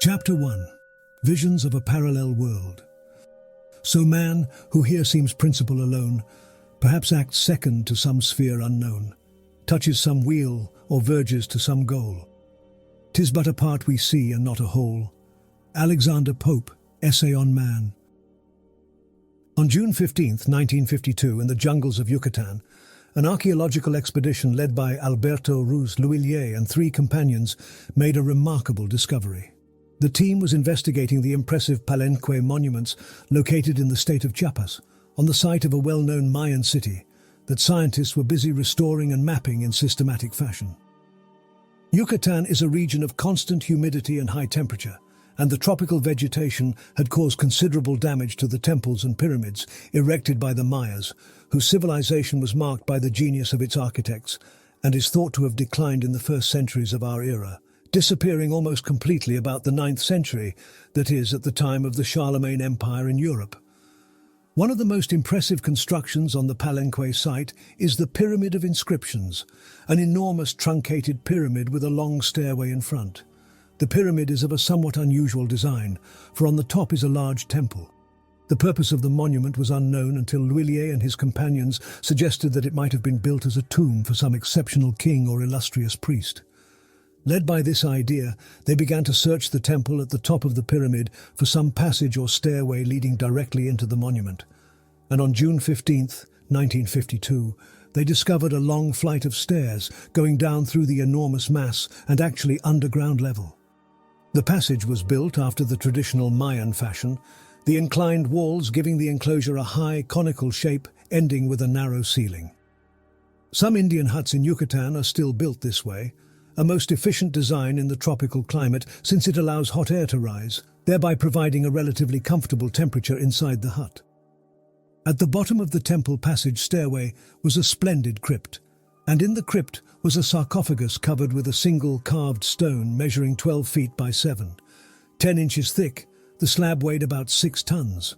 Chapter 1. Visions of a Parallel World. So man, who here seems principal alone, perhaps acts second to some sphere unknown, touches some wheel or verges to some goal. 'Tis but a part we see and not a whole. Alexander Pope, Essay on Man. On June 15, 1952, in the jungles of Yucatan, an archaeological expedition led by Alberto Ruz Luillier and 3 companions made a remarkable discovery. The team was investigating the impressive Palenque monuments located in the state of Chiapas, on the site of a well-known Mayan city that scientists were busy restoring and mapping in systematic fashion. Yucatan is a region of constant humidity and high temperature, and the tropical vegetation had caused considerable damage to the temples and pyramids erected by the Mayas, whose civilization was marked by the genius of its architects and is thought to have declined in the first centuries of our era, disappearing almost completely about the 9th century, that is, at the time of the Charlemagne Empire in Europe. One of the most impressive constructions on the Palenque site is the Pyramid of Inscriptions, an enormous truncated pyramid with a long stairway in front. The pyramid is of a somewhat unusual design, for on the top is a large temple. The purpose of the monument was unknown until Luillier and his companions suggested that it might have been built as a tomb for some exceptional king or illustrious priest. Led by this idea, they began to search the temple at the top of the pyramid for some passage or stairway leading directly into the monument. And on June 15, 1952, they discovered a long flight of stairs going down through the enormous mass and actually underground level. The passage was built after the traditional Mayan fashion, the inclined walls giving the enclosure a high, conical shape ending with a narrow ceiling. Some Indian huts in Yucatan are still built this way, a most efficient design in the tropical climate since it allows hot air to rise, thereby providing a relatively comfortable temperature inside the hut. At the bottom of the temple passage stairway was a splendid crypt, and in the crypt was a sarcophagus covered with a single carved stone measuring 12 feet by 7. 10 inches thick, the slab weighed about 6 tons.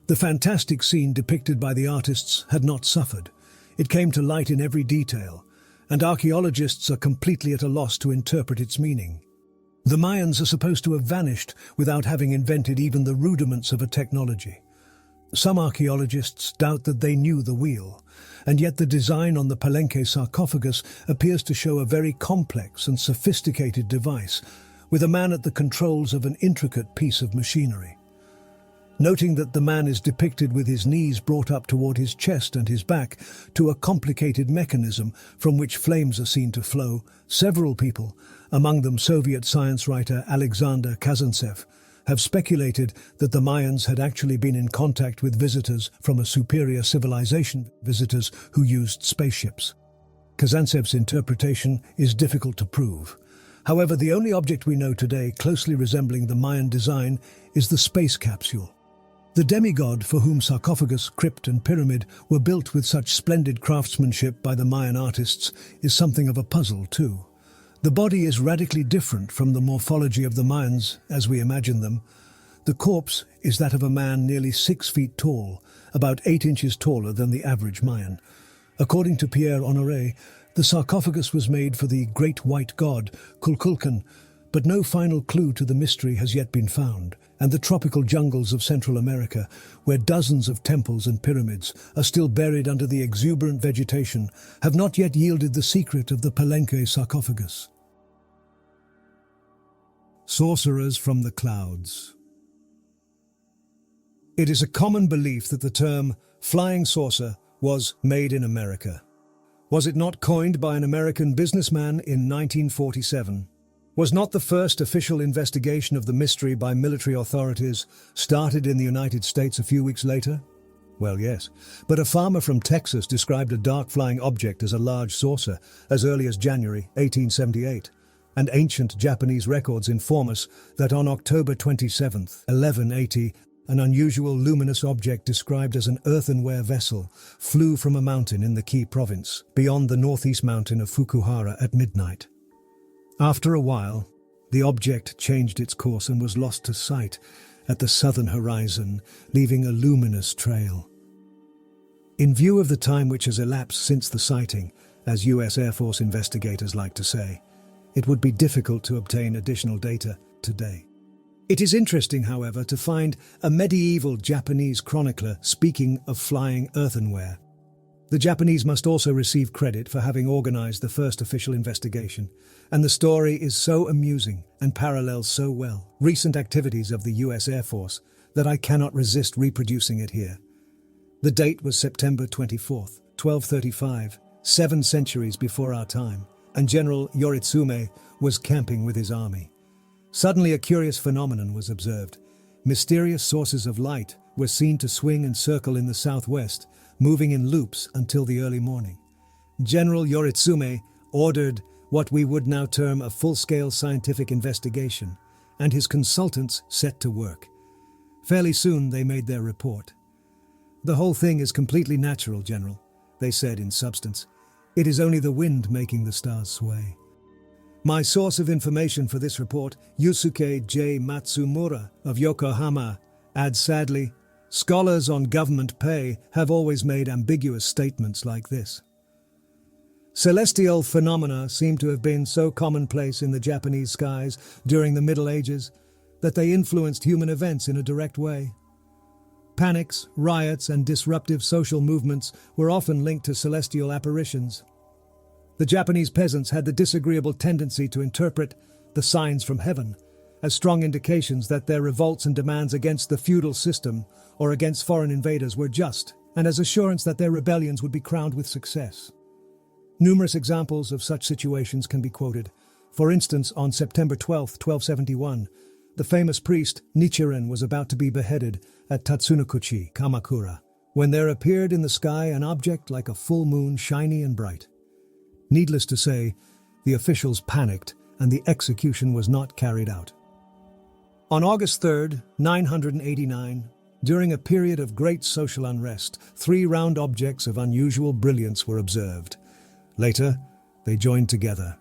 The fantastic scene depicted by the artists had not suffered. It came to light in every detail, and archaeologists are completely at a loss to interpret its meaning. The Mayans are supposed to have vanished without having invented even the rudiments of a technology. Some archaeologists doubt that they knew the wheel, and yet the design on the Palenque sarcophagus appears to show a very complex and sophisticated device, with a man at the controls of an intricate piece of machinery. Noting that the man is depicted with his knees brought up toward his chest and his back to a complicated mechanism from which flames are seen to flow, several people, among them Soviet science writer Alexander Kazantsev, have speculated that the Mayans had actually been in contact with visitors from a superior civilization, visitors who used spaceships. Kazantsev's interpretation is difficult to prove. However, the only object we know today closely resembling the Mayan design is the space capsule. The demigod for whom sarcophagus, crypt and pyramid were built with such splendid craftsmanship by the Mayan artists is something of a puzzle too. The body is radically different from the morphology of the Mayans as we imagine them. The corpse is that of a man nearly 6 feet tall, about 8 inches taller than the average Mayan. According to Pierre Honoré, the sarcophagus was made for the great white god, Kukulkan, but no final clue to the mystery has yet been found, and the tropical jungles of Central America, where dozens of temples and pyramids are still buried under the exuberant vegetation, have not yet yielded the secret of the Palenque sarcophagus. Sorcerers from the clouds. It is a common belief that the term flying saucer was made in America. Was it not coined by an American businessman in 1947? Was not the first official investigation of the mystery by military authorities started in the United States a few weeks later? Well, yes, but a farmer from Texas described a dark flying object as a large saucer as early as January 1878, and ancient Japanese records inform us that on October 27, 1180, an unusual luminous object described as an earthenware vessel flew from a mountain in the Kii province, beyond the northeast mountain of Fukuhara at midnight. After a while, the object changed its course and was lost to sight at the southern horizon, leaving a luminous trail. In view of the time which has elapsed since the sighting, as US Air Force investigators like to say, it would be difficult to obtain additional data today. It is interesting, however, to find a medieval Japanese chronicler speaking of flying earthenware. The Japanese must also receive credit for having organized the first official investigation, and the story is so amusing and parallels so well recent activities of the US Air Force that I cannot resist reproducing it here. The date was September 24th, 1235, 7 centuries before our time, and General Yoritsume was camping with his army. Suddenly a curious phenomenon was observed. Mysterious sources of light were seen to swing and circle in the southwest, moving in loops until the early morning. General Yoritsume ordered what we would now term a full-scale scientific investigation, and his consultants set to work. Fairly soon they made their report. "The whole thing is completely natural, General," they said in substance. "It is only the wind making the stars sway." My source of information for this report, Yusuke J. Matsumura of Yokohama, adds sadly, "Scholars on government pay have always made ambiguous statements like this." Celestial phenomena seem to have been so commonplace in the Japanese skies during the Middle Ages that they influenced human events in a direct way. Panics, riots, and disruptive social movements were often linked to celestial apparitions. The Japanese peasants had the disagreeable tendency to interpret the signs from heaven as strong indications that their revolts and demands against the feudal system or against foreign invaders were just, and as assurance that their rebellions would be crowned with success. Numerous examples of such situations can be quoted. For instance, on September 12, 1271, the famous priest Nichiren was about to be beheaded at Tatsunokuchi, Kamakura, when there appeared in the sky an object like a full moon, shiny and bright. Needless to say, the officials panicked and the execution was not carried out. On August 3, 989, during a period of great social unrest, 3 round objects of unusual brilliance were observed. Later, they joined together.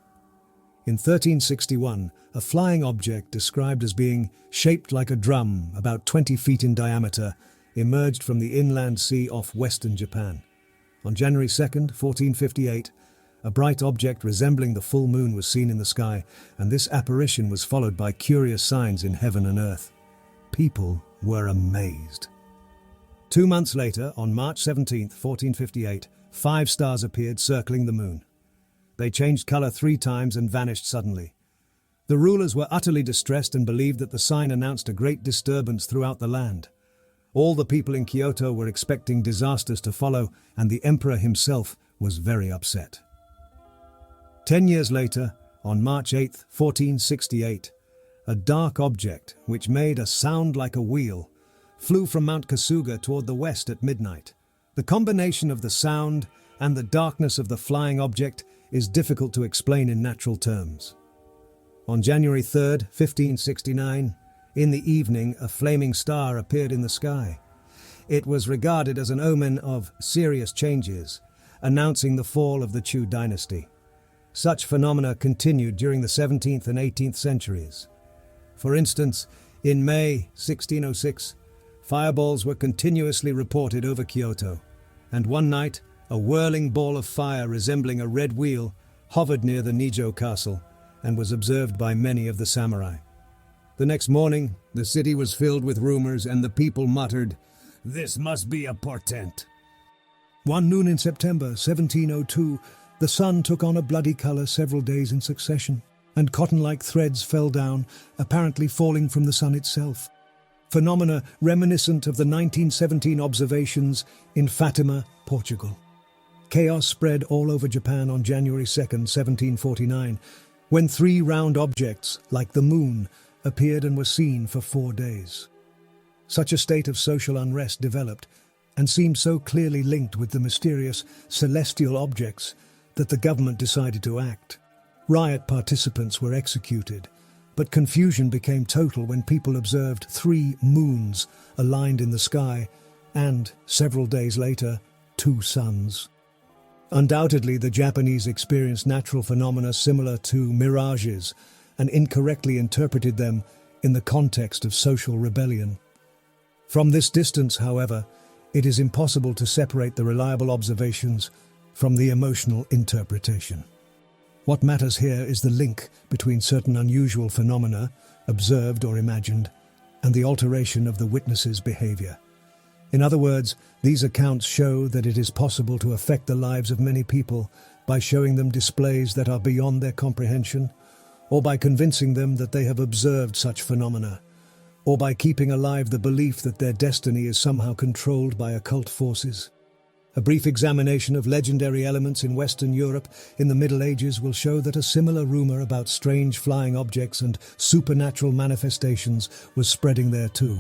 In 1361, a flying object described as being shaped like a drum, about 20 feet in diameter, emerged from the inland sea off western Japan. On January 2, 1458, a bright object resembling the full moon was seen in the sky, and this apparition was followed by curious signs in heaven and earth. People were amazed. 2 months later, on March 17, 1458, 5 stars appeared circling the moon. They changed color 3 times and vanished suddenly. The rulers were utterly distressed and believed that the sign announced a great disturbance throughout the land. All the people in Kyoto were expecting disasters to follow, and the emperor himself was very upset. 10 years later, on March 8, 1468, a dark object, which made a sound like a wheel, flew from Mount Kasuga toward the west at midnight. The combination of the sound and the darkness of the flying object is difficult to explain in natural terms. On January 3, 1569, in the evening, a flaming star appeared in the sky. It was regarded as an omen of serious changes, announcing the fall of the Chu dynasty. Such phenomena continued during the 17th and 18th centuries. For instance, in May 1606, fireballs were continuously reported over Kyoto, and one night, a whirling ball of fire resembling a red wheel hovered near the Nijo castle and was observed by many of the samurai. The next morning, the city was filled with rumors and the people muttered, "This must be a portent." One noon in September 1702, the sun took on a bloody color several days in succession, and cotton-like threads fell down, apparently falling from the sun itself. Phenomena reminiscent of the 1917 observations in Fatima, Portugal. Chaos spread all over Japan on January 2, 1749, when 3 round objects, like the moon, appeared and were seen for 4 days. Such a state of social unrest developed, and seemed so clearly linked with the mysterious celestial objects that the government decided to act. Riot participants were executed, but confusion became total when people observed 3 moons aligned in the sky and, several days later, 2 suns. Undoubtedly, the Japanese experienced natural phenomena similar to mirages and incorrectly interpreted them in the context of social rebellion. From this distance, however, it is impossible to separate the reliable observations from the emotional interpretation. What matters here is the link between certain unusual phenomena, observed or imagined, and the alteration of the witness's behavior. In other words, these accounts show that it is possible to affect the lives of many people by showing them displays that are beyond their comprehension, or by convincing them that they have observed such phenomena, or by keeping alive the belief that their destiny is somehow controlled by occult forces. A brief examination of legendary elements in Western Europe in the Middle Ages will show that a similar rumor about strange flying objects and supernatural manifestations was spreading there too.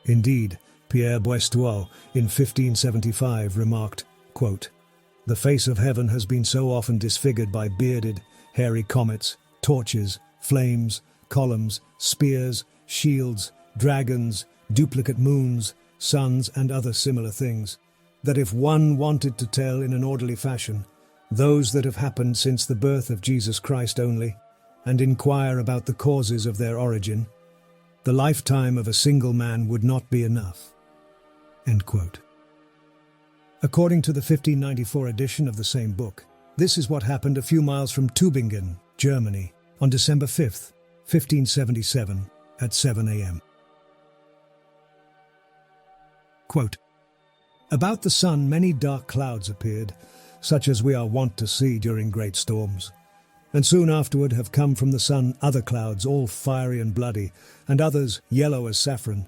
Indeed, Pierre Boistuau in 1575 remarked, quote, "The face of heaven has been so often disfigured by bearded, hairy comets, torches, flames, columns, spears, shields, dragons, duplicate moons, suns, and other similar things, that if one wanted to tell in an orderly fashion those that have happened since the birth of Jesus Christ only, and inquire about the causes of their origin, the lifetime of a single man would not be enough." End quote. According to the 1594 edition of the same book, this is what happened a few miles from Tübingen, Germany, on December 5th, 1577, at 7 a.m. Quote, "About the sun many dark clouds appeared, such as we are wont to see during great storms. And soon afterward have come from the sun other clouds, all fiery and bloody, and others yellow as saffron.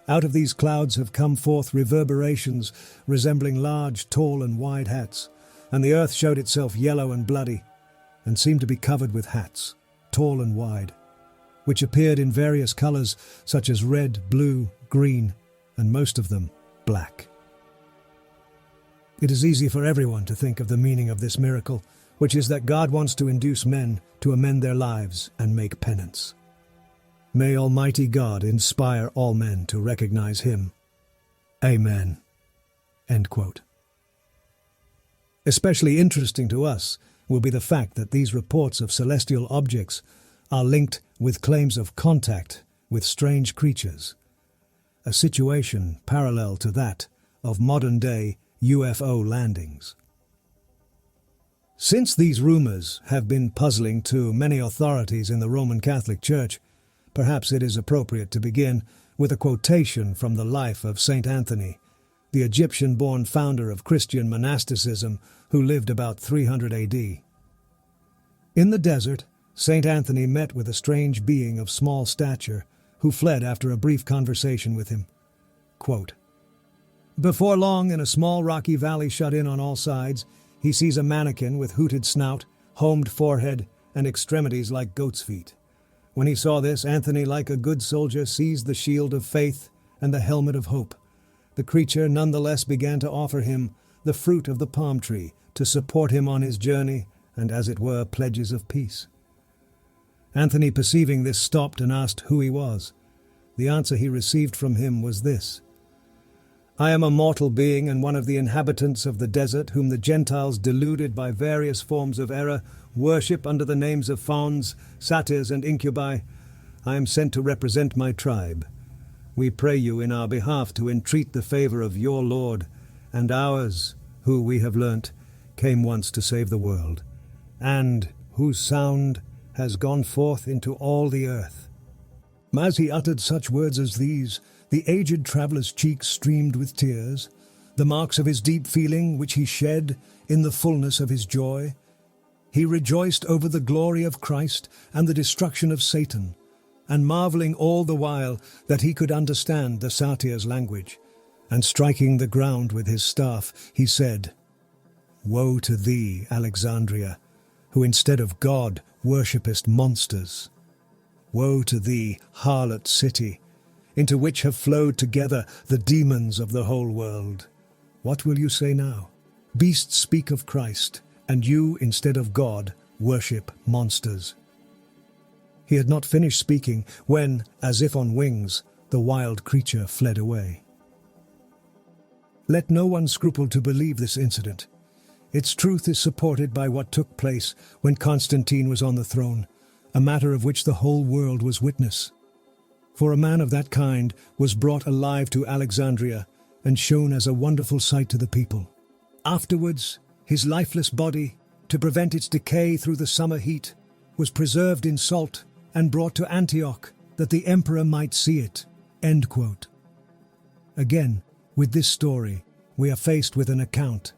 Out of these clouds have come forth reverberations resembling large, tall and wide hats, and the earth showed itself yellow and bloody, and seemed to be covered with hats, tall and wide, which appeared in various colours such as red, blue, green, and most of them black." It is easy for everyone to think of the meaning of this miracle, which is that God wants to induce men to amend their lives and make penance. May Almighty God inspire all men to recognize Him. Amen. End quote. Especially interesting to us will be the fact that these reports of celestial objects are linked with claims of contact with strange creatures, a situation parallel to that of modern-day UFO landings. Since these rumors have been puzzling to many authorities in the Roman Catholic Church, perhaps it is appropriate to begin with a quotation from the life of Saint Anthony, the Egyptian-born founder of Christian monasticism who lived about 300 AD. In the desert, Saint Anthony met with a strange being of small stature who fled after a brief conversation with him. Quote, "Before long, in a small rocky valley shut in on all sides, he sees a mannequin with hooted snout, homed forehead, and extremities like goat's feet. When he saw this, Anthony, like a good soldier, seized the shield of faith and the helmet of hope. The creature nonetheless began to offer him the fruit of the palm tree to support him on his journey and, as it were, pledges of peace. Anthony, perceiving this, stopped and asked who he was. The answer he received from him was this: 'I am a mortal being and one of the inhabitants of the desert whom the Gentiles, deluded by various forms of error, worship under the names of fauns, satyrs, and incubi. I am sent to represent my tribe. We pray you in our behalf to entreat the favor of your Lord and ours, who, we have learnt, came once to save the world, and whose sound has gone forth into all the earth.' As he uttered such words as these, the aged traveller's cheeks streamed with tears, the marks of his deep feeling which he shed in the fullness of his joy. He rejoiced over the glory of Christ and the destruction of Satan, and marvelling all the while that he could understand the satyr's language, and striking the ground with his staff, he said, 'Woe to thee, Alexandria, who instead of God worshippest monsters! Woe to thee, harlot city, into which have flowed together the demons of the whole world! What will you say now? Beasts speak of Christ, and you, instead of God, worship monsters.' He had not finished speaking when, as if on wings, the wild creature fled away. Let no one scruple to believe this incident. Its truth is supported by what took place when Constantine was on the throne, a matter of which the whole world was witness. For a man of that kind was brought alive to Alexandria and shown as a wonderful sight to the people. Afterwards, his lifeless body, to prevent its decay through the summer heat, was preserved in salt and brought to Antioch that the emperor might see it." End quote. Again, with this story, we are faced with an account,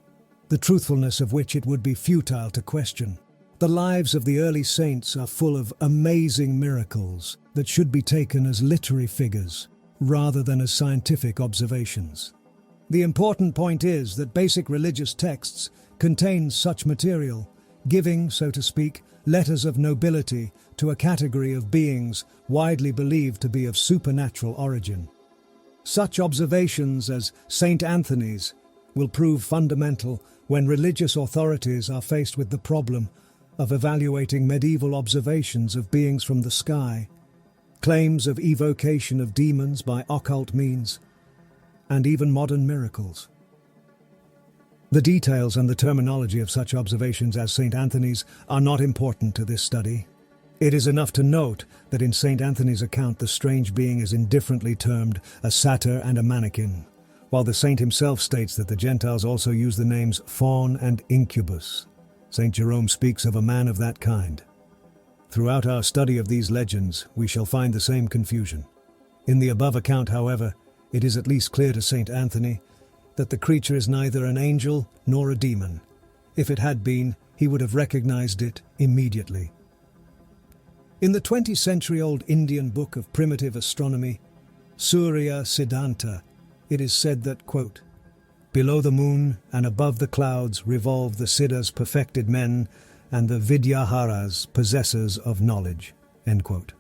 the truthfulness of which it would be futile to question. The lives of the early saints are full of amazing miracles that should be taken as literary figures rather than as scientific observations. The important point is that basic religious texts contain such material, giving, so to speak, letters of nobility to a category of beings widely believed to be of supernatural origin. Such observations as Saint Anthony's will prove fundamental when religious authorities are faced with the problem of evaluating medieval observations of beings from the sky, claims of evocation of demons by occult means, and even modern miracles. The details and the terminology of such observations as St. Anthony's are not important to this study. It is enough to note that in St. Anthony's account the strange being is indifferently termed a satyr and a mannequin, while the saint himself states that the Gentiles also use the names faun and incubus. St. Jerome speaks of a man of that kind. Throughout our study of these legends, we shall find the same confusion. In the above account, however, it is at least clear to St. Anthony that the creature is neither an angel nor a demon. If it had been, he would have recognized it immediately. In the 20th-century-old Indian book of primitive astronomy, Surya Siddhanta, it is said that, quote, "Below the moon and above the clouds revolve the Siddhas, perfected men, and the Vidyaharas, possessors of knowledge." End quote.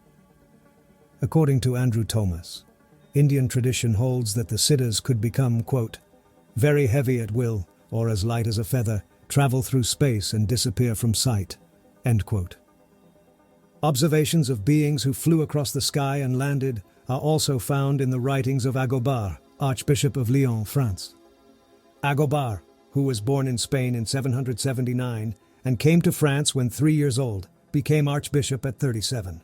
According to Andrew Thomas, Indian tradition holds that the Siddhas could become, quote, "very heavy at will, or as light as a feather, travel through space and disappear from sight." End quote. Observations of beings who flew across the sky and landed are also found in the writings of Agobard, Archbishop of Lyon, France. Agobard, who was born in Spain in 779 and came to France when 3 years old, became archbishop at 37.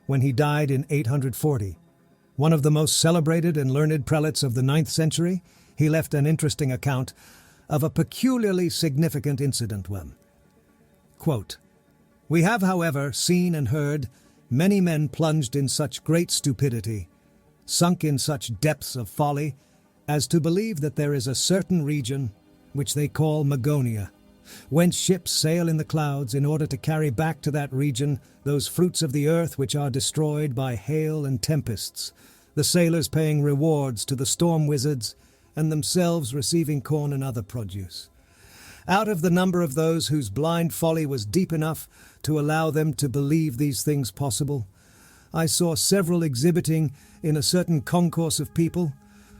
When he died in 840, one of the most celebrated and learned prelates of the 9th century, he left an interesting account of a peculiarly significant incident when, quote, "We have, however, seen and heard many men plunged in such great stupidity, sunk in such depths of folly, as to believe that there is a certain region, which they call Magonia, whence ships sail in the clouds in order to carry back to that region those fruits of the earth which are destroyed by hail and tempests, the sailors paying rewards to the storm wizards, and themselves receiving corn and other produce. Out of the number of those whose blind folly was deep enough to allow them to believe these things possible, I saw several exhibiting in a certain concourse of people,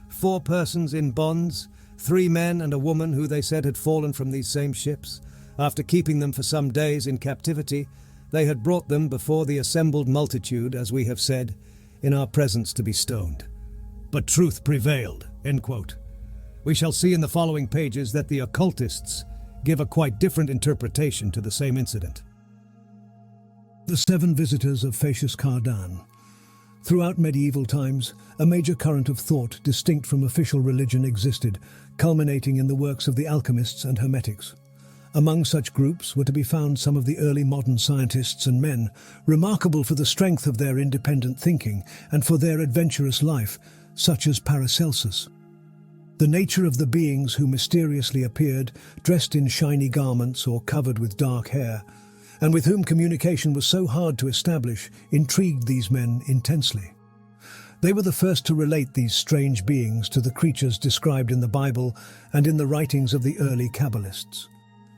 4 persons in bonds, 3 men and a woman who they said had fallen from these same ships. After keeping them for some days in captivity, they had brought them before the assembled multitude, as we have said, in our presence to be stoned. But truth prevailed." End quote. We shall see in the following pages that the occultists give a quite different interpretation to the same incident. The 7 visitors of Facius Cardan. Throughout medieval times, a major current of thought distinct from official religion existed, culminating in the works of the alchemists and hermetics. Among such groups were to be found some of the early modern scientists and men, remarkable for the strength of their independent thinking and for their adventurous life, such as Paracelsus. The nature of the beings who mysteriously appeared, dressed in shiny garments or covered with dark hair, and with whom communication was so hard to establish, intrigued these men intensely. They were the first to relate these strange beings to the creatures described in the Bible and in the writings of the early Kabbalists.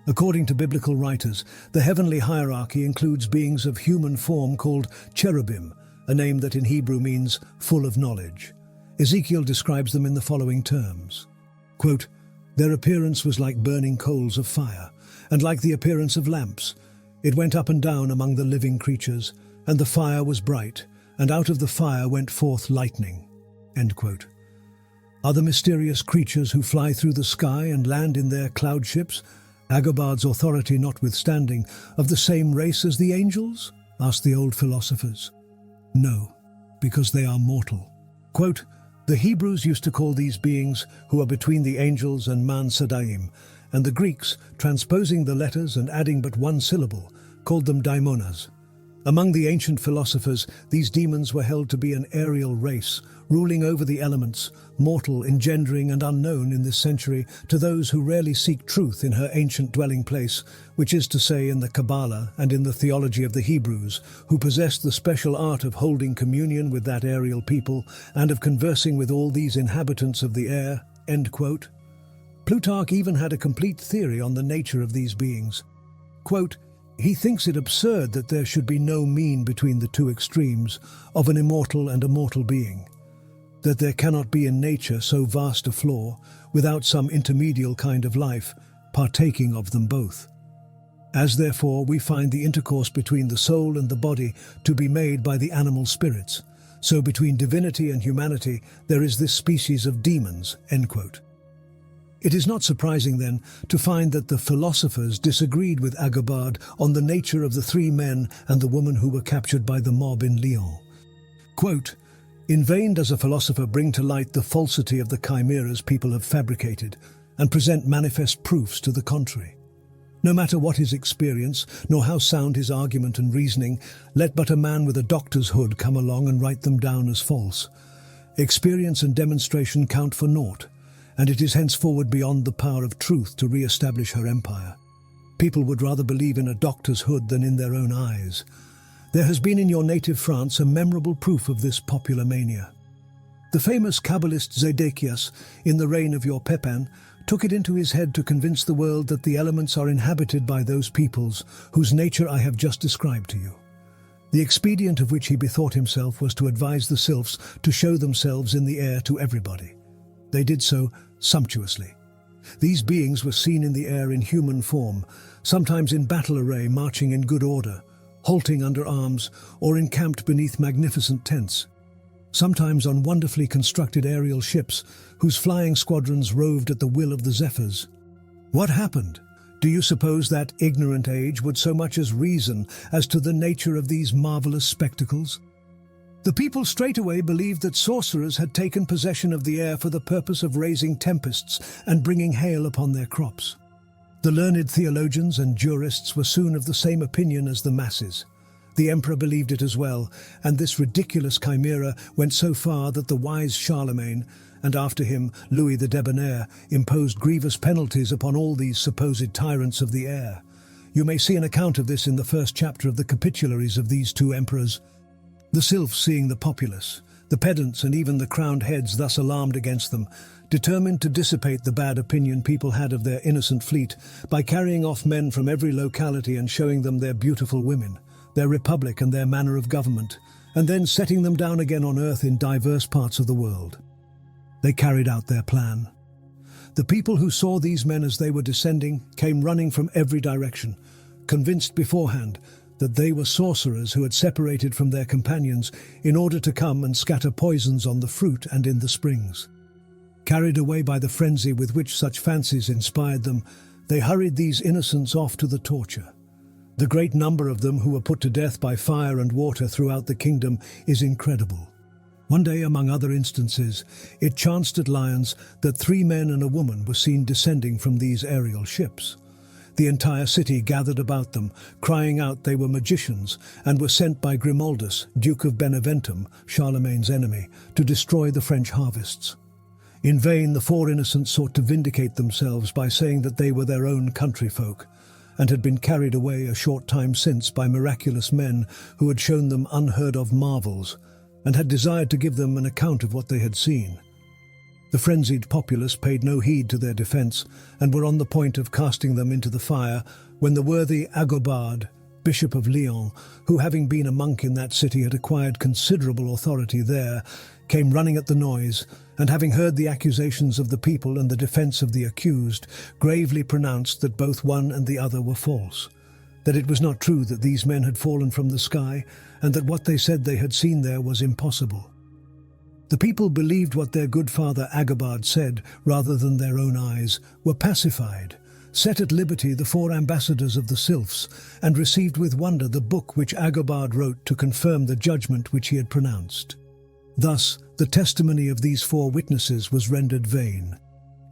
According to biblical writers, the heavenly hierarchy includes beings of human form called cherubim, a name that in Hebrew means full of knowledge. Ezekiel describes them in the following terms. Quote, "Their appearance was like burning coals of fire, and like the appearance of lamps. It went up and down among the living creatures, and the fire was bright, and out of the fire went forth lightning." End quote. Are the mysterious creatures who fly through the sky and land in their cloud ships, Agobard's authority notwithstanding, of the same race as the angels? Asked the old philosophers. No, because they are mortal. Quote, "The Hebrews used to call these beings, who are between the angels and Man Sadaim, and the Greeks, transposing the letters and adding but one syllable, called them daimonas. Among the ancient philosophers, these demons were held to be an aerial race, ruling over the elements, mortal, engendering and unknown in this century to those who rarely seek truth in her ancient dwelling place, which is to say in the Kabbalah and in the theology of the Hebrews, who possessed the special art of holding communion with that aerial people and of conversing with all these inhabitants of the air." End quote. Plutarch even had a complete theory on the nature of these beings. Quote, "He thinks it absurd that there should be no mean between the two extremes of an immortal and a mortal being, that there cannot be in nature so vast a flaw without some intermedial kind of life partaking of them both. As therefore we find the intercourse between the soul and the body to be made by the animal spirits, so between divinity and humanity there is this species of demons." End quote. It is not surprising, then, to find that the philosophers disagreed with Agobard on the nature of the three men and the woman who were captured by the mob in Lyon. Quote, "In vain does a philosopher bring to light the falsity of the chimeras people have fabricated, and present manifest proofs to the contrary. No matter what his experience, nor how sound his argument and reasoning, let but a man with a doctor's hood come along and write them down as false. Experience and demonstration count for naught, and it is henceforward beyond the power of truth to re-establish her empire. People would rather believe in a doctor's hood than in their own eyes. There has been in your native France a memorable proof of this popular mania. The famous Kabbalist Zedekias, in the reign of your Pepin, took it into his head to convince the world that the elements are inhabited by those peoples whose nature I have just described to you. The expedient of which he bethought himself was to advise the sylphs to show themselves in the air to everybody. They did so sumptuously. These beings were seen in the air in human form, sometimes in battle array marching in good order, halting under arms, or encamped beneath magnificent tents, sometimes on wonderfully constructed aerial ships whose flying squadrons roved at the will of the zephyrs. What happened? Do you suppose that ignorant age would so much as reason as to the nature of these marvelous spectacles? The people straightway believed that sorcerers had taken possession of the air for the purpose of raising tempests and bringing hail upon their crops. The learned theologians and jurists were soon of the same opinion as the masses. The emperor believed it as well, and this ridiculous chimera went so far that the wise Charlemagne, and after him Louis the Debonair, imposed grievous penalties upon all these supposed tyrants of the air. You may see an account of this in the first chapter of the Capitularies of these two emperors. The sylphs, seeing the populace, the pedants and even the crowned heads thus alarmed against them, determined to dissipate the bad opinion people had of their innocent fleet by carrying off men from every locality and showing them their beautiful women, their republic and their manner of government, and then setting them down again on earth in diverse parts of the world. They carried out their plan. The people who saw these men as they were descending came running from every direction, convinced beforehand that they were sorcerers who had separated from their companions in order to come and scatter poisons on the fruit and in the springs. Carried away by the frenzy with which such fancies inspired them, they hurried these innocents off to the torture. The great number of them who were put to death by fire and water throughout the kingdom is incredible. One day, among other instances, it chanced at Lyons that 3 men and a woman were seen descending from these aerial ships. The entire city gathered about them, crying out they were magicians, and were sent by Grimoldus, Duke of Beneventum, Charlemagne's enemy, to destroy the French harvests. In vain the 4 innocents sought to vindicate themselves by saying that they were their own countryfolk, and had been carried away a short time since by miraculous men who had shown them unheard-of marvels, and had desired to give them an account of what they had seen. The frenzied populace paid no heed to their defence, and were on the point of casting them into the fire, when the worthy Agobard, Bishop of Lyon, who having been a monk in that city had acquired considerable authority there, came running at the noise, and having heard the accusations of the people and the defence of the accused, gravely pronounced that both one and the other were false, that it was not true that these men had fallen from the sky, and that what they said they had seen there was impossible. The people believed what their good father Agobard said rather than their own eyes, were pacified, set at liberty the 4 ambassadors of the sylphs, and received with wonder the book which Agobard wrote to confirm the judgment which he had pronounced. Thus, the testimony of these 4 witnesses was rendered vain."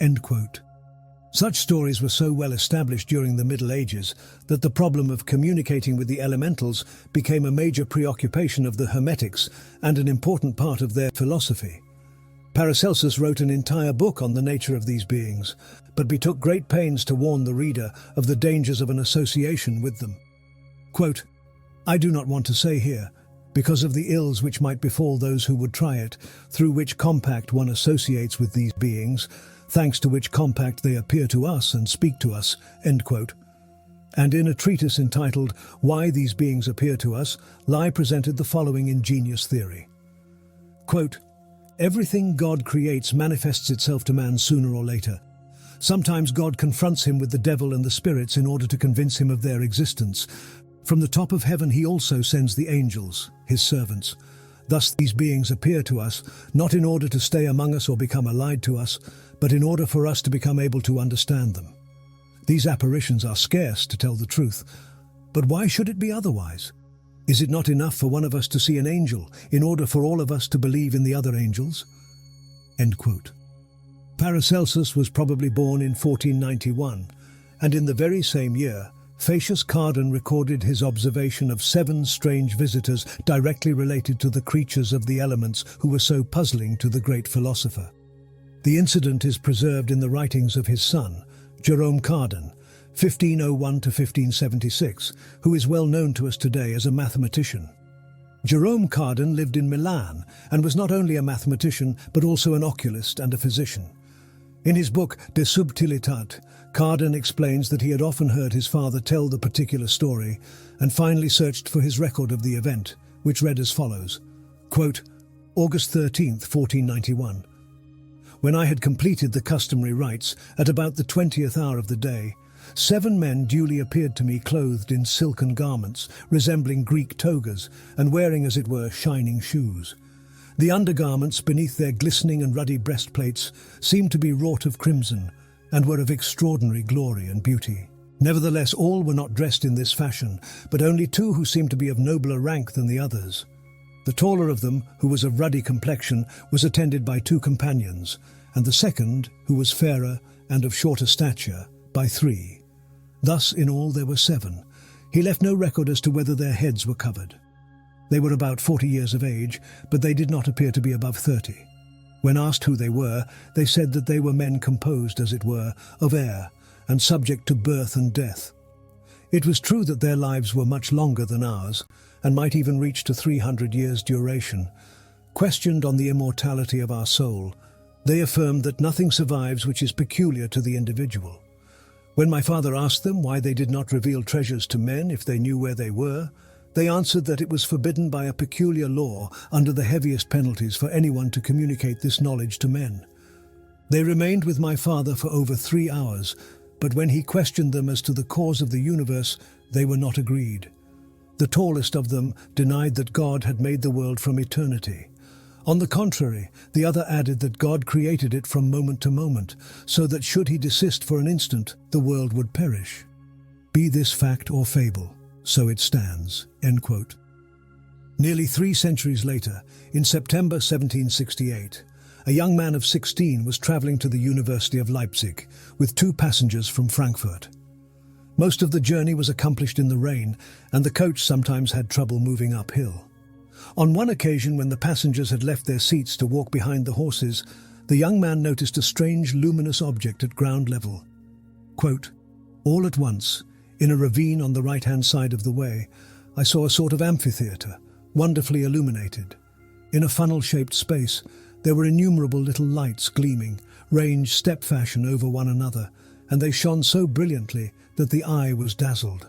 End quote. Such stories were so well established during the Middle Ages that the problem of communicating with the elementals became a major preoccupation of the Hermetics and an important part of their philosophy. Paracelsus wrote an entire book on the nature of these beings, but betook great pains to warn the reader of the dangers of an association with them. Quote, "I do not want to say here, because of the ills which might befall those who would try it, through which compact one associates with these beings, thanks to which compact they appear to us and speak to us," end quote. And in a treatise entitled Why These Beings Appear to Us, Lai presented the following ingenious theory. Quote, "Everything God creates manifests itself to man sooner or later. Sometimes God confronts him with the devil and the spirits in order to convince him of their existence. From the top of heaven he also sends the angels, his servants. Thus these beings appear to us, not in order to stay among us or become allied to us, but in order for us to become able to understand them. These apparitions are scarce, to tell the truth. But why should it be otherwise? Is it not enough for one of us to see an angel in order for all of us to believe in the other angels?" End quote. Paracelsus was probably born in 1491, and in the very same year, Facius Cardan recorded his observation of 7 strange visitors directly related to the creatures of the elements who were so puzzling to the great philosopher. The incident is preserved in the writings of his son, Jerome Cardan, 1501 to 1576, who is well known to us today as a mathematician. Jerome Cardan lived in Milan and was not only a mathematician but also an oculist and a physician. In his book De Subtilitate, Cardan explains that he had often heard his father tell the particular story and finally searched for his record of the event, which read as follows, quote, "August 13th, 1491. When I had completed the customary rites at about the 20th hour of the day, 7 men duly appeared to me clothed in silken garments resembling Greek togas and wearing as it were shining shoes. The undergarments beneath their glistening and ruddy breastplates seemed to be wrought of crimson and were of extraordinary glory and beauty. Nevertheless, all were not dressed in this fashion, but only 2 who seemed to be of nobler rank than the others. The taller of them, who was of ruddy complexion, was attended by 2 companions, and the second, who was fairer and of shorter stature, by 3. Thus, in all, there were 7. He left no record as to whether their heads were covered. They were about 40 years of age, but they did not appear to be above 30. When asked who they were, they said that they were men composed, as it were, of air, and subject to birth and death. It was true that their lives were much longer than ours, and might even reach to 300 years' duration. Questioned on the immortality of our soul, they affirmed that nothing survives which is peculiar to the individual. When my father asked them why they did not reveal treasures to men if they knew where they were, they answered that it was forbidden by a peculiar law under the heaviest penalties for anyone to communicate this knowledge to men. They remained with my father for over 3 hours, but when he questioned them as to the cause of the universe, they were not agreed. The tallest of them denied that God had made the world from eternity. On the contrary, the other added that God created it from moment to moment, so that should he desist for an instant, the world would perish. Be this fact or fable, so it stands." End quote. Nearly 3 centuries later, in September 1768, a young man of 16 was traveling to the University of Leipzig with 2 passengers from Frankfurt. Most of the journey was accomplished in the rain, and the coach sometimes had trouble moving uphill. On one occasion, when the passengers had left their seats to walk behind the horses, the young man noticed a strange luminous object at ground level. Quote, "All at once, in a ravine on the right-hand side of the way, I saw a sort of amphitheatre, wonderfully illuminated. In a funnel-shaped space, there were innumerable little lights gleaming, ranged step-fashion over one another, and they shone so brilliantly that the eye was dazzled.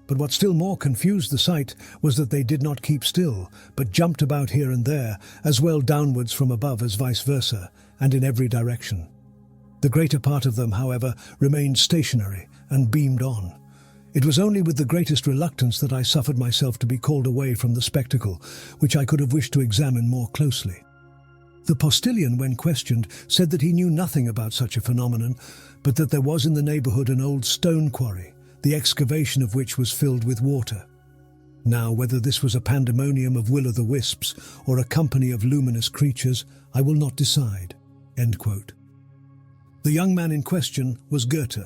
But what still more confused the sight was that they did not keep still, but jumped about here and there, as well downwards from above as vice versa, and in every direction. The greater part of them, however, remained stationary and beamed on. It was only with the greatest reluctance that I suffered myself to be called away from the spectacle, which I could have wished to examine more closely." The postilion, when questioned, said that he knew nothing about such a phenomenon, but that there was in the neighbourhood an old stone quarry, the excavation of which was filled with water. Now, whether this was a pandemonium of will-o'-the-wisps or a company of luminous creatures, I will not decide." End quote. The young man in question was Goethe.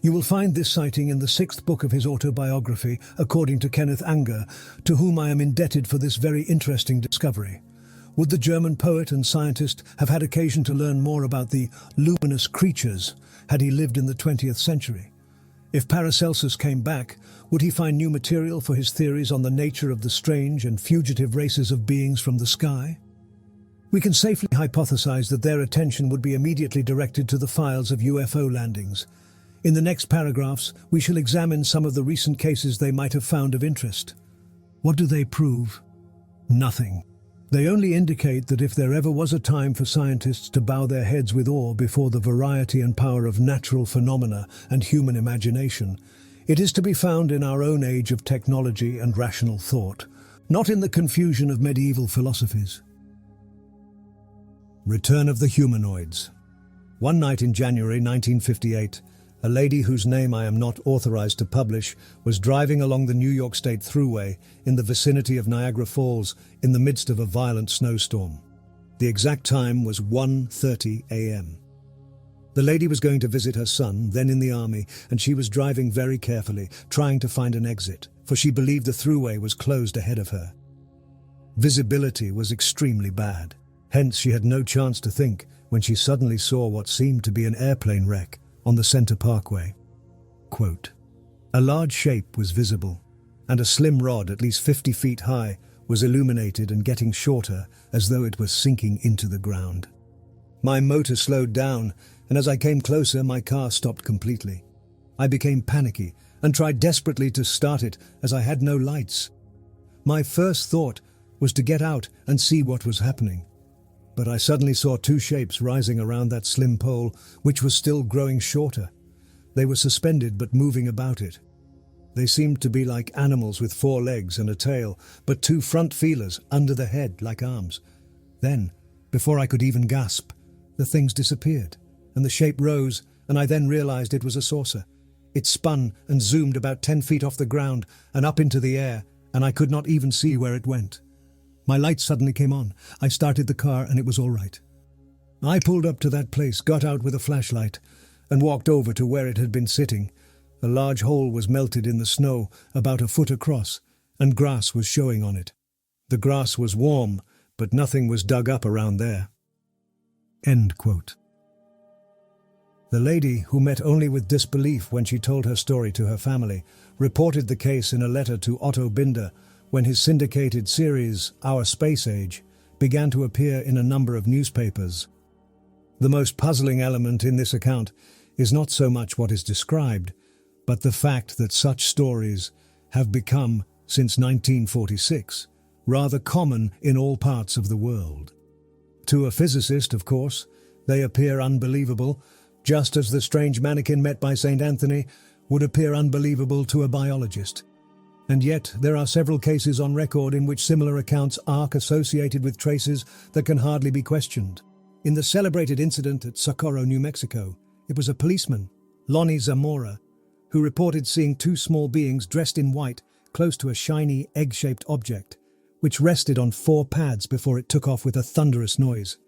You will find this sighting in the 6th book of his autobiography, according to Kenneth Anger, to whom I am indebted for this very interesting discovery. Would the German poet and scientist have had occasion to learn more about the luminous creatures had he lived in the 20th century? If Paracelsus came back, would he find new material for his theories on the nature of the strange and fugitive races of beings from the sky? We can safely hypothesize that their attention would be immediately directed to the files of UFO landings. In the next paragraphs, we shall examine some of the recent cases they might have found of interest. What do they prove? Nothing. They only indicate that if there ever was a time for scientists to bow their heads with awe before the variety and power of natural phenomena and human imagination, it is to be found in our own age of technology and rational thought, not in the confusion of medieval philosophies. Return of the humanoids. One night in January 1958, a lady whose name I am not authorized to publish was driving along the New York State Thruway in the vicinity of Niagara Falls in the midst of a violent snowstorm. The exact time was 1:30 a.m. The lady was going to visit her son, then in the army, and she was driving very carefully, trying to find an exit, for she believed the thruway was closed ahead of her. Visibility was extremely bad. Hence, she had no chance to think when she suddenly saw what seemed to be an airplane wreck on the Center Parkway. Quote, "A large shape was visible, and a slim rod at least 50 feet high was illuminated and getting shorter as though it was sinking into the ground. My motor slowed down, and as I came closer, my car stopped completely. I became panicky and tried desperately to start it as I had no lights. My first thought was to get out and see what was happening. But I suddenly saw two shapes rising around that slim pole, which was still growing shorter. They were suspended but moving about it. They seemed to be like animals with 4 legs and a tail, but 2 front feelers under the head like arms. Then, before I could even gasp, the things disappeared, and the shape rose, and I then realized it was a saucer. It spun and zoomed about 10 feet off the ground and up into the air, and I could not even see where it went. My lights suddenly came on. I started the car and it was all right. I pulled up to that place, got out with a flashlight, and walked over to where it had been sitting. A large hole was melted in the snow, about a foot across, and grass was showing on it. The grass was warm, but nothing was dug up around there." End quote. The lady, who met only with disbelief when she told her story to her family, reported the case in a letter to Otto Binder when his syndicated series, Our Space Age, began to appear in a number of newspapers. The most puzzling element in this account is not so much what is described, but the fact that such stories have become, since 1946, rather common in all parts of the world. To a physicist, of course, they appear unbelievable, just as the strange mannequin met by St. Anthony would appear unbelievable to a biologist. And yet, there are several cases on record in which similar accounts are associated with traces that can hardly be questioned. In the celebrated incident at Socorro, New Mexico, it was a policeman, Lonnie Zamora, who reported seeing 2 small beings dressed in white close to a shiny, egg-shaped object, which rested on 4 pads before it took off with a thunderous noise,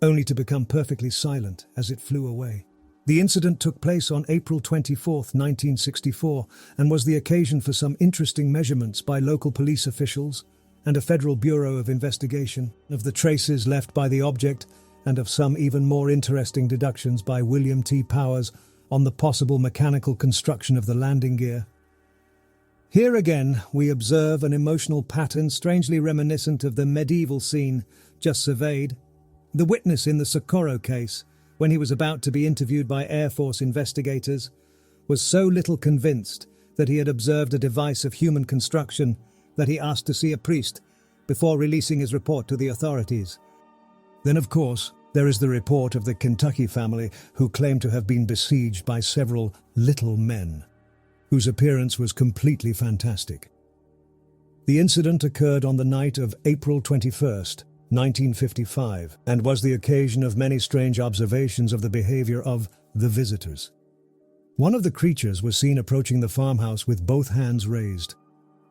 only to become perfectly silent as it flew away. The incident took place on April 24, 1964, and was the occasion for some interesting measurements by local police officials and a Federal Bureau of Investigation of the traces left by the object, and of some even more interesting deductions by William T. Powers on the possible mechanical construction of the landing gear. Here again, we observe an emotional pattern strangely reminiscent of the medieval scene just surveyed. The witness in the Socorro case, when he was about to be interviewed by Air Force investigators, was so little convinced that he had observed a device of human construction that he asked to see a priest before releasing his report to the authorities. Then, of course, there is the report of the Kentucky family who claimed to have been besieged by several little men, whose appearance was completely fantastic. The incident occurred on the night of April 21st, 1955, and was the occasion of many strange observations of the behavior of the visitors. One of the creatures was seen approaching the farmhouse with both hands raised.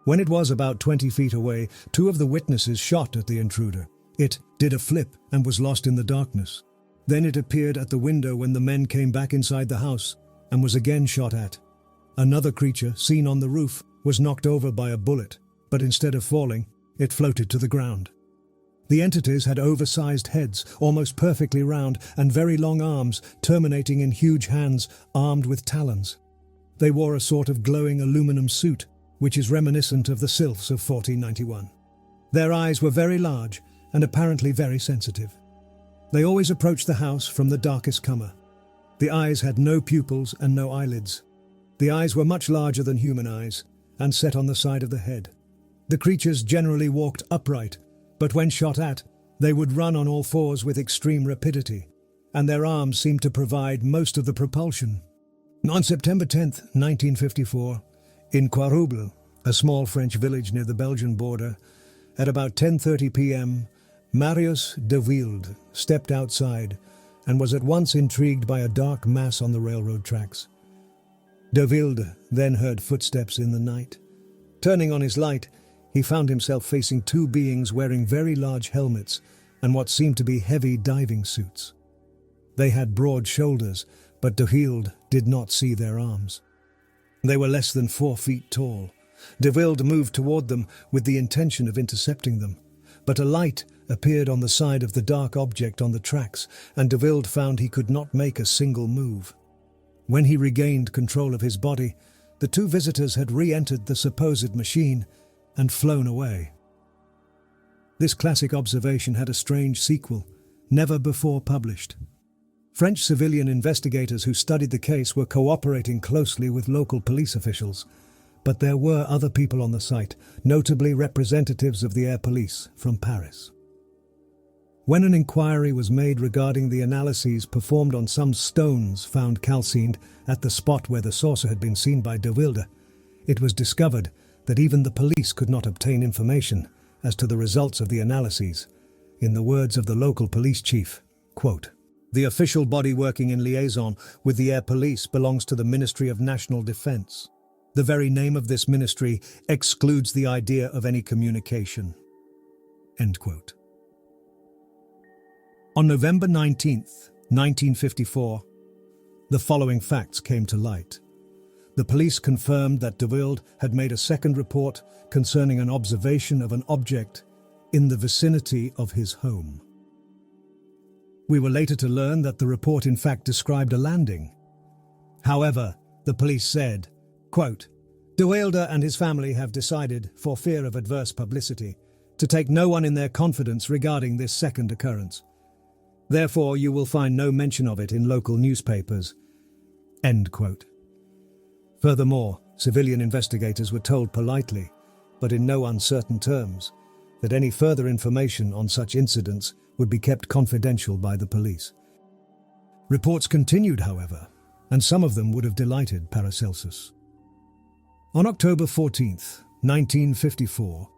When it was about 20 feet away, 2 of the witnesses shot at the intruder. It did a flip and was lost in the darkness. Then it appeared at the window when the men came back inside the house and was again shot at. Another creature, seen on the roof, was knocked over by a bullet, but instead of falling, it floated to the ground. The entities had oversized heads, almost perfectly round, and very long arms, terminating in huge hands armed with talons. They wore a sort of glowing aluminum suit, which is reminiscent of the sylphs of 1491. Their eyes were very large and apparently very sensitive. They always approached the house from the darkest comer. The eyes had no pupils and no eyelids. The eyes were much larger than human eyes and set on the side of the head. The creatures generally walked upright, but when shot at, they would run on all fours with extreme rapidity, and their arms seemed to provide most of the propulsion. On September 10th, 1954, in Quarouble, a small French village near the Belgian border, at about 10:30 p.m., Marius de Wilde stepped outside and was at once intrigued by a dark mass on the railroad tracks. De Wilde then heard footsteps in the night. Turning on his light, he found himself facing two beings wearing very large helmets and what seemed to be heavy diving suits. They had broad shoulders, but De Wilde did not see their arms. They were less than 4 feet tall. De Wilde moved toward them with the intention of intercepting them, but a light appeared on the side of the dark object on the tracks, and De Wilde found he could not make a single move. When he regained control of his body, the two visitors had re-entered the supposed machine and flown away. This classic observation had a strange sequel, never before published. French civilian investigators who studied the case were cooperating closely with local police officials, but there were other people on the site, notably representatives of the air police from Paris. When an inquiry was made regarding the analyses performed on some stones found calcined at the spot where the saucer had been seen by De Wilde, it was discovered that even the police could not obtain information as to the results of the analyses. In the words of the local police chief, quote, "The official body working in liaison with the air police belongs to the Ministry of National Defense. The very name of this ministry excludes the idea of any communication." End quote. On November 19th, 1954, the following facts came to light. The police confirmed that De Wilde had made a second report concerning an observation of an object in the vicinity of his home. We were later to learn that the report in fact described a landing. However, the police said, quote, "De Wilde and his family have decided, for fear of adverse publicity, to take no one in their confidence regarding this second occurrence. Therefore, you will find no mention of it in local newspapers." End quote. Furthermore, civilian investigators were told politely, but in no uncertain terms, that any further information on such incidents would be kept confidential by the police. Reports continued, however, and some of them would have delighted Paracelsus. On October 14th, 1954,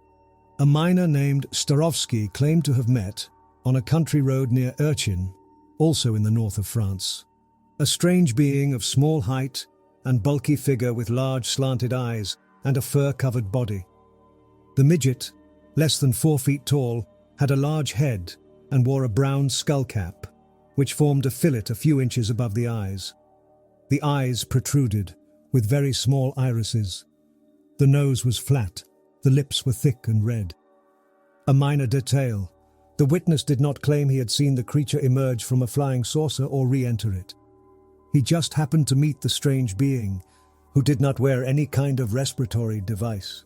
a miner named Starovsky claimed to have met, on a country road near Urchin, also in the north of France, a strange being of small height and bulky figure with large slanted eyes and a fur-covered body. The midget, less than 4 feet tall, had a large head and wore a brown skull cap, which formed a fillet a few inches above the eyes. The eyes protruded, with very small irises. The nose was flat, the lips were thick and red. A minor detail: the witness did not claim he had seen the creature emerge from a flying saucer or re-enter it. He just happened to meet the strange being, who did not wear any kind of respiratory device.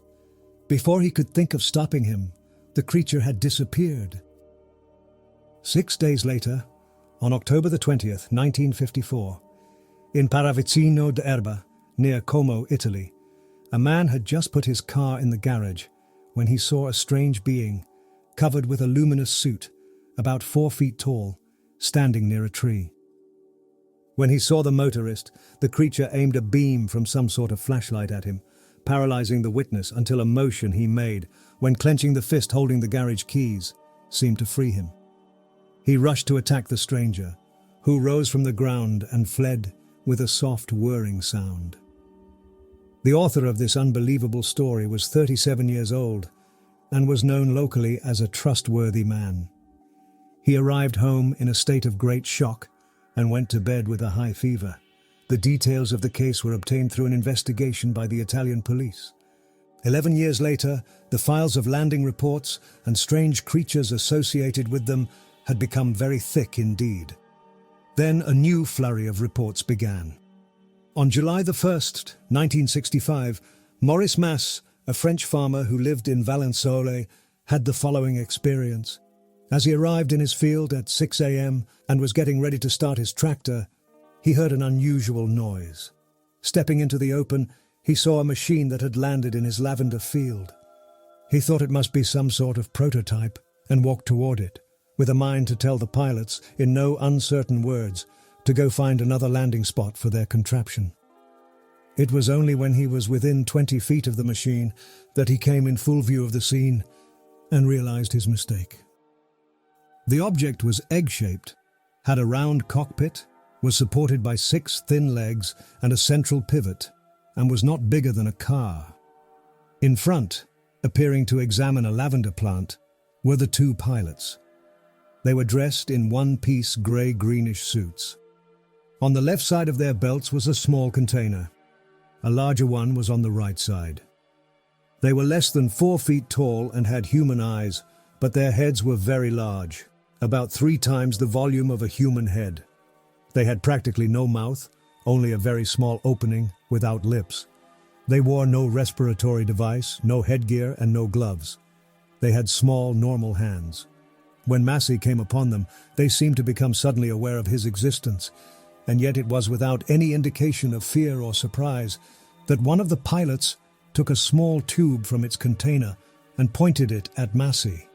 Before he could think of stopping him, the creature had disappeared. 6 days later, on October the 20th, 1954, in Paravicino d'Erba, near Como, Italy, a man had just put his car in the garage when he saw a strange being, covered with a luminous suit, about 4 feet tall, standing near a tree. When he saw the motorist, the creature aimed a beam from some sort of flashlight at him, paralyzing the witness until a motion he made, when clenching the fist holding the garage keys, seemed to free him. He rushed to attack the stranger, who rose from the ground and fled with a soft whirring sound. The author of this unbelievable story was 37 years old and was known locally as a trustworthy man. He arrived home in a state of great shock and went to bed with a high fever. The details of the case were obtained through an investigation by the Italian police. 11 years later, the files of landing reports and strange creatures associated with them had become very thick indeed. Then a new flurry of reports began. On July the 1st, 1965, Maurice Masse, a French farmer who lived in Valensole, had the following experience. As he arrived in his field at 6 a.m. and was getting ready to start his tractor, he heard an unusual noise. Stepping into the open, he saw a machine that had landed in his lavender field. He thought it must be some sort of prototype and walked toward it, with a mind to tell the pilots, in no uncertain words, to go find another landing spot for their contraption. It was only when he was within 20 feet of the machine that he came in full view of the scene and realized his mistake. The object was egg-shaped, had a round cockpit, was supported by 6 thin legs and a central pivot, and was not bigger than a car. In front, appearing to examine a lavender plant, were the 2 pilots. They were dressed in one-piece grey-greenish suits. On the left side of their belts was a small container. A larger one was on the right side. They were less than 4 feet tall and had human eyes, but their heads were very large, about 3 times the volume of a human head. They had practically no mouth, only a very small opening without lips. They wore no respiratory device, no headgear, and no gloves. They had small, normal hands. When Massey came upon them, they seemed to become suddenly aware of his existence, and yet it was without any indication of fear or surprise that one of the pilots took a small tube from its container and pointed it at Massey,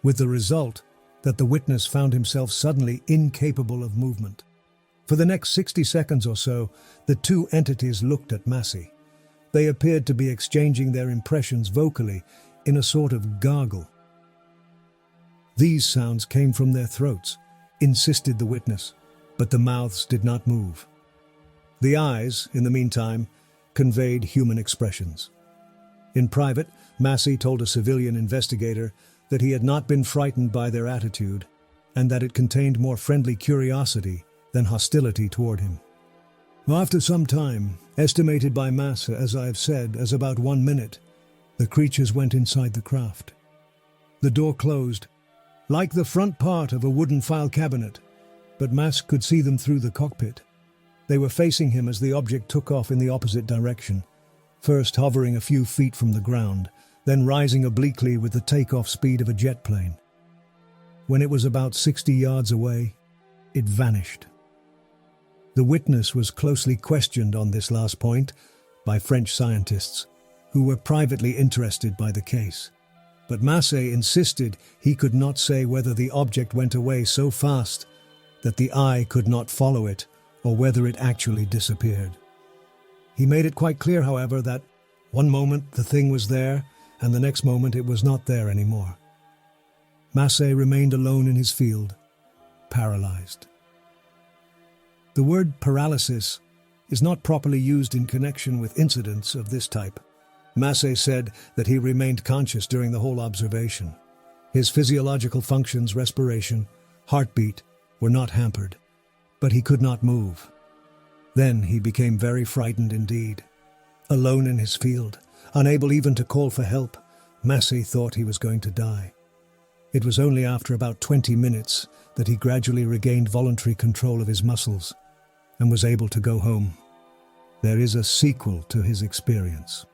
with the result that the witness found himself suddenly incapable of movement. For the next 60 seconds or so, the 2 entities looked at Massey. They appeared to be exchanging their impressions vocally in a sort of gargle. These sounds came from their throats, insisted the witness, but the mouths did not move. The eyes, in the meantime, conveyed human expressions. In private, Massey told a civilian investigator that he had not been frightened by their attitude and that it contained more friendly curiosity than hostility toward him. After some time, estimated by Masse, as I have said, as about 1 minute, the creatures went inside the craft. The door closed, like the front part of a wooden file cabinet, but Masse could see them through the cockpit. They were facing him as the object took off in the opposite direction, first hovering a few feet from the ground, then rising obliquely with the takeoff speed of a jet plane. When it was about 60 yards away, it vanished. The witness was closely questioned on this last point by French scientists who were privately interested by the case. But Massey insisted he could not say whether the object went away so fast that the eye could not follow it or whether it actually disappeared. He made it quite clear, however, that one moment the thing was there and the next moment it was not there anymore. Massey remained alone in his field, paralyzed. The word paralysis is not properly used in connection with incidents of this type. Massey said that he remained conscious during the whole observation. His physiological functions, respiration, heartbeat, were not hampered, but he could not move. Then he became very frightened indeed. Alone in his field, unable even to call for help, Massey thought he was going to die. It was only after about 20 minutes that he gradually regained voluntary control of his muscles and was able to go home. There is a sequel to his experience.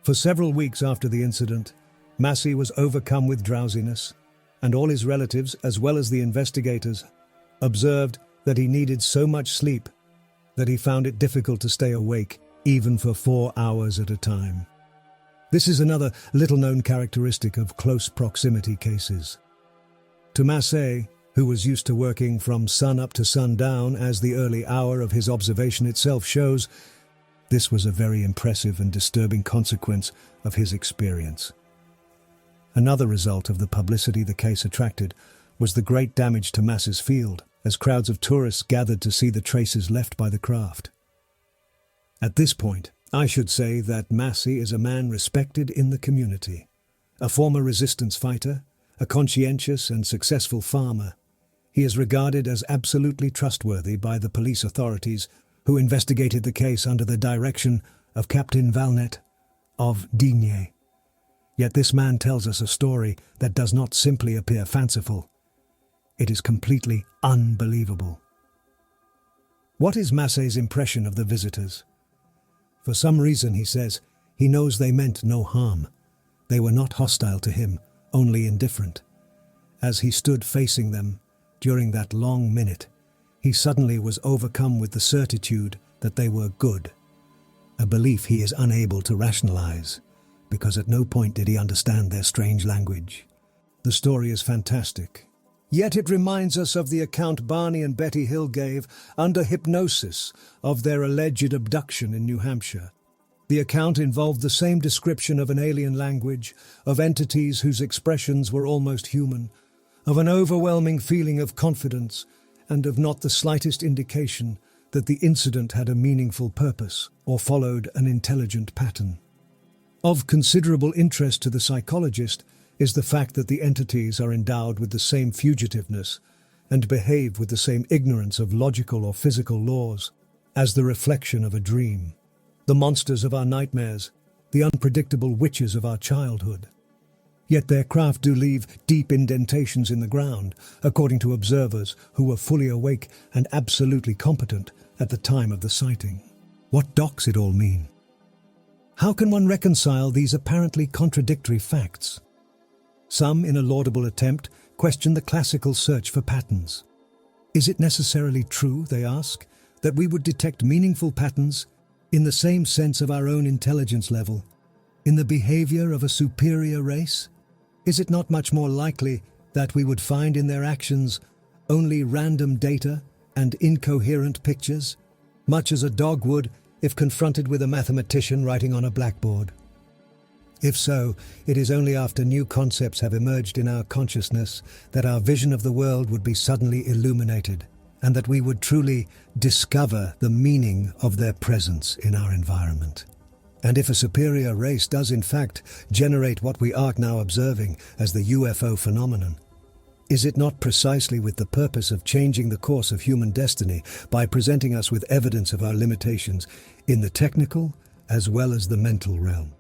For several weeks after the incident, Massey was overcome with drowsiness, and all his relatives, as well as the investigators, observed that he needed so much sleep that he found it difficult to stay awake even for 4 hours at a time. This is another little-known characteristic of close proximity cases. To Massey, who was used to working from sun up to sundown, as the early hour of his observation itself shows, this was a very impressive and disturbing consequence of his experience. Another result of the publicity the case attracted was the great damage to Massey's field, as crowds of tourists gathered to see the traces left by the craft. At this point, I should say that Massey is a man respected in the community, a former resistance fighter, a conscientious and successful farmer. He is regarded as absolutely trustworthy by the police authorities who investigated the case under the direction of Captain Valnet of Digne. Yet this man tells us a story that does not simply appear fanciful. It is completely unbelievable. What is Massey's impression of the visitors? For some reason, he says, he knows they meant no harm. They were not hostile to him, only indifferent. As he stood facing them, during that long minute, he suddenly was overcome with the certitude that they were good, a belief he is unable to rationalize, because at no point did he understand their strange language. The story is fantastic. Yet it reminds us of the account Barney and Betty Hill gave under hypnosis of their alleged abduction in New Hampshire. The account involved the same description of an alien language, of entities whose expressions were almost human, of an overwhelming feeling of confidence, and of not the slightest indication that the incident had a meaningful purpose or followed an intelligent pattern. Of considerable interest to the psychologist is the fact that the entities are endowed with the same fugitiveness and behave with the same ignorance of logical or physical laws as the reflection of a dream, the monsters of our nightmares, the unpredictable witches of our childhood. Yet their craft do leave deep indentations in the ground, according to observers who were fully awake and absolutely competent at the time of the sighting. What does it all mean? How can one reconcile these apparently contradictory facts? Some, in a laudable attempt, question the classical search for patterns. Is it necessarily true, they ask, that we would detect meaningful patterns in the same sense of our own intelligence level, in the behavior of a superior race? Is it not much more likely that we would find in their actions only random data and incoherent pictures, much as a dog would if confronted with a mathematician writing on a blackboard? If so, it is only after new concepts have emerged in our consciousness that our vision of the world would be suddenly illuminated, and that we would truly discover the meaning of their presence in our environment. And if a superior race does in fact generate what we are now observing as the UFO phenomenon, is it not precisely with the purpose of changing the course of human destiny by presenting us with evidence of our limitations in the technical as well as the mental realm?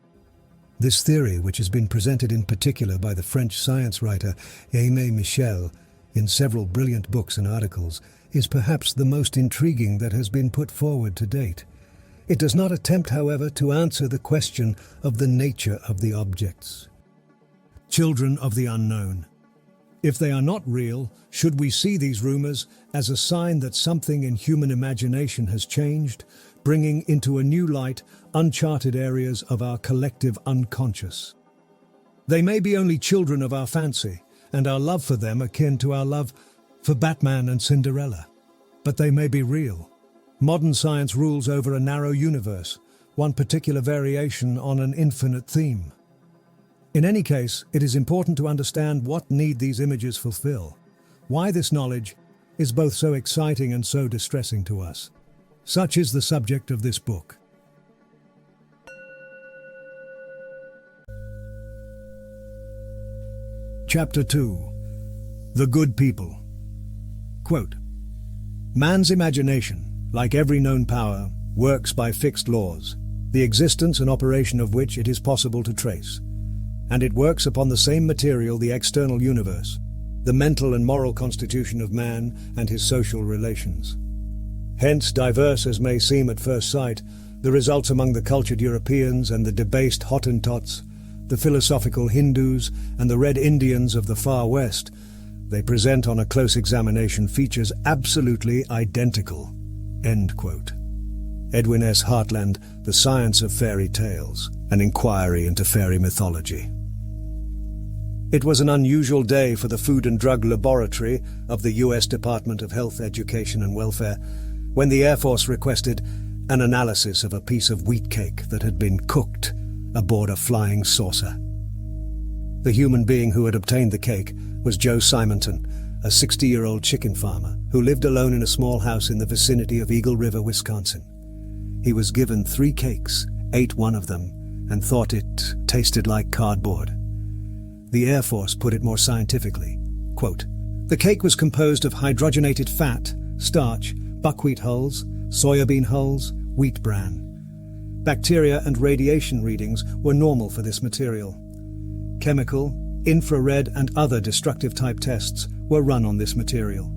This theory, which has been presented in particular by the French science writer Aimé Michel in several brilliant books and articles, is perhaps the most intriguing that has been put forward to date. It does not attempt, however, to answer the question of the nature of the objects. Children of the unknown. If they are not real, should we see these rumors as a sign that something in human imagination has changed, bringing into a new light uncharted areas of our collective unconscious? They may be only children of our fancy, and our love for them akin to our love for Batman and Cinderella. But they may be real. Modern science rules over a narrow universe, one particular variation on an infinite theme. In any case, it is important to understand what need these images fulfill, why this knowledge is both so exciting and so distressing to us. Such is the subject of this book. Chapter 2. The Good People. Quote, "Man's imagination, like every known power, works by fixed laws, the existence and operation of which it is possible to trace. And it works upon the same material, the external universe, the mental and moral constitution of man and his social relations. Hence, diverse as may seem at first sight, the results among the cultured Europeans and the debased Hottentots, the philosophical Hindus and the Red Indians of the far west, they present on a close examination features absolutely identical." End quote. Edwin S. Hartland, The Science of Fairy Tales, an inquiry into fairy mythology. It was an unusual day for the Food and Drug Laboratory of the U.S. Department of Health, Education and Welfare when the Air Force requested an analysis of a piece of wheat cake that had been cooked aboard a flying saucer. The human being who had obtained the cake was Joe Simonton, a 60-year-old chicken farmer who lived alone in a small house in the vicinity of Eagle River, Wisconsin. He was given 3 cakes, ate one of them, and thought it tasted like cardboard. The Air Force put it more scientifically. Quote, "The cake was composed of hydrogenated fat, starch, buckwheat hulls, soybean hulls, wheat bran. Bacteria and radiation readings were normal for this material. Chemical, infrared and other destructive type tests were run on this material.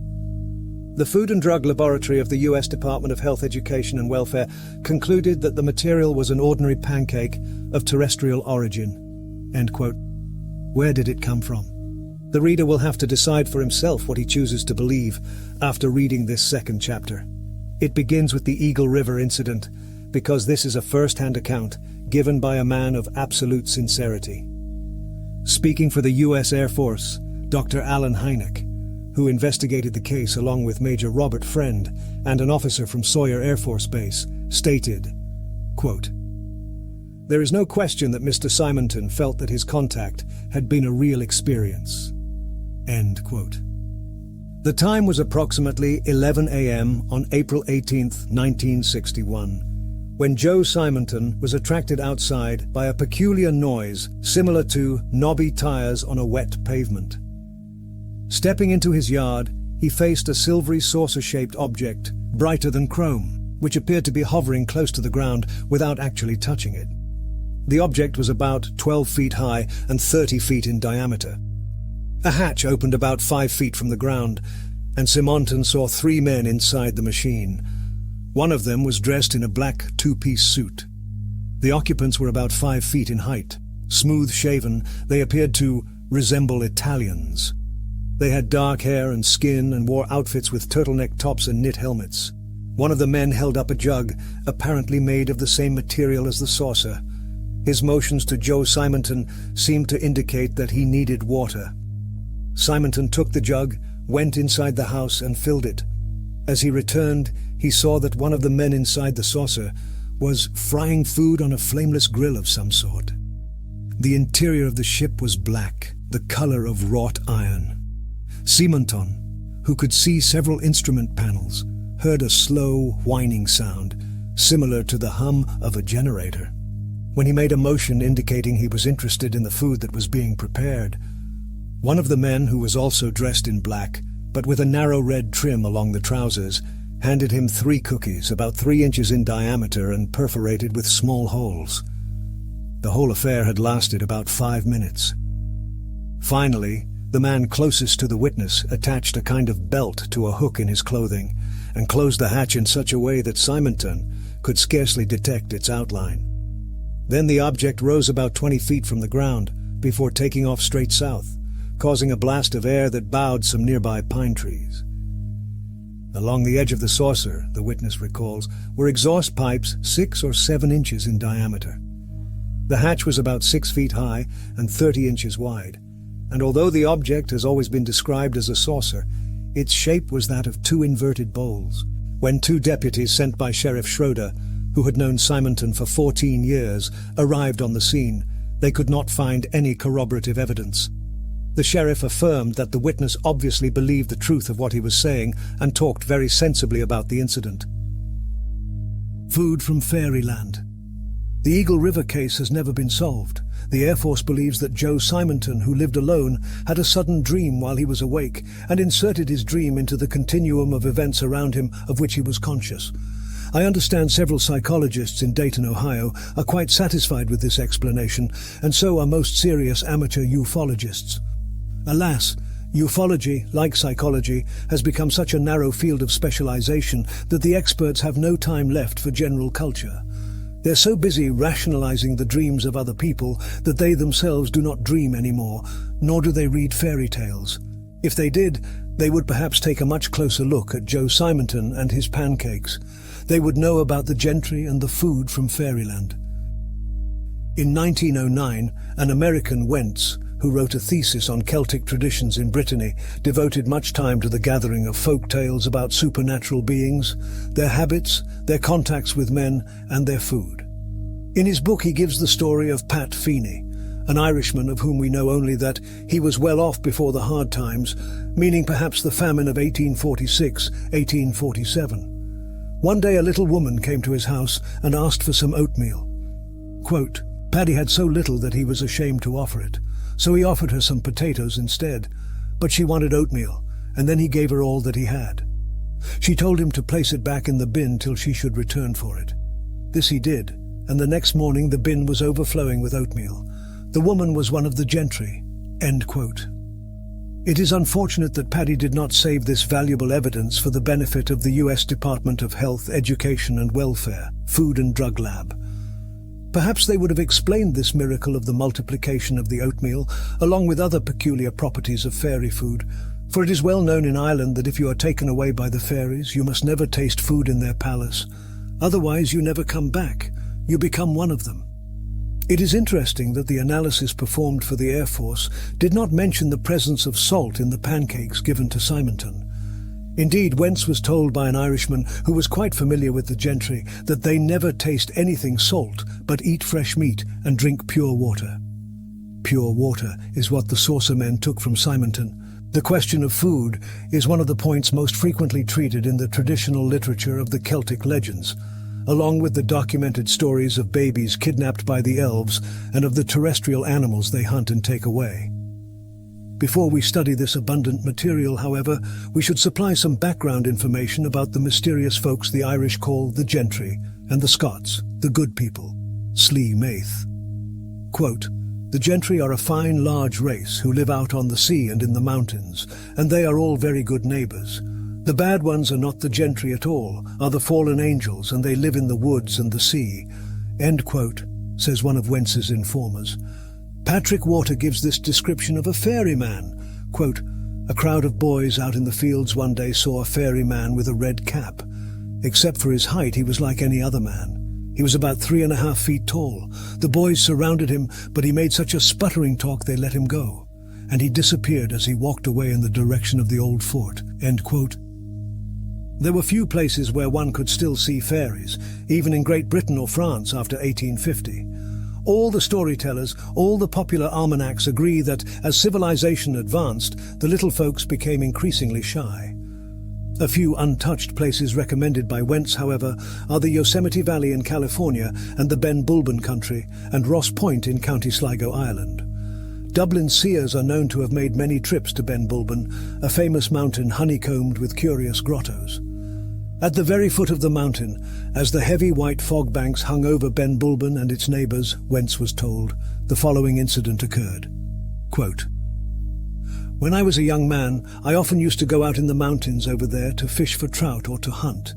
The Food and Drug Laboratory of the U.S. Department of Health, Education and Welfare concluded that the material was an ordinary pancake of terrestrial origin." End quote. Where did it come from? The reader will have to decide for himself what he chooses to believe after reading this second chapter. It begins with the Eagle River incident, because this is a first-hand account given by a man of absolute sincerity. Speaking for the U.S. Air Force, Dr. Alan Hynek, who investigated the case along with Major Robert Friend and an officer from Sawyer Air Force Base, stated, quote, "There is no question that Mr. Simonton felt that his contact had been a real experience." End quote. The time was approximately 11 a.m. on April 18, 1961, when Joe Simonton was attracted outside by a peculiar noise similar to knobby tires on a wet pavement. Stepping into his yard, he faced a silvery saucer-shaped object, brighter than chrome, which appeared to be hovering close to the ground without actually touching it. The object was about 12 feet high and 30 feet in diameter. A hatch opened about 5 feet from the ground, and Simonton saw 3 men inside the machine. One of them was dressed in a black two-piece suit. The occupants were about 5 feet in height. Smooth-shaven, they appeared to resemble Italians. They had dark hair and skin and wore outfits with turtleneck tops and knit helmets. One of the men held up a jug, apparently made of the same material as the saucer. His motions to Joe Simonton seemed to indicate that he needed water. Simonton took the jug, went inside the house and filled it. As he returned, he saw that one of the men inside the saucer was frying food on a flameless grill of some sort. The interior of the ship was black, the color of wrought iron. Simonton, who could see several instrument panels, heard a slow, whining sound, similar to the hum of a generator. When he made a motion indicating he was interested in the food that was being prepared, one of the men, who was also dressed in black, but with a narrow red trim along the trousers, handed him 3 cookies about 3 inches in diameter and perforated with small holes. The whole affair had lasted about 5 minutes. Finally, the man closest to the witness attached a kind of belt to a hook in his clothing and closed the hatch in such a way that Simonton could scarcely detect its outline. Then the object rose about 20 feet from the ground before taking off straight south, causing a blast of air that bowed some nearby pine trees. Along the edge of the saucer, the witness recalls, were exhaust pipes 6 or 7 inches in diameter. The hatch was about 6 feet high and 30 inches wide, and although the object has always been described as a saucer, its shape was that of 2 inverted bowls. When 2 deputies sent by Sheriff Schroeder, who had known Simonton for 14 years, arrived on the scene, they could not find any corroborative evidence. The sheriff affirmed that the witness obviously believed the truth of what he was saying and talked very sensibly about the incident. Food from fairyland. The Eagle River case has never been solved. The Air Force believes that Joe Simonton, who lived alone, had a sudden dream while he was awake and inserted his dream into the continuum of events around him of which he was conscious. I understand several psychologists in Dayton, Ohio, are quite satisfied with this explanation, and so are most serious amateur ufologists. Alas, ufology, like psychology, has become such a narrow field of specialization that the experts have no time left for general culture. They're so busy rationalizing the dreams of other people that they themselves do not dream anymore, nor do they read fairy tales. If they did, they would perhaps take a much closer look at Joe Simonton and his pancakes. They would know about the gentry and the food from fairyland. In 1909, an American Wentz, who wrote a thesis on Celtic traditions in Brittany, devoted much time to the gathering of folk tales about supernatural beings, their habits, their contacts with men, and their food. In his book he gives the story of Pat Feeney, an Irishman of whom we know only that he was well off before the hard times, meaning perhaps the famine of 1846-1847. One day a little woman came to his house and asked for some oatmeal. Quote, Paddy had so little that he was ashamed to offer it, so he offered her some potatoes instead, but she wanted oatmeal, and then he gave her all that he had. She told him to place it back in the bin till she should return for it. This he did, and the next morning the bin was overflowing with oatmeal. The woman was one of the gentry." End quote. It is unfortunate that Paddy did not save this valuable evidence for the benefit of the US Department of Health, Education and Welfare, Food and Drug Lab. Perhaps they would have explained this miracle of the multiplication of the oatmeal, along with other peculiar properties of fairy food, for it is well known in Ireland that if you are taken away by the fairies, you must never taste food in their palace. Otherwise you never come back, you become one of them. It is interesting that the analysis performed for the Air Force did not mention the presence of salt in the pancakes given to Simonton. Indeed, Wentz was told by an Irishman who was quite familiar with the gentry that they never taste anything salt, but eat fresh meat and drink pure water. Pure water is what the saucer men took from Simonton. The question of food is one of the points most frequently treated in the traditional literature of the Celtic legends, along with the documented stories of babies kidnapped by the elves and of the terrestrial animals they hunt and take away. Before we study this abundant material, however, we should supply some background information about the mysterious folks the Irish call the gentry, and the Scots, the good people, Slee Maith. Quote, "The gentry are a fine, large race who live out on the sea and in the mountains, and they are all very good neighbours. The bad ones are not the gentry at all, are the fallen angels, and they live in the woods and the sea." End quote, says one of Wentz's informers. Patrick Water gives this description of a fairy man. Quote, "A crowd of boys out in the fields one day saw a fairy man with a red cap. Except for his height, he was like any other man. He was about 3.5 feet tall. The boys surrounded him, but he made such a sputtering talk they let him go, and he disappeared as he walked away in the direction of the old fort." End quote. There were few places where one could still see fairies, even in Great Britain or France after 1850. All the storytellers, all the popular almanacs agree that as civilization advanced, the little folks became increasingly shy. A few untouched places recommended by Wentz, however, are the Yosemite Valley in California and the Ben Bulben country, and Ross Point in County Sligo, Ireland. Dublin seers are known to have made many trips to Ben Bulben, a famous mountain honeycombed with curious grottos. At the very foot of the mountain, as the heavy white fog banks hung over Ben Bulben and its neighbours, Wentz was told, the following incident occurred. Quote, "When I was a young man, I often used to go out in the mountains over there to fish for trout or to hunt.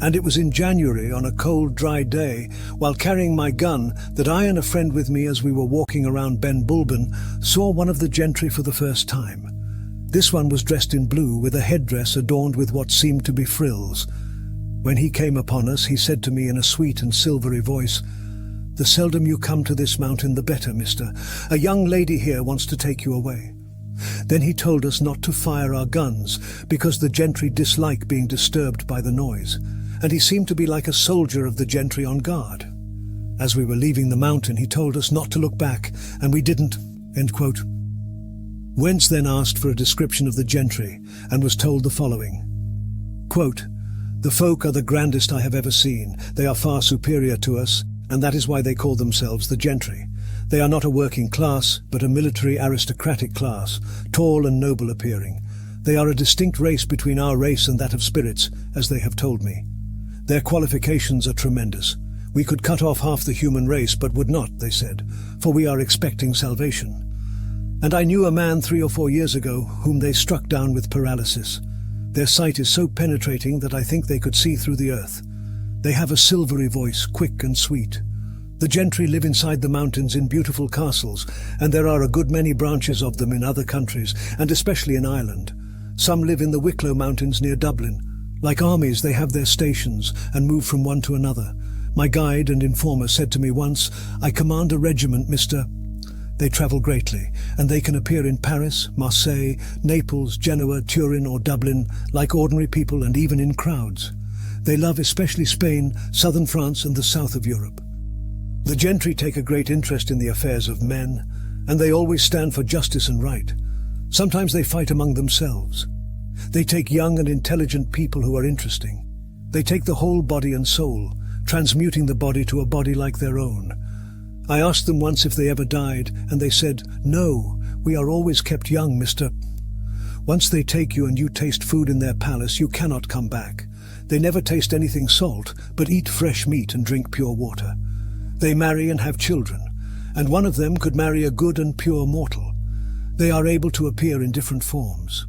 And it was in January, on a cold, dry day, while carrying my gun, that I and a friend with me, as we were walking around Ben Bulben, saw one of the gentry for the first time. This one was dressed in blue, with a headdress adorned with what seemed to be frills. When he came upon us, he said to me in a sweet and silvery voice, 'The seldom you come to this mountain, the better, mister. A young lady here wants to take you away.' Then he told us not to fire our guns, because the gentry dislike being disturbed by the noise, and he seemed to be like a soldier of the gentry on guard. As we were leaving the mountain, he told us not to look back, and we didn't." End quote. Wentz then asked for a description of the gentry, and was told the following. Quote, "The folk are the grandest I have ever seen. They are far superior to us, and that is why they call themselves the gentry. They are not a working class, but a military aristocratic class, tall and noble appearing. They are a distinct race between our race and that of spirits, as they have told me. Their qualifications are tremendous. We could cut off half the human race, but would not, they said, for we are expecting salvation. And I knew a man 3 or 4 years ago whom they struck down with paralysis. Their sight is so penetrating that I think they could see through the earth. They have a silvery voice, quick and sweet. The gentry live inside the mountains in beautiful castles, and there are a good many branches of them in other countries, and especially in Ireland. Some live in the Wicklow Mountains near Dublin. Like armies, they have their stations and move from one to another. My guide and informer said to me once, 'I command a regiment, Mr.' They travel greatly, and they can appear in Paris, Marseille, Naples, Genoa, Turin or Dublin, like ordinary people, and even in crowds. They love especially Spain, southern France and the south of Europe. The gentry take a great interest in the affairs of men, and they always stand for justice and right. Sometimes they fight among themselves. They take young and intelligent people who are interesting. They take the whole body and soul, transmuting the body to a body like their own. I asked them once if they ever died, and they said, 'No, We are always kept young, Mr. Once they take you and you taste food in their palace, you cannot come back. They never taste anything salt, but eat fresh meat and drink pure water. They marry and have children, and one of them could marry a good and pure mortal. They are able to appear in different forms.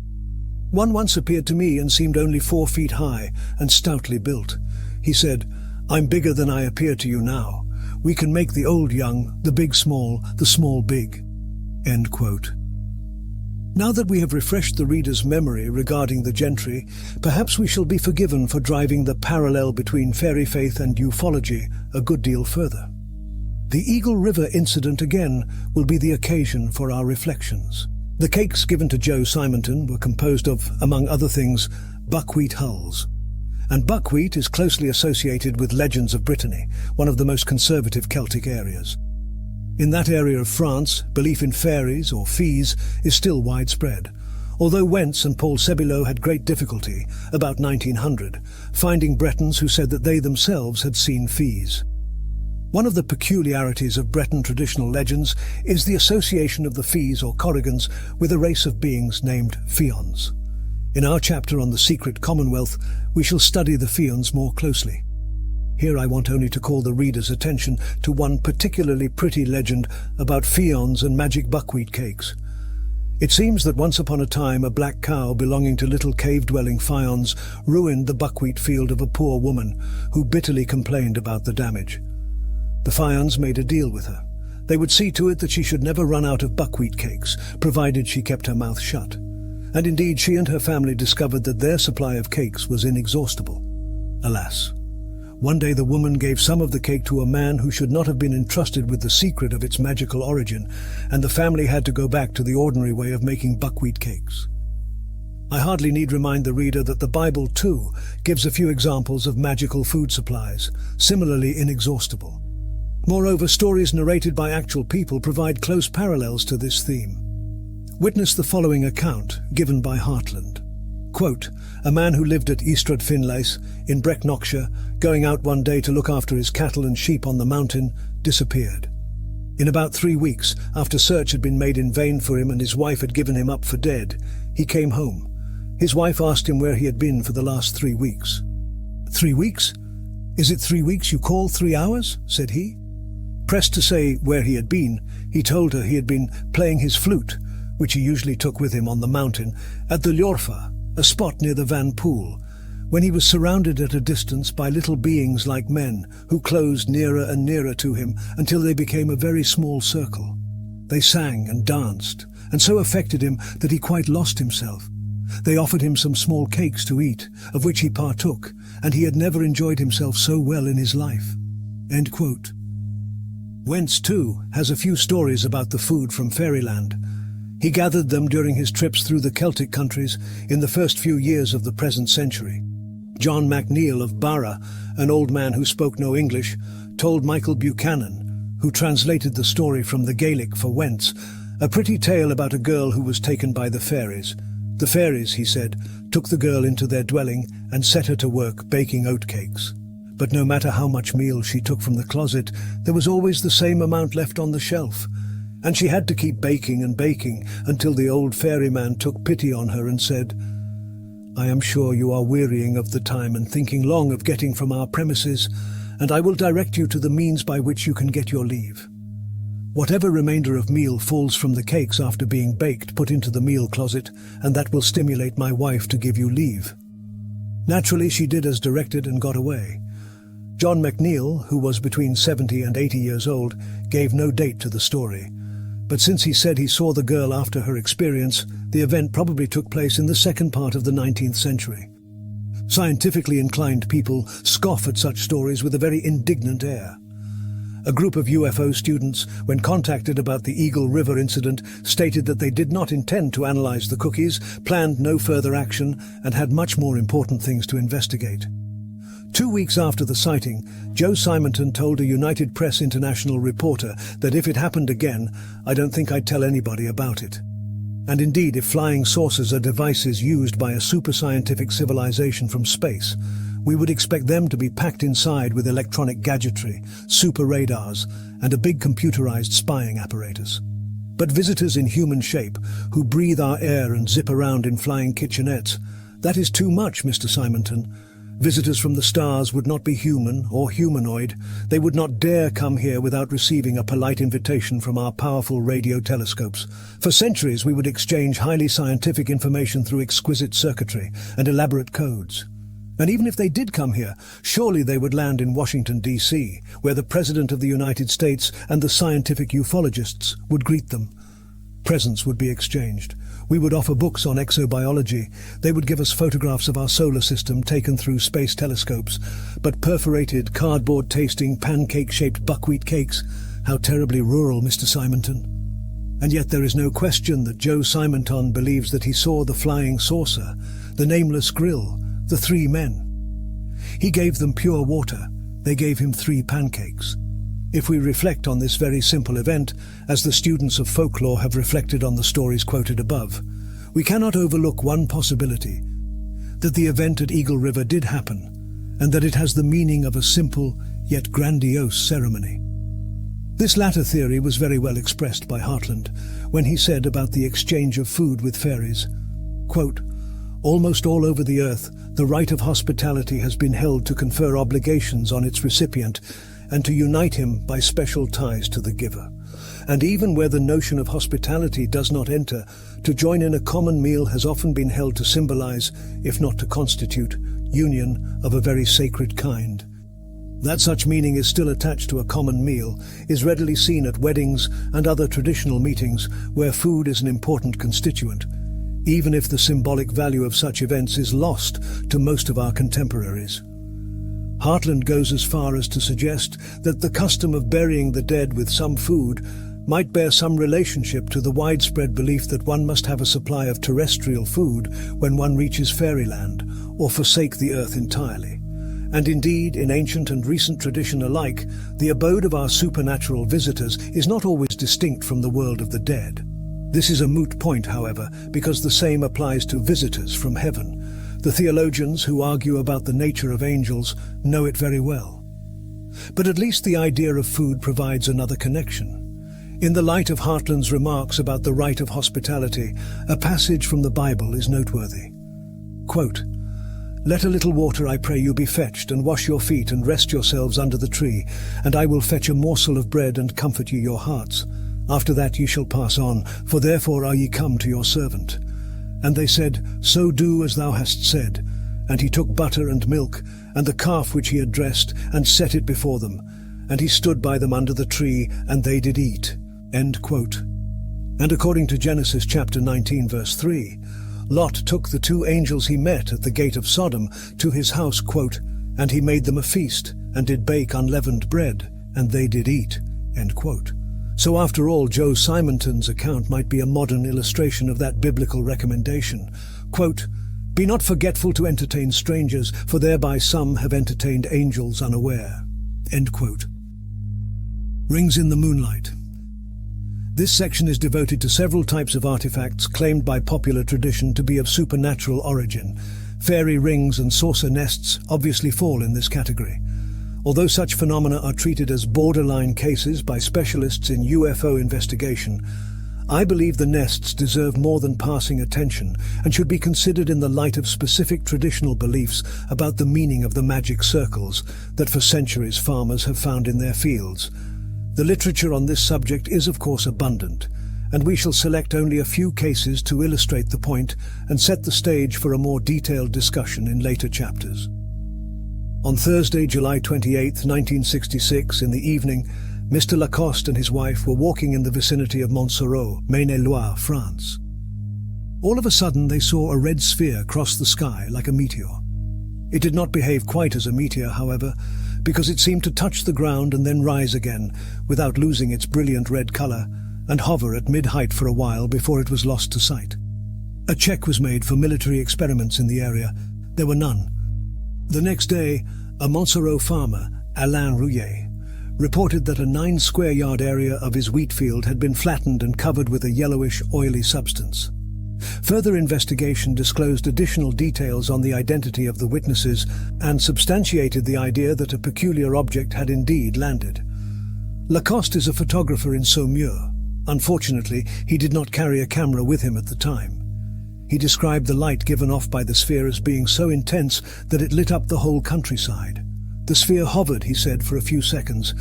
One once appeared to me and seemed only 4 feet high and stoutly built. He said, "I'm bigger than I appear to you now. We can make the old young, the big small, the small big." End quote. Now that we have refreshed the reader's memory regarding the gentry, perhaps we shall be forgiven for driving the parallel between fairy faith and ufology a good deal further. The Eagle River incident again will be the occasion for our reflections. The cakes given to Joe Simonton were composed of, among other things, buckwheat hulls. And buckwheat is closely associated with legends of Brittany, one of the most conservative Celtic areas. In that area of France, belief in fairies or fees is still widespread, although Wentz and Paul Sébillot had great difficulty, about 1900, finding Bretons who said that they themselves had seen fees. One of the peculiarities of Breton traditional legends is the association of the fees or corrigans with a race of beings named Fions. In our chapter on the secret Commonwealth, we shall study the Fions more closely. Here I want only to call the reader's attention to one particularly pretty legend about Fions and magic buckwheat cakes. It seems that once upon a time a black cow belonging to little cave-dwelling Fions ruined the buckwheat field of a poor woman who bitterly complained about the damage. The Fions made a deal with her. They would see to it that she should never run out of buckwheat cakes, provided she kept her mouth shut. And indeed she and her family discovered that their supply of cakes was inexhaustible. Alas! One day the woman gave some of the cake to a man who should not have been entrusted with the secret of its magical origin, and the family had to go back to the ordinary way of making buckwheat cakes. I hardly need remind the reader that the Bible, too, gives a few examples of magical food supplies, similarly inexhaustible. Moreover, stories narrated by actual people provide close parallels to this theme. Witness the following account, given by Hartland. Quote, "A man who lived at Ystrad Finlays, in Brecknockshire, going out one day to look after his cattle and sheep on the mountain, disappeared. In about 3 weeks, after search had been made in vain for him and his wife had given him up for dead, he came home. His wife asked him where he had been for the last 3 weeks. 3 weeks? Is it 3 weeks you call 3 hours? Said he. Pressed to say where he had been, he told her he had been playing his flute, which he usually took with him on the mountain, at the Ljorfa, a spot near the Van Pool, when he was surrounded at a distance by little beings like men, who closed nearer and nearer to him until they became a very small circle. They sang and danced, and so affected him that he quite lost himself. They offered him some small cakes to eat, of which he partook, and he had never enjoyed himself so well in his life." End quote. Wentz, too, has a few stories about the food from fairyland. He gathered them during his trips through the Celtic countries in the first few years of the present century. John MacNeill of Barra, an old man who spoke no English, told Michael Buchanan, who translated the story from the Gaelic for Wentz, a pretty tale about a girl who was taken by the fairies. The fairies, he said, took the girl into their dwelling and set her to work baking oatcakes. But no matter how much meal she took from the closet, there was always the same amount left on the shelf. And she had to keep baking and baking until the old fairyman took pity on her and said, "I am sure you are wearying of the time and thinking long of getting from our premises, and I will direct you to the means by which you can get your leave. Whatever remainder of meal falls from the cakes after being baked, put into the meal closet, and that will stimulate my wife to give you leave." Naturally, she did as directed and got away. John MacNeill, who was between 70 and 80 years old, gave no date to the story. But since he said he saw the girl after her experience, the event probably took place in the second part of the 19th century. Scientifically inclined people scoff at such stories with a very indignant air. A group of UFO students, when contacted about the Eagle River incident, stated that they did not intend to analyze the cookies, planned no further action, and had much more important things to investigate. 2 weeks after the sighting, Joe Simonton told a United Press International reporter that if it happened again, "I don't think I'd tell anybody about it." And indeed, if flying saucers are devices used by a super-scientific civilization from space, we would expect them to be packed inside with electronic gadgetry, super radars, and a big computerized spying apparatus. But visitors in human shape, who breathe our air and zip around in flying kitchenettes, that is too much, Mr. Simonton. Visitors from the stars would not be human or humanoid. They would not dare come here without receiving a polite invitation from our powerful radio telescopes. For centuries we would exchange highly scientific information through exquisite circuitry and elaborate codes. And even if they did come here, surely they would land in Washington, D.C., where the President of the United States and the scientific ufologists would greet them. Presents would be exchanged. We would offer books on exobiology. They would give us photographs of our solar system taken through space telescopes. But perforated, cardboard-tasting, pancake-shaped buckwheat cakes, how terribly rural, Mr. Simonton. And yet there is no question that Joe Simonton believes that he saw the flying saucer, the nameless grill, the three men. He gave them pure water. They gave him 3 pancakes. If we reflect on this very simple event, as the students of folklore have reflected on the stories quoted above, we cannot overlook one possibility, that the event at Eagle River did happen, and that it has the meaning of a simple yet grandiose ceremony. This latter theory was very well expressed by Hartland when he said about the exchange of food with fairies, quote, "Almost all over the earth, the rite of hospitality has been held to confer obligations on its recipient and to unite him by special ties to the giver. And even where the notion of hospitality does not enter, to join in a common meal has often been held to symbolize, if not to constitute, union of a very sacred kind. That such meaning is still attached to a common meal is readily seen at weddings and other traditional meetings where food is an important constituent, even if the symbolic value of such events is lost to most of our contemporaries." Hartland goes as far as to suggest that the custom of burying the dead with some food might bear some relationship to the widespread belief that one must have a supply of terrestrial food when one reaches fairyland, or forsake the earth entirely. And indeed, in ancient and recent tradition alike, the abode of our supernatural visitors is not always distinct from the world of the dead. This is a moot point, however, because the same applies to visitors from heaven. The theologians who argue about the nature of angels know it very well. But at least the idea of food provides another connection. In the light of Hartland's remarks about the rite of hospitality, a passage from the Bible is noteworthy. Quote, "Let a little water, I pray you, be fetched, and wash your feet, and rest yourselves under the tree, and I will fetch a morsel of bread, and comfort you your hearts. After that ye shall pass on, for therefore are ye come to your servant. And they said, So do as thou hast said. And he took butter and milk, and the calf which he had dressed, and set it before them. And he stood by them under the tree, and they did eat." End quote. And according to Genesis chapter 19 verse 3, Lot took the 2 angels he met at the gate of Sodom to his house, quote, "And he made them a feast, and did bake unleavened bread, and they did eat." End quote. So after all, Joe Simonton's account might be a modern illustration of that biblical recommendation. Quote, "Be not forgetful to entertain strangers, for thereby some have entertained angels unaware." End quote. Rings in the moonlight. This section is devoted to several types of artifacts claimed by popular tradition to be of supernatural origin. Fairy rings and saucer nests obviously fall in this category. Although such phenomena are treated as borderline cases by specialists in UFO investigation, I believe the nests deserve more than passing attention and should be considered in the light of specific traditional beliefs about the meaning of the magic circles that for centuries farmers have found in their fields. The literature on this subject is of course abundant, and we shall select only a few cases to illustrate the point and set the stage for a more detailed discussion in later chapters. On Thursday, July 28, 1966, in the evening, Mr. Lacoste and his wife were walking in the vicinity of Montsoreau, Maine-et-Loire, France. All of a sudden they saw a red sphere cross the sky like a meteor. It did not behave quite as a meteor, however, because it seemed to touch the ground and then rise again, without losing its brilliant red color, and hover at mid-height for a while before it was lost to sight. A check was made for military experiments in the area. There were none. The next day, a Montsoreau farmer, Alain Rouillet, reported that a 9-square-yard area of his wheat field had been flattened and covered with a yellowish, oily substance. Further investigation disclosed additional details on the identity of the witnesses and substantiated the idea that a peculiar object had indeed landed. Lacoste is a photographer in Saumur, Unfortunately, he did not carry a camera with him at the time. He described the light given off by the sphere as being so intense that it lit up the whole countryside. The sphere hovered, he said, for a few seconds,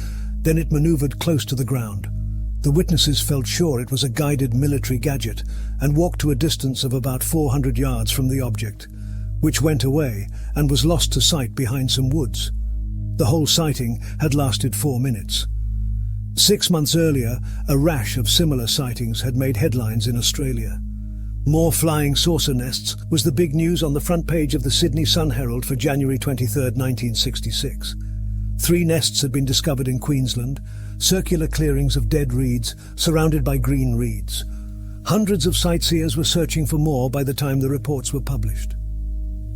then it maneuvered close to the ground. The witnesses felt sure it was a guided military gadget and walked to a distance of about 400 yards from the object, which went away and was lost to sight behind some woods. The whole sighting had lasted 4 minutes. 6 months earlier, a rash of similar sightings had made headlines in Australia. More flying saucer nests was the big news on the front page of the Sydney Sun Herald for January 23, 1966. 3 nests had been discovered in Queensland, circular clearings of dead reeds surrounded by green reeds. Hundreds of sightseers were searching for more by the time the reports were published.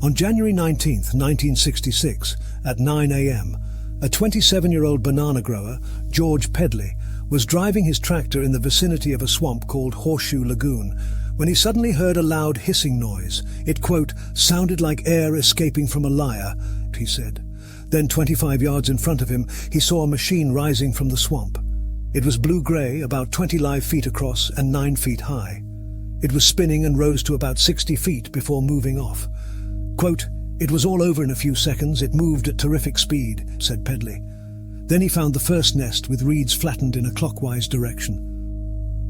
On January 19, 1966, at 9 a.m., a 27-year-old banana grower, George Pedley, was driving his tractor in the vicinity of a swamp called Horseshoe Lagoon when he suddenly heard a loud hissing noise. It, quote, sounded like air escaping from a lyre, he said. Then 25 yards in front of him, he saw a machine rising from the swamp. It was blue-grey, about 20 live feet across and 9 feet high. It was spinning and rose to about 60 feet before moving off. Quote, it was all over in a few seconds. It moved at terrific speed, said Pedley. Then he found the first nest with reeds flattened in a clockwise direction.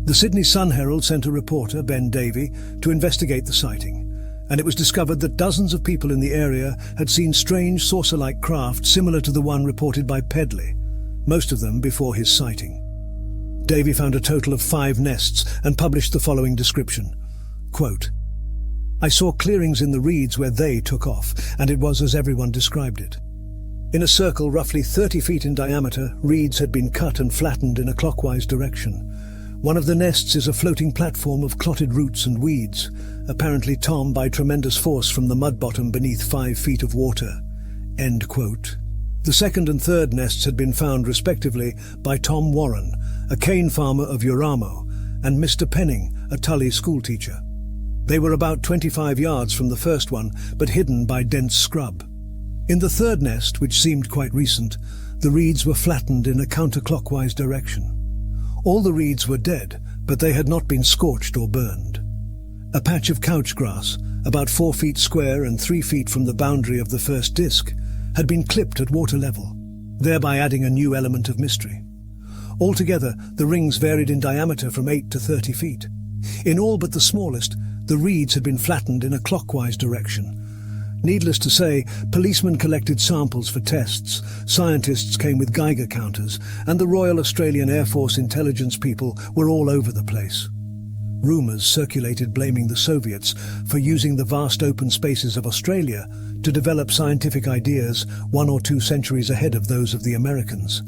The Sydney Sun Herald sent a reporter, Ben Davey, to investigate the sighting, and it was discovered that dozens of people in the area had seen strange saucer-like craft similar to the one reported by Pedley, most of them before his sighting. Davey found a total of 5 nests and published the following description. Quote, I saw clearings in the reeds where they took off, and it was as everyone described it. In a circle roughly 30 feet in diameter, reeds had been cut and flattened in a clockwise direction. One of the nests is a floating platform of clotted roots and weeds, apparently torn by tremendous force from the mud bottom beneath 5 feet of water. End quote. The second and third nests had been found respectively by Tom Warren, a cane farmer of Uramo, and Mr. Penning, a Tully schoolteacher. They were about 25 yards from the first one, but hidden by dense scrub. In the third nest, which seemed quite recent, the reeds were flattened in a counterclockwise direction. All the reeds were dead, but they had not been scorched or burned. A patch of couch grass, about 4 feet square and 3 feet from the boundary of the first disc, had been clipped at water level, thereby adding a new element of mystery. Altogether, the rings varied in diameter from 8 to 30 feet. In all but the smallest, the reeds had been flattened in a clockwise direction. Needless to say, policemen collected samples for tests, scientists came with Geiger counters, and the Royal Australian Air Force intelligence people were all over the place. Rumours circulated blaming the Soviets for using the vast open spaces of Australia to develop scientific ideas 1 or 2 centuries ahead of those of the Americans.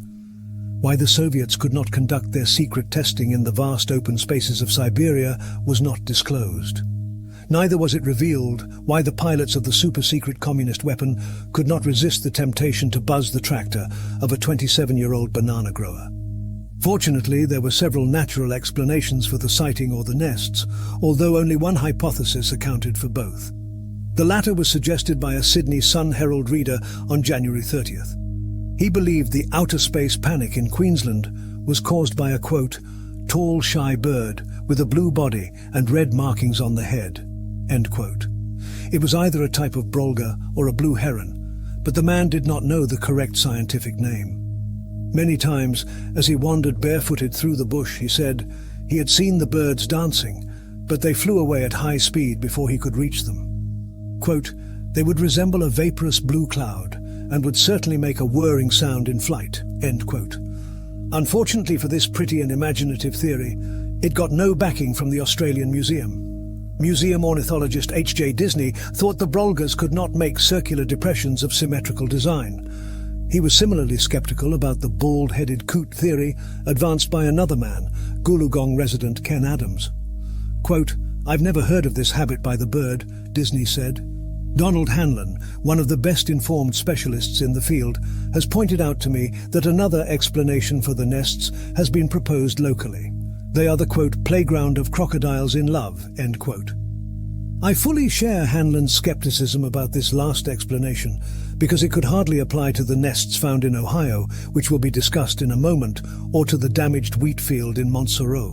Why the Soviets could not conduct their secret testing in the vast open spaces of Siberia was not disclosed. Neither was it revealed why the pilots of the super-secret communist weapon could not resist the temptation to buzz the tractor of a 27-year-old banana grower. Fortunately, there were several natural explanations for the sighting or the nests, although only one hypothesis accounted for both. The latter was suggested by a Sydney Sun Herald reader on January 30th. He believed the outer space panic in Queensland was caused by a, quote, tall, shy bird with a blue body and red markings on the head, end quote. It was either a type of brolga or a blue heron, but the man did not know the correct scientific name. Many times, as he wandered barefooted through the bush, he said he had seen the birds dancing, but they flew away at high speed before he could reach them. Quote, they would resemble a vaporous blue cloud and would certainly make a whirring sound in flight, end quote. Unfortunately for this pretty and imaginative theory, it got no backing from the Australian Museum. Museum ornithologist H.J. Disney thought the brolgas could not make circular depressions of symmetrical design. He was similarly skeptical about the bald-headed coot theory advanced by another man, Goolagong resident Ken Adams. Quote, I've never heard of this habit by the bird, Disney said. Donald Hanlon, one of the best-informed specialists in the field, has pointed out to me that another explanation for the nests has been proposed locally. They are the, quote, playground of crocodiles in love, end quote. I fully share Hanlon's skepticism about this last explanation, because it could hardly apply to the nests found in Ohio, which will be discussed in a moment, or to the damaged wheat field in Montserrat.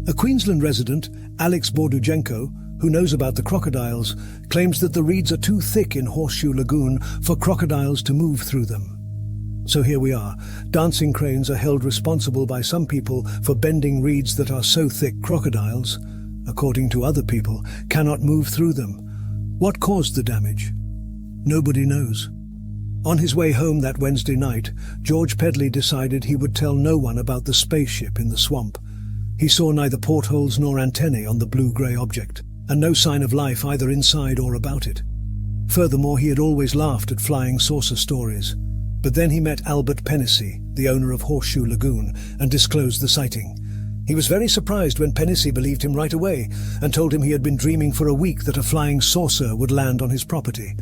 A Queensland resident, Alex Bordujenko, who knows about the crocodiles, claims that the reeds are too thick in Horseshoe Lagoon for crocodiles to move through them. So here we are. Dancing cranes are held responsible by some people for bending reeds that are so thick crocodiles, according to other people, cannot move through them. What caused the damage? Nobody knows. On his way home that Wednesday night, George Pedley decided he would tell no one about the spaceship in the swamp. He saw neither portholes nor antennae on the blue-grey object, and no sign of life either inside or about it. Furthermore, he had always laughed at flying saucer stories. But then he met Albert Pennessy, the owner of Horseshoe Lagoon, and disclosed the sighting. He was very surprised when Pennessy believed him right away and told him he had been dreaming for a week that a flying saucer would land on his property.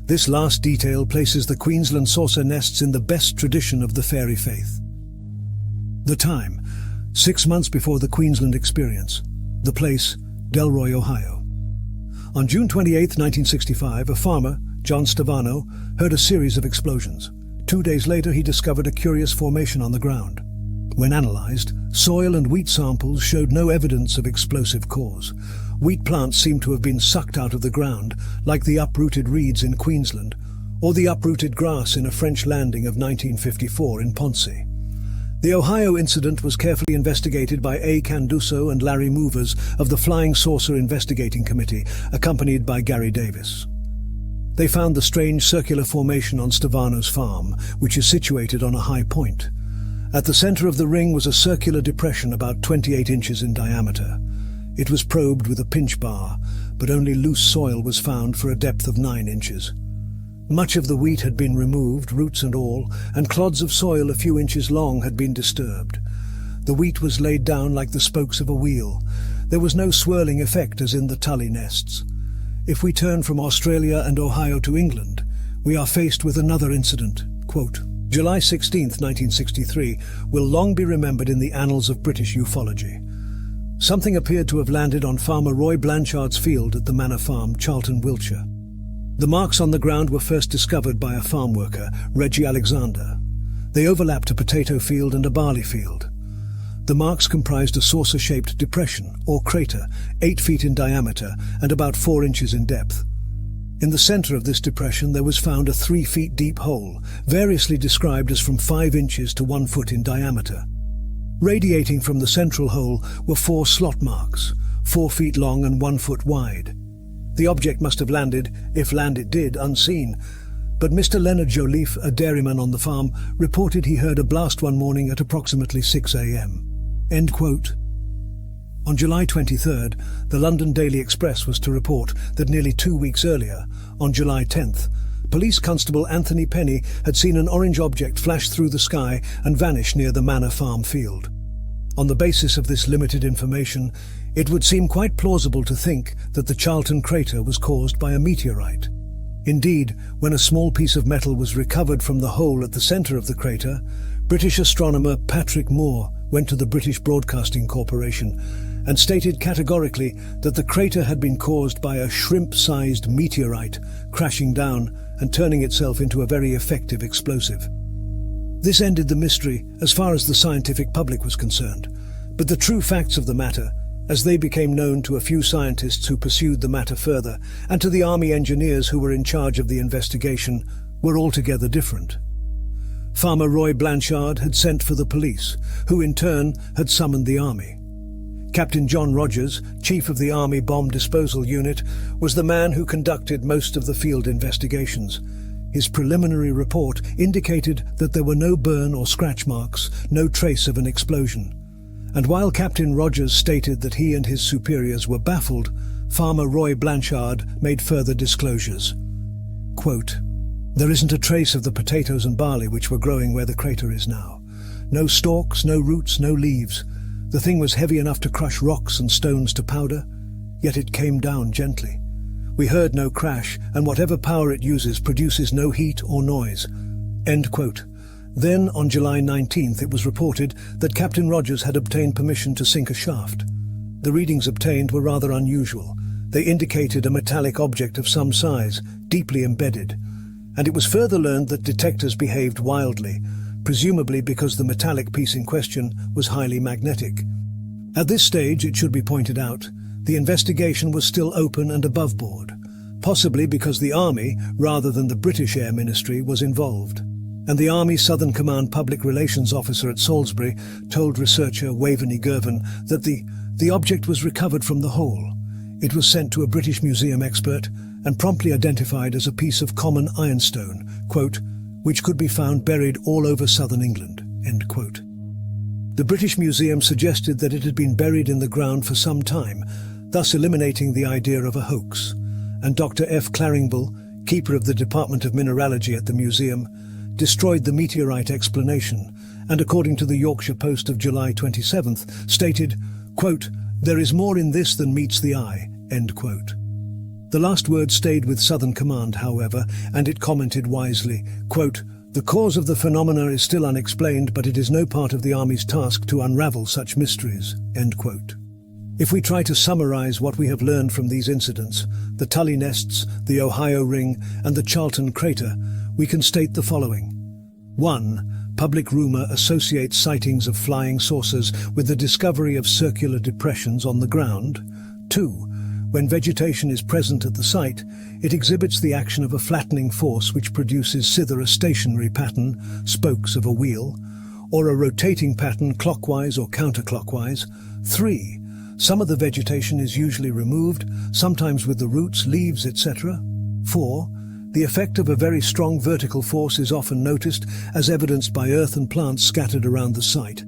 This last detail places the Queensland saucer nests in the best tradition of the fairy faith. The time: 6 months before the Queensland experience. The place: Delroy, Ohio. On June 28, 1965, a farmer, John Stavano, heard a series of explosions. 2 days later, he discovered a curious formation on the ground. When analyzed, soil and wheat samples showed no evidence of explosive cause. Wheat plants seemed to have been sucked out of the ground, like the uprooted reeds in Queensland, or the uprooted grass in a French landing of 1954 in Ponce. The Ohio incident was carefully investigated by A. Canduso and Larry Movers of the Flying Saucer Investigating Committee, accompanied by Gary Davis. They found the strange circular formation on Stavano's farm, which is situated on a high point. At the center of the ring was a circular depression about 28 inches in diameter. It was probed with a pinch bar, but only loose soil was found for a depth of 9 inches. Much of the wheat had been removed, roots and all, and clods of soil a few inches long had been disturbed. The wheat was laid down like the spokes of a wheel. There was no swirling effect as in the Tully nests. If we turn from Australia and Ohio to England, we are faced with another incident. Quote, July 16, 1963, will long be remembered in the annals of British ufology. Something appeared to have landed on farmer Roy Blanchard's field at the Manor Farm, Charlton, Wiltshire. The marks on the ground were first discovered by a farm worker, Reggie Alexander. They overlapped a potato field and a barley field. The marks comprised a saucer-shaped depression, or crater, 8 feet in diameter and about 4 inches in depth. In the center of this depression there was found a 3 feet deep hole, variously described as from 5 inches to 1 foot in diameter. Radiating from the central hole were 4 slot marks, 4 feet long and 1 foot wide. The object must have landed, if land it did, unseen. But Mr. Leonard Joliffe, a dairyman on the farm, reported he heard a blast one morning at approximately 6 a.m. End quote. On July 23rd, the London Daily Express was to report that nearly 2 weeks earlier, on July 10th, Police Constable Anthony Penny had seen an orange object flash through the sky and vanish near the Manor Farm field. On the basis of this limited information, it would seem quite plausible to think that the Charlton crater was caused by a meteorite. Indeed, when a small piece of metal was recovered from the hole at the centre of the crater, British astronomer Patrick Moore went to the British Broadcasting Corporation and stated categorically that the crater had been caused by a shrimp-sized meteorite crashing down and turning itself into a very effective explosive. This ended the mystery as far as the scientific public was concerned, but the true facts of the matter, as they became known to a few scientists who pursued the matter further and to the army engineers who were in charge of the investigation, were altogether different. Farmer Roy Blanchard had sent for the police, who in turn had summoned the army. Captain John Rogers, chief of the Army Bomb Disposal Unit, was the man who conducted most of the field investigations. His preliminary report indicated that there were no burn or scratch marks, no trace of an explosion. And while Captain Rogers stated that he and his superiors were baffled, Farmer Roy Blanchard made further disclosures. Quote, "There isn't a trace of the potatoes and barley which were growing where the crater is now. No stalks, no roots, no leaves. The thing was heavy enough to crush rocks and stones to powder, yet it came down gently. We heard no crash, and whatever power it uses produces no heat or noise." End quote. Then, on July 19th, it was reported that Captain Rogers had obtained permission to sink a shaft. The readings obtained were rather unusual. They indicated a metallic object of some size, deeply embedded. And it was further learned that detectors behaved wildly, presumably because the metallic piece in question was highly magnetic. At this stage, it should be pointed out, the investigation was still open and above board, possibly because the Army, rather than the British Air Ministry, was involved. And the Army Southern Command Public Relations Officer at Salisbury told researcher Waveney Girvan that the object was recovered from the hole. It was sent to a British museum expert and promptly identified as a piece of common ironstone, quote, which could be found buried all over southern England, end quote. The British Museum suggested that it had been buried in the ground for some time, thus eliminating the idea of a hoax, and Dr. F. Claringbull, keeper of the Department of Mineralogy at the museum, destroyed the meteorite explanation, and according to the Yorkshire Post of July 27th, stated, quote, "There is more in this than meets the eye," end quote. The last word stayed with Southern Command, however, and it commented wisely, quote, "The cause of the phenomena is still unexplained, but it is no part of the Army's task to unravel such mysteries," end quote. If we try to summarize what we have learned from these incidents, the Tully Nests, the Ohio Ring, and the Charlton Crater, we can state the following. 1. Public rumor associates sightings of flying saucers with the discovery of circular depressions on the ground. 2. When vegetation is present at the site, it exhibits the action of a flattening force which produces either a stationary pattern, spokes of a wheel, or a rotating pattern clockwise or counterclockwise. 3. Some of the vegetation is usually removed, sometimes with the roots, leaves, etc. 4. The effect of a very strong vertical force is often noticed, as evidenced by earth and plants scattered around the site.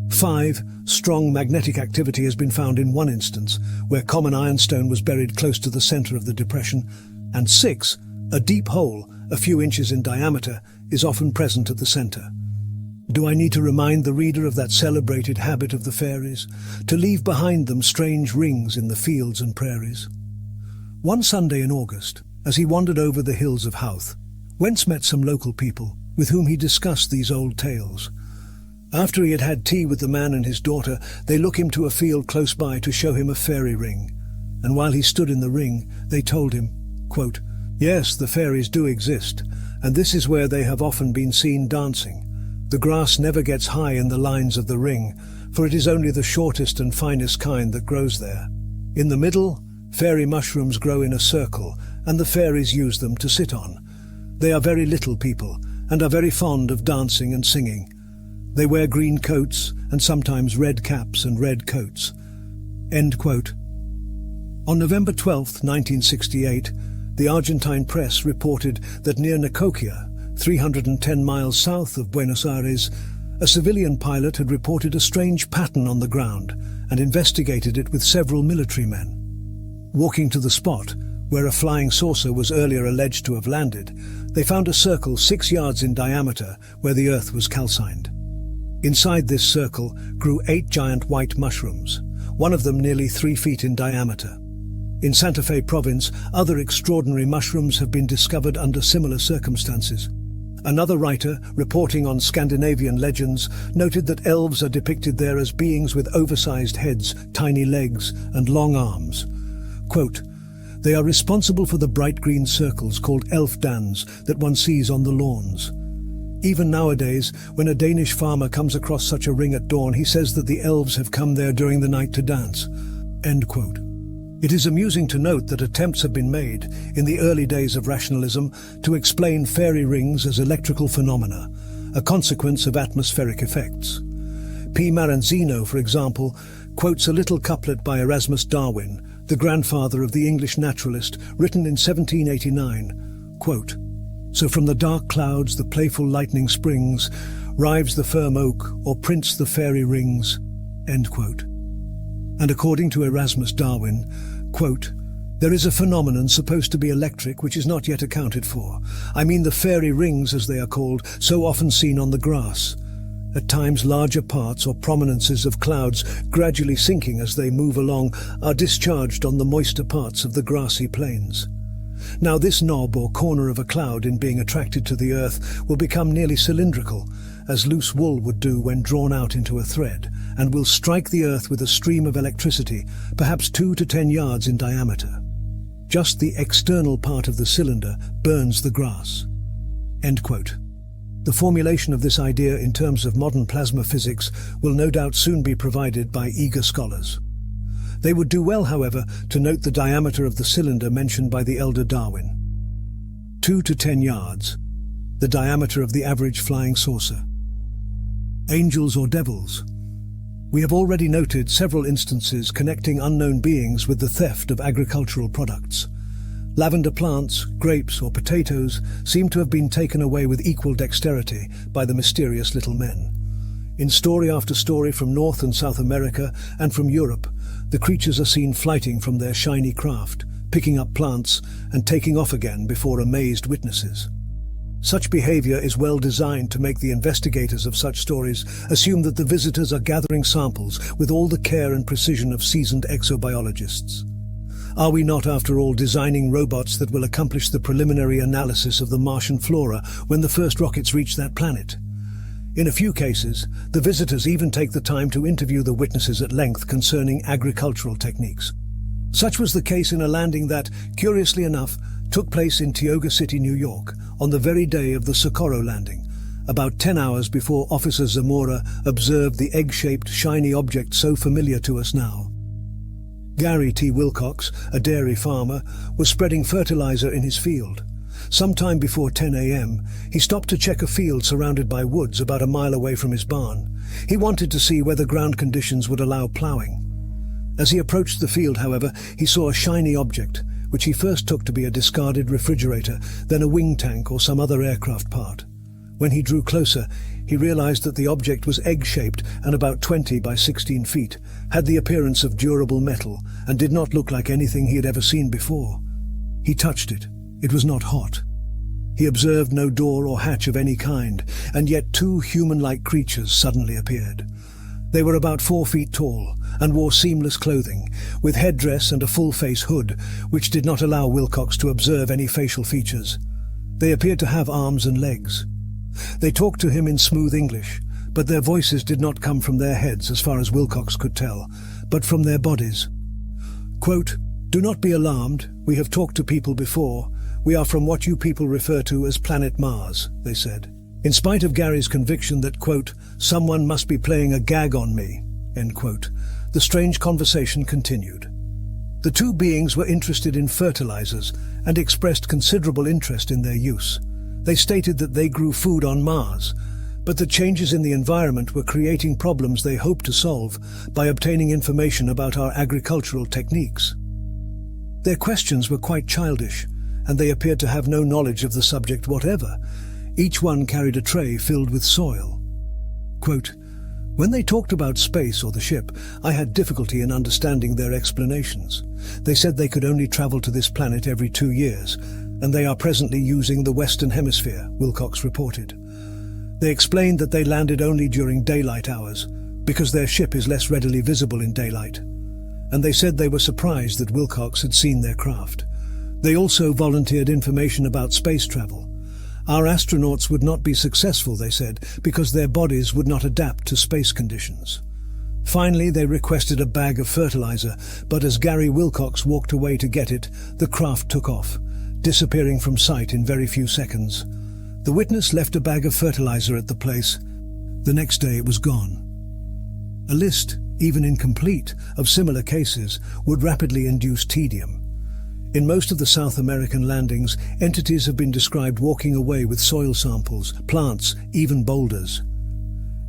5. Strong magnetic activity has been found in one instance, where common ironstone was buried close to the center of the depression. And 6. A deep hole, a few inches in diameter, is often present at the center. Do I need to remind the reader of that celebrated habit of the fairies, to leave behind them strange rings in the fields and prairies? One Sunday in August, as he wandered over the hills of Howth, Wentz met some local people with whom he discussed these old tales. After he had had tea with the man and his daughter, they took him to a field close by to show him a fairy ring. And while he stood in the ring, they told him, quote, "Yes, the fairies do exist, and this is where they have often been seen dancing. The grass never gets high in the lines of the ring, for it is only the shortest and finest kind that grows there. In the middle, fairy mushrooms grow in a circle, and the fairies use them to sit on. They are very little people, and are very fond of dancing and singing. They wear green coats, and sometimes red caps and red coats." End quote. On November 12, 1968, the Argentine press reported that near Nicoquia, 310 miles south of Buenos Aires, a civilian pilot had reported a strange pattern on the ground and investigated it with several military men. Walking to the spot, where a flying saucer was earlier alleged to have landed, they found a circle 6 yards in diameter where the earth was calcined. Inside this circle grew 8 giant white mushrooms, one of them nearly 3 feet in diameter. In Santa Fe province, other extraordinary mushrooms have been discovered under similar circumstances. Another writer, reporting on Scandinavian legends, noted that elves are depicted there as beings with oversized heads, tiny legs, and long arms. Quote, "They are responsible for the bright green circles called elfdans that one sees on the lawns. Even nowadays, when a Danish farmer comes across such a ring at dawn, he says that the elves have come there during the night to dance." End quote. It is amusing to note that attempts have been made, in the early days of rationalism, to explain fairy rings as electrical phenomena, a consequence of atmospheric effects. P. Maranzino, for example, quotes a little couplet by Erasmus Darwin, the grandfather of the English naturalist, written in 1789, quote, "So from the dark clouds the playful lightning springs, rives the firm oak, or prints the fairy rings," end quote. And according to Erasmus Darwin, quote, "There is a phenomenon supposed to be electric which is not yet accounted for. I mean the fairy rings, as they are called, so often seen on the grass. At times larger parts or prominences of clouds, gradually sinking as they move along, are discharged on the moister parts of the grassy plains. Now this knob or corner of a cloud, in being attracted to the earth, will become nearly cylindrical, as loose wool would do when drawn out into a thread, and will strike the earth with a stream of electricity, perhaps 2 to 10 yards in diameter. Just the external part of the cylinder burns the grass." End quote. The formulation of this idea in terms of modern plasma physics will no doubt soon be provided by eager scholars. They would do well, however, to note the diameter of the cylinder mentioned by the elder Darwin. 2 to 10 yards, the diameter of the average flying saucer. Angels or devils? We have already noted several instances connecting unknown beings with the theft of agricultural products. Lavender plants, grapes or potatoes seem to have been taken away with equal dexterity by the mysterious little men. In story after story from North and South America and from Europe, the creatures are seen flighting from their shiny craft, picking up plants and taking off again before amazed witnesses. Such behavior is well designed to make the investigators of such stories assume that the visitors are gathering samples with all the care and precision of seasoned exobiologists. Are we not, after all, designing robots that will accomplish the preliminary analysis of the Martian flora when the first rockets reach that planet? In a few cases, the visitors even take the time to interview the witnesses at length concerning agricultural techniques. Such was the case in a landing that, curiously enough, took place in Tioga City, New York, on the very day of the Socorro landing, about 10 hours before Officer Zamora observed the egg-shaped, shiny object so familiar to us now. Gary T. Wilcox, a dairy farmer, was spreading fertilizer in his field. Sometime before 10 a.m., he stopped to check a field surrounded by woods about a mile away from his barn. He wanted to see whether ground conditions would allow plowing. As he approached the field, however, he saw a shiny object, which he first took to be a discarded refrigerator, then a wing tank or some other aircraft part. When he drew closer, he realized that the object was egg-shaped and about 20 by 16 feet, had the appearance of durable metal, and did not look like anything he had ever seen before. He touched it. It was not hot. He observed no door or hatch of any kind, and yet 2 human-like creatures suddenly appeared. They were about 4 feet tall, and wore seamless clothing, with headdress and a full-face hood, which did not allow Wilcox to observe any facial features. They appeared to have arms and legs. They talked to him in smooth English, but their voices did not come from their heads as far as Wilcox could tell, but from their bodies. Quote, "Do not be alarmed, we have talked to people before. We are from what you people refer to as planet Mars," they said. In spite of Gary's conviction that, quote, "someone must be playing a gag on me," end quote, the strange conversation continued. The 2 beings were interested in fertilizers and expressed considerable interest in their use. They stated that they grew food on Mars, but the changes in the environment were creating problems they hoped to solve by obtaining information about our agricultural techniques. Their questions were quite childish, and they appeared to have no knowledge of the subject whatever. Each one carried a tray filled with soil. Quote, "When they talked about space or the ship, I had difficulty in understanding their explanations. They said they could only travel to this planet every 2 years, and they are presently using the Western Hemisphere," Wilcox reported. They explained that they landed only during daylight hours, because their ship is less readily visible in daylight. And they said they were surprised that Wilcox had seen their craft. They also volunteered information about space travel. Our astronauts would not be successful, they said, because their bodies would not adapt to space conditions. Finally, they requested a bag of fertilizer, but as Gary Wilcox walked away to get it, the craft took off, disappearing from sight in very few seconds. The witness left a bag of fertilizer at the place. The next day it was gone. A list, even incomplete, of similar cases would rapidly induce tedium. In most of the South American landings, entities have been described walking away with soil samples, plants, even boulders.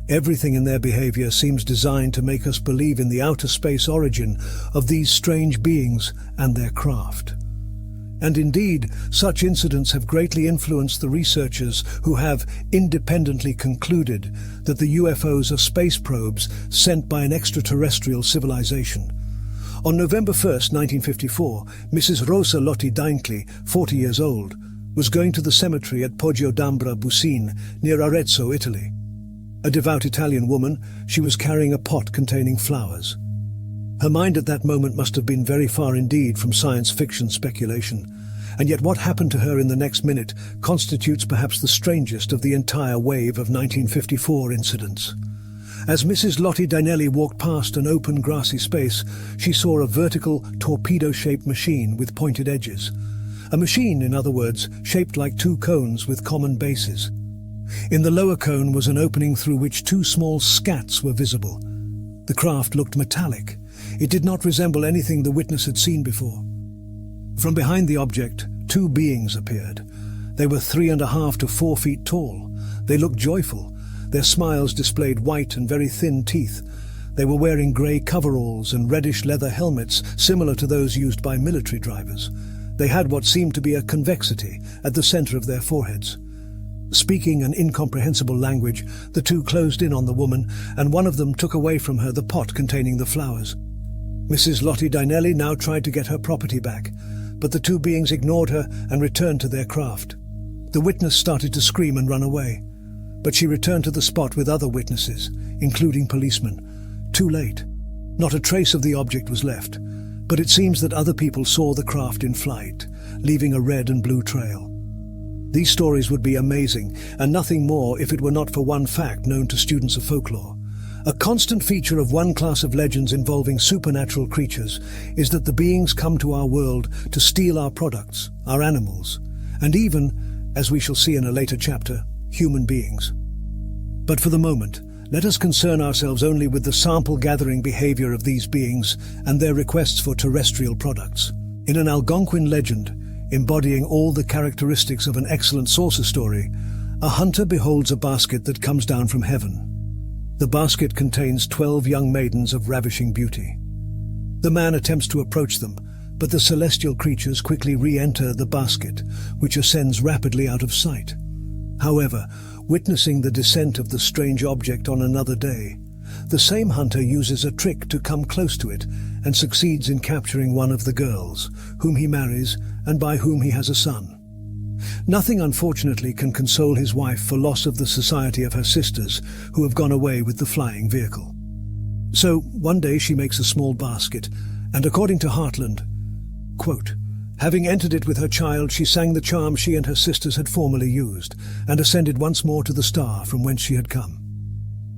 Everything in their behavior seems designed to make us believe in the outer space origin of these strange beings and their craft. And indeed, such incidents have greatly influenced the researchers who have independently concluded that the UFOs are space probes sent by an extraterrestrial civilization. On November 1st, 1954, Mrs. Rosa Lotti Dainkley, 40 years old, was going to the cemetery at Poggio d'Ambra, Busine, near Arezzo, Italy. A devout Italian woman, she was carrying a pot containing flowers. Her mind at that moment must have been very far indeed from science fiction speculation, and yet what happened to her in the next minute constitutes perhaps the strangest of the entire wave of 1954 incidents. As Mrs. Lotti Dainelli walked past an open grassy space, she saw a vertical, torpedo-shaped machine with pointed edges. A machine, in other words, shaped like 2 cones with common bases. In the lower cone was an opening through which two small scats were visible. The craft looked metallic. It did not resemble anything the witness had seen before. From behind the object, two beings appeared. They were 3.5 to 4 feet tall. They looked joyful. Their smiles displayed white and very thin teeth. They were wearing grey coveralls and reddish leather helmets similar to those used by military drivers. They had what seemed to be a convexity at the center of their foreheads. Speaking an incomprehensible language, the two closed in on the woman, and one of them took away from her the pot containing the flowers. Mrs. Lottie Dinelli now tried to get her property back, but the two beings ignored her and returned to their craft. The witness started to scream and run away, but she returned to the spot with other witnesses, including policemen. Too late. Not a trace of the object was left, but it seems that other people saw the craft in flight, leaving a red and blue trail. These stories would be amazing, and nothing more if it were not for one fact known to students of folklore. A constant feature of one class of legends involving supernatural creatures is that the beings come to our world to steal our products, our animals, and even, as we shall see in a later chapter, human beings. But for the moment, let us concern ourselves only with the sample-gathering behavior of these beings and their requests for terrestrial products. In an Algonquin legend, embodying all the characteristics of an excellent sorcerer story, a hunter beholds a basket that comes down from heaven. The basket contains 12 young maidens of ravishing beauty. The man attempts to approach them, but the celestial creatures quickly re-enter the basket, which ascends rapidly out of sight. However, witnessing the descent of the strange object on another day, the same hunter uses a trick to come close to it and succeeds in capturing one of the girls, whom he marries and by whom he has a son. Nothing, unfortunately, can console his wife for loss of the society of her sisters, who have gone away with the flying vehicle. So, one day she makes a small basket, and according to Hartland, quote, having entered it with her child, she sang the charm she and her sisters had formerly used, and ascended once more to the star from whence she had come.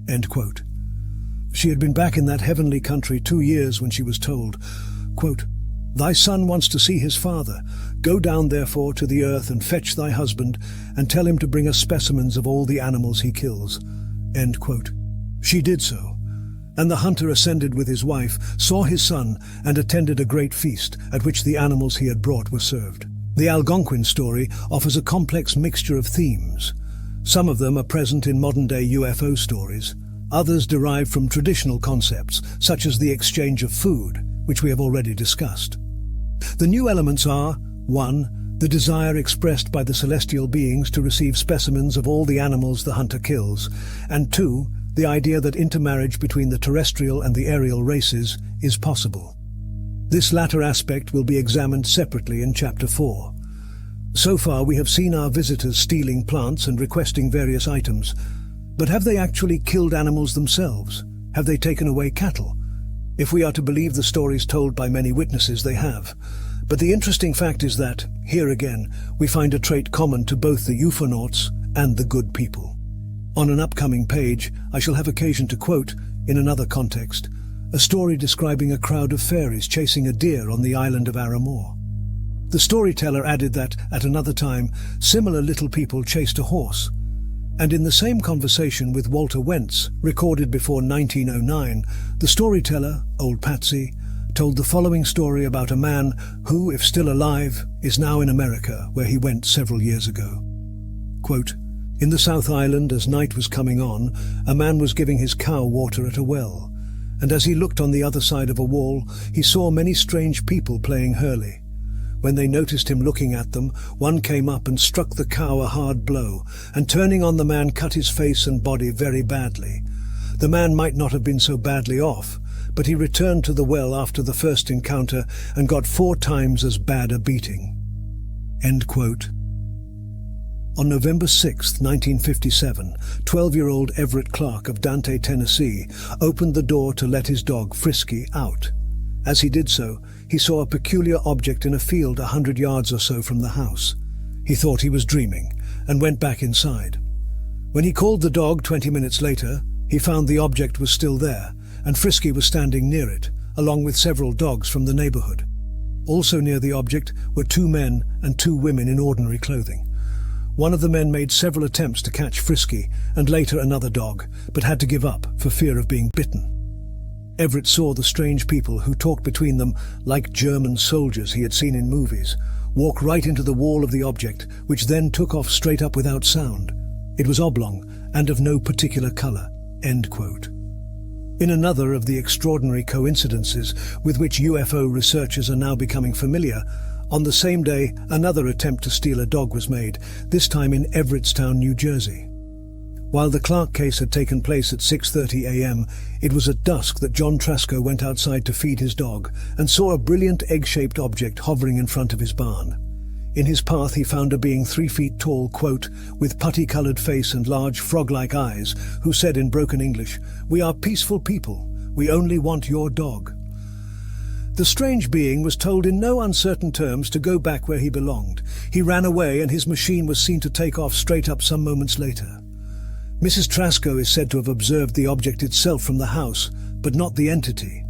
End quote. She had been back in that heavenly country 2 years when she was told, quote, thy son wants to see his father. Go down therefore to the earth and fetch thy husband, and tell him to bring us specimens of all the animals he kills. End quote. She did so, and the hunter ascended with his wife, saw his son, and attended a great feast, at which the animals he had brought were served. The Algonquin story offers a complex mixture of themes. Some of them are present in modern-day UFO stories. Others derive from traditional concepts, such as the exchange of food, which we have already discussed. The new elements are 1. The desire expressed by the celestial beings to receive specimens of all the animals the hunter kills, and 2. The idea that intermarriage between the terrestrial and the aerial races is possible. This latter aspect will be examined separately in Chapter 4. So far we have seen our visitors stealing plants and requesting various items, but have they actually killed animals themselves? Have they taken away cattle? If we are to believe the stories told by many witnesses, they have. But the interesting fact is that, here again, we find a trait common to both the ufonauts and the good people. On an upcoming page, I shall have occasion to quote, in another context, a story describing a crowd of fairies chasing a deer on the island of Aramore. The storyteller added that, at another time, similar little people chased a horse. And in the same conversation with Walter Wentz, recorded before 1909, the storyteller, Old Patsy, told the following story about a man who, if still alive, is now in America, where he went several years ago. Quote, in the South Island, as night was coming on, a man was giving his cow water at a well, and as he looked on the other side of a wall, he saw many strange people playing hurley. When they noticed him looking at them, one came up and struck the cow a hard blow, and turning on the man cut his face and body very badly. The man might not have been so badly off, but he returned to the well after the first encounter and got 4 times as bad a beating. End quote. On November 6, 1957, 12-year-old Everett Clark of Dante, Tennessee, opened the door to let his dog Frisky out. As he did so, he saw a peculiar object in a field 100 yards or so from the house. He thought he was dreaming, and went back inside. When he called the dog 20 minutes later, he found the object was still there, and Frisky was standing near it, along with several dogs from the neighborhood. Also near the object were 2 men and 2 women in ordinary clothing. One of the men made several attempts to catch Frisky and later another dog, but had to give up for fear of being bitten. Everett saw the strange people who talked between them like German soldiers he had seen in movies, walk right into the wall of the object, which then took off straight up without sound. It was oblong and of no particular color." End quote. In another of the extraordinary coincidences with which UFO researchers are now becoming familiar, on the same day another attempt to steal a dog was made, this time in Everettstown, New Jersey. While the Clark case had taken place at 6:30 a.m., it was at dusk that John Trasco went outside to feed his dog and saw a brilliant egg-shaped object hovering in front of his barn. In his path he found a being 3 feet tall, quote, with putty-colored face and large frog-like eyes, who said in broken English, "We are peaceful people. We only want your dog." The strange being was told in no uncertain terms to go back where he belonged. He ran away and his machine was seen to take off straight up some moments later. Mrs. Trasco is said to have observed the object itself from the house, but not the entity.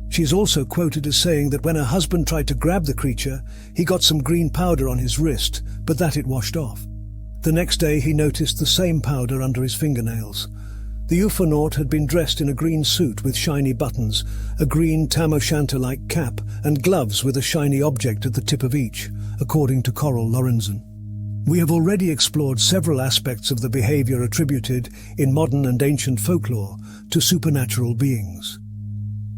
She is also quoted as saying that when her husband tried to grab the creature, he got some green powder on his wrist, but that it washed off. The next day he noticed the same powder under his fingernails. The ufonaut had been dressed in a green suit with shiny buttons, a green tam o' shanter-like cap, and gloves with a shiny object at the tip of each, according to Coral Lorenzen. We have already explored several aspects of the behavior attributed in modern and ancient folklore to supernatural beings.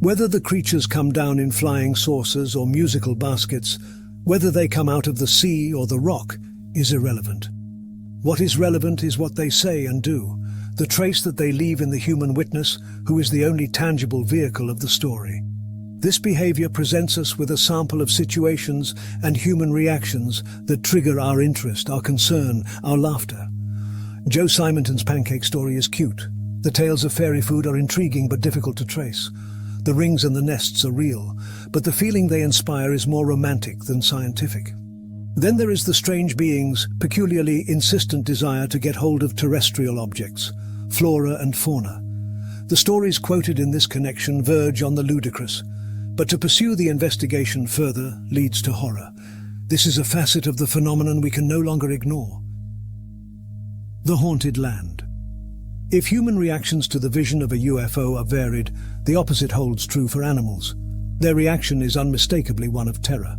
Whether the creatures come down in flying saucers or musical baskets, whether they come out of the sea or the rock, is irrelevant. What is relevant is what they say and do, the trace that they leave in the human witness, who is the only tangible vehicle of the story. This behavior presents us with a sample of situations and human reactions that trigger our interest, our concern, our laughter. Joe Simonton's pancake story is cute. The tales of fairy food are intriguing but difficult to trace. The rings and the nests are real, but the feeling they inspire is more romantic than scientific. Then there is the strange being's peculiarly insistent desire to get hold of terrestrial objects, flora and fauna. The stories quoted in this connection verge on the ludicrous, but to pursue the investigation further leads to horror. This is a facet of the phenomenon we can no longer ignore. The haunted land. If human reactions to the vision of a UFO are varied, the opposite holds true for animals. Their reaction is unmistakably one of terror.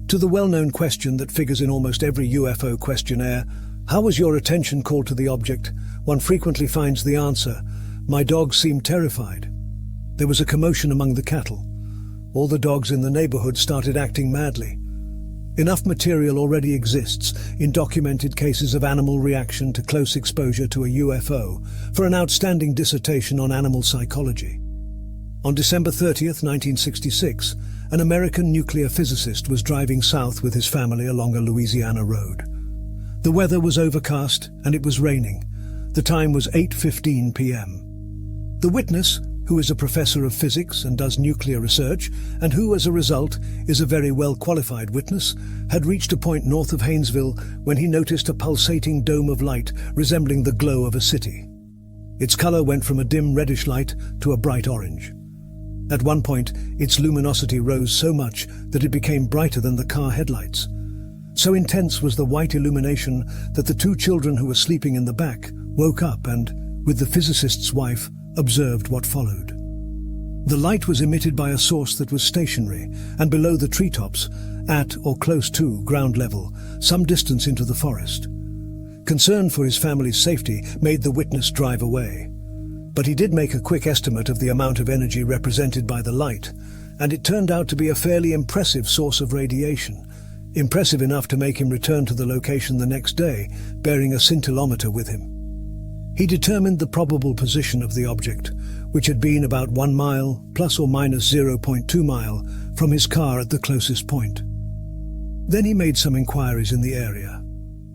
To the well-known question that figures in almost every UFO questionnaire, "How was your attention called to the object?" one frequently finds the answer, "My dog seemed terrified." There was a commotion among the cattle. All the dogs in the neighborhood started acting madly. Enough material already exists in documented cases of animal reaction to close exposure to a UFO for an outstanding dissertation on animal psychology. On December 30th, 1966, an American nuclear physicist was driving south with his family along a Louisiana road. The weather was overcast and it was raining. The time was 8:15 p.m. The witness, who is a professor of physics and does nuclear research, and who, as a result, is a very well-qualified witness, had reached a point north of Haynesville when he noticed a pulsating dome of light resembling the glow of a city. Its color went from a dim reddish light to a bright orange. At one point, its luminosity rose so much that it became brighter than the car headlights. So intense was the white illumination that the two children who were sleeping in the back woke up and, with the physicist's wife, observed what followed. The light was emitted by a source that was stationary and below the treetops, at or close to ground level, some distance into the forest. Concern for his family's safety made the witness drive away. But he did make a quick estimate of the amount of energy represented by the light, and it turned out to be a fairly impressive source of radiation, impressive enough to make him return to the location the next day, bearing a scintillometer with him. He determined the probable position of the object, which had been about 1 mile, plus or minus 0.2 mile, from his car at the closest point. Then he made some inquiries in the area.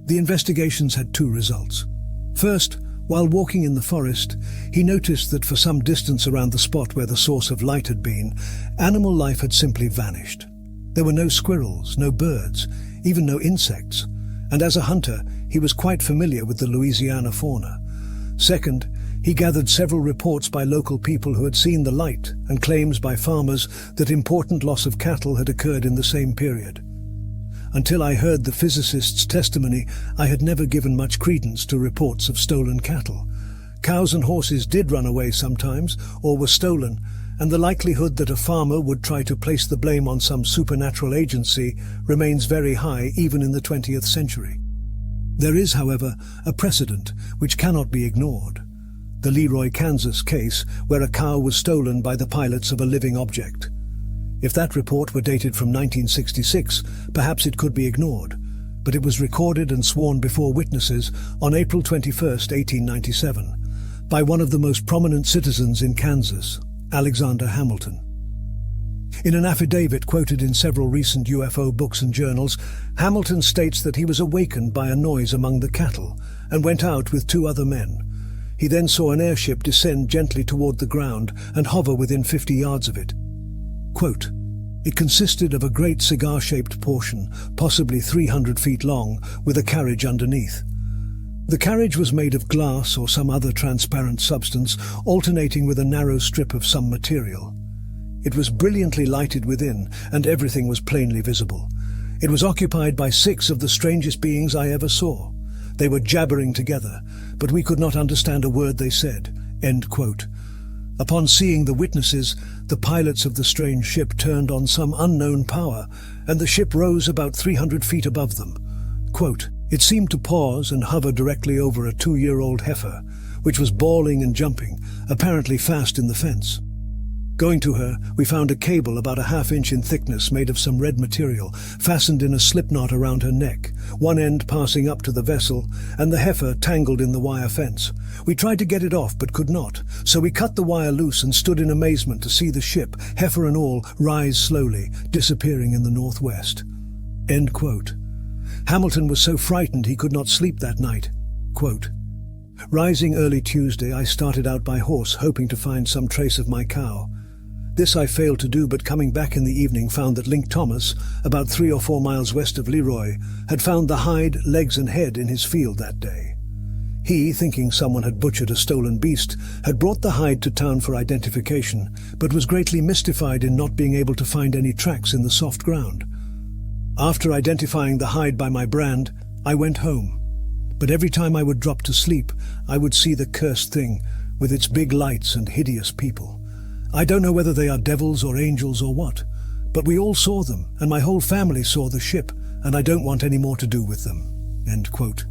The investigations had 2 results. First, while walking in the forest, he noticed that for some distance around the spot where the source of light had been, animal life had simply vanished. There were no squirrels, no birds, even no insects, and as a hunter, he was quite familiar with the Louisiana fauna. Second, he gathered several reports by local people who had seen the light and claims by farmers that important loss of cattle had occurred in the same period. Until I heard the physicist's testimony, I had never given much credence to reports of stolen cattle. Cows and horses did run away sometimes, or were stolen, and the likelihood that a farmer would try to place the blame on some supernatural agency remains very high even in the 20th century. There is, however, a precedent which cannot be ignored. The Leroy, Kansas case, where a cow was stolen by the pilots of a living object. If that report were dated from 1966, perhaps it could be ignored, but it was recorded and sworn before witnesses on April 21, 1897, by one of the most prominent citizens in Kansas, Alexander Hamilton. In an affidavit quoted in several recent UFO books and journals, Hamilton states that he was awakened by a noise among the cattle and went out with 2 other men. He then saw an airship descend gently toward the ground and hover within 50 yards of it. Quote, "It consisted of a great cigar-shaped portion, possibly 300 feet long, with a carriage underneath. The carriage was made of glass or some other transparent substance, alternating with a narrow strip of some material. It was brilliantly lighted within, and everything was plainly visible. It was occupied by 6 of the strangest beings I ever saw. They were jabbering together, but we could not understand a word they said." End quote. Upon seeing the witnesses, the pilots of the strange ship turned on some unknown power, and the ship rose about 300 feet above them. Quote, "It seemed to pause and hover directly over a 2-year-old heifer, which was bawling and jumping, apparently fast in the fence. Going to her, we found a cable about a half-inch in thickness made of some red material, fastened in a slipknot around her neck, one end passing up to the vessel, and the heifer tangled in the wire fence. We tried to get it off but could not, so we cut the wire loose and stood in amazement to see the ship, heifer and all, rise slowly, disappearing in the northwest." End quote. Hamilton was so frightened he could not sleep that night. Quote, "Rising early Tuesday, I started out by horse, hoping to find some trace of my cow. This I failed to do, but coming back in the evening found that Link Thomas, about 3 or 4 miles west of Leroy, had found the hide, legs and head in his field that day. He, thinking someone had butchered a stolen beast, had brought the hide to town for identification, but was greatly mystified in not being able to find any tracks in the soft ground. After identifying the hide by my brand, I went home. But every time I would drop to sleep, I would see the cursed thing, with its big lights and hideous people. I don't know whether they are devils or angels or what, but we all saw them, and my whole family saw the ship, and I don't want any more to do with them." End quote.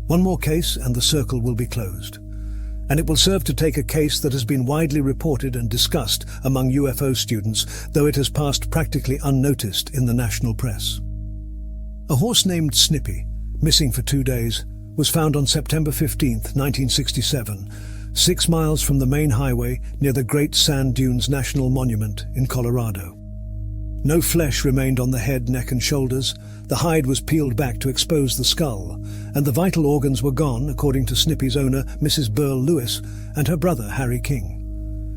One more case and the circle will be closed. And it will serve to take a case that has been widely reported and discussed among UFO students, though it has passed practically unnoticed in the national press. A horse named Snippy, missing for 2 days, was found on September 15, 1967, 6 miles from the main highway near the Great Sand Dunes National Monument in Colorado. No flesh remained on the head, neck and shoulders. The hide was peeled back to expose the skull, and the vital organs were gone, according to Snippy's owner, Mrs. Burl Lewis, and her brother, Harry King.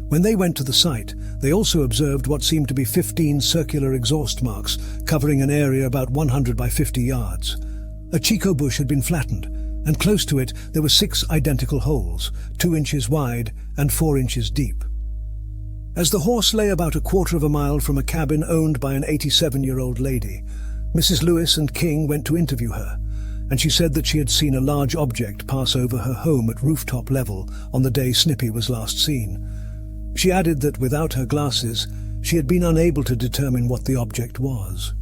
When they went to the site, they also observed what seemed to be 15 circular exhaust marks, covering an area about 100 by 50 yards. A chico bush had been flattened, and close to it there were 6 identical holes, 2 inches wide and 4 inches deep. As the horse lay about a quarter of a mile from a cabin owned by an 87-year-old lady, Mrs. Lewis and King went to interview her, and she said that she had seen a large object pass over her home at rooftop level on the day Snippy was last seen. She added that without her glasses, she had been unable to determine what the object was.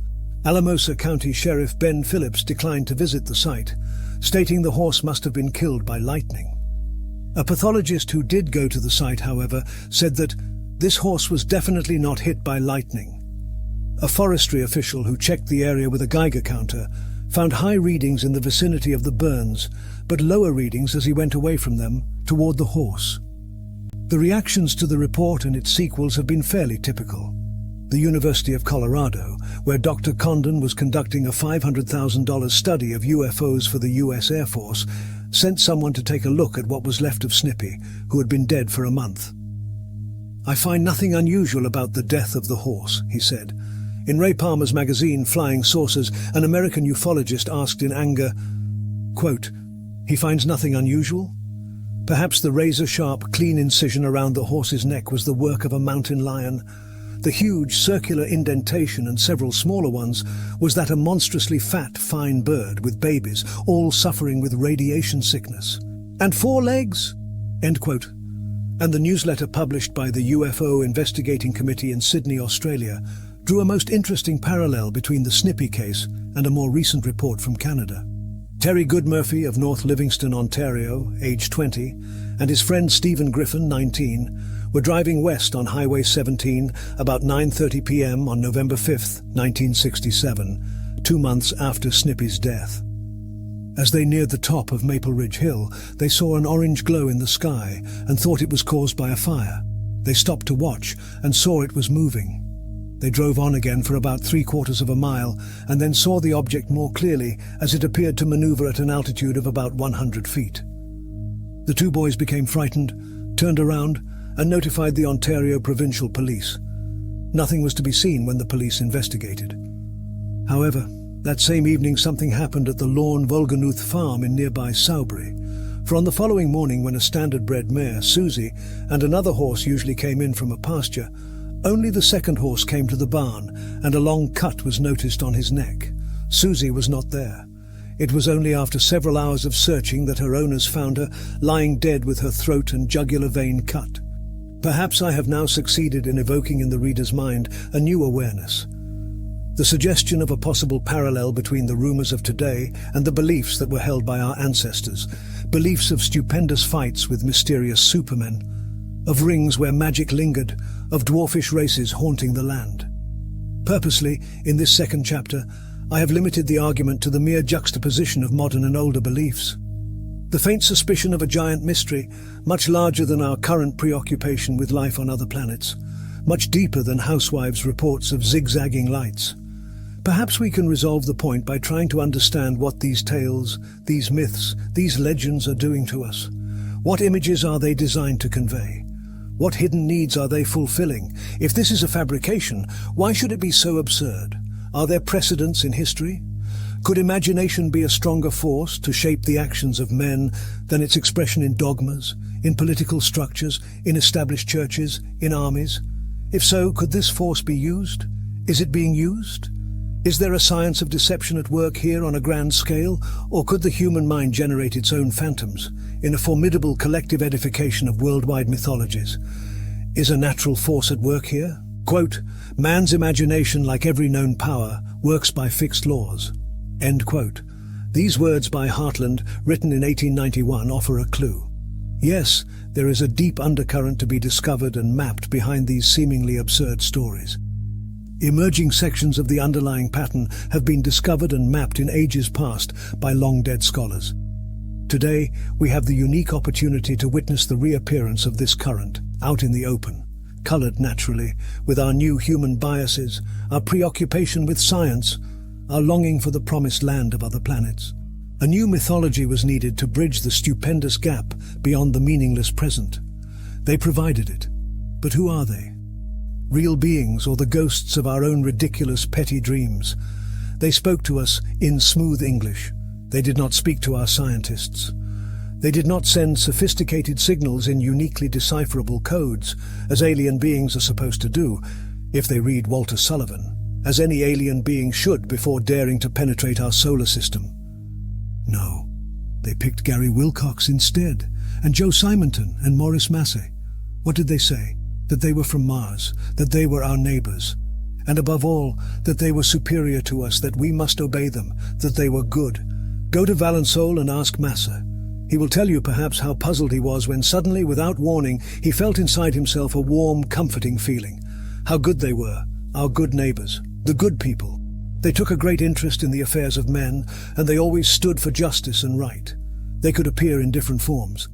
Alamosa County Sheriff Ben Phillips declined to visit the site, stating the horse must have been killed by lightning. A pathologist who did go to the site, however, said that this horse was definitely not hit by lightning. A forestry official who checked the area with a Geiger counter found high readings in the vicinity of the burns, but lower readings as he went away from them toward the horse. The reactions to the report and its sequels have been fairly typical. The University of Colorado, where Dr. Condon was conducting a $500,000 study of UFOs for the U.S. Air Force, sent someone to take a look at what was left of Snippy, who had been dead for a month. "I find nothing unusual about the death of the horse," he said. In Ray Palmer's magazine, Flying Saucers, an American ufologist asked in anger, quote, "He finds nothing unusual? Perhaps the razor-sharp, clean incision around the horse's neck was the work of a mountain lion. The huge circular indentation and several smaller ones was that a monstrously fat, fine bird with babies, all suffering with radiation sickness. And 4 legs? End quote. And the newsletter published by the UFO Investigating Committee in Sydney, Australia, drew a most interesting parallel between the Snippy case and a more recent report from Canada. Terry Goodmurphy of North Livingston, Ontario, age 20, and his friend Stephen Griffin, 19, were driving west on Highway 17 about 9:30 p.m. on November 5, 1967, 2 months after Snippy's death. As they neared the top of Maple Ridge Hill, they saw an orange glow in the sky and thought it was caused by a fire. They stopped to watch and saw it was moving. They drove on again for about 3/4 of a mile and then saw the object more clearly as it appeared to maneuver at an altitude of about 100 feet. The 2 boys became frightened, turned around, and notified the Ontario Provincial Police. Nothing was to be seen when the police investigated. However, that same evening something happened at the Lorne Volganuth farm in nearby Sowbury, for on the following morning when a standard-bred mare, Susie, and another horse usually came in from a pasture, only the second horse came to the barn and a long cut was noticed on his neck. Susie was not there. It was only after several hours of searching that her owners found her lying dead with her throat and jugular vein cut. Perhaps I have now succeeded in evoking in the reader's mind a new awareness. The suggestion of a possible parallel between the rumors of today and the beliefs that were held by our ancestors, beliefs of stupendous fights with mysterious supermen, of rings where magic lingered, of dwarfish races haunting the land. Purposely, in this second chapter, I have limited the argument to the mere juxtaposition of modern and older beliefs. The faint suspicion of a giant mystery, much larger than our current preoccupation with life on other planets, much deeper than housewives' reports of zigzagging lights. Perhaps we can resolve the point by trying to understand what these tales, these myths, these legends are doing to us. What images are they designed to convey? What hidden needs are they fulfilling? If this is a fabrication, why should it be so absurd? Are there precedents in history? Could imagination be a stronger force to shape the actions of men than its expression in dogmas, in political structures, in established churches, in armies? If so, could this force be used? Is it being used? Is there a science of deception at work here on a grand scale, or could the human mind generate its own phantoms in a formidable collective edification of worldwide mythologies? Is a natural force at work here? Quote, "Man's imagination, like every known power, works by fixed laws." End quote. These words by Hartland, written in 1891, offer a clue. Yes, there is a deep undercurrent to be discovered and mapped behind these seemingly absurd stories. Emerging sections of the underlying pattern have been discovered and mapped in ages past by long-dead scholars. Today, we have the unique opportunity to witness the reappearance of this current, out in the open, colored naturally with our new human biases, our preoccupation with science, our longing for the promised land of other planets. A new mythology was needed to bridge the stupendous gap beyond the meaningless present. They provided it. But who are they? Real beings or the ghosts of our own ridiculous petty dreams? They spoke to us in smooth English. They did not speak to our scientists. They did not send sophisticated signals in uniquely decipherable codes, as alien beings are supposed to do, if they read Walter Sullivan, as any alien being should before daring to penetrate our solar system. No, they picked Gary Wilcox instead, and Joe Simonton and Maurice Massey. What did they say? That they were from Mars, that they were our neighbors, and above all, that they were superior to us, that we must obey them, that they were good. Go to Valensole and ask Massa. He will tell you perhaps how puzzled he was when suddenly, without warning, he felt inside himself a warm, comforting feeling. How good they were, our good neighbors, the good people. They took a great interest in the affairs of men, and they always stood for justice and right. They could appear in different forms.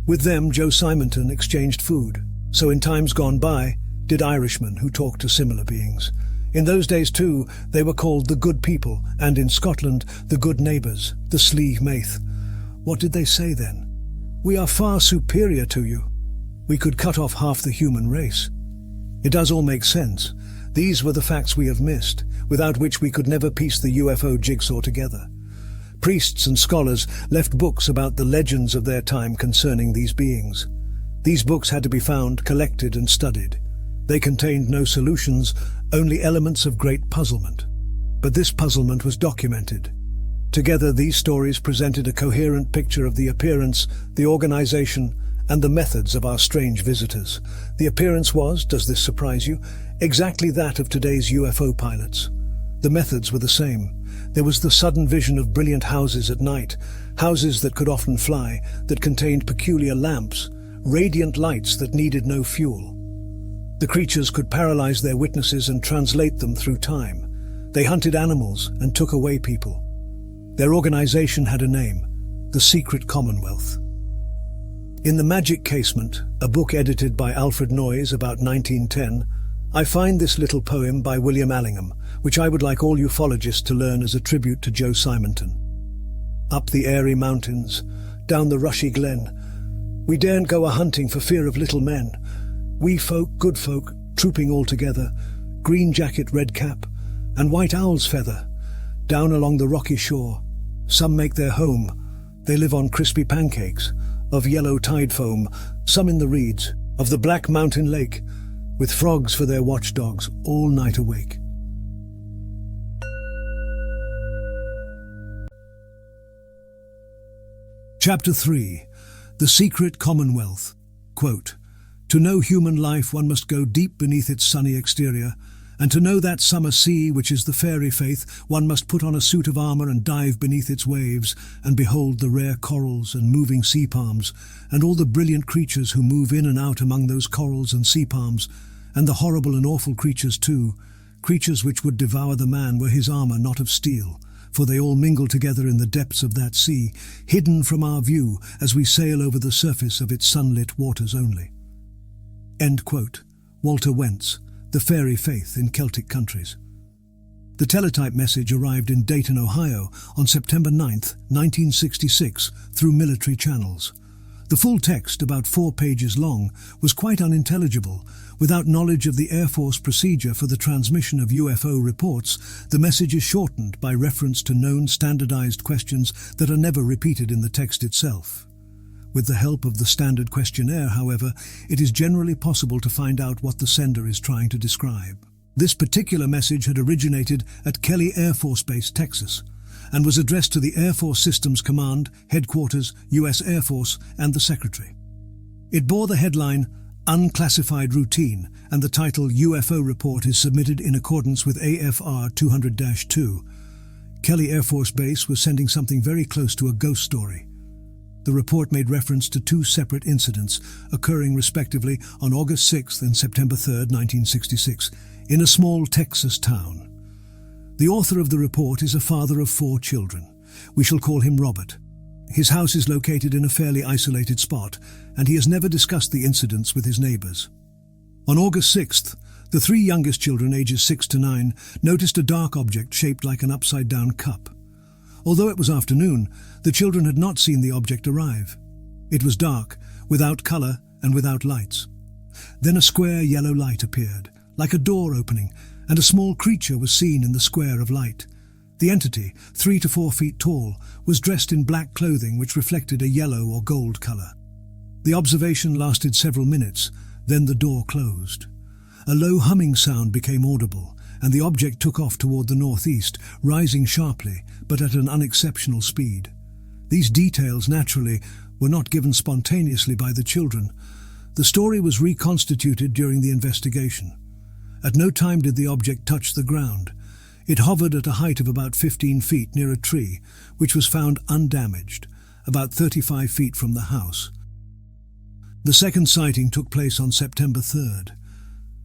With them, Joe Simonton exchanged food. So in times gone by, did Irishmen who talked to similar beings. In those days too, they were called the good people, and in Scotland, the good neighbours, the Slieve Maith. What did they say then? We are far superior to you. We could cut off half the human race. It does all make sense. These were the facts we have missed, without which we could never piece the UFO jigsaw together. Priests and scholars left books about the legends of their time concerning these beings. These books had to be found, collected and studied. They contained no solutions, only elements of great puzzlement. But this puzzlement was documented. Together, these stories presented a coherent picture of the appearance, the organization, and the methods of our strange visitors. The appearance was, does this surprise you, exactly that of today's UFO pilots. The methods were the same. There was the sudden vision of brilliant houses at night, houses that could often fly, that contained peculiar lamps, radiant lights that needed no fuel. The creatures could paralyze their witnesses and translate them through time. They hunted animals and took away people. Their organization had a name, the Secret Commonwealth. In The Magic Casement, a book edited by Alfred Noyes about 1910, I find this little poem by William Allingham, which I would like all ufologists to learn as a tribute to Joe Simonton. Up the airy mountains, down the rushy glen, we daren't go a-hunting for fear of little men. We folk, good folk, trooping all together, green jacket, red cap, and white owl's feather. Down along the rocky shore, some make their home. They live on crispy pancakes, of yellow tide foam, some in the reeds, of the black mountain lake, with frogs for their watchdogs, all night awake. Chapter 3. The Secret Commonwealth. Quote, "To know human life one must go deep beneath its sunny exterior, and to know that summer sea which is the fairy faith, one must put on a suit of armour and dive beneath its waves, and behold the rare corals and moving sea palms, and all the brilliant creatures who move in and out among those corals and sea palms, and the horrible and awful creatures too, creatures which would devour the man were his armour not of steel, for they all mingle together in the depths of that sea, hidden from our view as we sail over the surface of its sunlit waters only." End quote. Walter Wentz, The Fairy Faith in Celtic Countries. The teletype message arrived in Dayton, Ohio on September 9, 1966, through military channels. The full text, about 4 pages long, was quite unintelligible. Without knowledge of the Air Force procedure for the transmission of UFO reports, the message is shortened by reference to known standardized questions that are never repeated in the text itself. With the help of the standard questionnaire, however, it is generally possible to find out what the sender is trying to describe. This particular message had originated at Kelly Air Force Base, Texas, and was addressed to the Air Force Systems Command, Headquarters, U.S. Air Force, and the Secretary. It bore the headline, Unclassified Routine, and the title UFO Report is submitted in accordance with AFR 200-2. Kelly Air Force Base was sending something very close to a ghost story. The report made reference to 2 separate incidents occurring respectively on August 6 and September 3, 1966, in a small Texas town. The author of the report is a father of 4 children. We shall call him Robert. His house is located in a fairly isolated spot, and he has never discussed the incidents with his neighbors. On August 6th, the 3 youngest children, ages 6 to 9, noticed a dark object shaped like an upside-down cup. Although it was afternoon, the children had not seen the object arrive. It was dark, without color and without lights. Then a square yellow light appeared, like a door opening, and a small creature was seen in the square of light. The entity, 3 to 4 feet tall, was dressed in black clothing which reflected a yellow or gold color. The observation lasted several minutes, then the door closed. A low humming sound became audible, and the object took off toward the northeast, rising sharply, but at an unexceptional speed. These details, naturally, were not given spontaneously by the children. The story was reconstituted during the investigation. At no time did the object touch the ground. It hovered at a height of about 15 feet near a tree, which was found undamaged, about 35 feet from the house. The second sighting took place on September 3rd.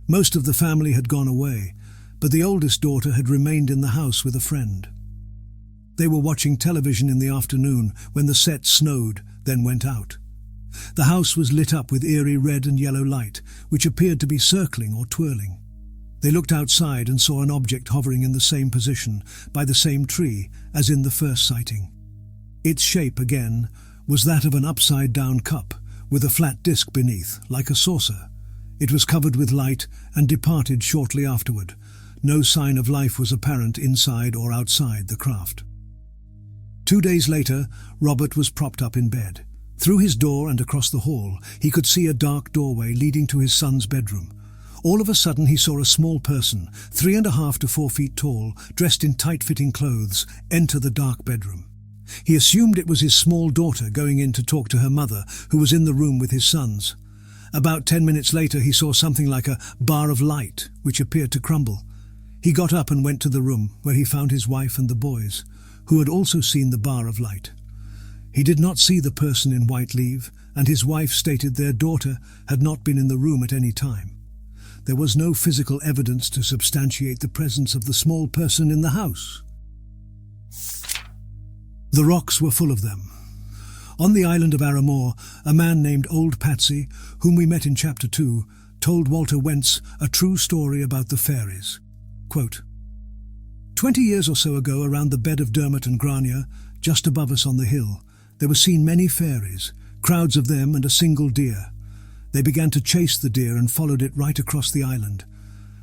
Most of the family had gone away, but the oldest daughter had remained in the house with a friend. They were watching television in the afternoon when the set snowed, then went out. The house was lit up with eerie red and yellow light, which appeared to be circling or twirling. They looked outside and saw an object hovering in the same position, by the same tree, as in the first sighting. Its shape, again, was that of an upside-down cup, with a flat disc beneath, like a saucer. It was covered with light and departed shortly afterward. No sign of life was apparent inside or outside the craft. 2 days later, Robert was propped up in bed. Through his door and across the hall, he could see a dark doorway leading to his son's bedroom. All of a sudden he saw a small person, 3.5 to 4 feet tall, dressed in tight-fitting clothes, enter the dark bedroom. He assumed it was his small daughter going in to talk to her mother, who was in the room with his sons. About 10 minutes later he saw something like a bar of light, which appeared to crumble. He got up and went to the room, where he found his wife and the boys, who had also seen the bar of light. He did not see the person in white leave, and his wife stated their daughter had not been in the room at any time. There was no physical evidence to substantiate the presence of the small person in the house. The rocks were full of them. On the island of Aramore, a man named Old Patsy, whom we met in Chapter 2, told Walter Wentz a true story about the fairies. Quote, 20 years or so ago, around the bed of Dermot and Grania, just above us on the hill, there were seen many fairies, crowds of them and a single deer. They began to chase the deer and followed it right across the island.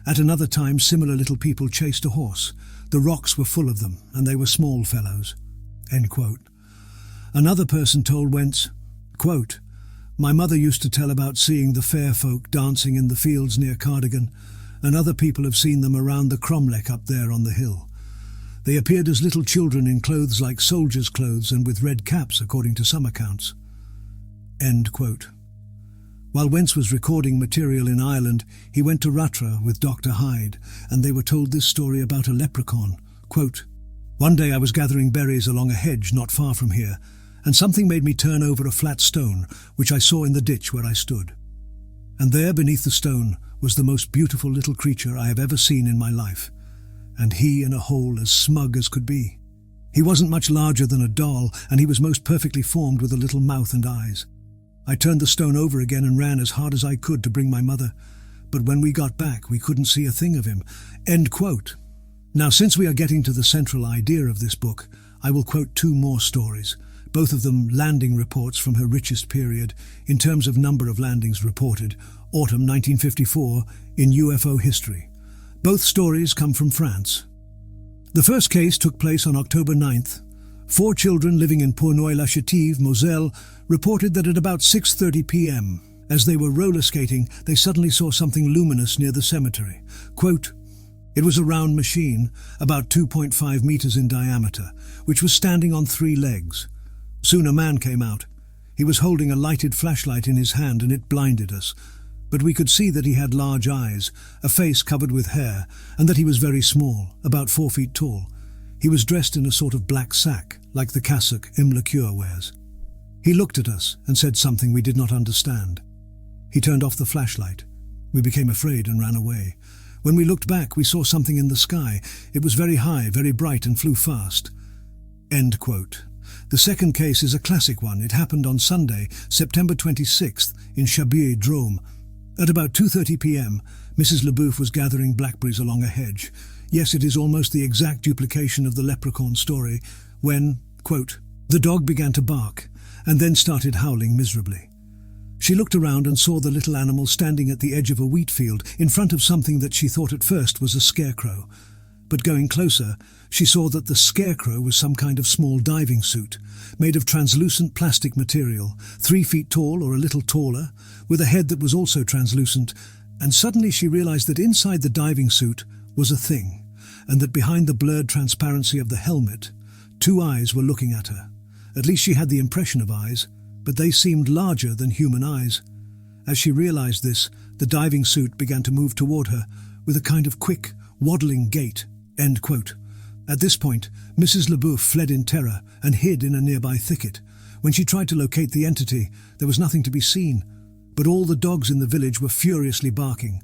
At another time, similar little people chased a horse. The rocks were full of them, and they were small fellows. End quote. Another person told Wentz, quote, my mother used to tell about seeing the fair folk dancing in the fields near Cardigan, and other people have seen them around the cromlech up there on the hill. They appeared as little children in clothes like soldiers' clothes and with red caps, according to some accounts. End quote. While Wentz was recording material in Ireland, he went to Ratra with Dr. Hyde, and they were told this story about a leprechaun. Quote, one day I was gathering berries along a hedge not far from here, and something made me turn over a flat stone, which I saw in the ditch where I stood. And there, beneath the stone, was the most beautiful little creature I have ever seen in my life, and he in a hole as smug as could be. He wasn't much larger than a doll, and he was most perfectly formed with a little mouth and eyes. I turned the stone over again and ran as hard as I could to bring my mother, but when we got back we couldn't see a thing of him. End quote. Now, since we are getting to the central idea of this book, I will quote 2 more stories, both of them landing reports from her richest period, in terms of number of landings reported, autumn 1954, in UFO history. Both stories come from France. The first case took place on October 9th. 4 children living in Pournoy-la-Chétive, Moselle, reported that at about 6:30 p.m., as they were roller skating, they suddenly saw something luminous near the cemetery. Quote, it was a round machine, about 2.5 meters in diameter, which was standing on 3 legs. Soon a man came out. He was holding a lighted flashlight in his hand, and it blinded us. But we could see that he had large eyes, a face covered with hair, and that he was very small, about 4 feet tall. He was dressed in a sort of black sack, like the cassock Imlecure wears. He looked at us and said something we did not understand. He turned off the flashlight. We became afraid and ran away. When we looked back, we saw something in the sky. It was very high, very bright, and flew fast. End quote. The second case is a classic one. It happened on Sunday, September 26th, in Chabier, Drôme. At about 2:30 p.m., Mrs. Leboeuf was gathering blackberries along a hedge. Yes, it is almost the exact duplication of the leprechaun story, when, quote, the dog began to bark, and then started howling miserably. She looked around and saw the little animal standing at the edge of a wheat field, in front of something that she thought at first was a scarecrow. But going closer, she saw that the scarecrow was some kind of small diving suit, made of translucent plastic material, 3 feet tall or a little taller, with a head that was also translucent, and suddenly she realized that inside the diving suit was a thing, and that behind the blurred transparency of the helmet, 2 eyes were looking at her. At least she had the impression of eyes, but they seemed larger than human eyes. As she realized this, the diving suit began to move toward her with a kind of quick, waddling gait. End quote. At this point, Mrs. Leboeuf fled in terror and hid in a nearby thicket. When she tried to locate the entity, there was nothing to be seen, but all the dogs in the village were furiously barking.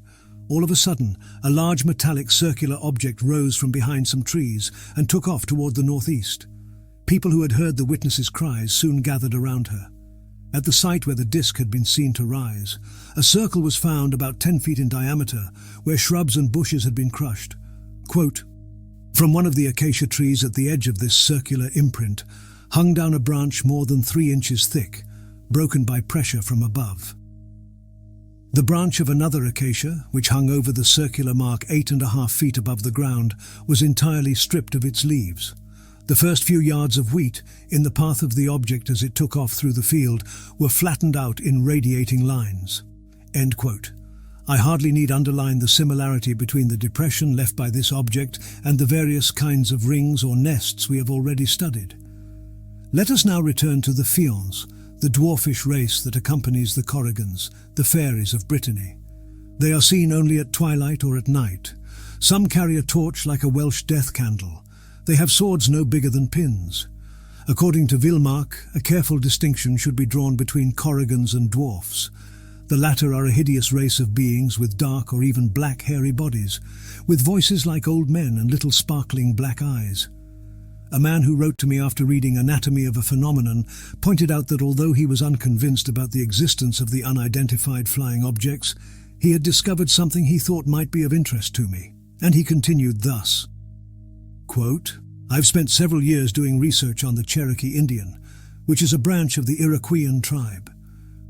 All of a sudden, a large metallic circular object rose from behind some trees and took off toward the northeast. People who had heard the witness's cries soon gathered around her. At the site where the disc had been seen to rise, a circle was found about 10 feet in diameter, where shrubs and bushes had been crushed. Quote, from one of the acacia trees at the edge of this circular imprint hung down a branch more than 3 inches thick, broken by pressure from above. The branch of another acacia, which hung over the circular mark 8.5 feet above the ground, was entirely stripped of its leaves. The first few yards of wheat, in the path of the object as it took off through the field, were flattened out in radiating lines. End quote. I hardly need underline the similarity between the depression left by this object and the various kinds of rings or nests we have already studied. Let us now return to the Fions, the dwarfish race that accompanies the Corrigans, the fairies of Brittany. They are seen only at twilight or at night. Some carry a torch like a Welsh death candle. They have swords no bigger than pins. According to Villemark, a careful distinction should be drawn between Corrigans and dwarfs. The latter are a hideous race of beings with dark or even black hairy bodies, with voices like old men and little sparkling black eyes. A man who wrote to me after reading Anatomy of a Phenomenon pointed out that although he was unconvinced about the existence of the unidentified flying objects, he had discovered something he thought might be of interest to me, and he continued thus, quote, "I've spent several years doing research on the Cherokee Indian, which is a branch of the Iroquoian tribe.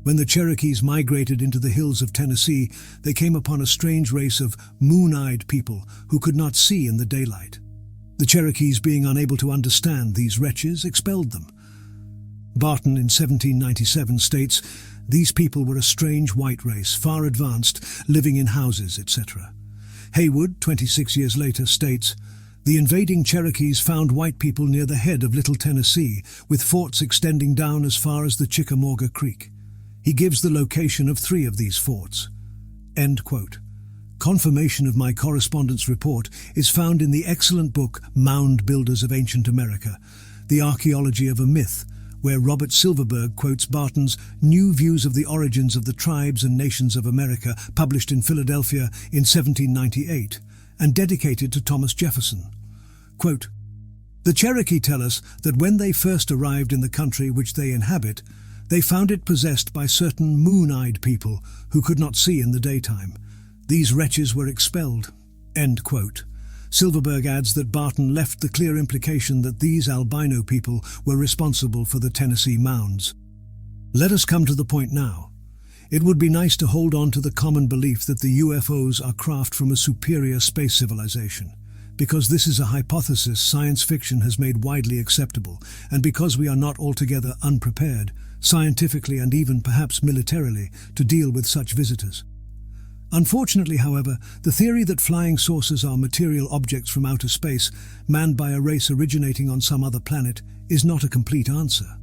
When the Cherokees migrated into the hills of Tennessee, they came upon a strange race of moon-eyed people who could not see in the daylight. The Cherokees, being unable to understand these wretches, expelled them. Barton in 1797 states, these people were a strange white race, far advanced, living in houses, etc. Haywood, 26 years later, states, the invading Cherokees found white people near the head of Little Tennessee, with forts extending down as far as the Chickamauga Creek. He gives the location of 3 of these forts." End quote. Confirmation of my correspondence report is found in the excellent book Mound Builders of Ancient America, The Archaeology of a Myth, where Robert Silverberg quotes Barton's New Views of the Origins of the Tribes and Nations of America, published in Philadelphia in 1798, and dedicated to Thomas Jefferson. Quote, "The Cherokee tell us that when they first arrived in the country which they inhabit, they found it possessed by certain moon-eyed people who could not see in the daytime. These wretches were expelled." End quote. Silverberg adds that Barton left the clear implication that these albino people were responsible for the Tennessee mounds. Let us come to the point now. It would be nice to hold on to the common belief that the UFOs are craft from a superior space civilization. Because this is a hypothesis science fiction has made widely acceptable, and because we are not altogether unprepared, scientifically and even perhaps militarily, to deal with such visitors. Unfortunately, however, the theory that flying saucers are material objects from outer space, manned by a race originating on some other planet, is not a complete answer.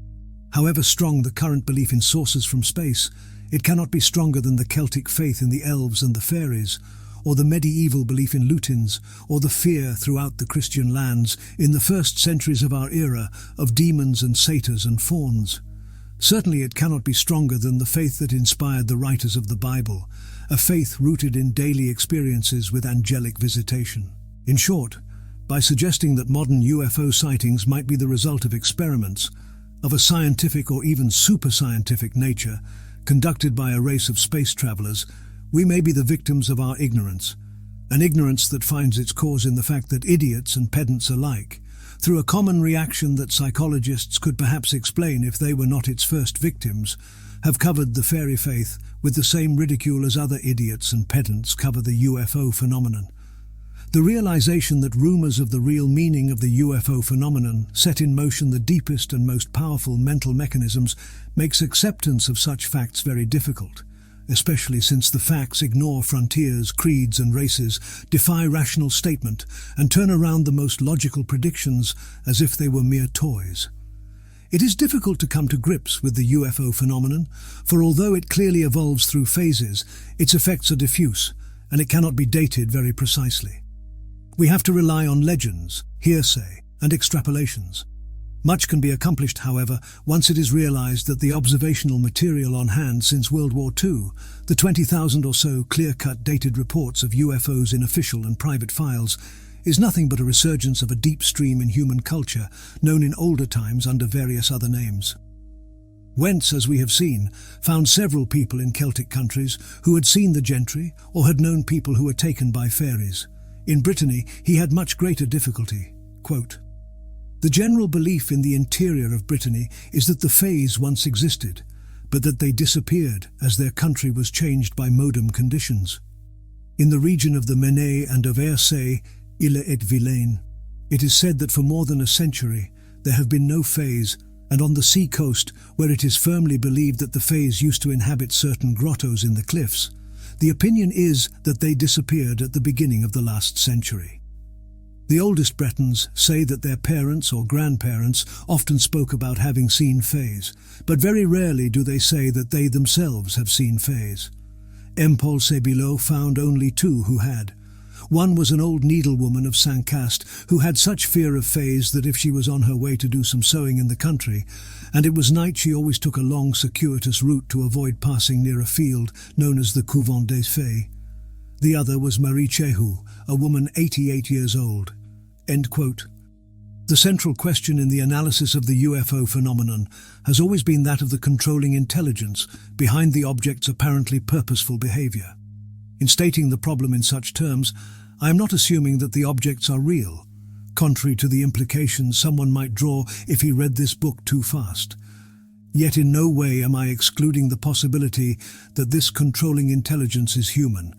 However strong the current belief in saucers from space, it cannot be stronger than the Celtic faith in the elves and the fairies, or the medieval belief in lutins, or the fear throughout the Christian lands in the first centuries of our era of demons and satyrs and fauns. Certainly it cannot be stronger than the faith that inspired the writers of the Bible, a faith rooted in daily experiences with angelic visitation. In short, by suggesting that modern UFO sightings might be the result of experiments of a scientific or even super-scientific nature conducted by a race of space travelers, we may be the victims of our ignorance, an ignorance that finds its cause in the fact that idiots and pedants alike, through a common reaction that psychologists could perhaps explain if they were not its first victims, have covered the fairy faith with the same ridicule as other idiots and pedants cover the UFO phenomenon. The realization that rumors of the real meaning of the UFO phenomenon set in motion the deepest and most powerful mental mechanisms makes acceptance of such facts very difficult, especially since the facts ignore frontiers, creeds and races, defy rational statement, and turn around the most logical predictions as if they were mere toys. It is difficult to come to grips with the UFO phenomenon, for although it clearly evolves through phases, its effects are diffuse, and it cannot be dated very precisely. We have to rely on legends, hearsay, and extrapolations. Much can be accomplished, however, once it is realized that the observational material on hand since World War II, the 20,000 or so clear-cut dated reports of UFOs in official and private files, is nothing but a resurgence of a deep stream in human culture, known in older times under various other names. Wentz, as we have seen, found several people in Celtic countries who had seen the gentry or had known people who were taken by fairies. In Brittany, he had much greater difficulty. Quote, "The general belief in the interior of Brittany is that the fays once existed, but that they disappeared as their country was changed by modem conditions. In the region of the Menai and of Aircé, Ille et Vilaine, it is said that for more than a century there have been no fays, and on the sea coast, where it is firmly believed that the fays used to inhabit certain grottos in the cliffs, The opinion is that they disappeared at the beginning of the last century. The oldest Bretons say that their parents or grandparents often spoke about having seen fays, but very rarely do they say that they themselves have seen fays. M. Paul Sébillot found only two who had. One was an old needlewoman of Saint-Cast who had such fear of fays that if she was on her way to do some sewing in the country, and it was night, she always took a long circuitous route to avoid passing near a field known as the Couvent des Fées. The other was Marie Chehu, a woman 88 years old." End quote. The central question in the analysis of the UFO phenomenon has always been that of the controlling intelligence behind the object's apparently purposeful behavior. In stating the problem in such terms, I am not assuming that the objects are real, contrary to the implications someone might draw if he read this book too fast. Yet in no way am I excluding the possibility that this controlling intelligence is human,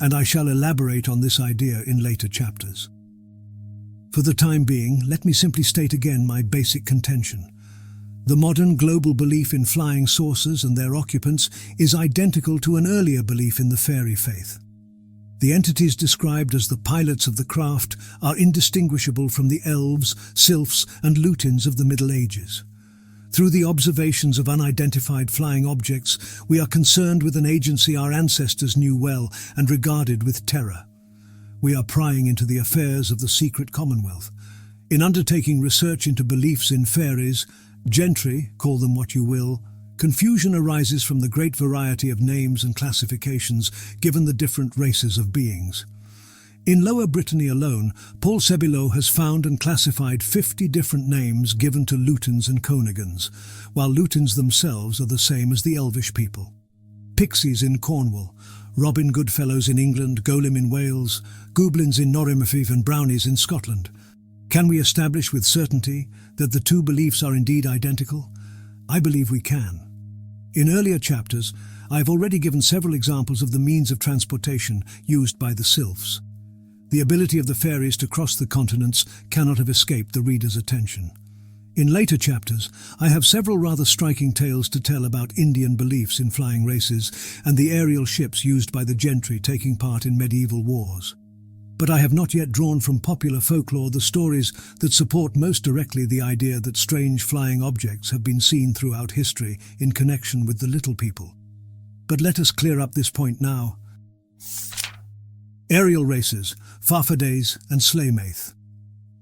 and I shall elaborate on this idea in later chapters. For the time being, let me simply state again my basic contention. The modern global belief in flying saucers and their occupants is identical to an earlier belief in the fairy faith. The entities described as the pilots of the craft are indistinguishable from the elves, sylphs, and lutins of the Middle Ages. Through the observations of unidentified flying objects, we are concerned with an agency our ancestors knew well and regarded with terror. We are prying into the affairs of the secret commonwealth. In undertaking research into beliefs in fairies, gentry, call them what you will, confusion arises from the great variety of names and classifications given the different races of beings. In Lower Brittany alone, Paul Sébillot has found and classified 50 different names given to lutins and conigans, while lutins themselves are the same as the elvish people. Pixies in Cornwall, Robin Goodfellows in England, Golem in Wales, Goblins in Norrimafif and Brownies in Scotland. Can we establish with certainty that the two beliefs are indeed identical? I believe we can. In earlier chapters, I have already given several examples of the means of transportation used by the sylphs. The ability of the fairies to cross the continents cannot have escaped the reader's attention. In later chapters, I have several rather striking tales to tell about Indian beliefs in flying races and the aerial ships used by the gentry taking part in medieval wars. But I have not yet drawn from popular folklore the stories that support most directly the idea that strange flying objects have been seen throughout history in connection with the little people. But let us clear up this point now. Aerial races, farfadets and slaymaith.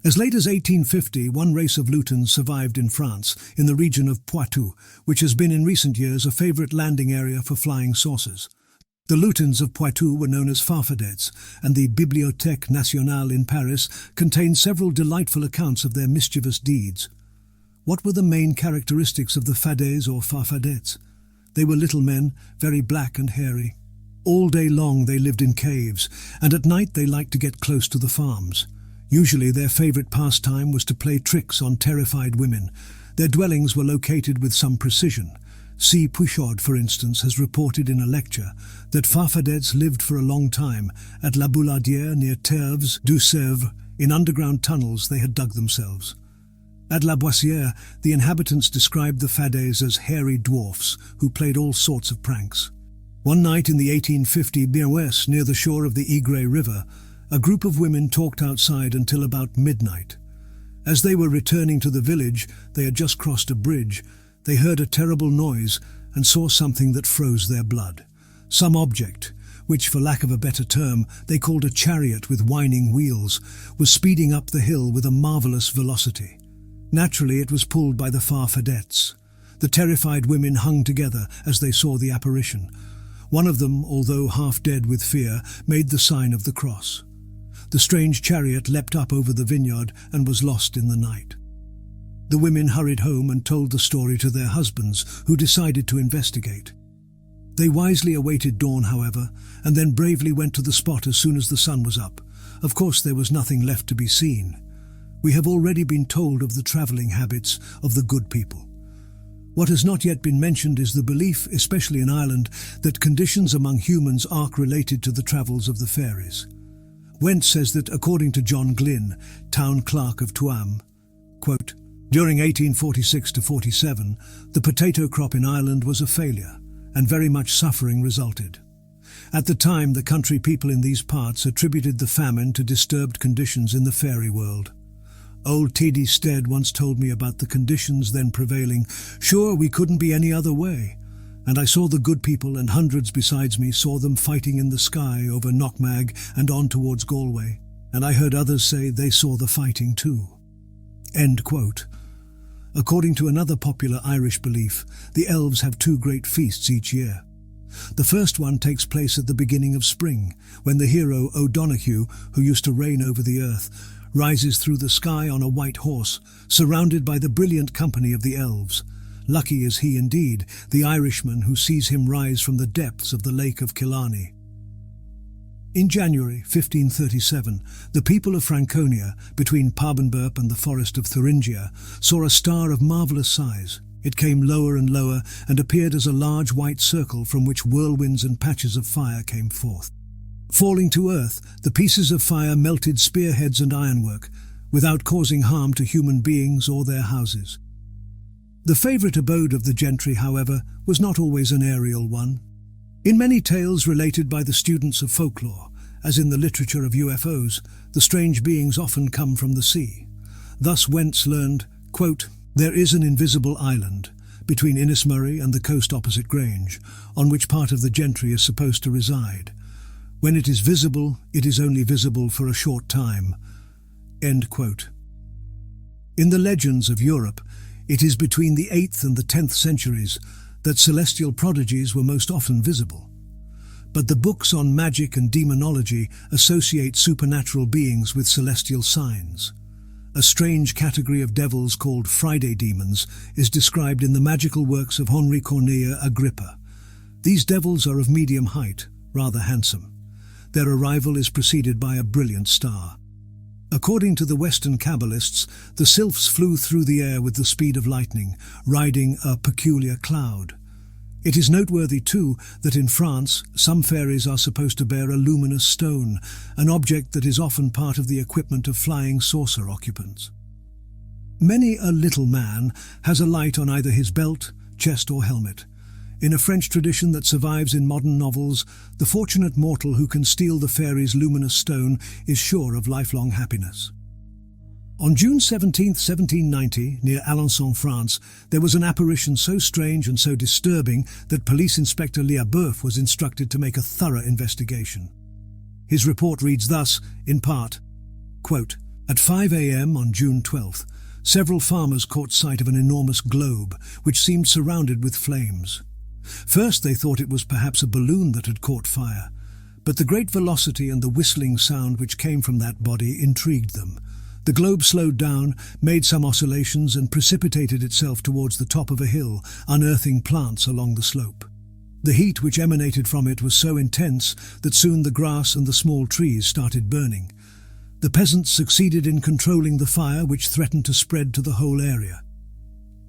As late as 1850, one race of lutins survived in France, in the region of Poitou, which has been in recent years a favourite landing area for flying saucers. The lutins of Poitou were known as farfadets, and the Bibliothèque Nationale in Paris contains several delightful accounts of their mischievous deeds. What were the main characteristics of the fadets or farfadets? They were little men, very black and hairy. All day long they lived in caves, and at night they liked to get close to the farms. Usually their favourite pastime was to play tricks on terrified women. Their dwellings were located with some precision. C. Puichard, for instance, has reported in a lecture that farfadets lived for a long time at La Bouladière near Terves du Sèvres. In underground tunnels they had dug themselves. At La Boissière, the inhabitants described the fadets as hairy dwarfs who played all sorts of pranks. One night in the 1850 Mirwes, near the shore of the Ygre River, a group of women talked outside until about midnight. As they were returning to the village, they had just crossed a bridge. They heard a terrible noise and saw something that froze their blood. Some object, which for lack of a better term they called a chariot with whining wheels, was speeding up the hill with a marvellous velocity. Naturally it was pulled by the farfadets. The terrified women hung together as they saw the apparition. One of them, although half dead with fear, made the sign of the cross. The strange chariot leapt up over the vineyard and was lost in the night. The women hurried home and told the story to their husbands, who decided to investigate. They wisely awaited dawn, however, and then bravely went to the spot as soon as the sun was up. Of course, there was nothing left to be seen. We have already been told of the travelling habits of the good people. What has not yet been mentioned is the belief, especially in Ireland, that conditions among humans are related to the travels of the fairies. Wentz says that, according to John Glynn, town clerk of Tuam, quote, "During 1846-47, the potato crop in Ireland was a failure, and very much suffering resulted. At the time, the country people in these parts attributed the famine to disturbed conditions in the fairy world. Old T.D. Stead once told me about the conditions then prevailing. Sure, we couldn't be any other way. And I saw the good people, and hundreds besides me saw them fighting in the sky over Knockmag and on towards Galway. And I heard others say they saw the fighting too. End quote. According to another popular Irish belief, the elves have two great feasts each year. The first one takes place at the beginning of spring, when the hero O'Donoghue, who used to reign over the earth, rises through the sky on a white horse, surrounded by the brilliant company of the elves. Lucky is he indeed, the Irishman who sees him rise from the depths of the Lake of Killarney. In January 1537, the people of Franconia, between Parbenburp and the forest of Thuringia, saw a star of marvellous size. It came lower and lower and appeared as a large white circle from which whirlwinds and patches of fire came forth. Falling to earth, the pieces of fire melted spearheads and ironwork, without causing harm to human beings or their houses. The favourite abode of the gentry, however, was not always an aerial one. In many tales related by the students of folklore, as in the literature of UFOs, the strange beings often come from the sea. Thus Wentz learned, quote, "There is an invisible island between Innismurray and the coast opposite Grange, on which part of the gentry is supposed to reside. When it is visible, it is only visible for a short time." End quote. In the legends of Europe, it is between the 8th and the 10th centuries that celestial prodigies were most often visible. But the books on magic and demonology associate supernatural beings with celestial signs. A strange category of devils called Friday demons is described in the magical works of Henri Corneille Agrippa. These devils are of medium height, rather handsome. Their arrival is preceded by a brilliant star. According to the Western Kabbalists, the sylphs flew through the air with the speed of lightning, riding a peculiar cloud. It is noteworthy, too, that in France, some fairies are supposed to bear a luminous stone, an object that is often part of the equipment of flying saucer occupants. Many a little man has a light on either his belt, chest or helmet. In a French tradition that survives in modern novels, the fortunate mortal who can steal the fairy's luminous stone is sure of lifelong happiness. On June 17, 1790, near Alençon, France, there was an apparition so strange and so disturbing that Police Inspector Liabeuf was instructed to make a thorough investigation. His report reads thus, in part, quote, "At 5 a.m. on June 12th, several farmers caught sight of an enormous globe which seemed surrounded with flames. First they thought it was perhaps a balloon that had caught fire, but the great velocity and the whistling sound which came from that body intrigued them. The globe slowed down, made some oscillations and precipitated itself towards the top of a hill, unearthing plants along the slope. The heat which emanated from it was so intense that soon the grass and the small trees started burning. The peasants succeeded in controlling the fire which threatened to spread to the whole area.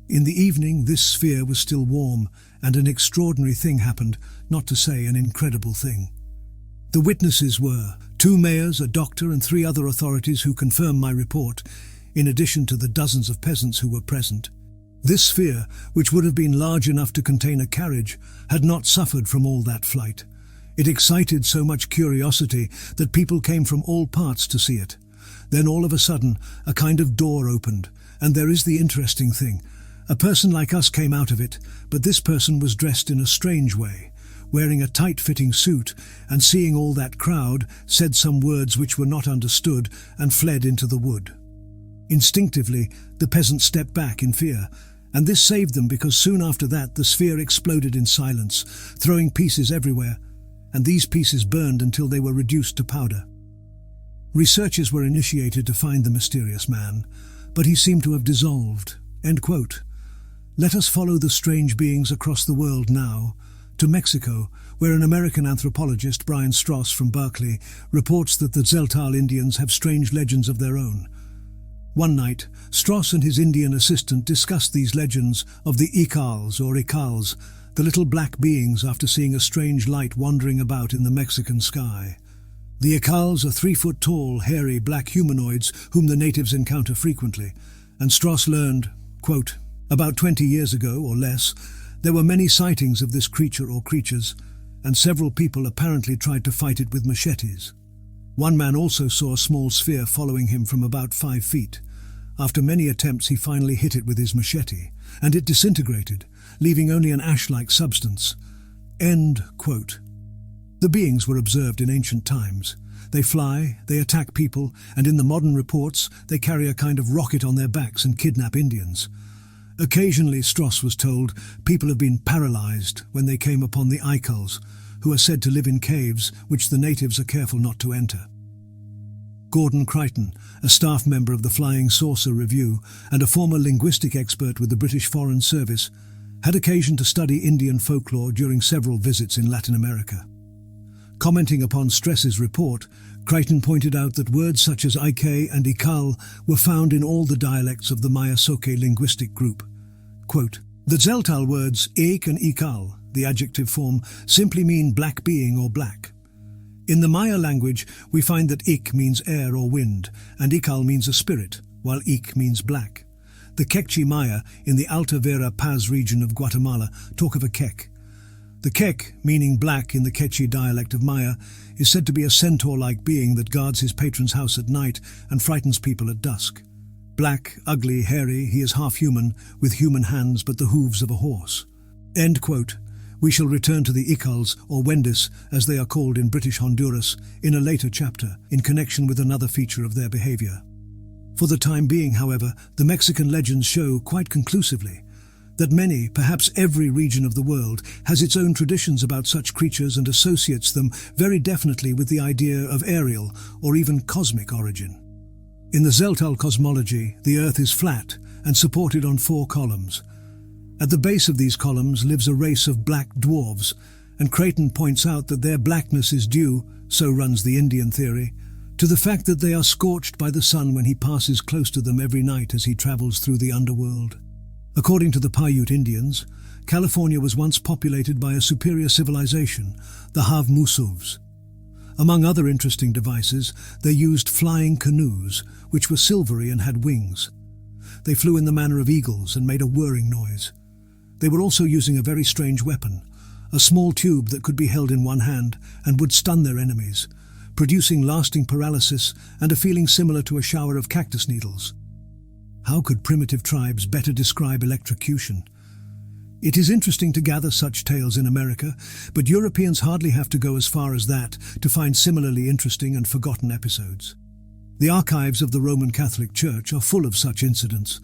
In the evening this sphere was still warm, and an extraordinary thing happened, not to say an incredible thing. The witnesses were 2 mayors, a doctor and 3 other authorities who confirmed my report, in addition to the dozens of peasants who were present. This sphere, which would have been large enough to contain a carriage, had not suffered from all that flight. It excited so much curiosity that people came from all parts to see it. Then all of a sudden, a kind of door opened, and there is the interesting thing. A person like us came out of it, but this person was dressed in a strange way, wearing a tight-fitting suit, and seeing all that crowd, said some words which were not understood and fled into the wood. Instinctively, the peasants stepped back in fear, and this saved them because soon after that the sphere exploded in silence, throwing pieces everywhere, and these pieces burned until they were reduced to powder. Researches were initiated to find the mysterious man, but he seemed to have dissolved." End quote. Let us follow the strange beings across the world now, to Mexico, where an American anthropologist, Brian Strauss from Berkeley, reports that the Zeltal Indians have strange legends of their own. One night, Strauss and his Indian assistant discussed these legends of the Icals or Icals, the little black beings after seeing a strange light wandering about in the Mexican sky. The Icals are 3-foot tall, hairy, black humanoids whom the natives encounter frequently, and Strauss learned, quote, "About 20 years ago or less, there were many sightings of this creature or creatures, and several people apparently tried to fight it with machetes. One man also saw a small sphere following him from about 5 feet. After many attempts, he finally hit it with his machete, and it disintegrated, leaving only an ash-like substance. End quote. The beings were observed in ancient times. They fly, they attack people, and in the modern reports, they carry a kind of rocket on their backs and kidnap Indians. Occasionally, Stross was told, people have been paralyzed when they came upon the Icals, who are said to live in caves which the natives are careful not to enter. Gordon Crichton, a staff member of the Flying Saucer Review and a former linguistic expert with the British Foreign Service, had occasion to study Indian folklore during several visits in Latin America. Commenting upon Stress's report, Crichton pointed out that words such as Ike and Ikal were found in all the dialects of the Maya-Soke linguistic group. Quote, the Tzeltal words Ik and Ikal, the adjective form, simply mean black being or black. In the Maya language, we find that Ik means air or wind, and Ikal means a spirit, while Ik means black. The Quechua Maya in the Alta Vera Paz region of Guatemala talk of a Quech. The Quech, meaning black in the Quechua dialect of Maya, is said to be a centaur-like being that guards his patron's house at night and frightens people at dusk. Black, ugly, hairy, he is half-human, with human hands but the hooves of a horse. End quote. We shall return to the Icals, or Wendis, as they are called in British Honduras, in a later chapter, in connection with another feature of their behavior. For the time being, however, the Mexican legends show quite conclusively that many, perhaps every region of the world, has its own traditions about such creatures and associates them very definitely with the idea of aerial or even cosmic origin. In the Tzeltal cosmology, the Earth is flat and supported on 4 columns. At the base of these columns lives a race of black dwarves, and Crichton points out that their blackness is due, so runs the Indian theory, to the fact that they are scorched by the sun when he passes close to them every night as he travels through the underworld. According to the Paiute Indians, California was once populated by a superior civilization, the Havmusuvs. Among other interesting devices, they used flying canoes, which were silvery and had wings. They flew in the manner of eagles and made a whirring noise. They were also using a very strange weapon, a small tube that could be held in one hand and would stun their enemies, producing lasting paralysis and a feeling similar to a shower of cactus needles. How could primitive tribes better describe electrocution? It is interesting to gather such tales in America, but Europeans hardly have to go as far as that to find similarly interesting and forgotten episodes. The archives of the Roman Catholic Church are full of such incidents,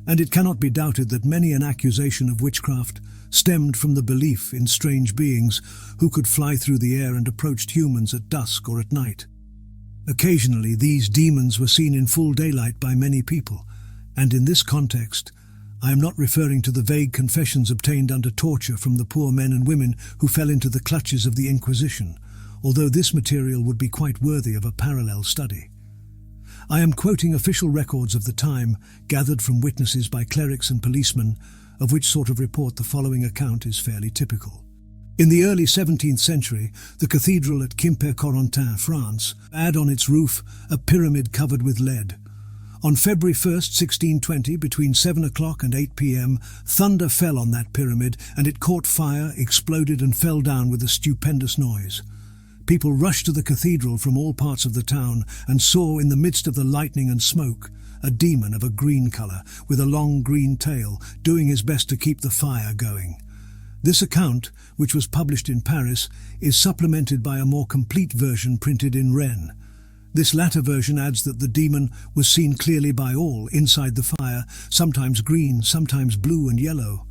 and it cannot be doubted that many an accusation of witchcraft stemmed from the belief in strange beings who could fly through the air and approached humans at dusk or at night. Occasionally, these demons were seen in full daylight by many people, and in this context, I am not referring to the vague confessions obtained under torture from the poor men and women who fell into the clutches of the Inquisition, although this material would be quite worthy of a parallel study. I am quoting official records of the time, gathered from witnesses by clerics and policemen, of which sort of report the following account is fairly typical. In the early 17th century, the cathedral at Quimper-Corentin, France, had on its roof a pyramid covered with lead. On February 1st, 1620, between 7 o'clock and 8 p.m., thunder fell on that pyramid and it caught fire, exploded and fell down with a stupendous noise. People rushed to the cathedral from all parts of the town and saw in the midst of the lightning and smoke a demon of a green colour with a long green tail doing his best to keep the fire going. This account, which was published in Paris, is supplemented by a more complete version printed in Rennes. This latter version adds that the demon was seen clearly by all inside the fire, sometimes green, sometimes blue and yellow.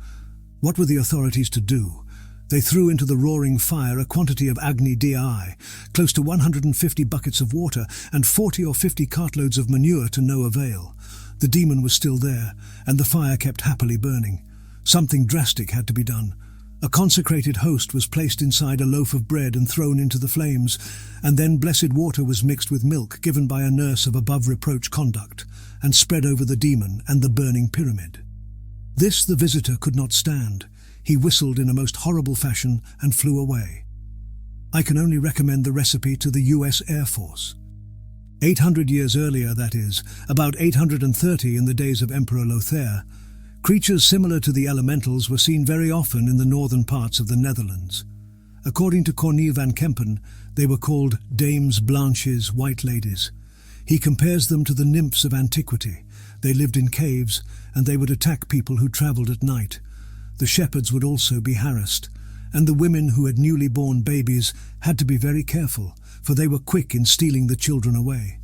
What were the authorities to do? They threw into the roaring fire a quantity of Agni Dei, close to 150 buckets of water and 40 or 50 cartloads of manure to no avail. The demon was still there, and the fire kept happily burning. Something drastic had to be done. A consecrated host was placed inside a loaf of bread and thrown into the flames, and then blessed water was mixed with milk given by a nurse of above-reproach conduct, and spread over the demon and the burning pyramid. This the visitor could not stand. He whistled in a most horrible fashion and flew away. I can only recommend the recipe to the US Air Force. 800 years earlier, that is, about 830 in the days of Emperor Lothair, creatures similar to the elementals were seen very often in the northern parts of the Netherlands. According to Corneille van Kempen, they were called dames blanches, white ladies. He compares them to the nymphs of antiquity. They lived in caves, and they would attack people who travelled at night. The shepherds would also be harassed, and the women who had newly born babies had to be very careful, for they were quick in stealing the children away.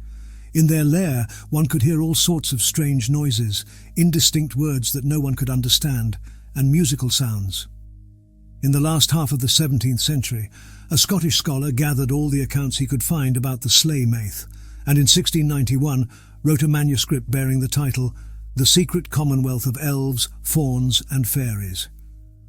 In their lair, one could hear all sorts of strange noises, indistinct words that no one could understand, and musical sounds. In the last half of the 17th century, a Scottish scholar gathered all the accounts he could find about the Slay Maith, and in 1691 wrote a manuscript bearing the title The Secret Commonwealth of Elves, Fauns and Fairies.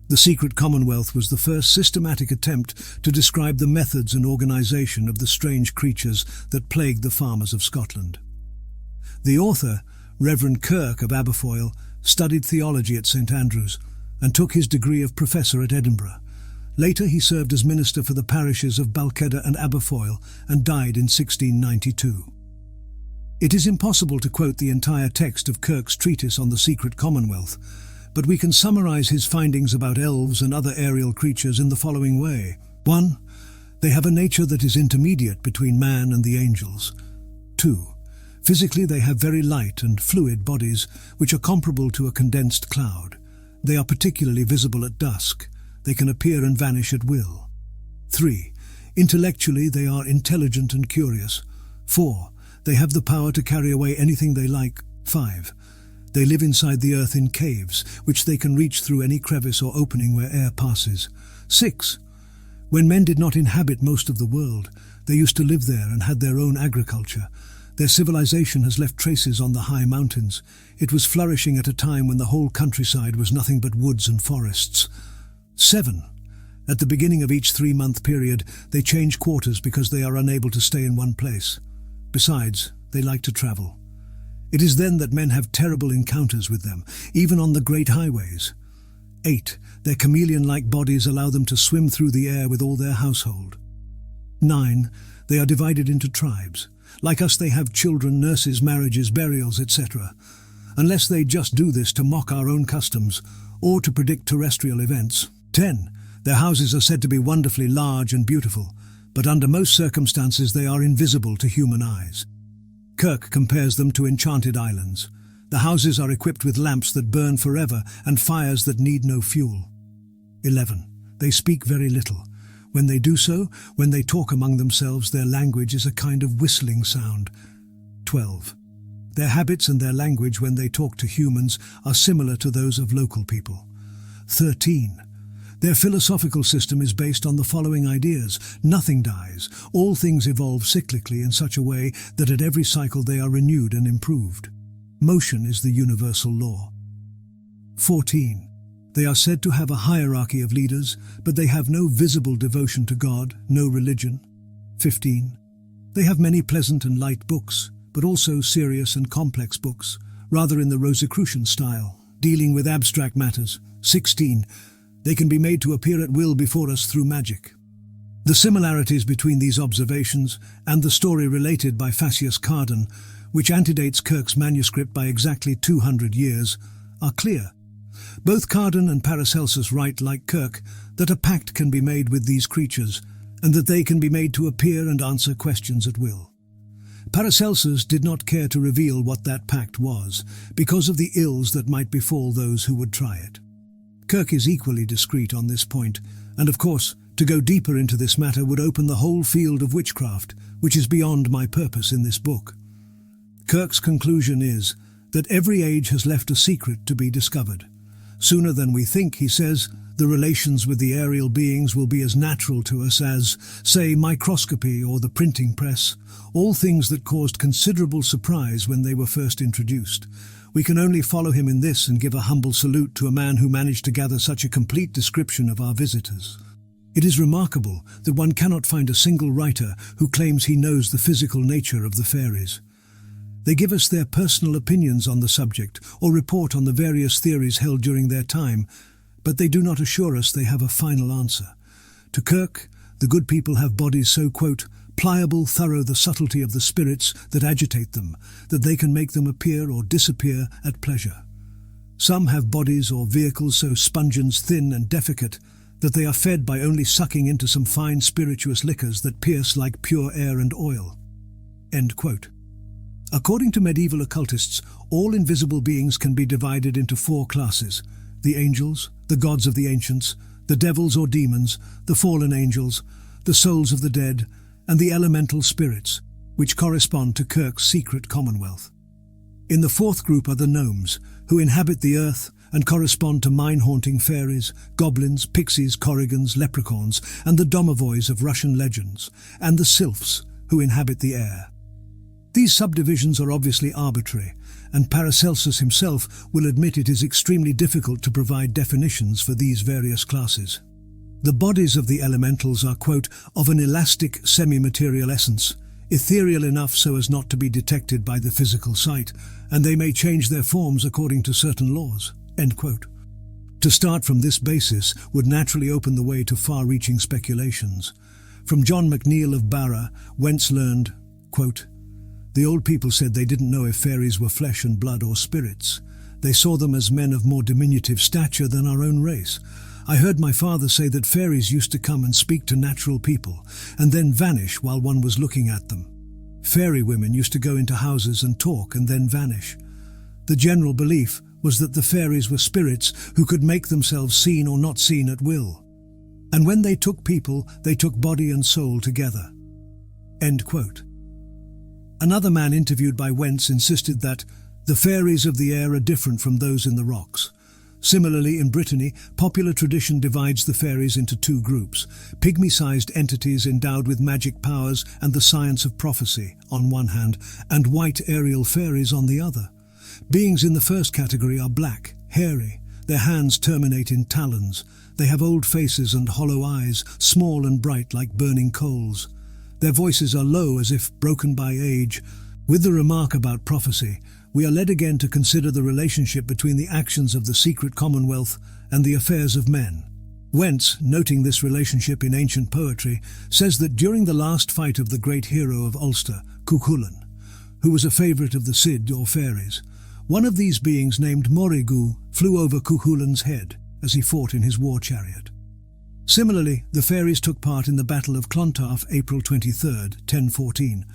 The Secret Commonwealth was the first systematic attempt to describe the methods and organisation of the strange creatures that plagued the farmers of Scotland. The author, Reverend Kirk of Aberfoyle, studied theology at St Andrews and took his degree of professor at Edinburgh. Later he served as minister for the parishes of Balquhidder and Aberfoyle and died in 1692. It is impossible to quote the entire text of Kirk's treatise on the Secret Commonwealth, but we can summarise his findings about elves and other aerial creatures in the following way. 1. They have a nature that is intermediate between man and the angels. 2. Physically they have very light and fluid bodies which are comparable to a condensed cloud. They are particularly visible at dusk. They can appear and vanish at will. 3. Intellectually they are intelligent and curious. 4. They have the power to carry away anything they like. 5. They live inside the earth in caves, which they can reach through any crevice or opening where air passes. 6. When men did not inhabit most of the world, they used to live there and had their own agriculture. Their civilization has left traces on the high mountains. It was flourishing at a time when the whole countryside was nothing but woods and forests. 7. At the beginning of each 3-month period, they change quarters because they are unable to stay in one place. Besides, they like to travel. It is then that men have terrible encounters with them, even on the great highways. 8. Their chameleon-like bodies allow them to swim through the air with all their household. 9. They are divided into tribes. Like us, they have children, nurses, marriages, burials, etc. Unless they just do this to mock our own customs, or to predict terrestrial events. 10. Their houses are said to be wonderfully large and beautiful, but under most circumstances they are invisible to human eyes. Kirk compares them to enchanted islands. The houses are equipped with lamps that burn forever and fires that need no fuel. 11. They speak very little. When they do so, when they talk among themselves, their language is a kind of whistling sound. 12. Their habits and their language when they talk to humans are similar to those of local people. 13. Their philosophical system is based on the following ideas. Nothing dies. All things evolve cyclically in such a way that at every cycle they are renewed and improved. Motion is the universal law. 14. They are said to have a hierarchy of leaders, but they have no visible devotion to God, no religion. 15. They have many pleasant and light books, but also serious and complex books, rather in the Rosicrucian style, dealing with abstract matters. 16. They can be made to appear at will before us through magic. The similarities between these observations and the story related by Phaseus Cardan, which antedates Kirk's manuscript by exactly 200 years, are clear. Both Cardan and Paracelsus write, like Kirk, that a pact can be made with these creatures, and that they can be made to appear and answer questions at will. Paracelsus did not care to reveal what that pact was, because of the ills that might befall those who would try it. Kirk is equally discreet on this point, and of course, to go deeper into this matter would open the whole field of witchcraft, which is beyond my purpose in this book. Kirk's conclusion is that every age has left a secret to be discovered. Sooner than we think, he says, the relations with the aerial beings will be as natural to us as, say, microscopy or the printing press, all things that caused considerable surprise when they were first introduced. We can only follow him in this and give a humble salute to a man who managed to gather such a complete description of our visitors. It is remarkable that one cannot find a single writer who claims he knows the physical nature of the fairies. They give us their personal opinions on the subject or report on the various theories held during their time, but they do not assure us they have a final answer. To Kirk, the good people have bodies so, quote, pliable, thorough the subtlety of the spirits that agitate them, that they can make them appear or disappear at pleasure. Some have bodies or vehicles so spongens thin and defecate that they are fed by only sucking into some fine spirituous liquors that pierce like pure air and oil." End quote. According to medieval occultists, all invisible beings can be divided into 4 classes: the angels, the gods of the ancients, the devils or demons, the fallen angels, the souls of the dead, and the elemental spirits, which correspond to Kirk's secret commonwealth. In the 4th group are the gnomes, who inhabit the earth and correspond to mine-haunting fairies, goblins, pixies, korrigans, leprechauns, and the domovoys of Russian legends, and the sylphs, who inhabit the air. These subdivisions are obviously arbitrary, and Paracelsus himself will admit it is extremely difficult to provide definitions for these various classes. The bodies of the elementals are, quote, "of an elastic semi-material essence, ethereal enough so as not to be detected by the physical sight, and they may change their forms according to certain laws." End quote. To start from this basis would naturally open the way to far-reaching speculations. From John McNeill of Barra, Wentz learned, quote, "The old people said they didn't know if fairies were flesh and blood or spirits. They saw them as men of more diminutive stature than our own race. I heard my father say that fairies used to come and speak to natural people, and then vanish while one was looking at them. Fairy women used to go into houses and talk and then vanish. The general belief was that the fairies were spirits who could make themselves seen or not seen at will. And when they took people, they took body and soul together." End quote. Another man interviewed by Wentz insisted that the fairies of the air are different from those in the rocks. Similarly, in Brittany, popular tradition divides the fairies into 2 groups: pygmy-sized entities endowed with magic powers and the science of prophecy, on one hand, and white aerial fairies on the other. Beings in the first category are black, hairy, their hands terminate in talons, they have old faces and hollow eyes, small and bright like burning coals. Their voices are low as if broken by age. With the remark about prophecy, we are led again to consider the relationship between the actions of the secret commonwealth and the affairs of men. Wentz, noting this relationship in ancient poetry, says that during the last fight of the great hero of Ulster, Cuchulainn, who was a favourite of the Cid or fairies, one of these beings named Morrigu flew over Cuchulainn's head as he fought in his war chariot. Similarly, the fairies took part in the Battle of Clontarf, April 23, 1014,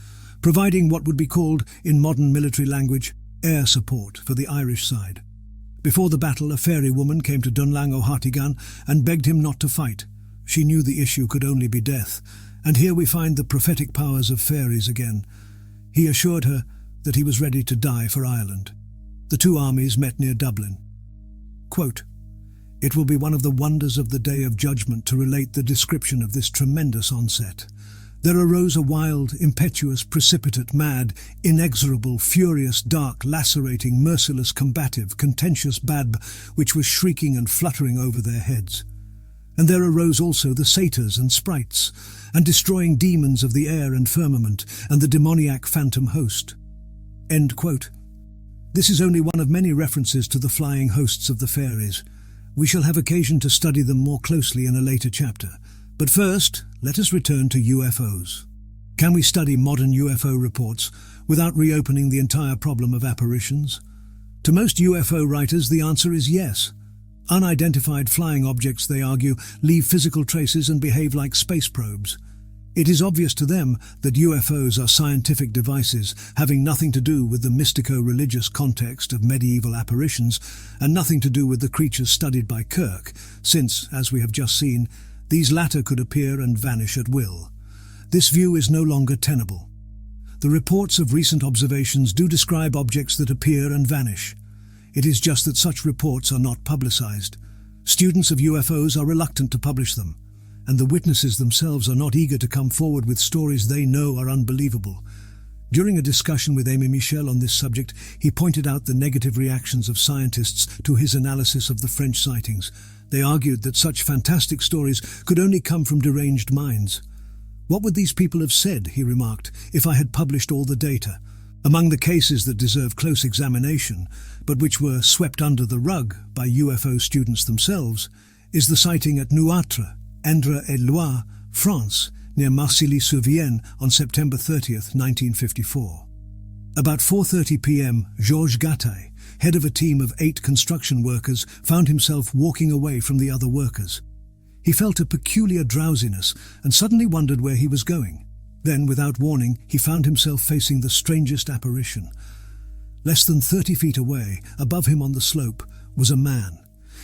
providing what would be called, in modern military language, air support for the Irish side. Before the battle, a fairy woman came to Dunlang O'Hartigan and begged him not to fight. She knew the issue could only be death, and here we find the prophetic powers of fairies again. He assured her that he was ready to die for Ireland. The 2 armies met near Dublin. Quote, "It will be one of the wonders of the Day of Judgment to relate the description of this tremendous onset. There arose a wild, impetuous, precipitate, mad, inexorable, furious, dark, lacerating, merciless, combative, contentious Badb, which was shrieking and fluttering over their heads. And there arose also the satyrs and sprites, and destroying demons of the air and firmament, and the demoniac phantom host." End quote. This is only one of many references to the flying hosts of the fairies. We shall have occasion to study them more closely in a later chapter. But first, let us return to UFOs. Can we study modern UFO reports without reopening the entire problem of apparitions? To most UFO writers, the answer is yes. Unidentified flying objects, they argue, leave physical traces and behave like space probes. It is obvious to them that UFOs are scientific devices having nothing to do with the mystico-religious context of medieval apparitions and nothing to do with the creatures studied by Kirk, since, as we have just seen, these latter could appear and vanish at will. This view is no longer tenable. The reports of recent observations do describe objects that appear and vanish. It is just that such reports are not publicized. Students of UFOs are reluctant to publish them, and the witnesses themselves are not eager to come forward with stories they know are unbelievable. During a discussion with Amy Michel on this subject, he pointed out the negative reactions of scientists to his analysis of the French sightings. They argued that such fantastic stories could only come from deranged minds. "What would these people have said," he remarked, "if I had published all the data? Among the cases that deserve close examination, but which were swept under the rug by UFO students themselves, is the sighting at Nouatre, Indre-et-Loire, France, near Marcilly-sur-Vienne on September 30, 1954. About 4:30 p.m., Georges Gattay, head of a team of 8 construction workers, found himself walking away from the other workers. He felt a peculiar drowsiness and suddenly wondered where he was going. Then, without warning, he found himself facing the strangest apparition. Less than 30 feet away, above him on the slope, was a man.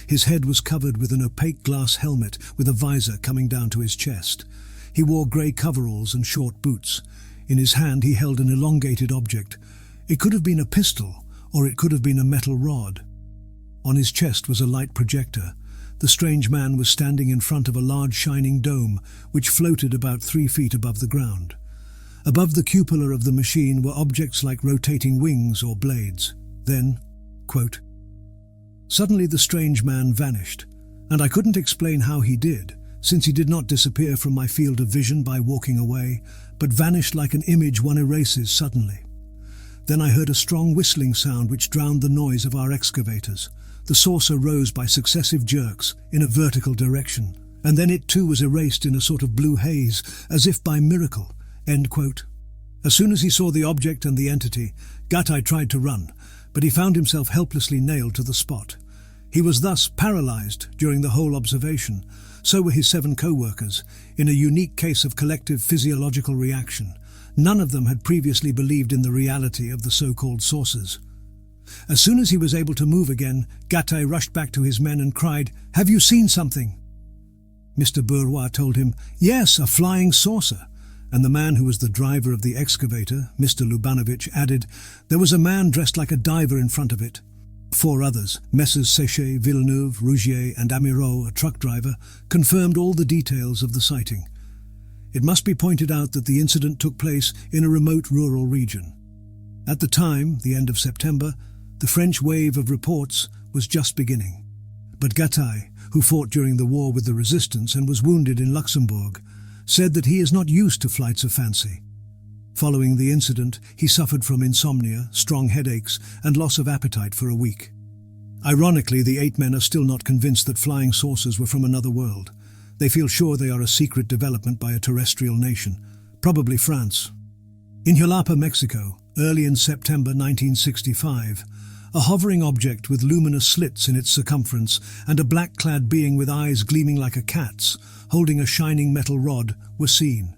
His head was covered with an opaque glass helmet with a visor coming down to his chest. He wore grey coveralls and short boots. In his hand he held an elongated object. It could have been a pistol, or it could have been a metal rod. On his chest was a light projector. The strange man was standing in front of a large shining dome, which floated about 3 feet above the ground. Above the cupola of the machine were objects like rotating wings or blades. Then, quote, "Suddenly the strange man vanished, and I couldn't explain how he did, since he did not disappear from my field of vision by walking away, but vanished like an image one erases suddenly. Then I heard a strong whistling sound which drowned the noise of our excavators. The saucer rose by successive jerks in a vertical direction, and then it too was erased in a sort of blue haze, as if by miracle." End quote. As soon as he saw the object and the entity, Gatai tried to run, but he found himself helplessly nailed to the spot. He was thus paralyzed during the whole observation. So were his 7 co-workers, in a unique case of collective physiological reaction. None of them had previously believed in the reality of the so-called saucers. As soon as he was able to move again, Gatai rushed back to his men and cried, "Have you seen something?" Mr. Bourrois told him, "Yes, a flying saucer." And the man who was the driver of the excavator, Mr. Lubanovich, added, "There was a man dressed like a diver in front of it." 4 others, Messrs. Séché, Villeneuve, Rougier and Amirault, a truck driver, confirmed all the details of the sighting. It must be pointed out that the incident took place in a remote rural region. At the time, the end of September, the French wave of reports was just beginning. But Gatai, who fought during the war with the resistance and was wounded in Luxembourg, said that he is not used to flights of fancy. Following the incident, he suffered from insomnia, strong headaches, and loss of appetite for a week. Ironically, the 8 men are still not convinced that flying saucers were from another world. They feel sure they are a secret development by a terrestrial nation, probably France. In Jalapa, Mexico, early in September 1965, a hovering object with luminous slits in its circumference and a black-clad being with eyes gleaming like a cat's, holding a shining metal rod, was seen.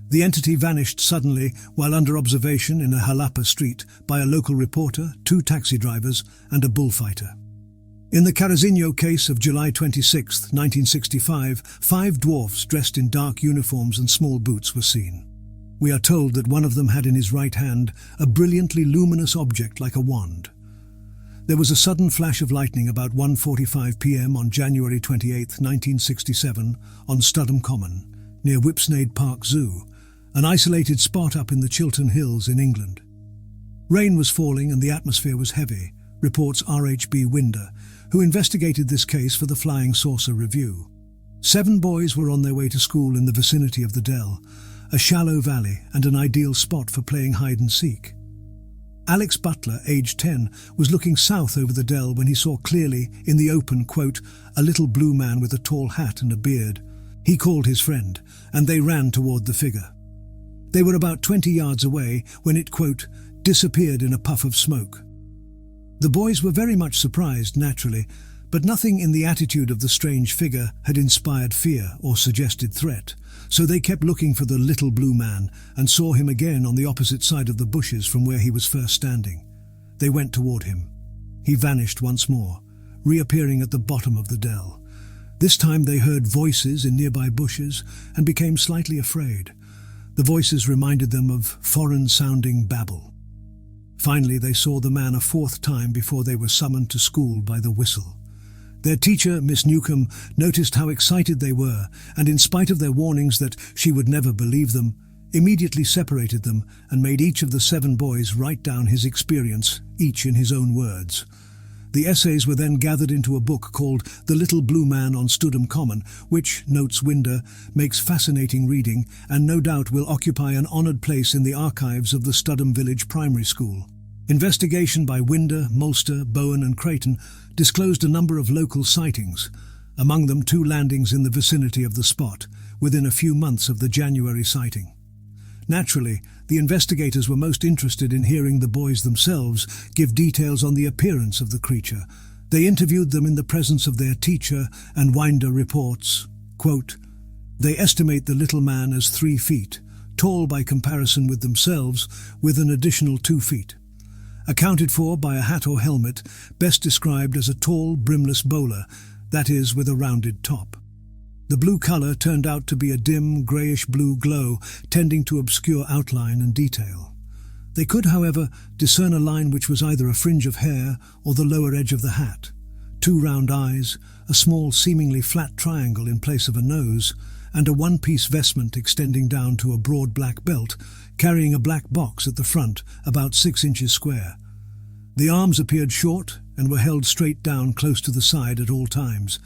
The entity vanished suddenly while under observation in a Jalapa street by a local reporter, 2 taxi drivers, and a bullfighter. In the Carazinho case of July 26, 1965, 5 dwarfs dressed in dark uniforms and small boots were seen. We are told that one of them had in his right hand a brilliantly luminous object like a wand. There was a sudden flash of lightning about 1:45 p.m. on January 28, 1967, on Studham Common, near Whipsnade Park Zoo, an isolated spot up in the Chiltern Hills in England. Rain was falling and the atmosphere was heavy, reports R.H.B. Winder, who investigated this case for the Flying Saucer Review. 7 boys were on their way to school in the vicinity of the Dell, a shallow valley and an ideal spot for playing hide-and-seek. Alex Butler, aged 10, was looking south over the Dell when he saw clearly, in the open, quote, "a little blue man with a tall hat and a beard." He called his friend, and they ran toward the figure. They were about 20 yards away when it, quote, "disappeared in a puff of smoke." The boys were very much surprised, naturally, but nothing in the attitude of the strange figure had inspired fear or suggested threat, so they kept looking for the little blue man and saw him again on the opposite side of the bushes from where he was first standing. They went toward him. He vanished once more, reappearing at the bottom of the dell. This time they heard voices in nearby bushes and became slightly afraid. The voices reminded them of foreign-sounding babble. Finally, they saw the man a 4th time before they were summoned to school by the whistle. Their teacher, Miss Newcomb, noticed how excited they were, and in spite of their warnings that she would never believe them, immediately separated them and made each of the 7 boys write down his experience, each in his own words. The essays were then gathered into a book called The Little Blue Man on Studham Common, which, notes Winder, makes fascinating reading and no doubt will occupy an honoured place in the archives of the Studham Village Primary School. Investigation by Winder, Mulster, Bowen and Creighton disclosed a number of local sightings, among them 2 landings in the vicinity of the spot, within a few months of the January sighting. Naturally, the investigators were most interested in hearing the boys themselves give details on the appearance of the creature. They interviewed them in the presence of their teacher, and Winder reports, Quote, "They estimate the little man as 3 feet, tall by comparison with themselves, with an additional 2 feet. Accounted for by a hat or helmet, best described as a tall, brimless bowler, that is, with a rounded top. The blue colour turned out to be a dim, greyish-blue glow, tending to obscure outline and detail. They could, however, discern a line which was either a fringe of hair or the lower edge of the hat, 2 round eyes, a small, seemingly flat triangle in place of a nose, and a one-piece vestment extending down to a broad black belt, carrying a black box at the front, about 6 inches square. The arms appeared short and were held straight down close to the side at all times.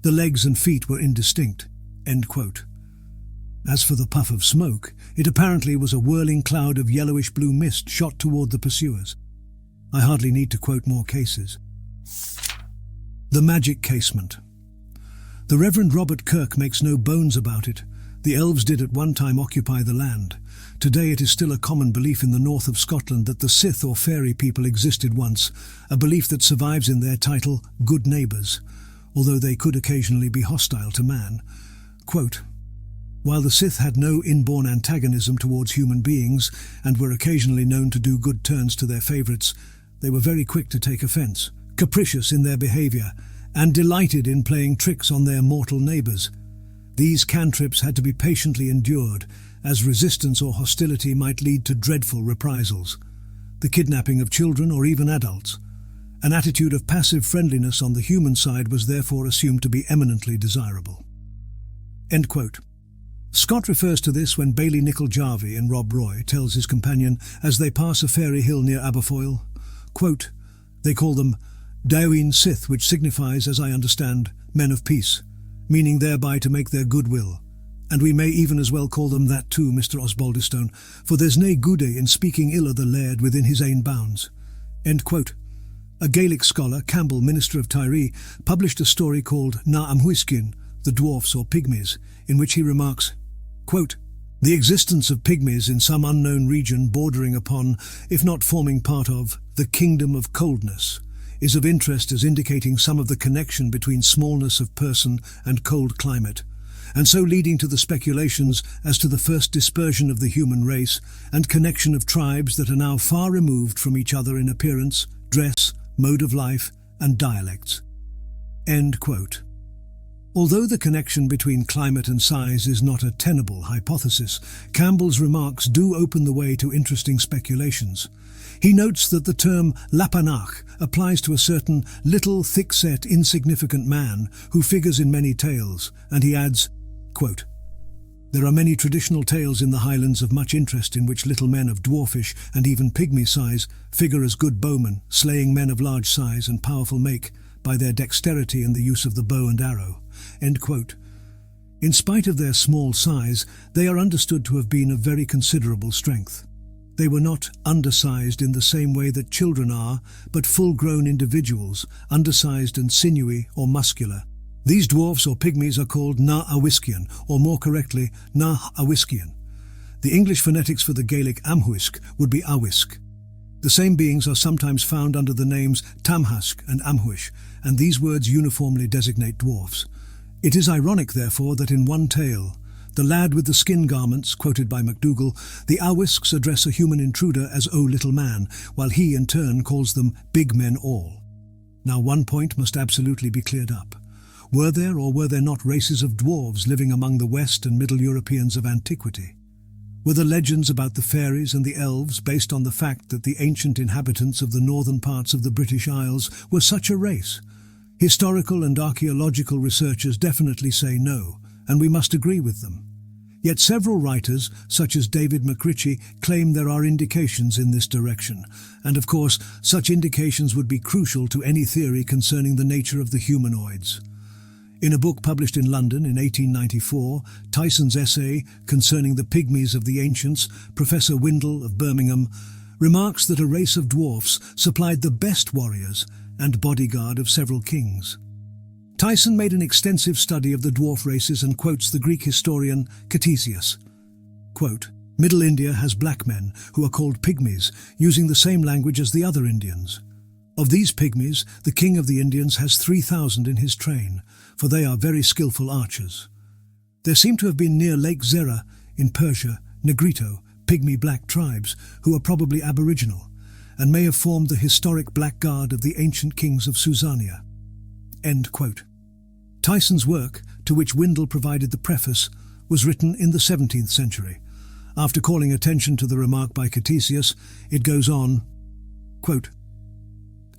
The legs and feet were indistinct." End quote. As for the puff of smoke, it apparently was a whirling cloud of yellowish-blue mist shot toward the pursuers. I hardly need to quote more cases. The magic casement. The Reverend Robert Kirk makes no bones about it. The elves did at one time occupy the land. Today it is still a common belief in the north of Scotland that the Sith or fairy people existed once, a belief that survives in their title, Good Neighbours, although they could occasionally be hostile to man. Quote, "While the Sith had no inborn antagonism towards human beings and were occasionally known to do good turns to their favourites, they were very quick to take offence, capricious in their behaviour, and delighted in playing tricks on their mortal neighbours. These cantrips had to be patiently endured, as resistance or hostility might lead to dreadful reprisals, the kidnapping of children or even adults. An attitude of passive friendliness on the human side was therefore assumed to be eminently desirable." End quote. Scott refers to this when Bailey Nicol Jarvie in Rob Roy tells his companion as they pass a fairy hill near Aberfoyle, quote, "They call them Daewin Sith, which signifies, as I understand, men of peace, meaning thereby to make their goodwill. And we may even as well call them that too, Mr. Osbaldistone, for there's nae goode in speaking ill of the laird within his ain bounds." End quote. A Gaelic scholar, Campbell, Minister of Tiree, published a story called Na Amhuiscin, the Dwarfs or Pygmies, in which he remarks, quote, "The existence of pygmies in some unknown region bordering upon, if not forming part of, the kingdom of coldness, is of interest as indicating some of the connection between smallness of person and cold climate, and so leading to the speculations as to the first dispersion of the human race and connection of tribes that are now far removed from each other in appearance, dress, mode of life, and dialects." End quote. Although the connection between climate and size is not a tenable hypothesis, Campbell's remarks do open the way to interesting speculations. He notes that the term Lapanach applies to a certain little, thick-set, insignificant man who figures in many tales, and he adds, quote, "There are many traditional tales in the Highlands of much interest in which little men of dwarfish and even pygmy size figure as good bowmen, slaying men of large size and powerful make by their dexterity in the use of the bow and arrow." End quote. In spite of their small size, they are understood to have been of very considerable strength. They were not undersized in the same way that children are, but full-grown individuals, undersized and sinewy or muscular. These dwarfs or pygmies are called Na Awiskian, or more correctly, Na Awiskian. The English phonetics for the Gaelic Amhuisk would be Awisk. The same beings are sometimes found under the names Tamhuisk and Amhuish, and these words uniformly designate dwarfs. It is ironic, therefore, that in one tale, The Lad with the Skin Garments, quoted by MacDougall, the Awisks address a human intruder as "O little man," while he in turn calls them "big men all." Now one point must absolutely be cleared up. Were there or were there not races of dwarves living among the West and Middle Europeans of antiquity? Were the legends about the fairies and the elves based on the fact that the ancient inhabitants of the northern parts of the British Isles were such a race? Historical and archaeological researchers definitely say no, and we must agree with them. Yet several writers, such as David McRitchie, claim there are indications in this direction, and of course such indications would be crucial to any theory concerning the nature of the humanoids. In a book published in London in 1894, Tyson's essay concerning the pygmies of the ancients, Professor Windle of Birmingham remarks that a race of dwarfs supplied the best warriors and bodyguard of several kings. Tyson made an extensive study of the dwarf races and quotes the Greek historian Ctesias. Quote, "Middle India has black men, who are called pygmies, using the same language as the other Indians. Of these pygmies, the king of the Indians has 3,000 in his train, for they are very skillful archers. There seem to have been near Lake Zera in Persia, Negrito, pygmy black tribes who are probably aboriginal and may have formed the historic Black Guard of the ancient kings of Susania. End quote. Tyson's work, to which Windle provided the preface, was written in the 17th century. After calling attention to the remark by Ctesias, it goes on, quote,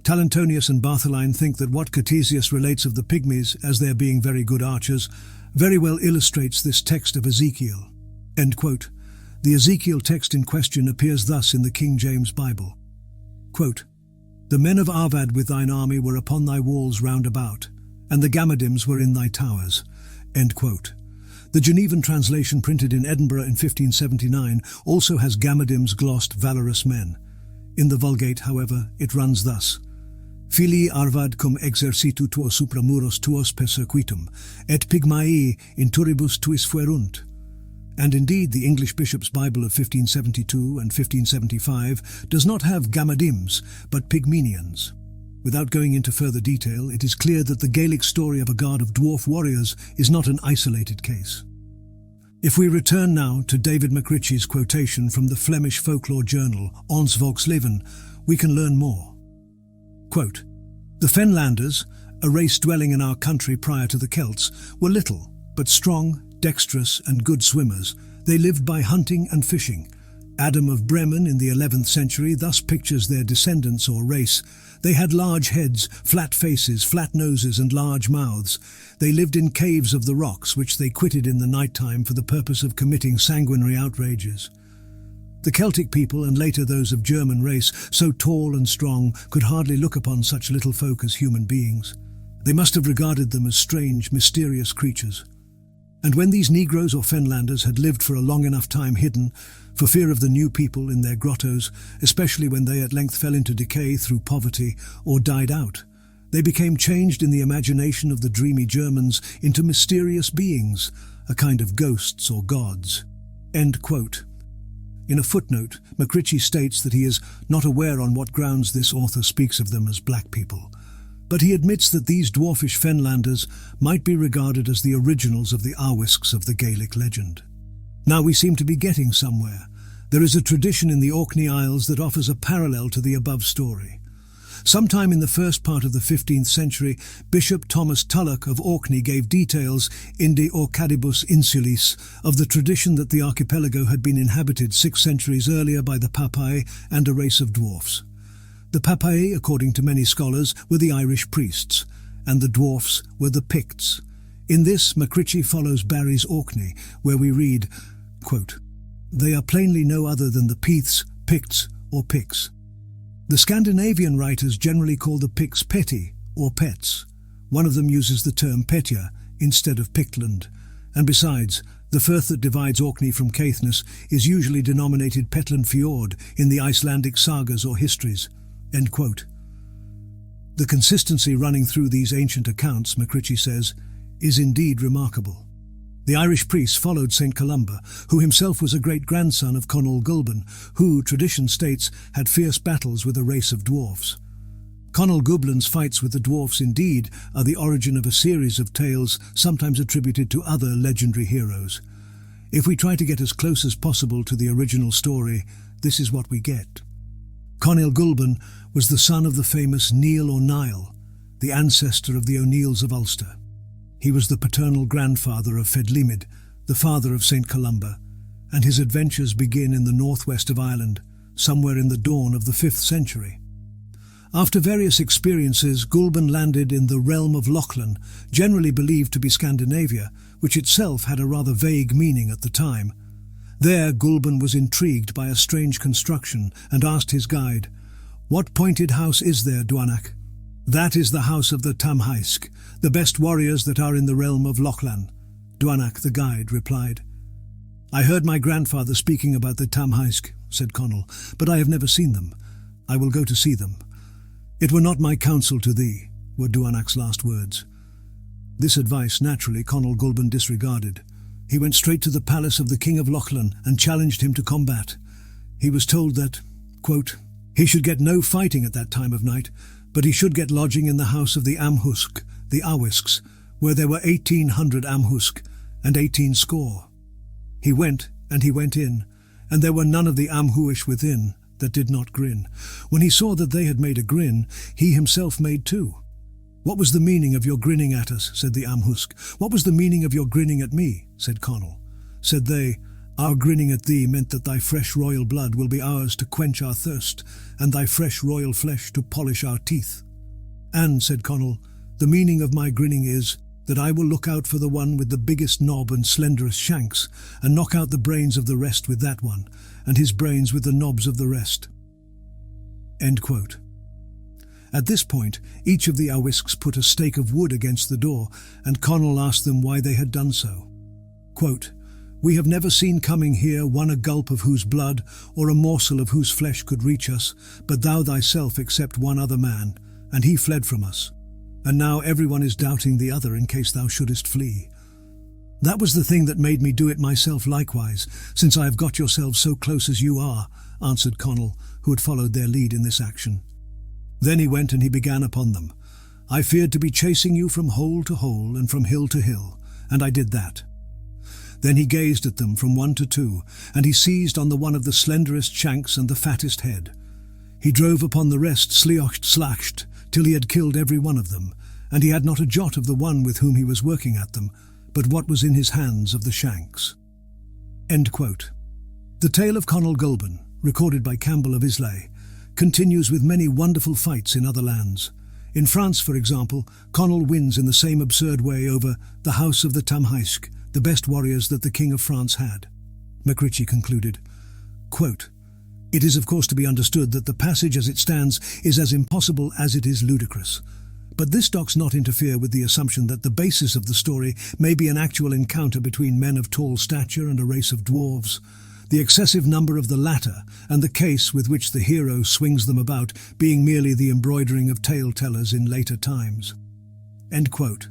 Talentonius and Bartholine think that what Ctesias relates of the Pygmies as their being very good archers very well illustrates this text of Ezekiel. End quote. The Ezekiel text in question appears thus in the King James Bible. Quote, The men of Arvad with thine army were upon thy walls round about, and the Gammadims were in thy towers. End quote. The Genevan translation printed in Edinburgh in 1579 also has Gammadims glossed valorous men. In the Vulgate, however, it runs thus. Filii Arvad cum exercitu tuo supra muros tuos persequitum, et Pygmaei in turibus tuis fuerunt. And indeed, the English Bishop's Bible of 1572 and 1575 does not have Gammadims, but Pygmenians. Without going into further detail, it is clear that the Gaelic story of a guard of dwarf warriors is not an isolated case. If we return now to David McRitchie's quotation from the Flemish folklore journal Ons Volksleven, we can learn more. Quote, The Fenlanders, a race dwelling in our country prior to the Celts, were little, but strong, dexterous and good swimmers. They lived by hunting and fishing. Adam of Bremen in the 11th century thus pictures their descendants or race. They had large heads, flat faces, flat noses and large mouths. They lived in caves of the rocks which they quitted in the night time for the purpose of committing sanguinary outrages. The Celtic people, and later those of German race, so tall and strong, could hardly look upon such little folk as human beings. They must have regarded them as strange, mysterious creatures. And when these Negroes or Fenlanders had lived for a long enough time hidden, for fear of the new people in their grottos, especially when they at length fell into decay through poverty or died out, they became changed in the imagination of the dreamy Germans into mysterious beings, a kind of ghosts or gods. End quote. In a footnote, McRitchie states that he is not aware on what grounds this author speaks of them as black people, but he admits that these dwarfish Fenlanders might be regarded as the originals of the Awisks of the Gaelic legend. Now we seem to be getting somewhere. There is a tradition in the Orkney Isles that offers a parallel to the above story. Sometime in the first part of the 15th century, Bishop Thomas Tulloch of Orkney gave details in De Orcadibus Insulis of the tradition that the archipelago had been inhabited 6 centuries earlier by the Papai and a race of dwarfs. The Papai, according to many scholars, were the Irish priests, and the dwarfs were the Picts. In this, McRitchie follows Barry's Orkney, where we read, quote, They are plainly no other than the Peiths, Picts, or Picts. The Scandinavian writers generally call the Picts Peti, or Pets. One of them uses the term Petja instead of Pictland, and besides, the firth that divides Orkney from Caithness is usually denominated Petland Fjord in the Icelandic sagas or histories. End quote. The consistency running through these ancient accounts, McRitchie says, is indeed remarkable. The Irish priests followed St. Columba, who himself was a great-grandson of Conall Gulban, who, tradition states, had fierce battles with a race of dwarfs. Conall Gublin's fights with the dwarfs indeed are the origin of a series of tales sometimes attributed to other legendary heroes. If we try to get as close as possible to the original story, this is what we get. Conall Gulban was the son of the famous Neil or Niall, the ancestor of the O'Neills of Ulster. He was the paternal grandfather of Fedlimid, the father of St. Columba, and his adventures begin in the northwest of Ireland, somewhere in the dawn of the 5th century. After various experiences, Gulban landed in the realm of Lochlan, generally believed to be Scandinavia, which itself had a rather vague meaning at the time. There, Gulban was intrigued by a strange construction and asked his guide, "What pointed house is there, Duanach?" "That is the house of the Tamhaisk, the best warriors that are in the realm of Lochlan," Duanach the guide replied. "I heard my grandfather speaking about the Tamhaisk," said Conall, "but I have never seen them. I will go to see them." "It were not my counsel to thee," were Duanach's last words. This advice, naturally, Conall Gulban disregarded. He went straight to the palace of the King of Lochlan and challenged him to combat. He was told that, quote, he should get no fighting at that time of night, but he should get lodging in the house of the Amhusk, the Awisks, where there were 1,800 Amhusk, and 18 score. He went, and he went in, and there were none of the Amhuish within that did not grin. When he saw that they had made a grin, he himself made too. "What was the meaning of your grinning at us?" said the Amhusk. "What was the meaning of your grinning at me?" said Connell. Said they, "Our grinning at thee meant that thy fresh royal blood will be ours to quench our thirst, and thy fresh royal flesh to polish our teeth." "And," said Connell, "the meaning of my grinning is that I will look out for the one with the biggest knob and slenderest shanks, and knock out the brains of the rest with that one, and his brains with the knobs of the rest." End quote. At this point, each of the Awisks put a stake of wood against the door, and Connell asked them why they had done so. Quote, "We have never seen coming here one a gulp of whose blood, or a morsel of whose flesh could reach us, but thou thyself except one other man, and he fled from us. And now everyone is doubting the other in case thou shouldest flee. That was the thing that made me do it myself likewise, since I have got yourselves so close as you are," answered Connell, who had followed their lead in this action. Then he went and he began upon them. "I feared to be chasing you from hole to hole and from hill to hill, and I did that." Then he gazed at them from one to two, and he seized on the one of the slenderest shanks and the fattest head. He drove upon the rest sliocht slashed, till he had killed every one of them, and he had not a jot of the one with whom he was working at them, but what was in his hands of the shanks. End quote. The tale of Connell Gulban, recorded by Campbell of Islay, continues with many wonderful fights in other lands. In France, for example, Connell wins in the same absurd way over the House of the Tamhaisk, the best warriors that the King of France had. MacRitchie concluded, quote, "It is of course to be understood that the passage as it stands is as impossible as it is ludicrous. But this does not interfere with the assumption that the basis of the story may be an actual encounter between men of tall stature and a race of dwarves, the excessive number of the latter, and the case with which the hero swings them about, being merely the embroidering of tale-tellers in later times." End quote.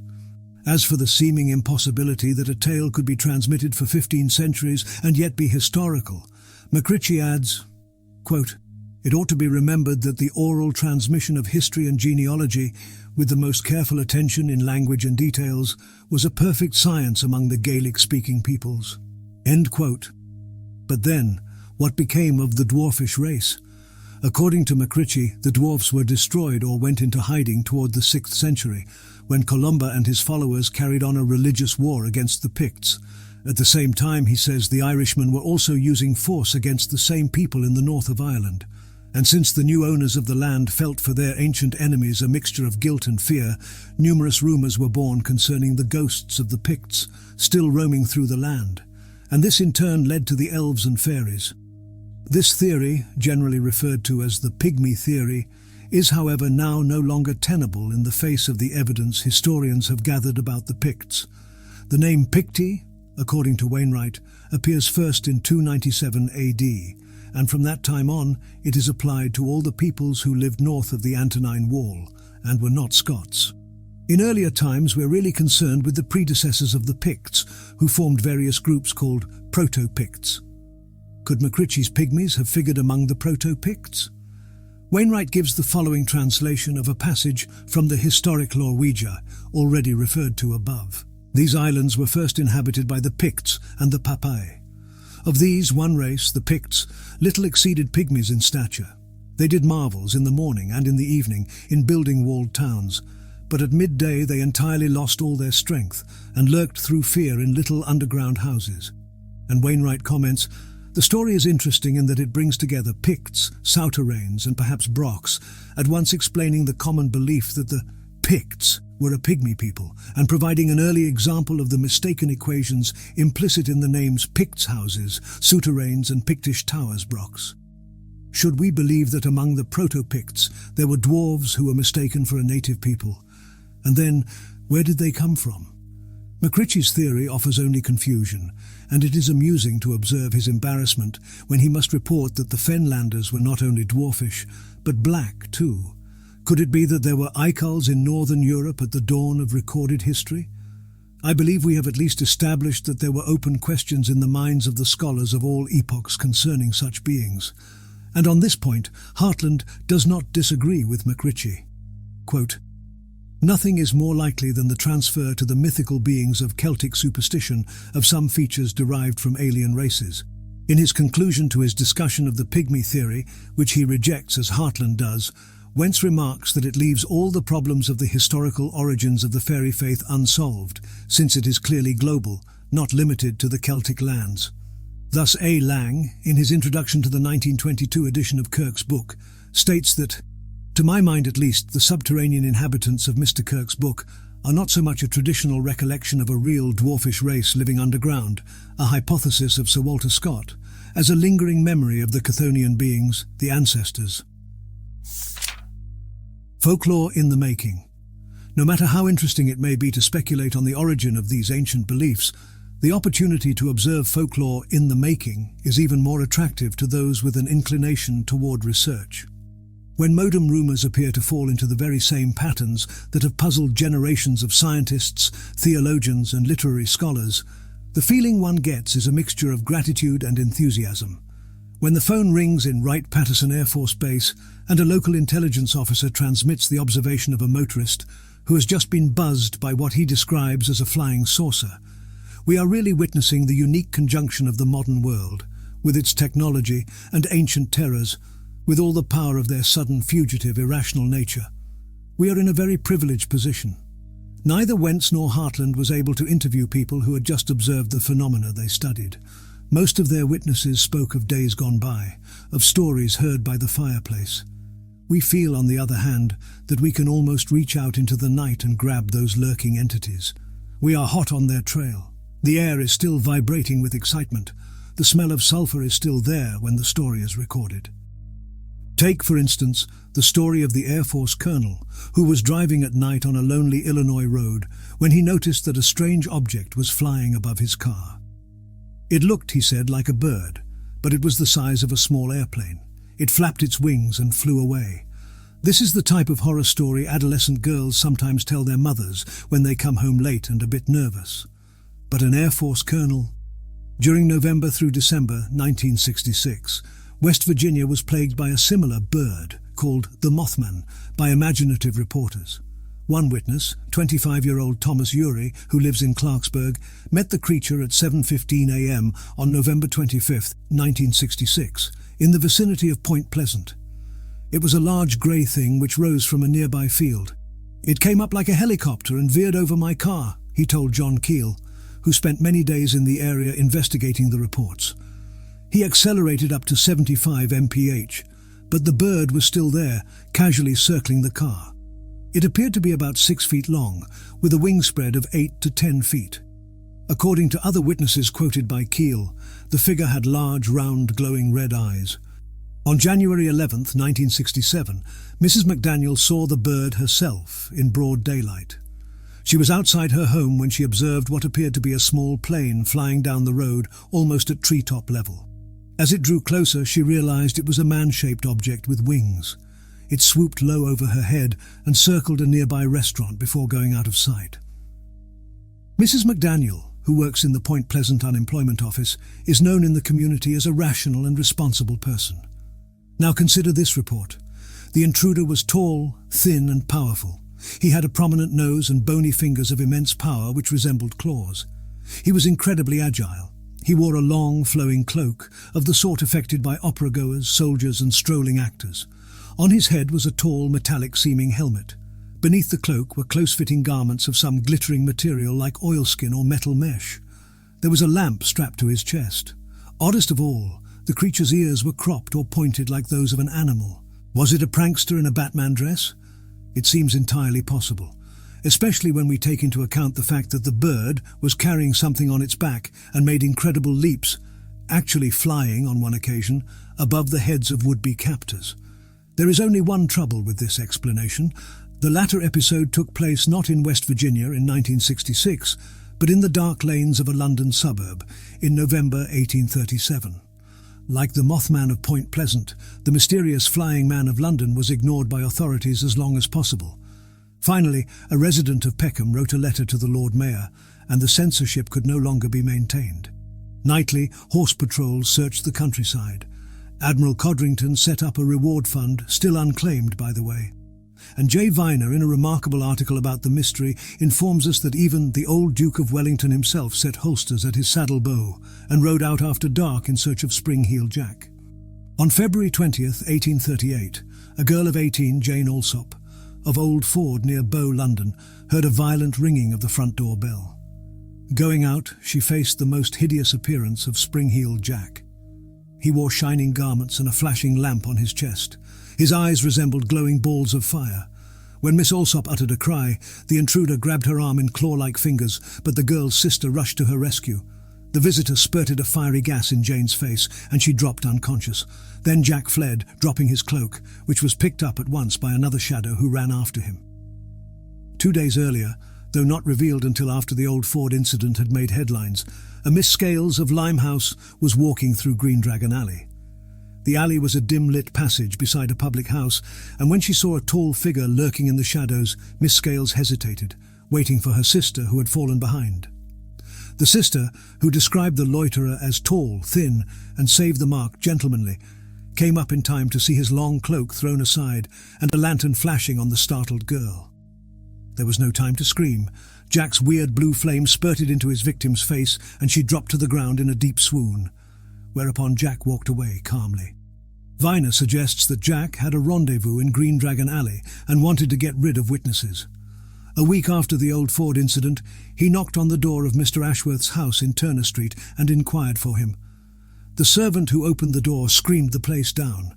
As for the seeming impossibility that a tale could be transmitted for 15 centuries and yet be historical, MacRitchie adds, quote, "It ought to be remembered that the oral transmission of history and genealogy, with the most careful attention in language and details, was a perfect science among the Gaelic-speaking peoples." End quote. But then, what became of the dwarfish race? According to MacRitchie, the dwarfs were destroyed or went into hiding toward the 6th century, when Columba and his followers carried on a religious war against the Picts. At the same time, he says, the Irishmen were also using force against the same people in the north of Ireland. And since the new owners of the land felt for their ancient enemies a mixture of guilt and fear, numerous rumours were born concerning the ghosts of the Picts still roaming through the land, and this in turn led to the elves and fairies. This theory, generally referred to as the pygmy theory, is however now no longer tenable in the face of the evidence historians have gathered about the Picts. The name Picti, according to Wainwright, appears first in 297 AD, and from that time on it is applied to all the peoples who lived north of the Antonine Wall and were not Scots. In earlier times we're really concerned with the predecessors of the Picts, who formed various groups called Proto-Picts. Could MacRitchie's pygmies have figured among the Proto-Picts? Wainwright gives the following translation of a passage from the historic Norwegia, already referred to above. These islands were first inhabited by the Picts and the Papai. Of these, one race, the Picts, little exceeded pygmies in stature. They did marvels in the morning and in the evening in building walled towns, but at midday they entirely lost all their strength and lurked through fear in little underground houses. And Wainwright comments, "The story is interesting in that it brings together Picts, Souterrains, and perhaps Brocks, at once explaining the common belief that the Picts were a pygmy people, and providing an early example of the mistaken equations implicit in the names Picts' houses, Souterrains, and Pictish towers, Brocks. Should we believe that among the Proto-Picts there were dwarves who were mistaken for a native people? And then, where did they come from?" MacRitchie's theory offers only confusion, and it is amusing to observe his embarrassment when he must report that the Fenlanders were not only dwarfish, but black too. Could it be that there were Icals in northern Europe at the dawn of recorded history? I believe we have at least established that there were open questions in the minds of the scholars of all epochs concerning such beings. And on this point, Hartland does not disagree with MacRitchie. Quote, Nothing is more likely than the transfer to the mythical beings of Celtic superstition of some features derived from alien races. In his conclusion to his discussion of the pygmy theory, which he rejects as Hartland does, Wentz remarks that it leaves all the problems of the historical origins of the fairy faith unsolved, since it is clearly global, not limited to the Celtic lands. Thus A. Lang, in his introduction to the 1922 edition of Kirk's book, states that, "To my mind at least, the subterranean inhabitants of Mr. Kirk's book are not so much a traditional recollection of a real dwarfish race living underground, a hypothesis of Sir Walter Scott, as a lingering memory of the Chthonian beings, the ancestors." Folklore in the making. No matter how interesting it may be to speculate on the origin of these ancient beliefs, the opportunity to observe folklore in the making is even more attractive to those with an inclination toward research. When modem rumors appear to fall into the very same patterns that have puzzled generations of scientists, theologians, and literary scholars, the feeling one gets is a mixture of gratitude and enthusiasm. When the phone rings in Wright-Patterson Air Force Base and a local intelligence officer transmits the observation of a motorist who has just been buzzed by what he describes as a flying saucer, we are really witnessing the unique conjunction of the modern world, with its technology and ancient terrors, with all the power of their sudden, fugitive, irrational nature. We are in a very privileged position. Neither Wentz nor Hartland was able to interview people who had just observed the phenomena they studied. Most of their witnesses spoke of days gone by, of stories heard by the fireplace. We feel, on the other hand, that we can almost reach out into the night and grab those lurking entities. We are hot on their trail. The air is still vibrating with excitement. The smell of sulfur is still there when the story is recorded. Take, for instance, the story of the Air Force colonel who was driving at night on a lonely Illinois road when he noticed that a strange object was flying above his car. It looked, he said, like a bird, but it was the size of a small airplane. It flapped its wings and flew away. This is the type of horror story adolescent girls sometimes tell their mothers when they come home late and a bit nervous. But an Air Force colonel? During November through December 1966, West Virginia was plagued by a similar bird called the Mothman by imaginative reporters. One witness, 25-year-old Thomas Urey, who lives in Clarksburg, met the creature at 7:15 a.m. on November 25, 1966, in the vicinity of Point Pleasant. It was a large grey thing which rose from a nearby field. "It came up like a helicopter and veered over my car," he told John Keel, who spent many days in the area investigating the reports. He accelerated up to 75 mph, but the bird was still there, casually circling the car. It appeared to be about 6 feet long, with a wingspread of 8 to 10 feet. According to other witnesses quoted by Keel, the figure had large, round, glowing red eyes. On January 11, 1967, Mrs. McDaniel saw the bird herself in broad daylight. She was outside her home when she observed what appeared to be a small plane flying down the road almost at treetop level. As it drew closer, she realized it was a man-shaped object with wings. It swooped low over her head and circled a nearby restaurant before going out of sight. Mrs. McDaniel, who works in the Point Pleasant Unemployment Office, is known in the community as a rational and responsible person. Now consider this report. The intruder was tall, thin and powerful. He had a prominent nose and bony fingers of immense power which resembled claws. He was incredibly agile. He wore a long, flowing cloak, of the sort affected by opera-goers, soldiers and strolling actors. On his head was a tall, metallic-seeming helmet. Beneath the cloak were close-fitting garments of some glittering material like oilskin or metal mesh. There was a lamp strapped to his chest. Oddest of all, the creature's ears were cropped or pointed like those of an animal. Was it a prankster in a Batman dress? It seems entirely possible, especially when we take into account the fact that the bird was carrying something on its back and made incredible leaps, actually flying, on one occasion, above the heads of would-be captors. There is only one trouble with this explanation. The latter episode took place not in West Virginia in 1966, but in the dark lanes of a London suburb in November 1837. Like the Mothman of Point Pleasant, the mysterious flying man of London was ignored by authorities as long as possible. Finally, a resident of Peckham wrote a letter to the Lord Mayor, and the censorship could no longer be maintained. Nightly, horse patrols searched the countryside. Admiral Codrington set up a reward fund, still unclaimed by the way. And J. Viner, in a remarkable article about the mystery, informs us that even the old Duke of Wellington himself set holsters at his saddle bow and rode out after dark in search of Spring-Heeled Jack. On February 20th, 1838, a girl of 18, Jane Alsop, of Old Ford near Bow, London, heard a violent ringing of the front door bell. Going out, she faced the most hideous appearance of Spring-Heeled Jack. He wore shining garments and a flashing lamp on his chest. His eyes resembled glowing balls of fire. When Miss Alsop uttered a cry, the intruder grabbed her arm in claw-like fingers, but the girl's sister rushed to her rescue. The visitor spurted a fiery gas in Jane's face, and she dropped unconscious. Then Jack fled, dropping his cloak, which was picked up at once by another shadow who ran after him. 2 days earlier, though not revealed until after the Old Ford incident had made headlines, a Miss Scales of Limehouse was walking through Green Dragon Alley. The alley was a dim-lit passage beside a public house, and when she saw a tall figure lurking in the shadows, Miss Scales hesitated, waiting for her sister who had fallen behind. The sister, who described the loiterer as tall, thin, and save the mark gentlemanly, came up in time to see his long cloak thrown aside and a lantern flashing on the startled girl. There was no time to scream. Jack's weird blue flame spurted into his victim's face, and she dropped to the ground in a deep swoon, whereupon Jack walked away calmly. Viner suggests that Jack had a rendezvous in Green Dragon Alley and wanted to get rid of witnesses. A week after the Old Ford incident, he knocked on the door of Mr. Ashworth's house in Turner Street and inquired for him. The servant who opened the door screamed the place down.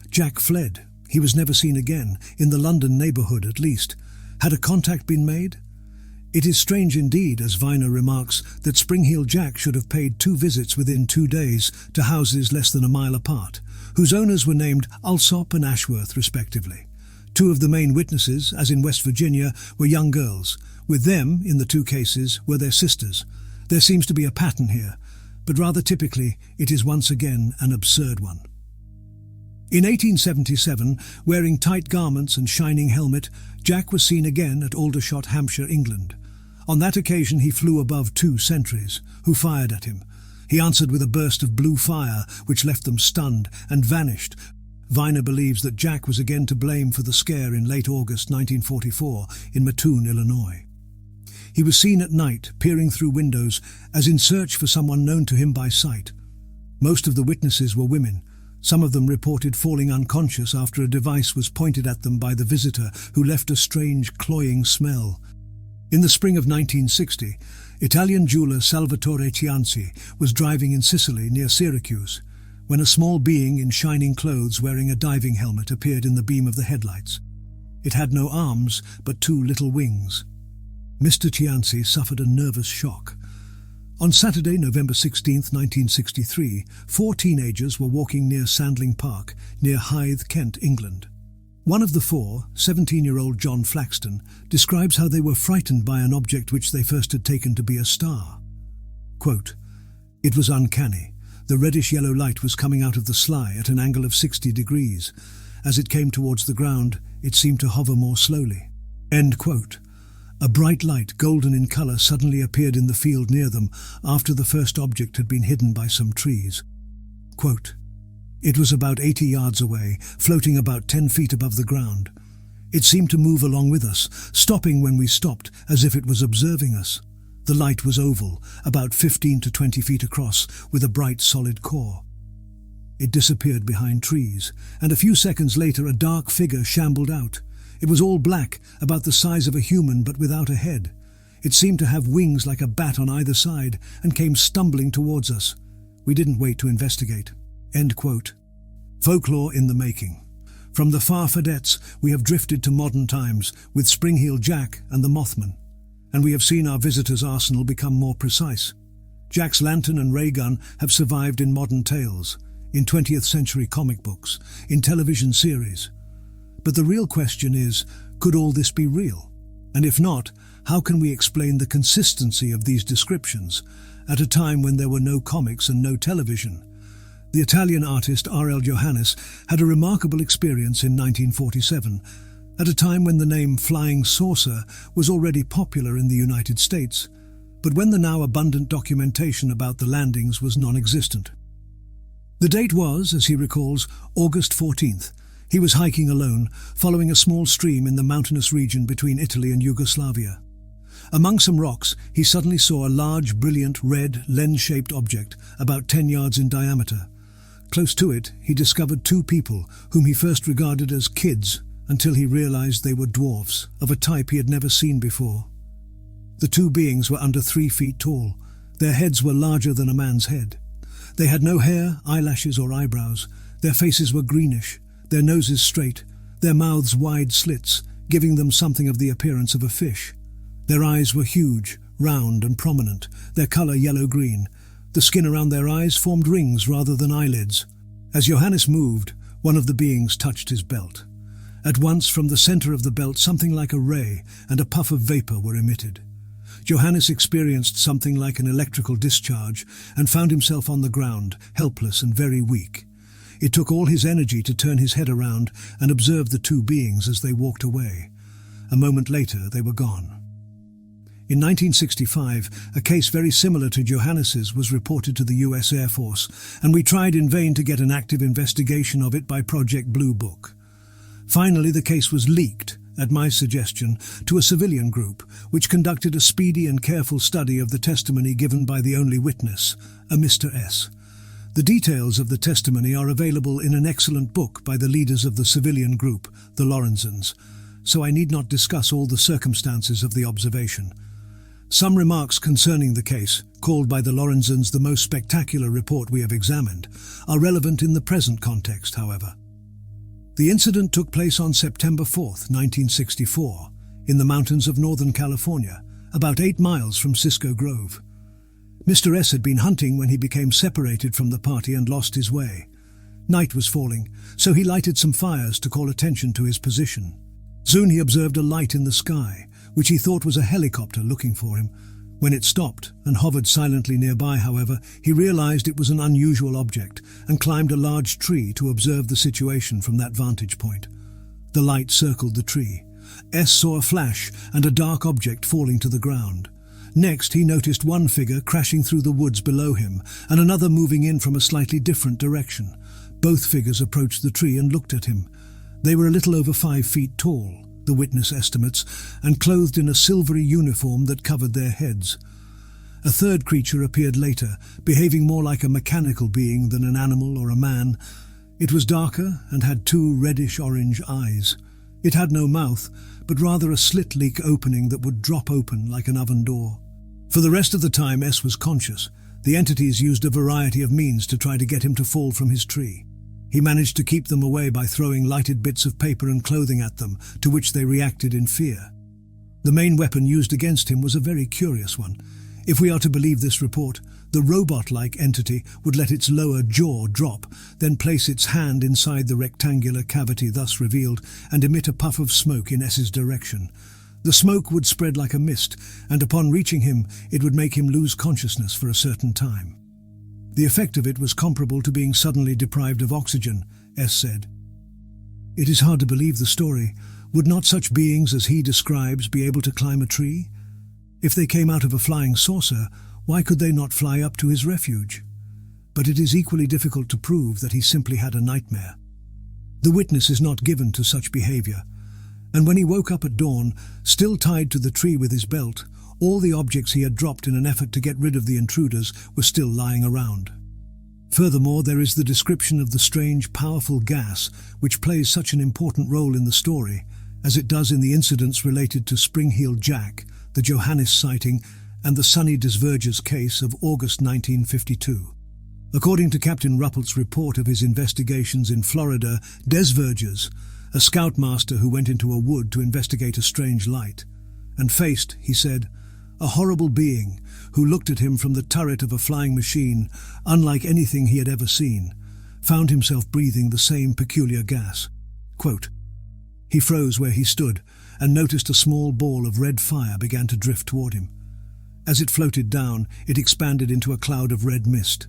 Jack fled. He was never seen again, in the London neighbourhood at least. Had a contact been made? It is strange indeed, as Viner remarks, that Spring-Heeled Jack should have paid 2 visits within 2 days to houses less than a mile apart, whose owners were named Alsop and Ashworth respectively. 2 of the main witnesses, as in West Virginia, were young girls. With them, in the 2 cases, were their sisters. There seems to be a pattern here, but rather typically, it is once again an absurd one. In 1877, wearing tight garments and shining helmet, Jack was seen again at Aldershot, Hampshire, England. On that occasion he flew above 2 sentries, who fired at him. He answered with a burst of blue fire, which left them stunned, and vanished. Viner believes that Jack was again to blame for the scare in late August 1944 in Mattoon, Illinois. He was seen at night, peering through windows, as in search for someone known to him by sight. Most of the witnesses were women. Some of them reported falling unconscious after a device was pointed at them by the visitor, who left a strange, cloying smell. In the spring of 1960, Italian jeweller Salvatore Cianci was driving in Sicily near Syracuse, when a small being in shining clothes wearing a diving helmet appeared in the beam of the headlights. It had no arms, but 2 little wings. Mr. Cianci suffered a nervous shock. On Saturday, November 16, 1963, 4 teenagers were walking near Sandling Park, near Hythe, Kent, England. One of the 4, 17-year-old John Flaxton, describes how they were frightened by an object which they first had taken to be a star. Quote, "It was uncanny. The reddish-yellow light was coming out of the sly at an angle of 60 degrees. As it came towards the ground, it seemed to hover more slowly." End quote. A bright light, golden in colour, suddenly appeared in the field near them after the first object had been hidden by some trees. Quote, "It was about 80 yards away, floating about 10 feet above the ground. It seemed to move along with us, stopping when we stopped, as if it was observing us. The light was oval, about 15 to 20 feet across, with a bright solid core. It disappeared behind trees, and a few seconds later a dark figure shambled out. It was all black, about the size of a human but without a head. It seemed to have wings like a bat on either side, and came stumbling towards us. We didn't wait to investigate." End quote. Folklore in the making. From the far Fadettes, we have drifted to modern times with Spring-Heeled Jack and the Mothman, and we have seen our visitor's arsenal become more precise. Jack's lantern and ray gun have survived in modern tales, in 20th century comic books, in television series. But the real question is, could all this be real? And if not, how can we explain the consistency of these descriptions at a time when there were no comics and no television? The Italian artist R.L. Johannes had a remarkable experience in 1947, at a time when the name flying saucer was already popular in the United States, but when the now abundant documentation about the landings was non-existent. The date was, as he recalls, August 14th. He was hiking alone, following a small stream in the mountainous region between Italy and Yugoslavia. Among some rocks, he suddenly saw a large, brilliant, red, lens-shaped object, about 10 yards in diameter. Close to it, he discovered two people, whom he first regarded as kids, until he realized they were dwarfs, of a type he had never seen before. The two beings were under 3 feet tall. Their heads were larger than a man's head. They had no hair, eyelashes or eyebrows. Their faces were greenish, their noses straight, their mouths wide slits, giving them something of the appearance of a fish. Their eyes were huge, round and prominent, their colour yellow-green. The skin around their eyes formed rings rather than eyelids. As Johannes moved, one of the beings touched his belt. At once, from the centre of the belt, something like a ray and a puff of vapour were emitted. Johannes experienced something like an electrical discharge and found himself on the ground, helpless and very weak. It took all his energy to turn his head around and observe the two beings as they walked away. A moment later, they were gone. In 1965, a case very similar to Johannes's was reported to the US Air Force, and we tried in vain to get an active investigation of it by Project Blue Book. Finally, the case was leaked, at my suggestion, to a civilian group, which conducted a speedy and careful study of the testimony given by the only witness, a Mr. S. The details of the testimony are available in an excellent book by the leaders of the civilian group, the Lorenzens, so I need not discuss all the circumstances of the observation. Some remarks concerning the case, called by the Lorenzens the most spectacular report we have examined, are relevant in the present context, however. The incident took place on September 4, 1964, in the mountains of Northern California, about 8 miles from Cisco Grove. Mr. S had been hunting when he became separated from the party and lost his way. Night was falling, so he lighted some fires to call attention to his position. Soon he observed a light in the sky, which he thought was a helicopter looking for him. When it stopped and hovered silently nearby, however, he realized it was an unusual object and climbed a large tree to observe the situation from that vantage point. The light circled the tree. S saw a flash and a dark object falling to the ground. Next, he noticed one figure crashing through the woods below him and another moving in from a slightly different direction. Both figures approached the tree and looked at him. They were a little over 5 feet tall, the witness estimates, and clothed in a silvery uniform that covered their heads. A third creature appeared later, behaving more like a mechanical being than an animal or a man. It was darker and had 2 reddish-orange eyes. It had no mouth, but rather a slit-leak opening that would drop open like an oven door. For the rest of the time, S was conscious. The entities used a variety of means to try to get him to fall from his tree. He managed to keep them away by throwing lighted bits of paper and clothing at them, to which they reacted in fear. The main weapon used against him was a very curious one. If we are to believe this report, the robot-like entity would let its lower jaw drop, then place its hand inside the rectangular cavity thus revealed and emit a puff of smoke in S's direction. The smoke would spread like a mist, and upon reaching him, it would make him lose consciousness for a certain time. The effect of it was comparable to being suddenly deprived of oxygen, S said. It is hard to believe the story. Would not such beings as he describes be able to climb a tree? If they came out of a flying saucer, why could they not fly up to his refuge? But it is equally difficult to prove that he simply had a nightmare. The witness is not given to such behavior, and when he woke up at dawn, still tied to the tree with his belt, all the objects he had dropped in an effort to get rid of the intruders were still lying around. Furthermore, there is the description of the strange, powerful gas which plays such an important role in the story, as it does in the incidents related to Spring-Heeled Jack, the Johannes sighting, and the Sonny Desverges case of August 1952. According to Captain Ruppelt's report of his investigations in Florida, Desverges, a scoutmaster who went into a wood to investigate a strange light, and faced, he said, a horrible being who looked at him from the turret of a flying machine, unlike anything he had ever seen, found himself breathing the same peculiar gas. Quote, he froze where he stood and noticed a small ball of red fire began to drift toward him. As it floated down, it expanded into a cloud of red mist.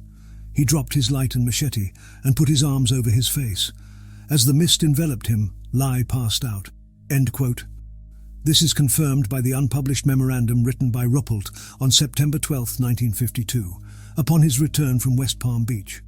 He dropped his light and machete and put his arms over his face. As the mist enveloped him, Lai passed out. End quote. This is confirmed by the unpublished memorandum written by Ruppelt on September 12, 1952, upon his return from West Palm Beach.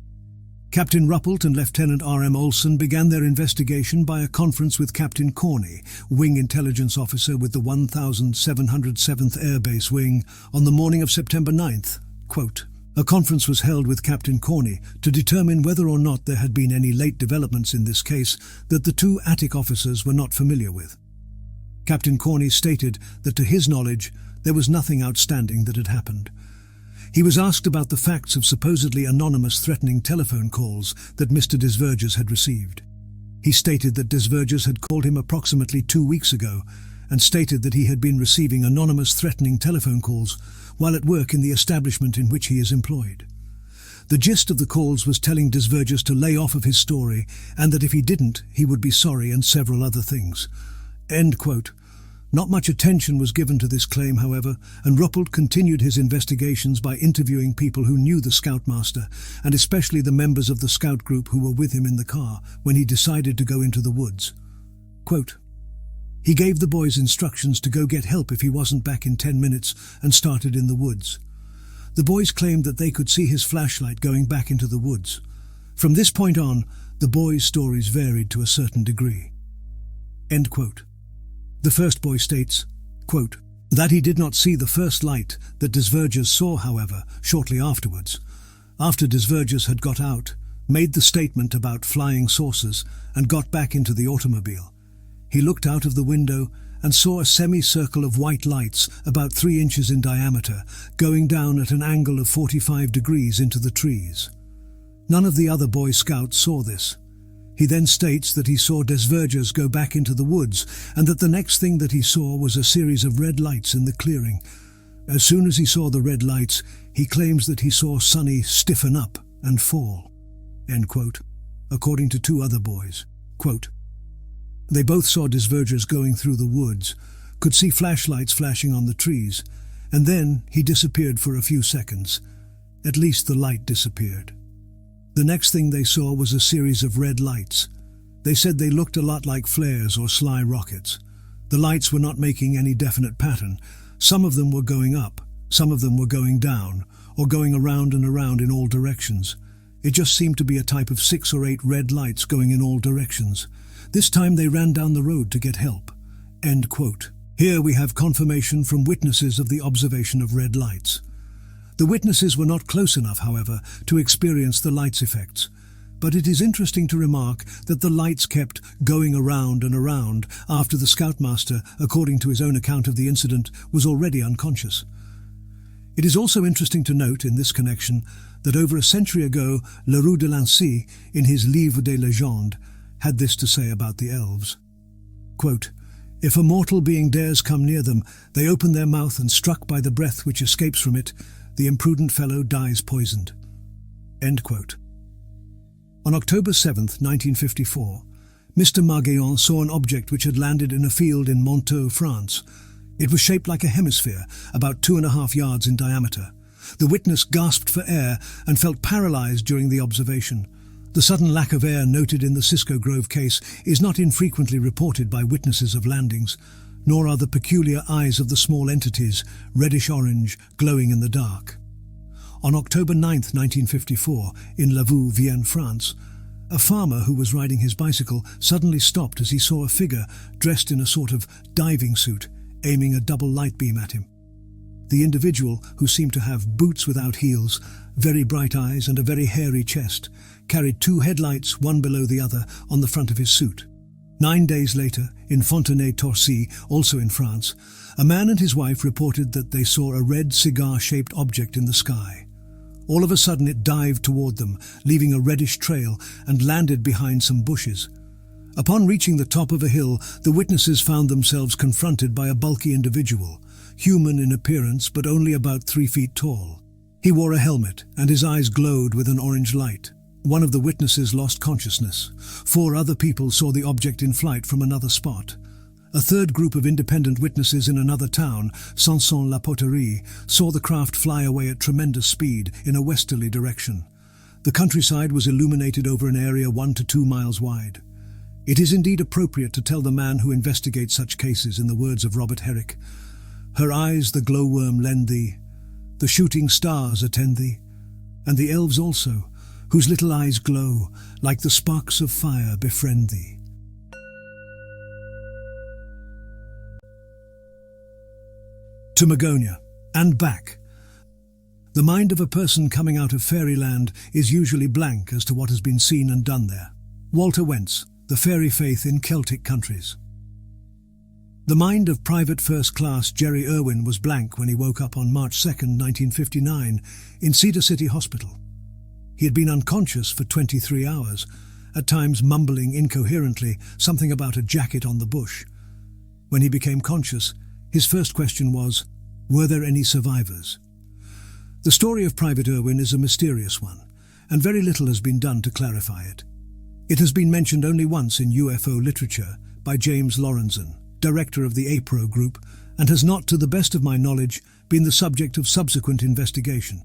Captain Ruppelt and Lieutenant R.M. Olson began their investigation by a conference with Captain Corney, Wing Intelligence Officer with the 1707th Air Base Wing, on the morning of September 9th. Quote, "A conference was held with Captain Corney to determine whether or not there had been any late developments in this case that the two Attic officers were not familiar with. Captain Corney stated that to his knowledge there was nothing outstanding that had happened. He was asked about the facts of supposedly anonymous threatening telephone calls that Mr. Desverges had received. He stated that Desverges had called him approximately 2 weeks ago and stated that he had been receiving anonymous threatening telephone calls while at work in the establishment in which he is employed. The gist of the calls was telling Desverges to lay off of his story and that if he didn't, he would be sorry and several other things." End quote. Not much attention was given to this claim, however, and Ruppelt continued his investigations by interviewing people who knew the Scoutmaster, and especially the members of the scout group who were with him in the car when he decided to go into the woods. Quote, "He gave the boys instructions to go get help if he wasn't back in 10 minutes and started in the woods. The boys claimed that they could see his flashlight going back into the woods. From this point on, the boys' stories varied to a certain degree." End quote. The first boy states, quote, "that he did not see the first light that Desverges saw, however, shortly afterwards, after Desverges had got out, made the statement about flying saucers and got back into the automobile. He looked out of the window and saw a semicircle of white lights about 3 inches in diameter going down at an angle of 45 degrees into the trees. None of the other Boy Scouts saw this. He then states that he saw Desverges go back into the woods and that the next thing that he saw was a series of red lights in the clearing. As soon as he saw the red lights, he claims that he saw Sonny stiffen up and fall." End quote. According to 2 other boys, quote, "They both saw Desverges going through the woods, could see flashlights flashing on the trees, and then he disappeared for a few seconds. At least the light disappeared. The next thing they saw was a series of red lights. They said they looked a lot like flares or sly rockets. The lights were not making any definite pattern. Some of them were going up, some of them were going down, or going around and around in all directions. It just seemed to be a type of 6 or 8 red lights going in all directions. This time they ran down the road to get help." End quote. Here we have confirmation from witnesses of the observation of red lights. The witnesses were not close enough, however, to experience the light's effects, but it is interesting to remark that the lights kept going around and around after the Scoutmaster, according to his own account of the incident, was already unconscious. It is also interesting to note in this connection that over a century ago, Leroux de Lancy, in his Livre des Légendes, had this to say about the elves. Quote, "If a mortal being dares come near them, they open their mouth and struck by the breath which escapes from it, the imprudent fellow dies poisoned." End quote. On October 7th, 1954, Mr. Magonia saw an object which had landed in a field in Montaut, France. It was shaped like a hemisphere, about 2.5 yards in diameter. The witness gasped for air and felt paralyzed during the observation. The sudden lack of air noted in the Cisco Grove case is not infrequently reported by witnesses of landings, nor are the peculiar eyes of the small entities, reddish-orange, glowing in the dark. On October 9th, 1954, in Lavaux, Vienne, France, a farmer who was riding his bicycle suddenly stopped as he saw a figure dressed in a sort of diving suit, aiming a double light beam at him. The individual, who seemed to have boots without heels, very bright eyes and a very hairy chest, carried 2 headlights, one below the other, on the front of his suit. 9 days later, in Fontenay-Torcy, also in France, a man and his wife reported that they saw a red cigar-shaped object in the sky. All of a sudden it dived toward them, leaving a reddish trail, and landed behind some bushes. Upon reaching the top of a hill, the witnesses found themselves confronted by a bulky individual, human in appearance but only about 3 feet tall. He wore a helmet, and his eyes glowed with an orange light. One of the witnesses lost consciousness. 4 other people saw the object in flight from another spot. A third group of independent witnesses in another town, Sanson-la-Poterie, saw the craft fly away at tremendous speed in a westerly direction. The countryside was illuminated over an area 1 to 2 miles wide. It is indeed appropriate to tell the man who investigates such cases in the words of Robert Herrick, "Her eyes the glowworm lend thee, the shooting stars attend thee, and the elves also, whose little eyes glow like the sparks of fire befriend thee. To Magonia, and back. The mind of a person coming out of fairyland is usually blank as to what has been seen and done there. Walter Wentz, The Fairy Faith in Celtic Countries. The mind of Private First Class Jerry Irwin was blank when he woke up on March 2, 1959, in Cedar City Hospital. He had been unconscious for 23 hours, at times mumbling incoherently something about a jacket on the bush. When he became conscious, his first question was, were there any survivors? The story of Private Irwin is a mysterious one, and very little has been done to clarify it. It has been mentioned only once in UFO literature by James Lorenzen, director of the APRO group, and has not, to the best of my knowledge, been the subject of subsequent investigation.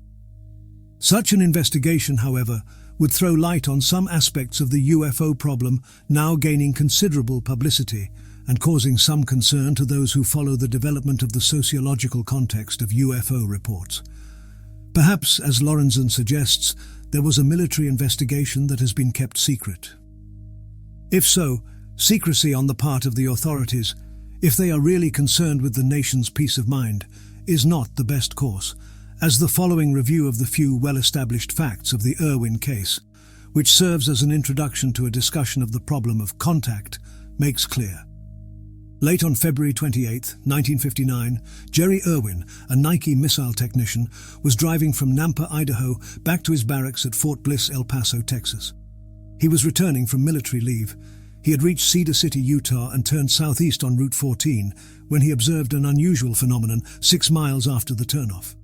Such an investigation, however, would throw light on some aspects of the UFO problem now gaining considerable publicity and causing some concern to those who follow the development of the sociological context of UFO reports. Perhaps, as Lorenzen suggests, there was a military investigation that has been kept secret. If so, secrecy on the part of the authorities, if they are really concerned with the nation's peace of mind, is not the best course, as the following review of the few well-established facts of the Irwin case, which serves as an introduction to a discussion of the problem of contact, makes clear. Late on February 28, 1959, Jerry Irwin, a Nike missile technician, was driving from Nampa, Idaho, back to his barracks at Fort Bliss, El Paso, Texas. He was returning from military leave. He had reached Cedar City, Utah, and turned southeast on Route 14 when he observed an unusual phenomenon 6 miles after the turnoff.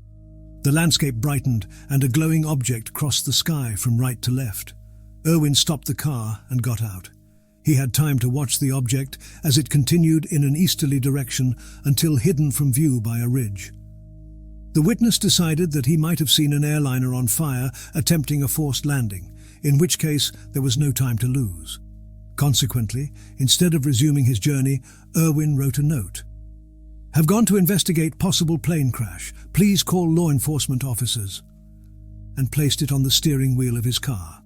The landscape brightened and a glowing object crossed the sky from right to left. Irwin stopped the car and got out. He had time to watch the object as it continued in an easterly direction until hidden from view by a ridge. The witness decided that he might have seen an airliner on fire attempting a forced landing, in which case there was no time to lose. Consequently, instead of resuming his journey, Irwin wrote a note. "Have gone to investigate possible plane crash. Please call law enforcement officers," and placed it on the steering wheel of his car.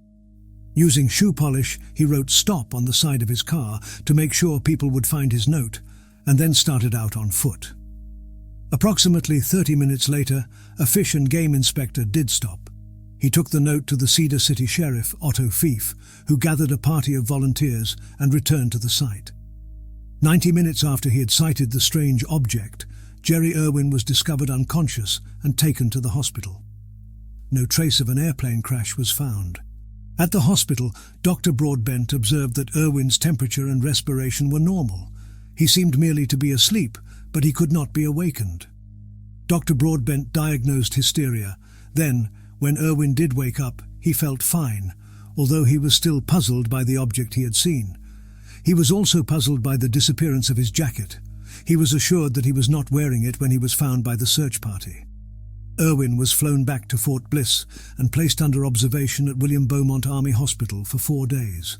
Using shoe polish, he wrote "stop" on the side of his car to make sure people would find his note, and then started out on foot. Approximately 30 minutes later, a fish and game inspector did stop. He took the note to the Cedar City Sheriff, Otto Fief, who gathered a party of volunteers and returned to the site. 90 minutes after he had sighted the strange object, Jerry Irwin was discovered unconscious and taken to the hospital. No trace of an airplane crash was found. At the hospital, Dr. Broadbent observed that Irwin's temperature and respiration were normal. He seemed merely to be asleep, but he could not be awakened. Dr. Broadbent diagnosed hysteria. Then, when Irwin did wake up, he felt fine, although he was still puzzled by the object he had seen. He was also puzzled by the disappearance of his jacket. He was assured that he was not wearing it when he was found by the search party. Irwin was flown back to Fort Bliss and placed under observation at William Beaumont Army Hospital for 4 days,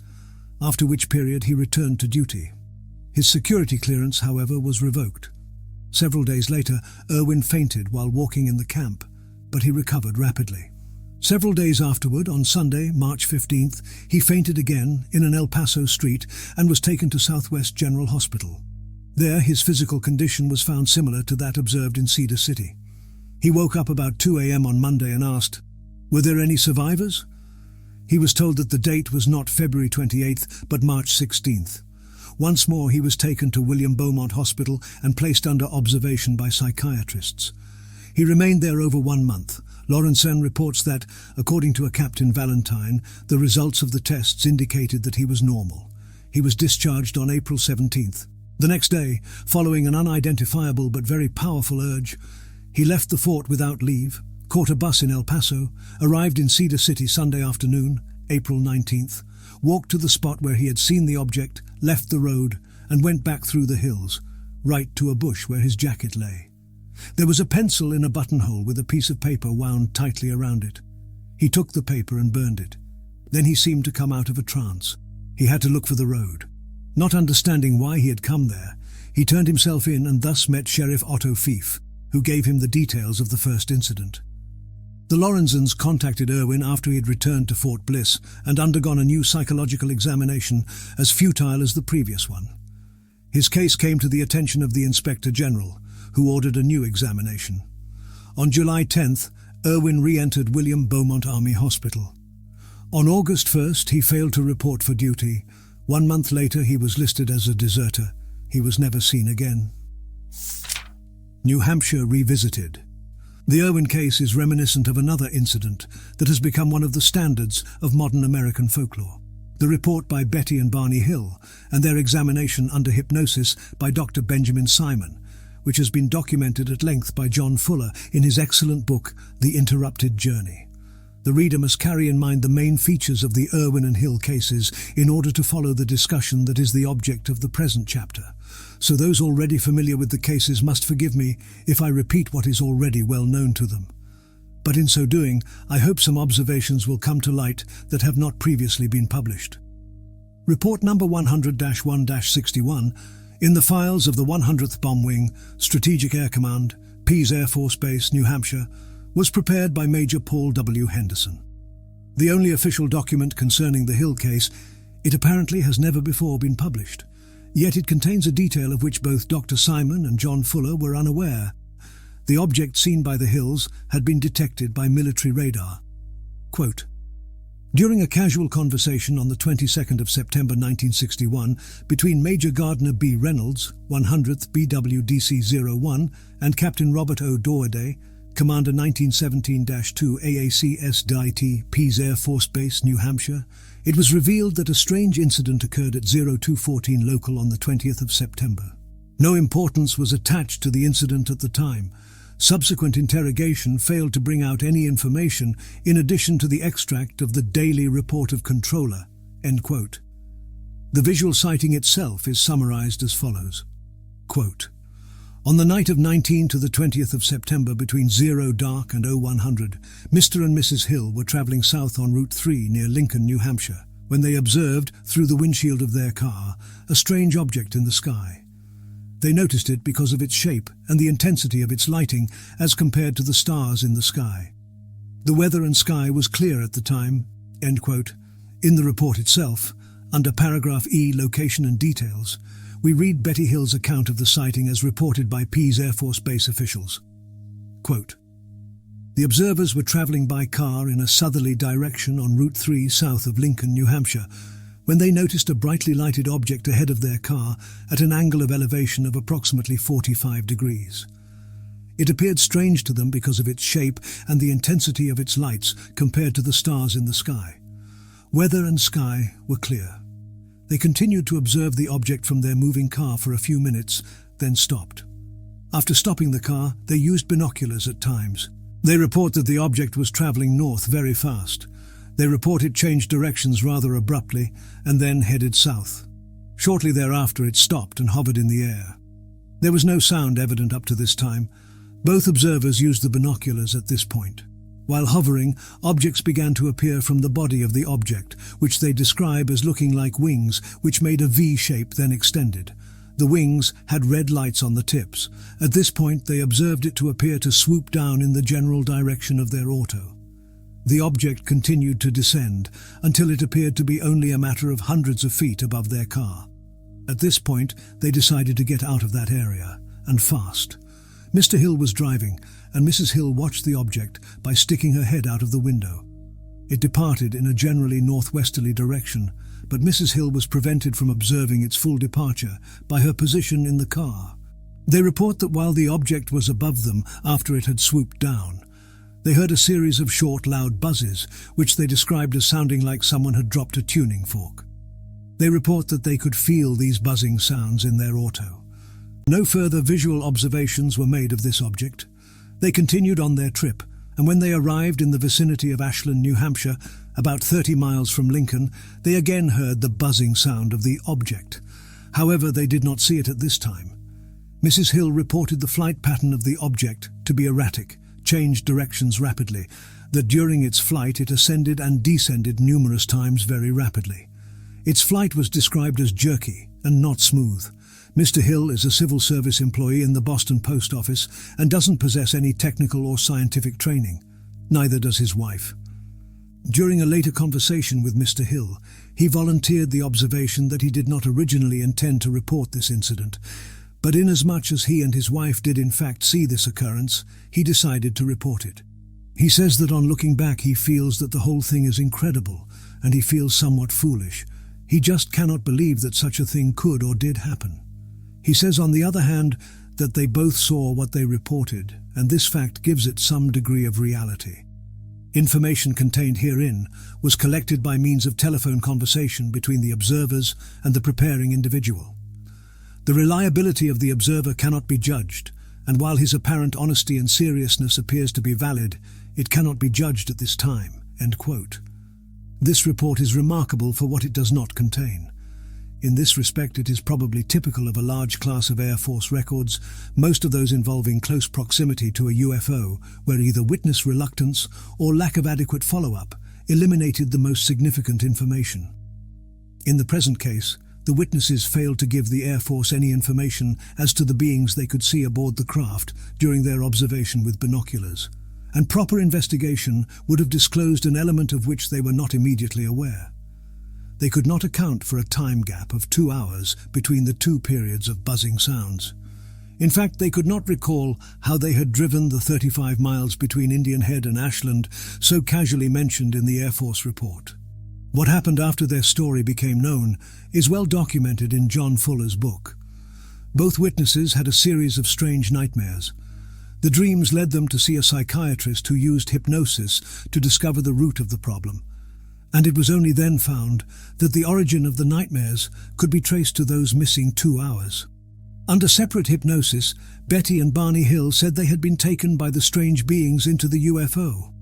after which period he returned to duty. His security clearance, however, was revoked. Several days later, Irwin fainted while walking in the camp, but he recovered rapidly. Several days afterward, on Sunday, March 15th, he fainted again in an El Paso street and was taken to Southwest General Hospital. There, his physical condition was found similar to that observed in Cedar City. He woke up about 2 a.m. on Monday and asked, "Were there any survivors?" He was told that the date was not February 28th, but March 16th. Once more he was taken to William Beaumont Hospital and placed under observation by psychiatrists. He remained there over 1 month. Lorenzen reports that, according to a Captain Valentine, the results of the tests indicated that he was normal. He was discharged on April 17th. The next day, following an unidentifiable but very powerful urge, he left the fort without leave, caught a bus in El Paso, arrived in Cedar City Sunday afternoon, April 19th, walked to the spot where he had seen the object, left the road, and went back through the hills, right to a bush where his jacket lay. There was a pencil in a buttonhole with a piece of paper wound tightly around it. He took the paper and burned it. Then he seemed to come out of a trance. He had to look for the road. Not understanding why he had come there, he turned himself in and thus met Sheriff Otto Fief, who gave him the details of the first incident. The Lorenzens contacted Irwin after he had returned to Fort Bliss and undergone a new psychological examination as futile as the previous one. His case came to the attention of the Inspector General, who ordered a new examination. On July 10th, Irwin re-entered William Beaumont Army Hospital. On August 1st, he failed to report for duty. 1 month later, he was listed as a deserter. He was never seen again. New Hampshire revisited. The Irwin case is reminiscent of another incident that has become one of the standards of modern American folklore. The report by Betty and Barney Hill and their examination under hypnosis by Dr. Benjamin Simon, which has been documented at length by John Fuller in his excellent book, The Interrupted Journey. The reader must carry in mind the main features of the Irwin and Hill cases in order to follow the discussion that is the object of the present chapter. So those already familiar with the cases must forgive me if I repeat what is already well known to them. But in so doing, I hope some observations will come to light that have not previously been published. Report number 100-1-61, in the files of the 100th Bomb Wing, Strategic Air Command, Pease Air Force Base, New Hampshire, was prepared by Major Paul W. Henderson. The only official document concerning the Hill case, it apparently has never before been published, yet it contains a detail of which both Dr. Simon and John Fuller were unaware. The object seen by the Hills had been detected by military radar. Quote, during a casual conversation on the 22nd of September 1961 between Major Gardner B. Reynolds, 100th BWDC-01, and Captain Robert O. Doorday, Commander 1917-2 AACS-DIT, Pease Air Force Base, New Hampshire, it was revealed that a strange incident occurred at 0214 local on the 20th of September. No importance was attached to the incident at the time. Subsequent interrogation failed to bring out any information in addition to the extract of the Daily Report of Controller. End quote. The visual sighting itself is summarized as follows. Quote, on the night of 19 to the 20th of September between 0 dark and 0100, Mr. and Mrs. Hill were traveling south on Route 3 near Lincoln, New Hampshire, when they observed, through the windshield of their car, a strange object in the sky. They noticed it because of its shape and the intensity of its lighting as compared to the stars in the sky. The weather and sky was clear at the time. End quote. In the report itself, under paragraph E, location and details, we read Betty Hill's account of the sighting as reported by Pease Air Force Base officials. Quote, the observers were traveling by car in a southerly direction on Route 3 south of Lincoln, New Hampshire, when they noticed a brightly lighted object ahead of their car at an angle of elevation of approximately 45 degrees. It appeared strange to them because of its shape and the intensity of its lights compared to the stars in the sky. Weather and sky were clear. They continued to observe the object from their moving car for a few minutes, then stopped. After stopping the car, they used binoculars at times. They report that the object was traveling north very fast. They report it changed directions rather abruptly and then headed south. Shortly thereafter it stopped and hovered in the air. There was no sound evident up to this time. Both observers used the binoculars at this point. While hovering, objects began to appear from the body of the object, which they describe as looking like wings, which made a V shape then extended. The wings had red lights on the tips. At this point they observed it to appear to swoop down in the general direction of their auto. The object continued to descend until it appeared to be only a matter of hundreds of feet above their car. At this point they decided to get out of that area, and fast. Mr. Hill was driving, and Mrs. Hill watched the object by sticking her head out of the window. It departed in a generally northwesterly direction, but Mrs. Hill was prevented from observing its full departure by her position in the car. They report that while the object was above them after it had swooped down, they heard a series of short, loud buzzes, which they described as sounding like someone had dropped a tuning fork. They report that they could feel these buzzing sounds in their auto. No further visual observations were made of this object. They continued on their trip, and when they arrived in the vicinity of Ashland, New Hampshire, about 30 miles from Lincoln, they again heard the buzzing sound of the object. However, they did not see it at this time. Mrs. Hill reported the flight pattern of the object to be erratic, changed directions rapidly, that during its flight it ascended and descended numerous times very rapidly. Its flight was described as jerky and not smooth. Mr. Hill is a civil service employee in the Boston Post Office and doesn't possess any technical or scientific training. Neither does his wife. During a later conversation with Mr. Hill, he volunteered the observation that he did not originally intend to report this incident, but inasmuch as he and his wife did in fact see this occurrence, he decided to report it. He says that on looking back he feels that the whole thing is incredible, and he feels somewhat foolish. He just cannot believe that such a thing could or did happen. He says, on the other hand, that they both saw what they reported, and this fact gives it some degree of reality. Information contained herein was collected by means of telephone conversation between the observers and the preparing individual. The reliability of the observer cannot be judged, and while his apparent honesty and seriousness appears to be valid, it cannot be judged at this time." End quote. This report is remarkable for what it does not contain. In this respect, it is probably typical of a large class of Air Force records, most of those involving close proximity to a UFO, where either witness reluctance or lack of adequate follow-up eliminated the most significant information. In the present case, the witnesses failed to give the Air Force any information as to the beings they could see aboard the craft during their observation with binoculars, and proper investigation would have disclosed an element of which they were not immediately aware. They could not account for a time gap of 2 hours between the two periods of buzzing sounds. In fact, they could not recall how they had driven the 35 miles between Indian Head and Ashland, so casually mentioned in the Air Force report. What happened after their story became known is well documented in John Fuller's book. Both witnesses had a series of strange nightmares. The dreams led them to see a psychiatrist who used hypnosis to discover the root of the problem, and it was only then found that the origin of the nightmares could be traced to those missing 2 hours. Under separate hypnosis, Betty and Barney Hill said they had been taken by the strange beings into the UFO.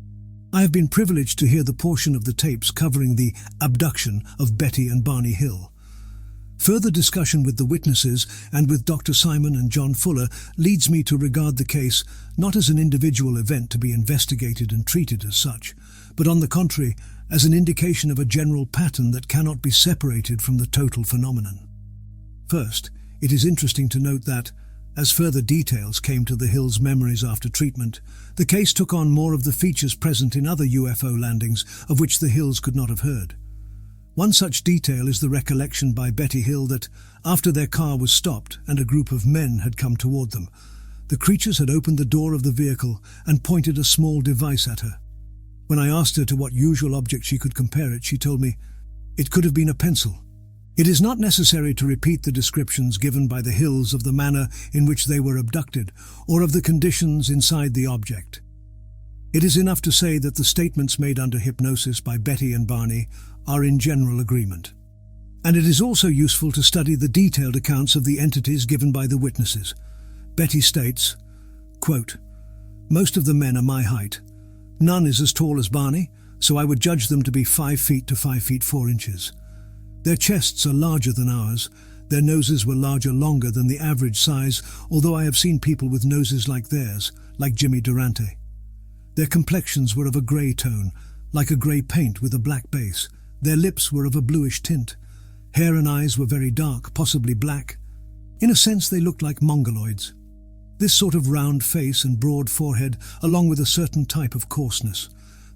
I have been privileged to hear the portion of the tapes covering the abduction of Betty and Barney Hill. Further discussion with the witnesses and with Dr. Simon and John Fuller leads me to regard the case not as an individual event to be investigated and treated as such, but on the contrary, as an indication of a general pattern that cannot be separated from the total phenomenon. First, it is interesting to note that, as further details came to the Hills' memories after treatment, the case took on more of the features present in other UFO landings of which the Hills could not have heard. One such detail is the recollection by Betty Hill that, after their car was stopped and a group of men had come toward them, the creatures had opened the door of the vehicle and pointed a small device at her. When I asked her to what usual object she could compare it, she told me, "It could have been a pencil." It is not necessary to repeat the descriptions given by the Hills of the manner in which they were abducted, or of the conditions inside the object. It is enough to say that the statements made under hypnosis by Betty and Barney are in general agreement. And it is also useful to study the detailed accounts of the entities given by the witnesses. Betty states, quote, "Most of the men are my height. None is as tall as Barney, so I would judge them to be 5 feet to 5 feet 4 inches. Their chests are larger than ours. Their noses were longer than the average size, although I have seen people with noses like theirs, like Jimmy Durante. Their complexions were of a grey tone, like a grey paint with a black base. Their lips were of a bluish tint. Hair and eyes were very dark, possibly black. In a sense, they looked like mongoloids. This sort of round face and broad forehead, along with a certain type of coarseness.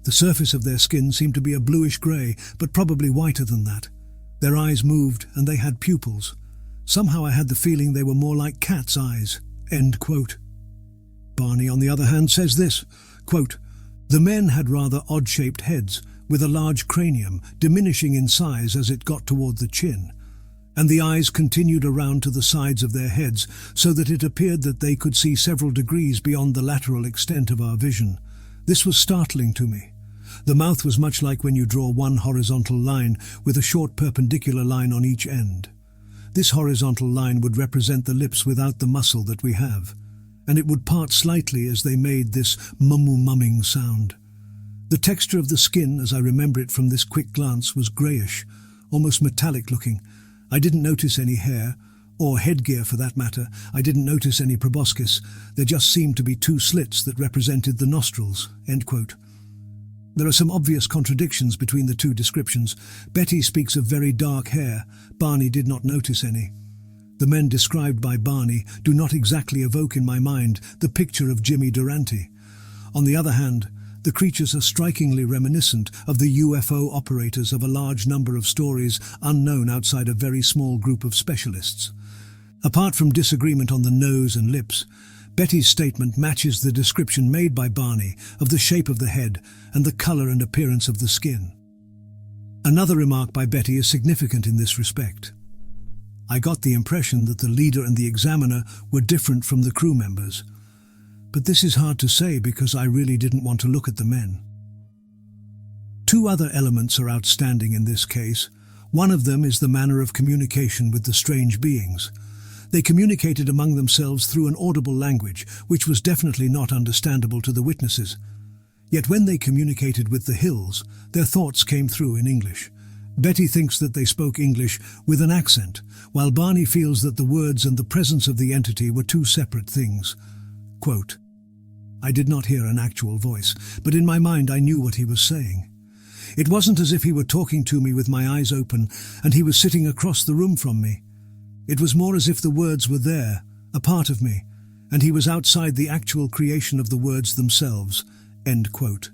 The surface of their skin seemed to be a bluish grey, but probably whiter than that. Their eyes moved, and they had pupils. Somehow I had the feeling they were more like cat's eyes." End quote. Barney, on the other hand, says this, quote, "The men had rather odd-shaped heads, with a large cranium, diminishing in size as it got toward the chin, and the eyes continued around to the sides of their heads, so that it appeared that they could see several degrees beyond the lateral extent of our vision. This was startling to me. The mouth was much like when you draw one horizontal line with a short perpendicular line on each end. This horizontal line would represent the lips without the muscle that we have, and it would part slightly as they made this mumming sound. The texture of the skin, as I remember it from this quick glance, was greyish, almost metallic looking. I didn't notice any hair, or headgear for that matter. I didn't notice any proboscis. There just seemed to be 2 slits that represented the nostrils." End quote. There are some obvious contradictions between the two descriptions. Betty speaks of very dark hair. Barney did not notice any. The men described by Barney do not exactly evoke in my mind the picture of Jimmy Durante. On the other hand, the creatures are strikingly reminiscent of the UFO operators of a large number of stories unknown outside a very small group of specialists. Apart from disagreement on the nose and lips, Betty's statement matches the description made by Barney of the shape of the head and the color and appearance of the skin. Another remark by Betty is significant in this respect. I got the impression that the leader and the examiner were different from the crew members, but this is hard to say because I really didn't want to look at the men. Two other elements are outstanding in this case. One of them is the manner of communication with the strange beings. They communicated among themselves through an audible language, which was definitely not understandable to the witnesses. Yet when they communicated with the hills, their thoughts came through in English. Betty thinks that they spoke English with an accent, while Barney feels that the words and the presence of the entity were two separate things. Quote, I did not hear an actual voice, but in my mind I knew what he was saying. It wasn't as if he were talking to me with my eyes open and he was sitting across the room from me. It was more as if the words were there, a part of me, and he was outside the actual creation of the words themselves. End quote.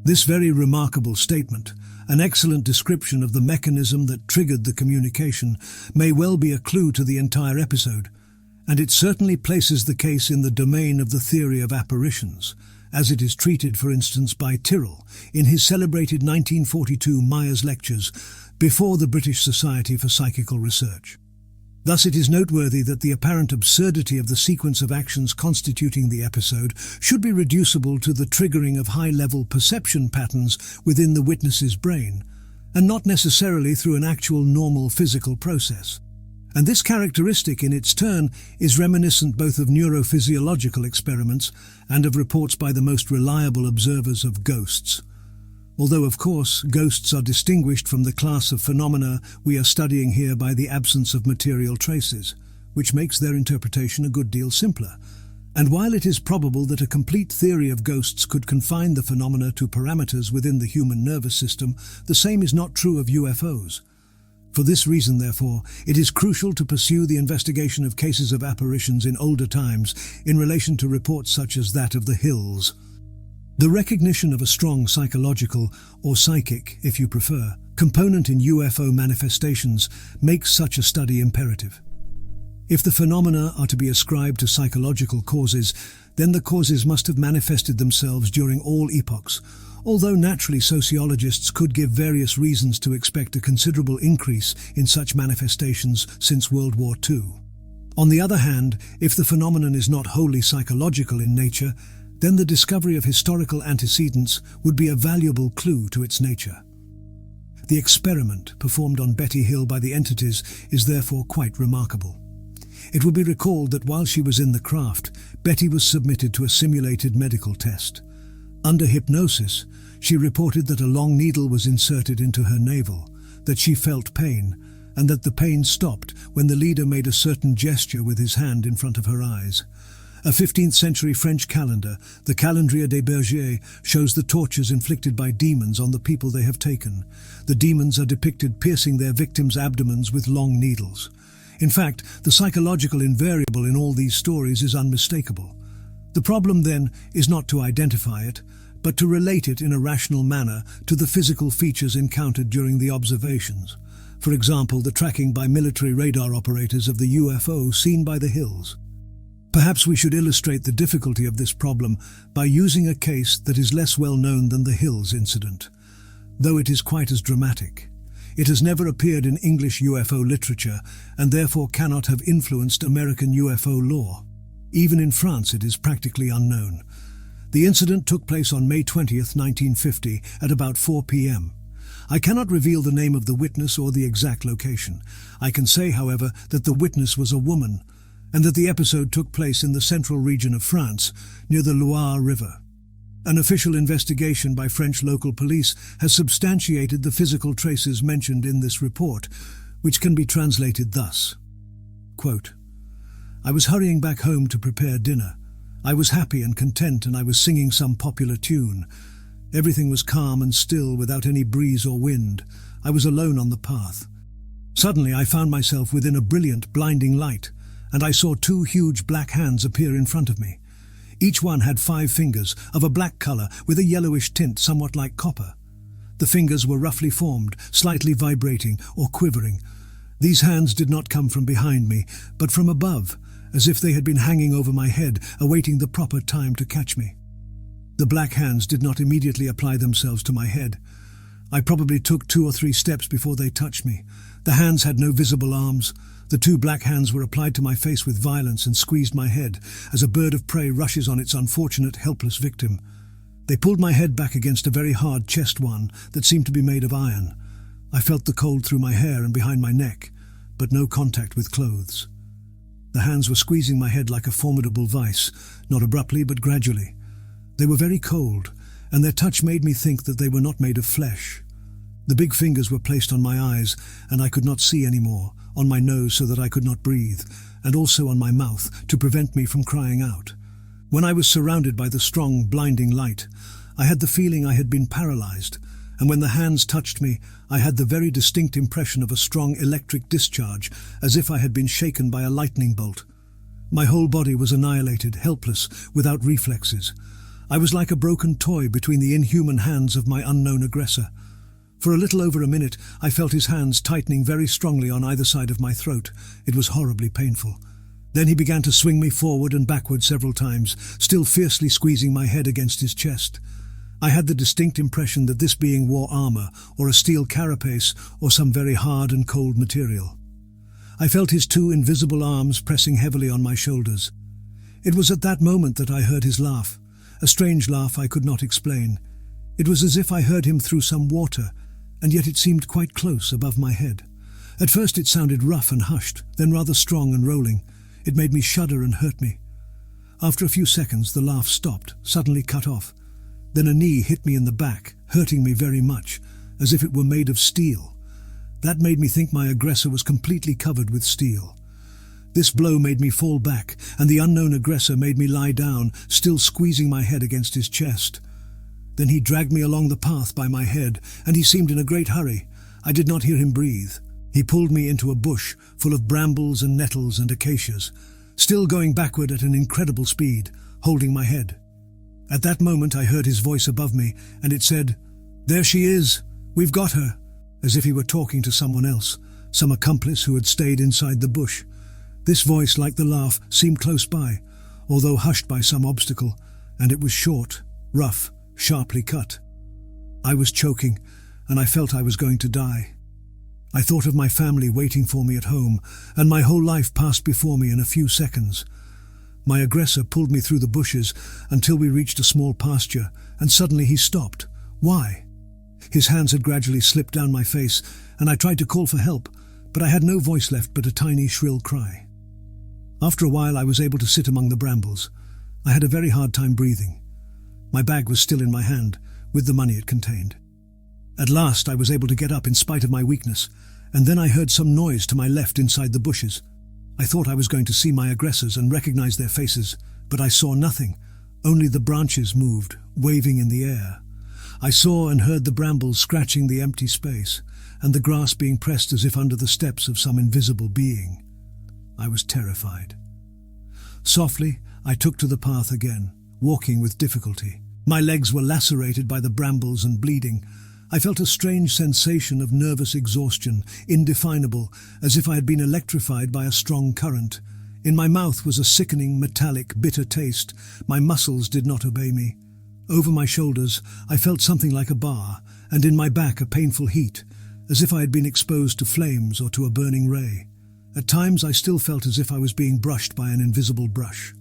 This very remarkable statement, an excellent description of the mechanism that triggered the communication, may well be a clue to the entire episode, and it certainly places the case in the domain of the theory of apparitions, as it is treated, for instance, by Tyrrell in his celebrated 1942 Myers Lectures before the British Society for Psychical Research. Thus it is noteworthy that the apparent absurdity of the sequence of actions constituting the episode should be reducible to the triggering of high-level perception patterns within the witness's brain, and not necessarily through an actual normal physical process. And this characteristic in its turn is reminiscent both of neurophysiological experiments and of reports by the most reliable observers of ghosts. Although, of course, ghosts are distinguished from the class of phenomena we are studying here by the absence of material traces, which makes their interpretation a good deal simpler. And while it is probable that a complete theory of ghosts could confine the phenomena to parameters within the human nervous system, the same is not true of UFOs. For this reason, therefore, it is crucial to pursue the investigation of cases of apparitions in older times in relation to reports such as that of the hills. The recognition of a strong psychological, or psychic, if you prefer, component in UFO manifestations makes such a study imperative. If the phenomena are to be ascribed to psychological causes, then the causes must have manifested themselves during all epochs, although naturally sociologists could give various reasons to expect a considerable increase in such manifestations since World War II. On the other hand, if the phenomenon is not wholly psychological in nature, then the discovery of historical antecedents would be a valuable clue to its nature. The experiment performed on Betty Hill by the entities is therefore quite remarkable. It will be recalled that while she was in the craft, Betty was submitted to a simulated medical test. Under hypnosis, she reported that a long needle was inserted into her navel, that she felt pain, and that the pain stopped when the leader made a certain gesture with his hand in front of her eyes. A 15th century French calendar, the Calendrier des Bergers, shows the tortures inflicted by demons on the people they have taken. The demons are depicted piercing their victims' abdomens with long needles. In fact, the psychological invariable in all these stories is unmistakable. The problem, then, is not to identify it, but to relate it in a rational manner to the physical features encountered during the observations. For example, the tracking by military radar operators of the UFO seen by the hills. Perhaps we should illustrate the difficulty of this problem by using a case that is less well known than the Hills incident, though it is quite as dramatic. It has never appeared in English UFO literature and therefore cannot have influenced American UFO lore. Even in France it is practically unknown. The incident took place on May 20th, 1950 at about 4 p.m. I cannot reveal the name of the witness or the exact location. I can say, however, that the witness was a woman, and that the episode took place in the central region of France, near the Loire River. An official investigation by French local police has substantiated the physical traces mentioned in this report, which can be translated thus. Quote, I was hurrying back home to prepare dinner. I was happy and content, and I was singing some popular tune. Everything was calm and still, without any breeze or wind. I was alone on the path. Suddenly I found myself within a brilliant, blinding light, and I saw two huge black hands appear in front of me. Each one had 5 fingers, of a black colour with a yellowish tint somewhat like copper. The fingers were roughly formed, slightly vibrating or quivering. These hands did not come from behind me, but from above, as if they had been hanging over my head, awaiting the proper time to catch me. The black hands did not immediately apply themselves to my head. I probably took 2 or 3 steps before they touched me. The hands had no visible arms. The 2 black hands were applied to my face with violence and squeezed my head, as a bird of prey rushes on its unfortunate, helpless victim. They pulled my head back against a very hard chest one that seemed to be made of iron. I felt the cold through my hair and behind my neck, but no contact with clothes. The hands were squeezing my head like a formidable vice, not abruptly but gradually. They were very cold, and their touch made me think that they were not made of flesh. The big fingers were placed on my eyes, and I could not see any more, on my nose so that I could not breathe, and also on my mouth to prevent me from crying out. When I was surrounded by the strong, blinding light, I had the feeling I had been paralyzed, and when the hands touched me, I had the very distinct impression of a strong electric discharge, as if I had been shaken by a lightning bolt. My whole body was annihilated, helpless, without reflexes. I was like a broken toy between the inhuman hands of my unknown aggressor. For a little over a minute, I felt his hands tightening very strongly on either side of my throat. It was horribly painful. Then he began to swing me forward and backward several times, still fiercely squeezing my head against his chest. I had the distinct impression that this being wore armor, or a steel carapace, or some very hard and cold material. I felt his 2 invisible arms pressing heavily on my shoulders. It was at that moment that I heard his laugh, a strange laugh I could not explain. It was as if I heard him through some water, and yet it seemed quite close above my head. At first it sounded rough and hushed, then rather strong and rolling. It made me shudder and hurt me. After a few seconds the laugh stopped, suddenly cut off. Then a knee hit me in the back, hurting me very much, as if it were made of steel. That made me think my aggressor was completely covered with steel. This blow made me fall back, and the unknown aggressor made me lie down, still squeezing my head against his chest. Then he dragged me along the path by my head, and he seemed in a great hurry. I did not hear him breathe. He pulled me into a bush full of brambles and nettles and acacias, still going backward at an incredible speed, holding my head. At that moment I heard his voice above me, and it said, "There she is! We've got her!" as if he were talking to someone else, some accomplice who had stayed inside the bush. This voice, like the laugh, seemed close by, although hushed by some obstacle, and it was short, rough, sharply cut. I was choking, and I felt I was going to die. I thought of my family waiting for me at home, and my whole life passed before me in a few seconds. My aggressor pulled me through the bushes until we reached a small pasture, and suddenly he stopped. Why? His hands had gradually slipped down my face, and I tried to call for help, but I had no voice left but a tiny shrill cry. After a while I was able to sit among the brambles. I had a very hard time breathing. My bag was still in my hand, with the money it contained. At last I was able to get up in spite of my weakness, and then I heard some noise to my left inside the bushes. I thought I was going to see my aggressors and recognize their faces, but I saw nothing. Only the branches moved, waving in the air. I saw and heard the brambles scratching the empty space, and the grass being pressed as if under the steps of some invisible being. I was terrified. Softly, I took to the path again, walking with difficulty. My legs were lacerated by the brambles and bleeding. I felt a strange sensation of nervous exhaustion, indefinable, as if I had been electrified by a strong current. In my mouth was a sickening, metallic, bitter taste. My muscles did not obey me. Over my shoulders, I felt something like a bar, and in my back a painful heat, as if I had been exposed to flames or to a burning ray. At times I still felt as if I was being brushed by an invisible brush.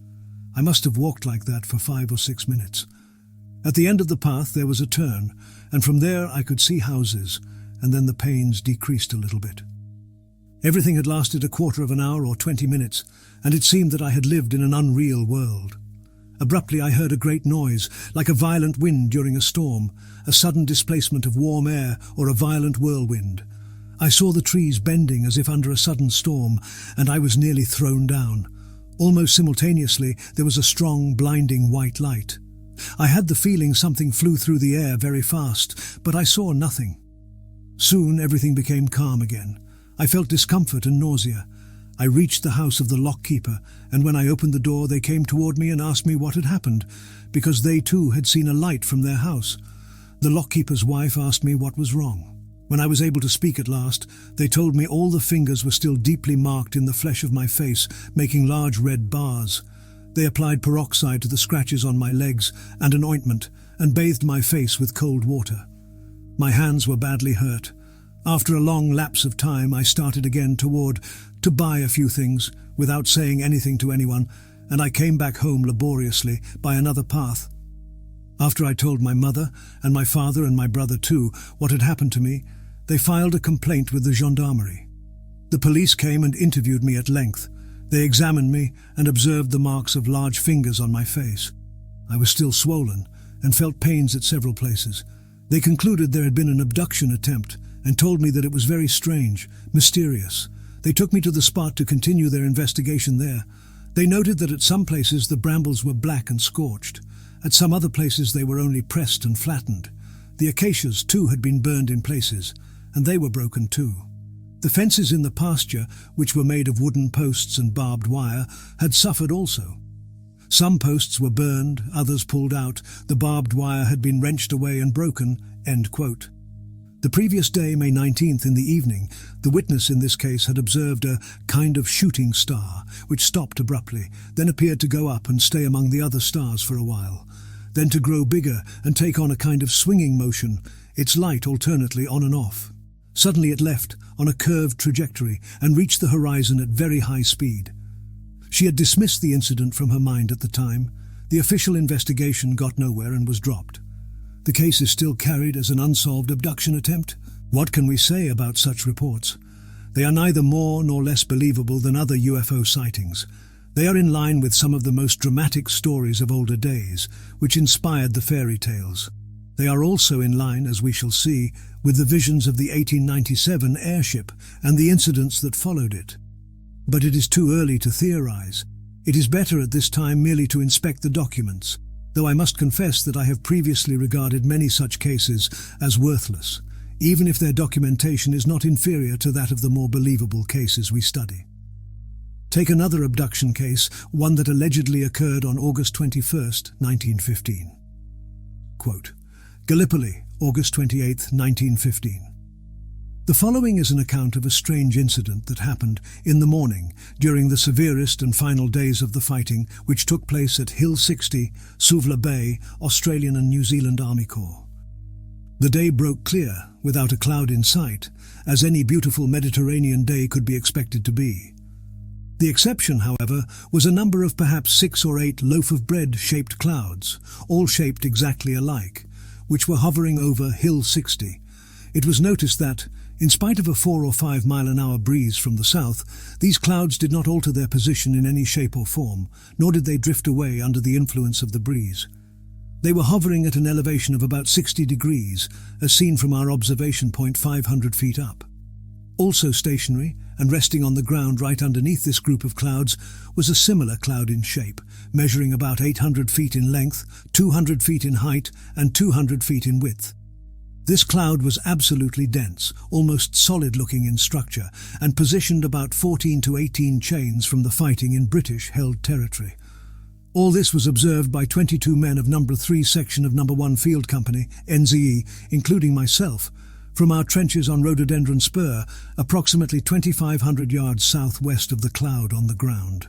I must have walked like that for 5 or 6 minutes. At the end of the path there was a turn, and from there I could see houses, and then the pains decreased a little bit. Everything had lasted a quarter of an hour or 20 minutes, and it seemed that I had lived in an unreal world. Abruptly I heard a great noise, like a violent wind during a storm, a sudden displacement of warm air or a violent whirlwind. I saw the trees bending as if under a sudden storm, and I was nearly thrown down. Almost simultaneously there was a strong, blinding white light. I had the feeling something flew through the air very fast, but I saw nothing. Soon everything became calm again. I felt discomfort and nausea. I reached the house of the lock-keeper, and when I opened the door they came toward me and asked me what had happened, because they too had seen a light from their house. The lock-keeper's wife asked me what was wrong. When I was able to speak at last, they told me all the fingers were still deeply marked in the flesh of my face, making large red bars. They applied peroxide to the scratches on my legs and an ointment, and bathed my face with cold water. My hands were badly hurt. After a long lapse of time, I started again to buy a few things, without saying anything to anyone, and I came back home laboriously by another path. After I told my mother, and my father and my brother too, what had happened to me, they filed a complaint with the gendarmerie. The police came and interviewed me at length. They examined me and observed the marks of large fingers on my face. I was still swollen and felt pains at several places. They concluded there had been an abduction attempt and told me that it was very strange, mysterious. They took me to the spot to continue their investigation there. They noted that at some places the brambles were black and scorched. At some other places they were only pressed and flattened. The acacias too had been burned in places, and they were broken too. The fences in the pasture, which were made of wooden posts and barbed wire, had suffered also. Some posts were burned, others pulled out, the barbed wire had been wrenched away and broken." End quote. The previous day, May 19th, in the evening, the witness in this case had observed a kind of shooting star, which stopped abruptly, then appeared to go up and stay among the other stars for a while, then to grow bigger and take on a kind of swinging motion, its light alternately on and off. Suddenly it left, on a curved trajectory, and reached the horizon at very high speed. She had dismissed the incident from her mind at the time. The official investigation got nowhere and was dropped. The case is still carried as an unsolved abduction attempt. What can we say about such reports? They are neither more nor less believable than other UFO sightings. They are in line with some of the most dramatic stories of older days, which inspired the fairy tales. They are also in line, as we shall see, with the visions of the 1897 airship and the incidents that followed it. But it is too early to theorize. It is better at this time merely to inspect the documents, though I must confess that I have previously regarded many such cases as worthless, even if their documentation is not inferior to that of the more believable cases we study. Take another abduction case, one that allegedly occurred on August 21st, 1915. Quote, Gallipoli, August 28, 1915. The following is an account of a strange incident that happened in the morning during the severest and final days of the fighting, which took place at Hill 60, Suvla Bay, Australian and New Zealand Army Corps. The day broke clear, without a cloud in sight, as any beautiful Mediterranean day could be expected to be. The exception, however, was a number of perhaps 6 or 8 loaf-of-bread-shaped clouds, all shaped exactly alike, which were hovering over Hill 60. It was noticed that, in spite of a 4 or 5 mile-an-hour breeze from the south, these clouds did not alter their position in any shape or form, nor did they drift away under the influence of the breeze. They were hovering at an elevation of about 60 degrees, as seen from our observation point 500 feet up. Also stationary, and resting on the ground right underneath this group of clouds, was a similar cloud in shape, measuring about 800 feet in length, 200 feet in height, and 200 feet in width. This cloud was absolutely dense, almost solid-looking in structure, and positioned about 14 to 18 chains from the fighting in British-held territory. All this was observed by 22 men of No. 3 section of No. 1 Field Company, NZE, including myself, from our trenches on Rhododendron Spur, approximately 2,500 yards southwest of the cloud on the ground.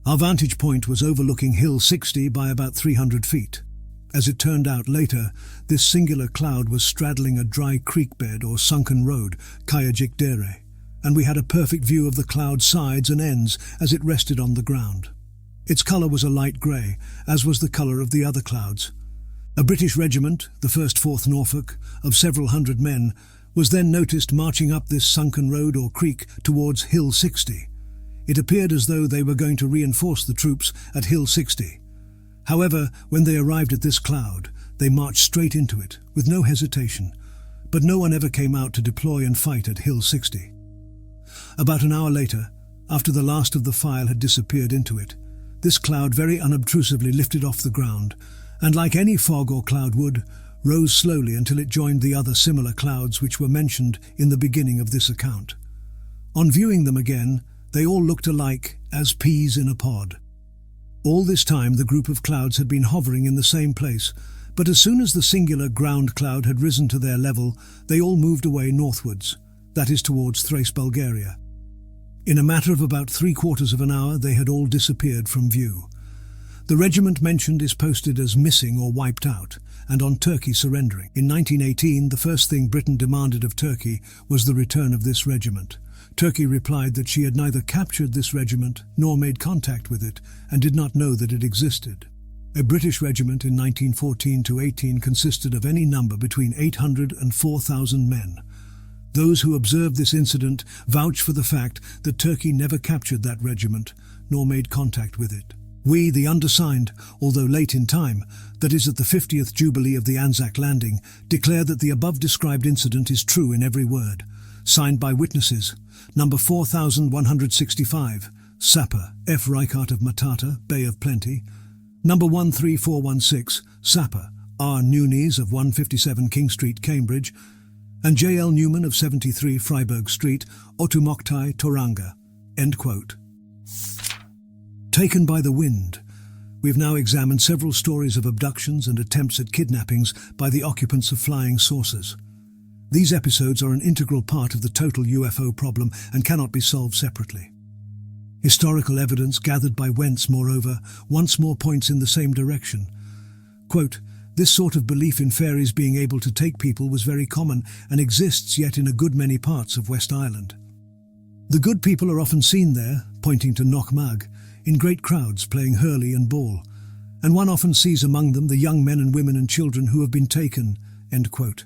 Our vantage point was overlooking Hill 60 by about 300 feet. As it turned out later, this singular cloud was straddling a dry creek bed or sunken road, Kayajik Dere, and we had a perfect view of the cloud's sides and ends as it rested on the ground. Its colour was a light grey, as was the colour of the other clouds. A British regiment, the 1st 4th Norfolk, of several hundred men, was then noticed marching up this sunken road or creek towards Hill 60. It appeared as though they were going to reinforce the troops at Hill 60. However, when they arrived at this cloud, they marched straight into it, with no hesitation, but no one ever came out to deploy and fight at Hill 60. About an hour later, after the last of the file had disappeared into it, this cloud very unobtrusively lifted off the ground, and like any fog or cloud would, rose slowly until it joined the other similar clouds which were mentioned in the beginning of this account. On viewing them again, They all looked alike, as peas in a pod. All this time the group of clouds had been hovering in the same place, but as soon as the singular ground cloud had risen to their level, they all moved away northwards, that is towards Thrace, Bulgaria. In a matter of about 3/4 of an hour they had all disappeared from view. The regiment mentioned is posted as missing or wiped out, and on Turkey surrendering. In 1918, the first thing Britain demanded of Turkey was the return of this regiment. Turkey replied that she had neither captured this regiment nor made contact with it, and did not know that it existed. A British regiment in 1914-18 consisted of any number between 800 and 4,000 men. Those who observed this incident vouch for the fact that Turkey never captured that regiment, nor made contact with it. We, the undersigned, although late in time, that is at the 50th Jubilee of the Anzac landing, declare that the above-described incident is true in every word. Signed by witnesses, number 4165, Sapper, F. Reichart of Matata, Bay of Plenty, number 13416, Sapper, R. Nunes of 157 King Street, Cambridge, and J. L. Newman of 73 Freiburg Street, Otumoktai, Toranga. End quote. Taken by the wind. We've now examined several stories of abductions and attempts at kidnappings by the occupants of flying saucers. These episodes are an integral part of the total UFO problem and cannot be solved separately. Historical evidence gathered by Wentz, moreover, once more points in the same direction. Quote, "This sort of belief in fairies being able to take people was very common and exists yet in a good many parts of West Island. The good people are often seen there, pointing to Knockmag, in great crowds playing hurley and ball, and one often sees among them the young men and women and children who have been taken." End quote.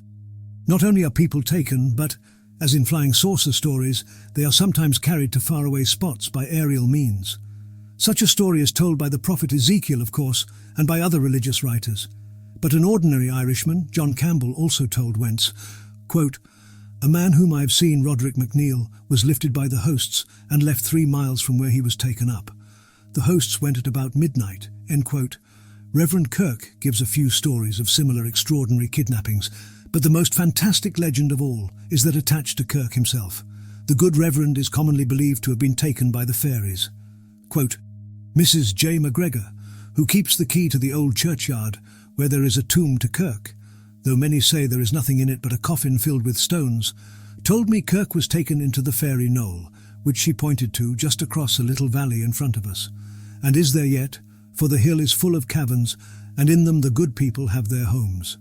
Not only are people taken, but, as in flying saucer stories, they are sometimes carried to faraway spots by aerial means. Such a story is told by the prophet Ezekiel, of course, and by other religious writers. But an ordinary Irishman, John Campbell, also told Wentz, quote, "A man whom I have seen, Roderick McNeil, was lifted by the hosts and left 3 miles from where he was taken up. The hosts went at about midnight." End quote. Reverend Kirk gives a few stories of similar extraordinary kidnappings, but the most fantastic legend of all is that attached to Kirk himself. The good Reverend is commonly believed to have been taken by the fairies. Quote, "Mrs. J. McGregor, who keeps the key to the old churchyard, where there is a tomb to Kirk, though many say there is nothing in it but a coffin filled with stones, told me Kirk was taken into the fairy knoll, which she pointed to just across a little valley in front of us, and is there yet, for the hill is full of caverns, and in them the good people have their homes."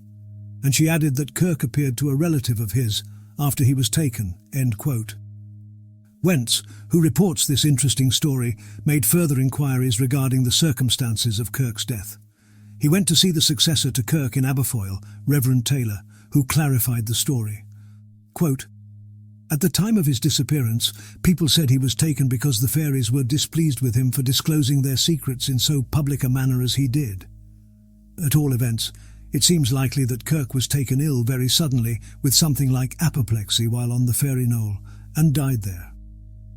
And she added that Kirk appeared to a relative of his after he was taken. End quote. Wentz, who reports this interesting story, made further inquiries regarding the circumstances of Kirk's death. He went to see the successor to Kirk in Aberfoyle, Reverend Taylor, who clarified the story. Quote, "At the time of his disappearance, people said he was taken because the fairies were displeased with him for disclosing their secrets in so public a manner as he did. At all events, it seems likely that Kirk was taken ill very suddenly with something like apoplexy while on the fairy knoll, and died there.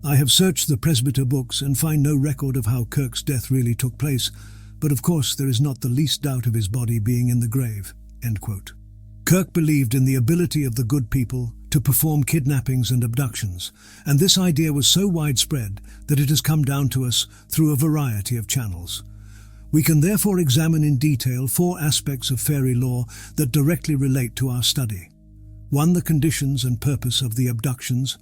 I have searched the presbyter books and find no record of how Kirk's death really took place, but of course there is not the least doubt of his body being in the grave." End quote. Kirk believed in the ability of the good people to perform kidnappings and abductions, and this idea was so widespread that it has come down to us through a variety of channels. We can therefore examine in detail 4 aspects of fairy lore that directly relate to our study. 1. The conditions and purpose of the abductions.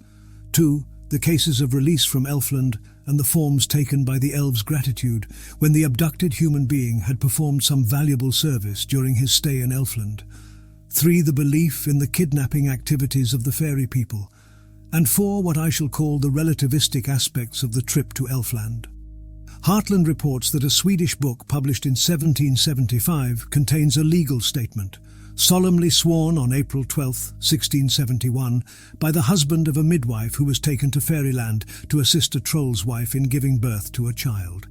2. The cases of release from Elfland and the forms taken by the elves' gratitude when the abducted human being had performed some valuable service during his stay in Elfland. 3. The belief in the kidnapping activities of the fairy people. And 4. What I shall call the relativistic aspects of the trip to Elfland. Hartland reports that a Swedish book published in 1775 contains a legal statement, solemnly sworn on April 12, 1671, by the husband of a midwife who was taken to Fairyland to assist a troll's wife in giving birth to a child.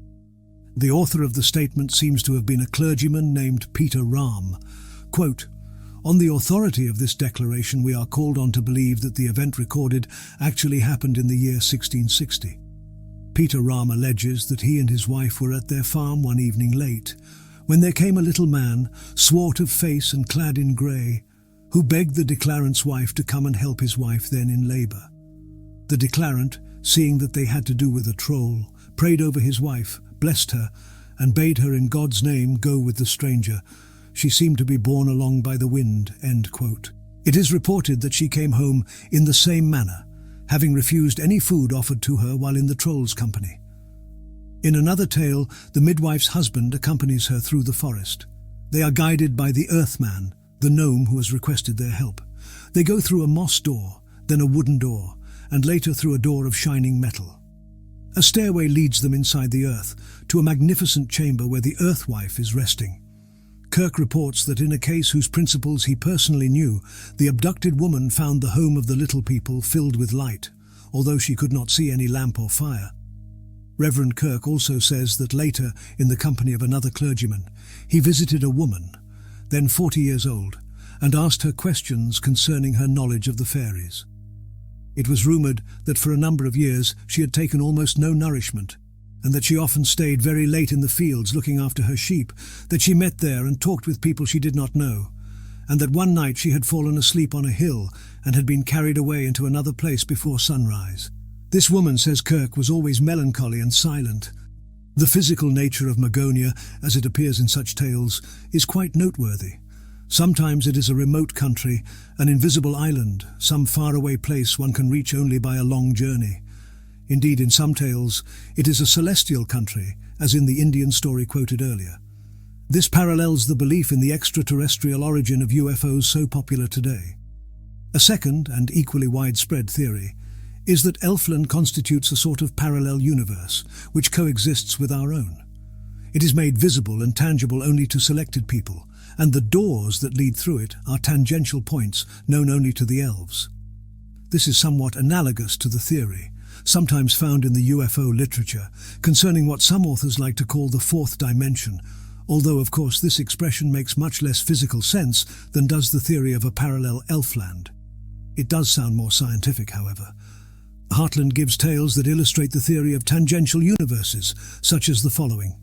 The author of the statement seems to have been a clergyman named Peter Rahm. Quote, "On the authority of this declaration we are called on to believe that the event recorded actually happened in the year 1660. Peter Rahm alleges that he and his wife were at their farm one evening late, when there came a little man, swart of face and clad in grey, who begged the declarant's wife to come and help his wife then in labour. The declarant, seeing that they had to do with a troll, prayed over his wife, blessed her, and bade her in God's name go with the stranger. She seemed to be borne along by the wind." End quote. It is reported that she came home in the same manner, having refused any food offered to her while in the troll's company. In another tale, the midwife's husband accompanies her through the forest. They are guided by the Earthman, the gnome who has requested their help. They go through a moss door, then a wooden door, and later through a door of shining metal. A stairway leads them inside the earth, to a magnificent chamber where the Earthwife is resting. Kirk reports that in a case whose principles he personally knew, the abducted woman found the home of the little people filled with light, although she could not see any lamp or fire. Reverend Kirk also says that later, in the company of another clergyman, he visited a woman, then 40 years old, and asked her questions concerning her knowledge of the fairies. It was rumoured that for a number of years she had taken almost no nourishment, and that she often stayed very late in the fields looking after her sheep, that she met there and talked with people she did not know, and that one night she had fallen asleep on a hill and had been carried away into another place before sunrise. This woman, says Kirk, was always melancholy and silent. The physical nature of Magonia, as it appears in such tales, is quite noteworthy. Sometimes it is a remote country, an invisible island, some faraway place one can reach only by a long journey. Indeed, in some tales, it is a celestial country, as in the Indian story quoted earlier. This parallels the belief in the extraterrestrial origin of UFOs so popular today. A second, and equally widespread theory, is that Elfland constitutes a sort of parallel universe, which coexists with our own. It is made visible and tangible only to selected people, and the doors that lead through it are tangential points known only to the elves. This is somewhat analogous to the theory, sometimes found in the UFO literature, concerning what some authors like to call the fourth dimension, although of course this expression makes much less physical sense than does the theory of a parallel Elfland. It does sound more scientific, however. Hartland gives tales that illustrate the theory of tangential universes, such as the following.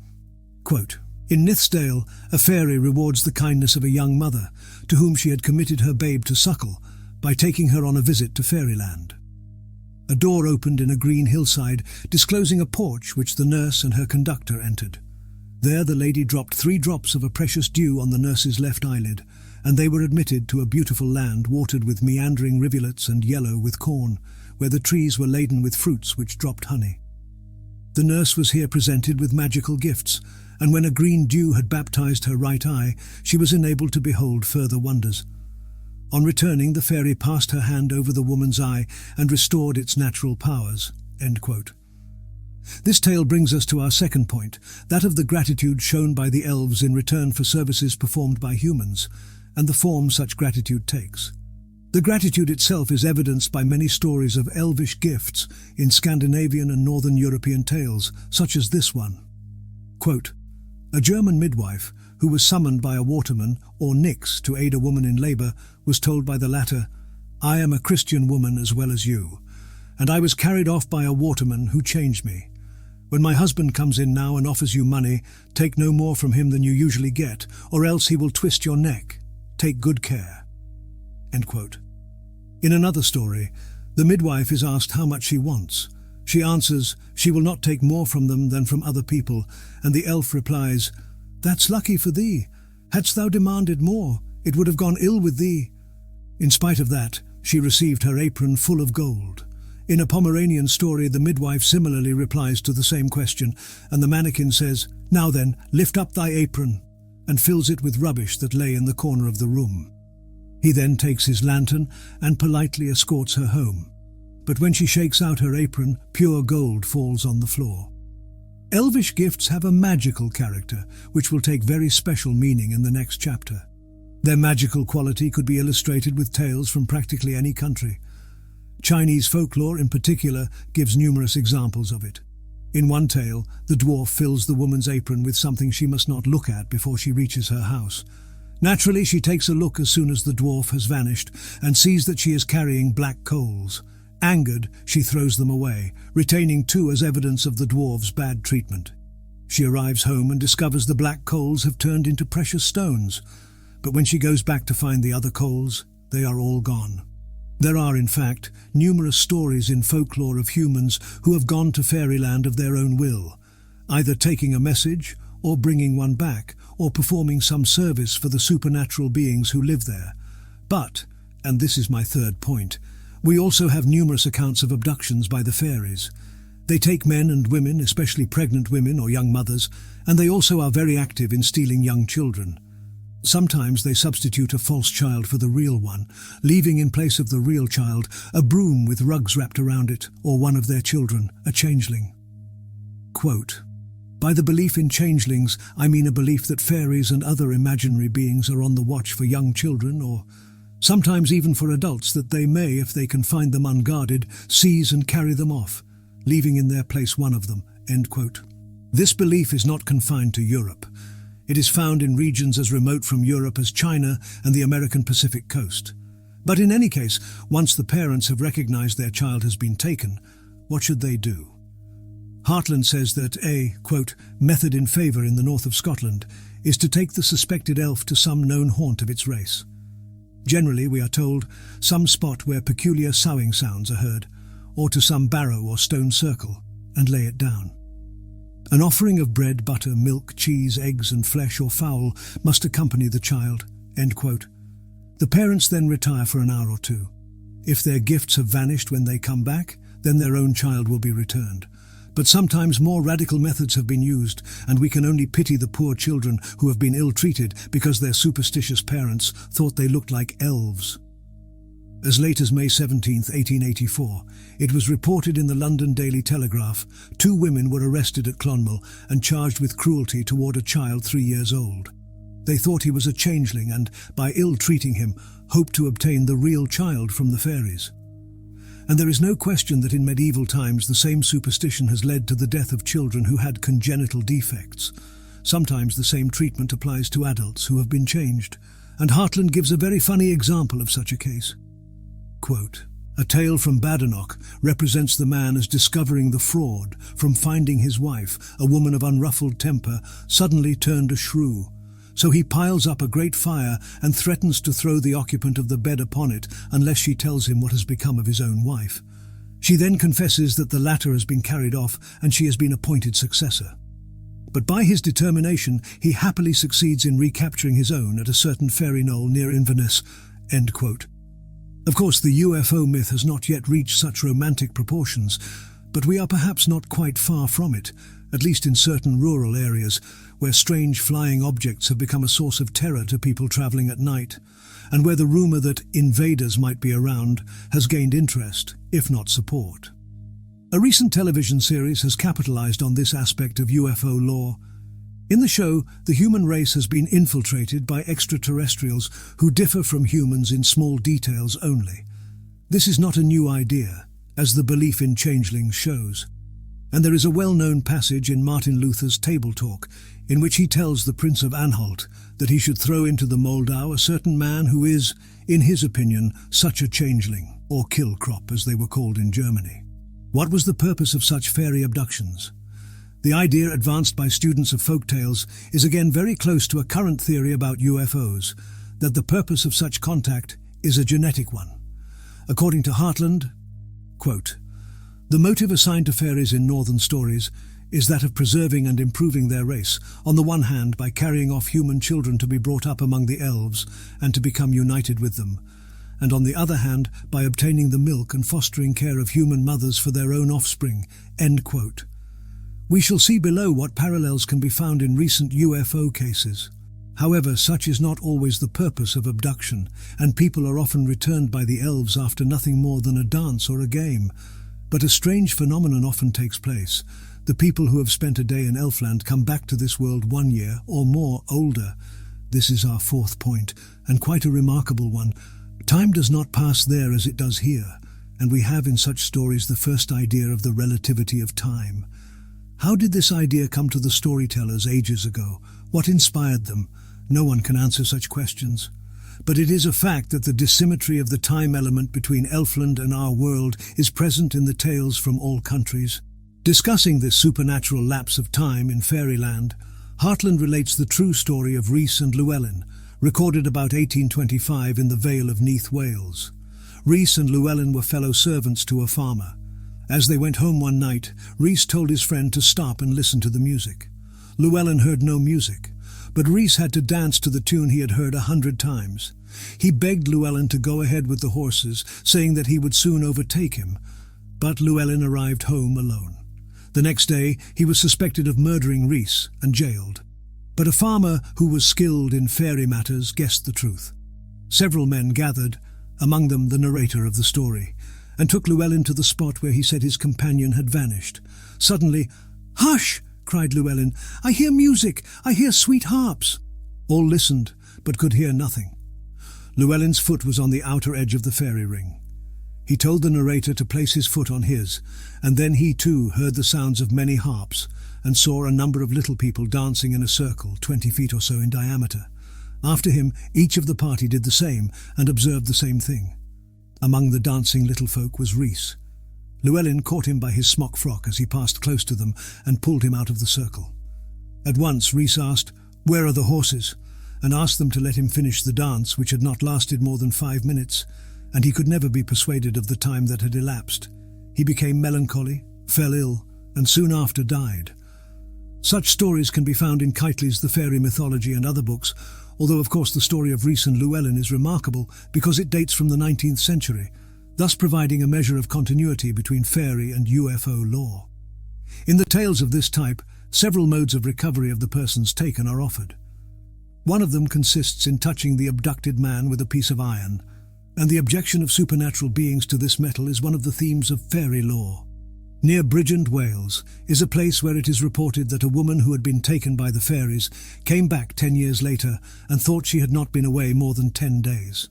Quote, "In Nithsdale, a fairy rewards the kindness of a young mother, to whom she had committed her babe to suckle, by taking her on a visit to fairyland. A door opened in a green hillside, disclosing a porch which the nurse and her conductor entered. There the lady dropped 3 drops of a precious dew on the nurse's left eyelid, and they were admitted to a beautiful land watered with meandering rivulets and yellow with corn, where the trees were laden with fruits which dropped honey. The nurse was here presented with magical gifts, and when a green dew had baptized her right eye, she was enabled to behold further wonders. On returning, the fairy passed her hand over the woman's eye and restored its natural powers." End quote. This tale brings us to our second point, that of the gratitude shown by the elves in return for services performed by humans, and the form such gratitude takes. The gratitude itself is evidenced by many stories of elvish gifts in Scandinavian and Northern European tales, such as this one. Quote, "A German midwife, who was summoned by a waterman, or nix, to aid a woman in labour, was told by the latter, 'I am a Christian woman as well as you, and I was carried off by a waterman who changed me. When my husband comes in now and offers you money, take no more from him than you usually get, or else he will twist your neck. Take good care.'" End quote. In another story, the midwife is asked how much she wants. She answers she will not take more from them than from other people, and the elf replies, "That's lucky for thee. Hadst thou demanded more, it would have gone ill with thee." In spite of that, she received her apron full of gold. In a Pomeranian story, the midwife similarly replies to the same question, and the mannequin says, "Now then, lift up thy apron," and fills it with rubbish that lay in the corner of the room. He then takes his lantern and politely escorts her home. But when she shakes out her apron, pure gold falls on the floor. Elvish gifts have a magical character, which will take very special meaning in the next chapter. Their magical quality could be illustrated with tales from practically any country. Chinese folklore in particular gives numerous examples of it. In one tale, the dwarf fills the woman's apron with something she must not look at before she reaches her house. Naturally, she takes a look as soon as the dwarf has vanished and sees that she is carrying black coals. Angered, she throws them away, retaining 2 as evidence of the dwarf's bad treatment. She arrives home and discovers the black coals have turned into precious stones, but when she goes back to find the other coals, they are all gone. There are, in fact, numerous stories in folklore of humans who have gone to fairyland of their own will, either taking a message or bringing one back, or performing some service for the supernatural beings who live there. But, and this is my third point, we also have numerous accounts of abductions by the fairies. They take men and women, especially pregnant women or young mothers, and they also are very active in stealing young children. Sometimes they substitute a false child for the real one, leaving in place of the real child a broom with rugs wrapped around it, or one of their children, a changeling. Quote, "By the belief in changelings, I mean a belief that fairies and other imaginary beings are on the watch for young children, or sometimes even for adults, that they may, if they can find them unguarded, seize and carry them off, leaving in their place one of them." End quote. This belief is not confined to Europe. It is found in regions as remote from Europe as China and the American Pacific coast. But in any case, once the parents have recognized their child has been taken, what should they do? Hartland says that a, quote, "method in favour in the north of Scotland is to take the suspected elf to some known haunt of its race. Generally, we are told, some spot where peculiar soughing sounds are heard, or to some barrow or stone circle, and lay it down. An offering of bread, butter, milk, cheese, eggs and flesh or fowl must accompany the child." End quote. The parents then retire for an hour or two. If their gifts have vanished when they come back, then their own child will be returned. But sometimes more radical methods have been used, and we can only pity the poor children who have been ill-treated because their superstitious parents thought they looked like elves. As late as May 17, 1884, it was reported in the London Daily Telegraph, 2 women were arrested at Clonmel and charged with cruelty toward a child 3 years old. They thought he was a changeling and, by ill-treating him, hoped to obtain the real child from the fairies. And there is no question that in medieval times the same superstition has led to the death of children who had congenital defects. Sometimes the same treatment applies to adults who have been changed, and Hartland gives a very funny example of such a case. Quote, "A tale from Badenoch represents the man as discovering the fraud from finding his wife, a woman of unruffled temper, suddenly turned a shrew. So he piles up a great fire and threatens to throw the occupant of the bed upon it unless she tells him what has become of his own wife. She then confesses that the latter has been carried off and she has been appointed successor. But by his determination he happily succeeds in recapturing his own at a certain fairy knoll near Inverness." End quote. Of course, the UFO myth has not yet reached such romantic proportions, but we are perhaps not quite far from it, at least in certain rural areas, where strange flying objects have become a source of terror to people travelling at night, and where the rumour that invaders might be around has gained interest, if not support. A recent television series has capitalised on this aspect of UFO lore. In the show, the human race has been infiltrated by extraterrestrials who differ from humans in small details only. This is not a new idea, as the belief in changelings shows. And there is a well-known passage in Martin Luther's Table Talk, in which he tells the Prince of Anhalt that he should throw into the Moldau a certain man who is, in his opinion, such a changeling, or kill crop as they were called in Germany. What was the purpose of such fairy abductions? The idea advanced by students of folk tales is again very close to a current theory about UFOs, that the purpose of such contact is a genetic one. According to Hartland, quote, "The motive assigned to fairies in northern stories is that of preserving and improving their race, on the one hand by carrying off human children to be brought up among the elves and to become united with them, and on the other hand by obtaining the milk and fostering care of human mothers for their own offspring." End quote. We shall see below what parallels can be found in recent UFO cases. However, such is not always the purpose of abduction, and people are often returned by the elves after nothing more than a dance or a game. But a strange phenomenon often takes place. The people who have spent a day in Elfland come back to this world 1 year or more older. This is our fourth point, and quite a remarkable one. Time does not pass there as it does here, and we have in such stories the first idea of the relativity of time. How did this idea come to the storytellers ages ago? What inspired them? No one can answer such questions. But it is a fact that the dissymmetry of the time element between Elfland and our world is present in the tales from all countries. Discussing this supernatural lapse of time in fairyland, Hartland relates the true story of Rhys and Llewellyn, recorded about 1825 in the Vale of Neath, Wales. Rhys and Llewellyn were fellow servants to a farmer. As they went home one night, Rhys told his friend to stop and listen to the music. Llewellyn heard no music, but Rhys had to dance to the tune he had heard 100 times. He begged Llewellyn to go ahead with the horses, saying that he would soon overtake him, but Llewellyn arrived home alone. The next day, he was suspected of murdering Rhys and jailed. But a farmer who was skilled in fairy matters guessed the truth. Several men gathered, among them the narrator of the story, and took Llewellyn to the spot where he said his companion had vanished. Suddenly, "Hush!" cried Llewellyn. "I hear music! I hear sweet harps!" All listened, but could hear nothing. Llewellyn's foot was on the outer edge of the fairy ring. He told the narrator to place his foot on his, and then he too heard the sounds of many harps, and saw a number of little people dancing in a circle 20 feet or so in diameter. After him, each of the party did the same, and observed the same thing. Among the dancing little folk was Rhys. Llewellyn caught him by his smock frock as he passed close to them, and pulled him out of the circle. At once Rhys asked, "Where are the horses?" and asked them to let him finish the dance, which had not lasted more than 5 minutes, and he could never be persuaded of the time that had elapsed. He became melancholy, fell ill, and soon after died. Such stories can be found in Keightley's The Fairy Mythology and other books, although of course the story of Rhys and Llewellyn is remarkable because it dates from the 19th century, thus providing a measure of continuity between fairy and UFO lore. In the tales of this type, several modes of recovery of the persons taken are offered. One of them consists in touching the abducted man with a piece of iron, and the objection of supernatural beings to this metal is one of the themes of fairy lore. Near Bridgend, Wales, is a place where it is reported that a woman who had been taken by the fairies came back 10 years later and thought she had not been away more than 10 days.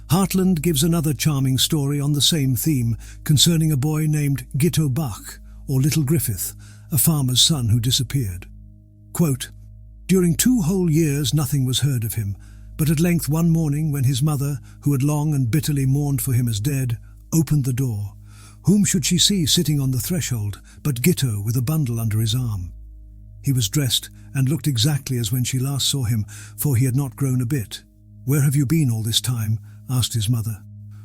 Heartland gives another charming story on the same theme concerning a boy named Gitto Bach, or Little Griffith, a farmer's son who disappeared. Quote, "During 2 whole years nothing was heard of him, but at length one morning when his mother, who had long and bitterly mourned for him as dead, opened the door, whom should she see sitting on the threshold but Gitto with a bundle under his arm? He was dressed and looked exactly as when she last saw him, for he had not grown a bit. 'Where have you been all this time?' asked his mother.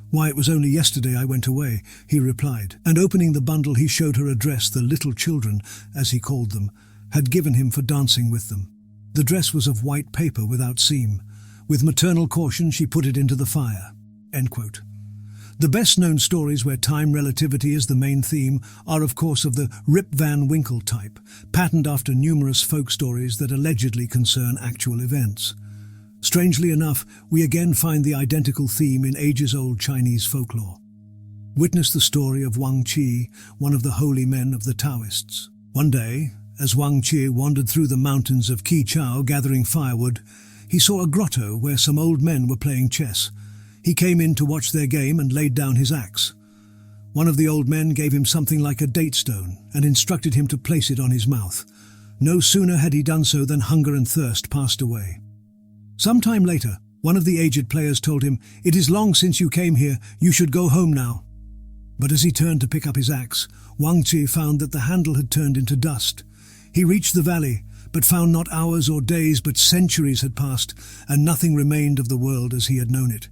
'Why, it was only yesterday I went away,' he replied, and opening the bundle he showed her a dress the little children, as he called them, had given him for dancing with them. The dress was of white paper without seam. With maternal caution she put it into the fire." End quote. The best-known stories where time relativity is the main theme are of course of the Rip Van Winkle type, patterned after numerous folk stories that allegedly concern actual events. Strangely enough, we again find the identical theme in ages-old Chinese folklore. Witness the story of Wang Qi, one of the holy men of the Taoists. One day, as Wang Qi wandered through the mountains of Qichao gathering firewood, he saw a grotto where some old men were playing chess. He came in to watch their game and laid down his axe. One of the old men gave him something like a date stone and instructed him to place it on his mouth. No sooner had he done so than hunger and thirst passed away. Some time later, one of the aged players told him, "It is long since you came here, you should go home now." But as he turned to pick up his axe, Wang Qi found that the handle had turned into dust. He reached the valley, but found not hours or days but centuries had passed, and nothing remained of the world as he had known it.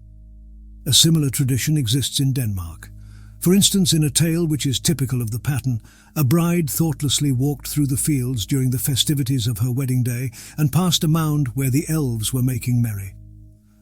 A similar tradition exists in Denmark. For instance, in a tale which is typical of the pattern, a bride thoughtlessly walked through the fields during the festivities of her wedding day and passed a mound where the elves were making merry.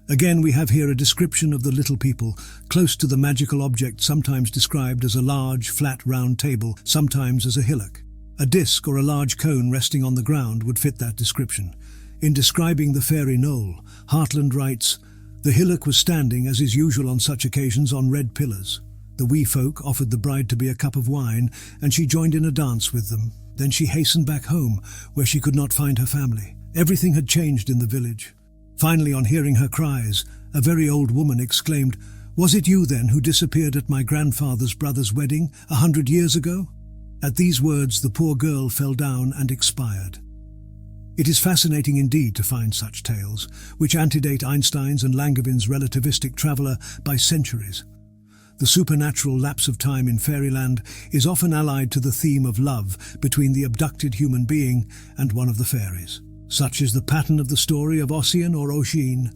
Again, we have here a description of the little people, close to the magical object sometimes described as a large, flat, round table, sometimes as a hillock. A disc or a large cone resting on the ground would fit that description. In describing the fairy knoll, Heartland writes, "The hillock was standing, as is usual on such occasions, on red pillars. The wee folk offered the bride to be a cup of wine, and she joined in a dance with them. Then she hastened back home, where she could not find her family. Everything had changed in the village. Finally, on hearing her cries, a very old woman exclaimed, 'Was it you then who disappeared at my grandfather's brother's wedding 100 years ago?' At these words the poor girl fell down and expired." It is fascinating indeed to find such tales, which antedate Einstein's and Langevins' relativistic traveller by centuries. The supernatural lapse of time in fairyland is often allied to the theme of love between the abducted human being and one of the fairies. Such is the pattern of the story of Ossian or Oisin.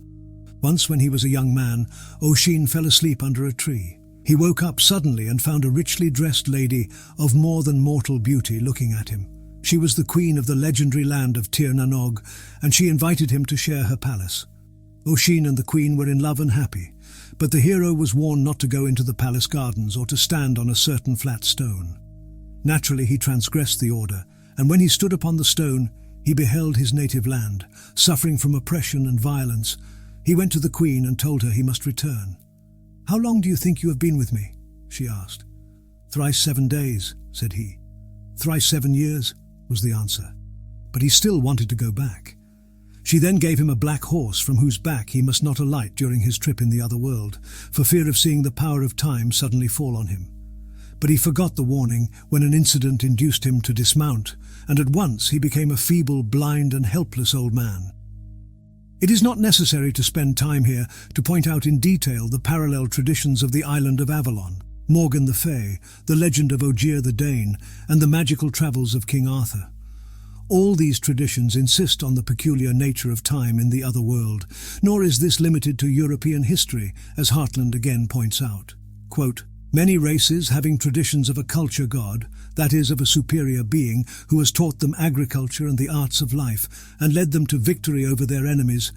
Once when he was a young man, O'Sheen fell asleep under a tree. He woke up suddenly and found a richly dressed lady of more than mortal beauty looking at him. She was the queen of the legendary land of Tir na Nog, and she invited him to share her palace. O'Sheen and the queen were in love and happy, but the hero was warned not to go into the palace gardens or to stand on a certain flat stone. Naturally, he transgressed the order, and when he stood upon the stone, he beheld his native land, suffering from oppression and violence. He went to the queen and told her he must return. "How long do you think you have been with me?" she asked. "Thrice 7 days," said he. "Thrice 7 years," was the answer. But he still wanted to go back. She then gave him a black horse from whose back he must not alight during his trip in the other world, for fear of seeing the power of time suddenly fall on him. But he forgot the warning when an incident induced him to dismount, and at once he became a feeble, blind and helpless old man. It is not necessary to spend time here to point out in detail the parallel traditions of the island of Avalon, Morgan the Fay, the legend of Ogier the Dane, and the magical travels of King Arthur. All these traditions insist on the peculiar nature of time in the other world, nor is this limited to European history, as Hartland again points out. Quote, "Many races having traditions of a culture god, that is, of a superior being who has taught them agriculture and the arts of life, and led them to victory over their enemies,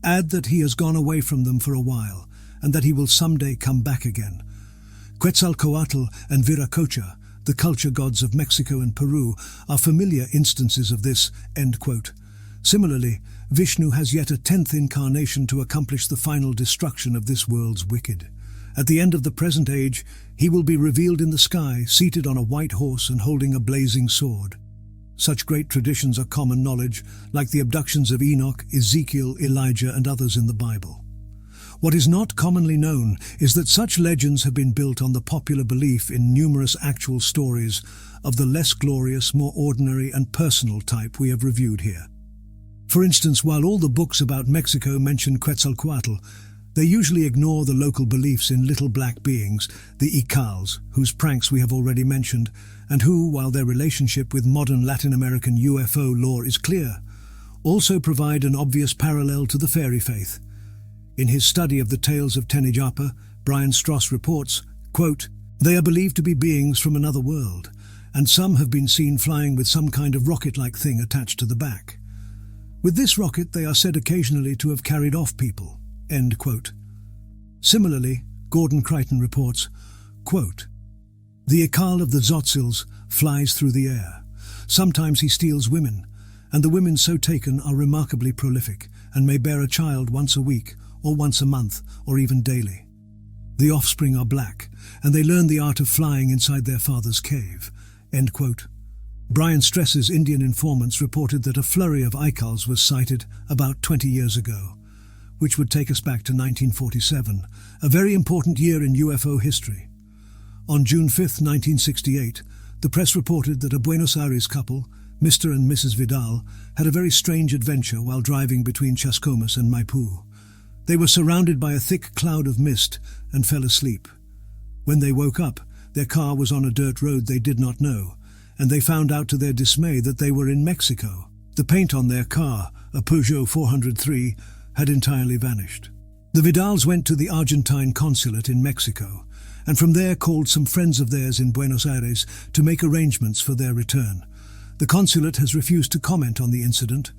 add that he has gone away from them for a while, and that he will someday come back again. Quetzalcoatl and Viracocha, the culture gods of Mexico and Peru, are familiar instances of this." End quote. Similarly, Vishnu has yet a 10th incarnation to accomplish the final destruction of this world's wicked. At the end of the present age, he will be revealed in the sky, seated on a white horse and holding a blazing sword. Such great traditions are common knowledge, like the abductions of Enoch, Ezekiel, Elijah, and others in the Bible. What is not commonly known is that such legends have been built on the popular belief in numerous actual stories of the less glorious, more ordinary and personal type we have reviewed here. For instance, while all the books about Mexico mention Quetzalcoatl, they usually ignore the local beliefs in little black beings, the Icals, whose pranks we have already mentioned, and who, while their relationship with modern Latin American UFO lore is clear, also provide an obvious parallel to the fairy faith. In his study of the tales of Tenejapa, Brian Stross reports, quote, "They are believed to be beings from another world, and some have been seen flying with some kind of rocket-like thing attached to the back. With this rocket they are said occasionally to have carried off people." End quote. Similarly, Gordon Crichton reports, quote, "The Ikal of the Tzotzils flies through the air. Sometimes he steals women, and the women so taken are remarkably prolific and may bear a child once a week or once a month or even daily. The offspring are black, and they learn the art of flying inside their father's cave." End quote. Brian Stress's Indian informants reported that a flurry of Ikals was sighted about 20 years ago, which would take us back to 1947, a very important year in UFO history. On June 5, 1968, the press reported that a Buenos Aires couple, Mr. and Mrs. Vidal, had a very strange adventure while driving between Chascomús and Maipú. They were surrounded by a thick cloud of mist and fell asleep. When they woke up, their car was on a dirt road they did not know, and they found out to their dismay that they were in Mexico. The paint on their car, a Peugeot 403, had entirely vanished. The Vidals went to the Argentine consulate in Mexico, and from there called some friends of theirs in Buenos Aires to make arrangements for their return. The consulate has refused to comment on the incident.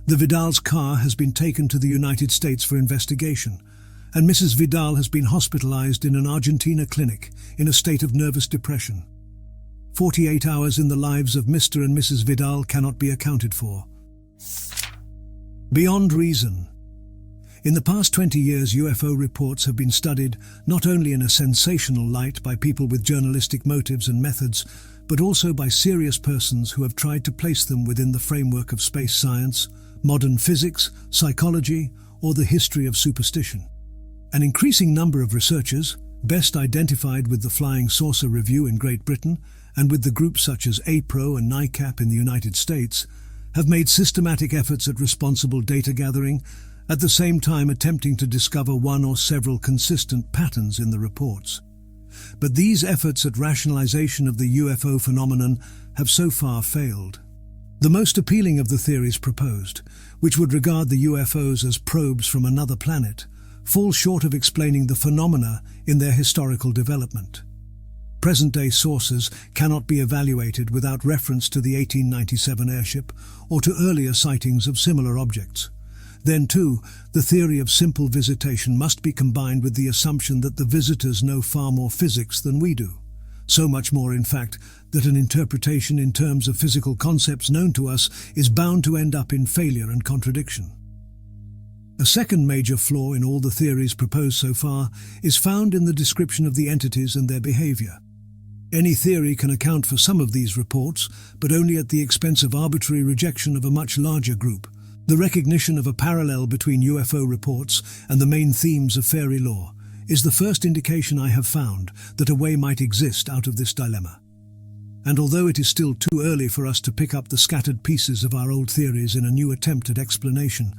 The Vidal's car has been taken to the United States for investigation, and Mrs. Vidal has been hospitalized in an Argentina clinic in a state of nervous depression. 48 hours in the lives of Mr. and Mrs. Vidal cannot be accounted for. Beyond reason. In the past 20 years, UFO reports have been studied not only in a sensational light by people with journalistic motives and methods, but also by serious persons who have tried to place them within the framework of space science, modern physics, psychology, or the history of superstition. An increasing number of researchers, best identified with the Flying Saucer Review in Great Britain and with the groups such as APRO and NICAP in the United States, have made systematic efforts at responsible data gathering, at the same time attempting to discover one or several consistent patterns in the reports. But these efforts at rationalization of the UFO phenomenon have so far failed. The most appealing of the theories proposed, which would regard the UFOs as probes from another planet, fall short of explaining the phenomena in their historical development. Present-day sources cannot be evaluated without reference to the 1897 airship or to earlier sightings of similar objects. Then, too, the theory of simple visitation must be combined with the assumption that the visitors know far more physics than we do. So much more, in fact, that an interpretation in terms of physical concepts known to us is bound to end up in failure and contradiction. A second major flaw in all the theories proposed so far is found in the description of the entities and their behavior. Any theory can account for some of these reports, but only at the expense of arbitrary rejection of a much larger group. The recognition of a parallel between UFO reports and the main themes of fairy lore is the first indication I have found that a way might exist out of this dilemma. And although it is still too early for us to pick up the scattered pieces of our old theories in a new attempt at explanation,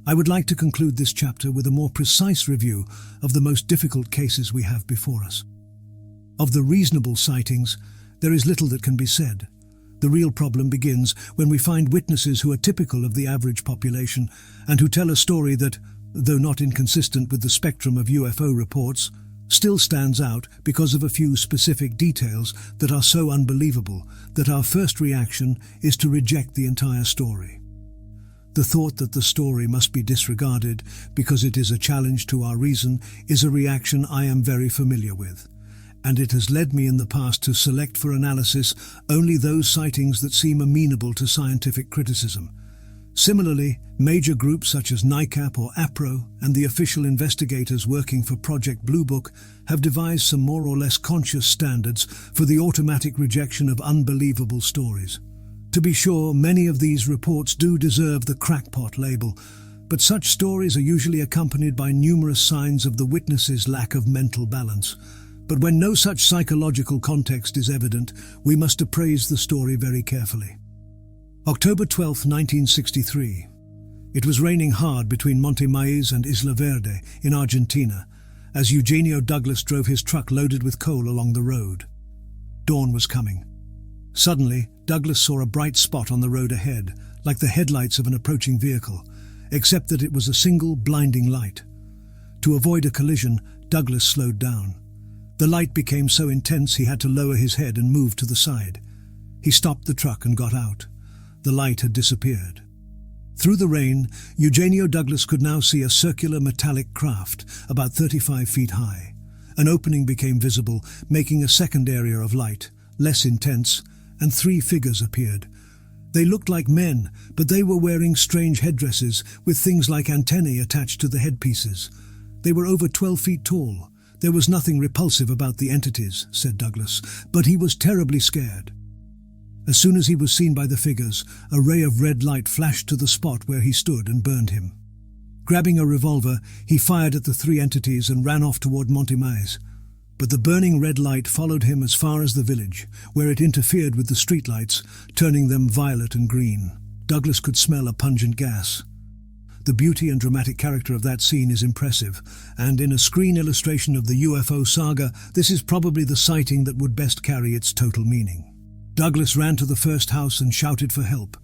I would like to conclude this chapter with a more precise review of the most difficult cases we have before us. Of the reasonable sightings, there is little that can be said. The real problem begins when we find witnesses who are typical of the average population and who tell a story that, though not inconsistent with the spectrum of UFO reports, still stands out because of a few specific details that are so unbelievable that our first reaction is to reject the entire story. The thought that the story must be disregarded because it is a challenge to our reason is a reaction I am very familiar with, and it has led me in the past to select for analysis only those sightings that seem amenable to scientific criticism. Similarly, major groups such as NICAP or APRO and the official investigators working for Project Blue Book have devised some more or less conscious standards for the automatic rejection of unbelievable stories. To be sure, many of these reports do deserve the crackpot label, but such stories are usually accompanied by numerous signs of the witness's lack of mental balance. But when no such psychological context is evident, we must appraise the story very carefully. October 12, 1963. It was raining hard between Monte Maíz and Isla Verde in Argentina as Eugenio Douglas drove his truck loaded with coal along the road. Dawn was coming. Suddenly, Douglas saw a bright spot on the road ahead, like the headlights of an approaching vehicle, except that it was a single blinding light. To avoid a collision, Douglas slowed down. The light became so intense he had to lower his head and move to the side. He stopped the truck and got out. The light had disappeared. Through the rain, Eugenio Douglas could now see a circular metallic craft about 35 feet high. An opening became visible, making a second area of light, less intense, and 3 figures appeared. They looked like men, but they were wearing strange headdresses with things like antennae attached to the headpieces. They were over 12 feet tall. There was nothing repulsive about the entities, said Douglas, but he was terribly scared. As soon as he was seen by the figures, a ray of red light flashed to the spot where he stood and burned him. Grabbing a revolver, he fired at the 3 entities and ran off toward Monte Maíz. But the burning red light followed him as far as the village, where it interfered with the streetlights, turning them violet and green. Douglas could smell a pungent gas. The beauty and dramatic character of that scene is impressive, and in a screen illustration of the UFO saga, this is probably the sighting that would best carry its total meaning. Douglas ran to the first house and shouted for help.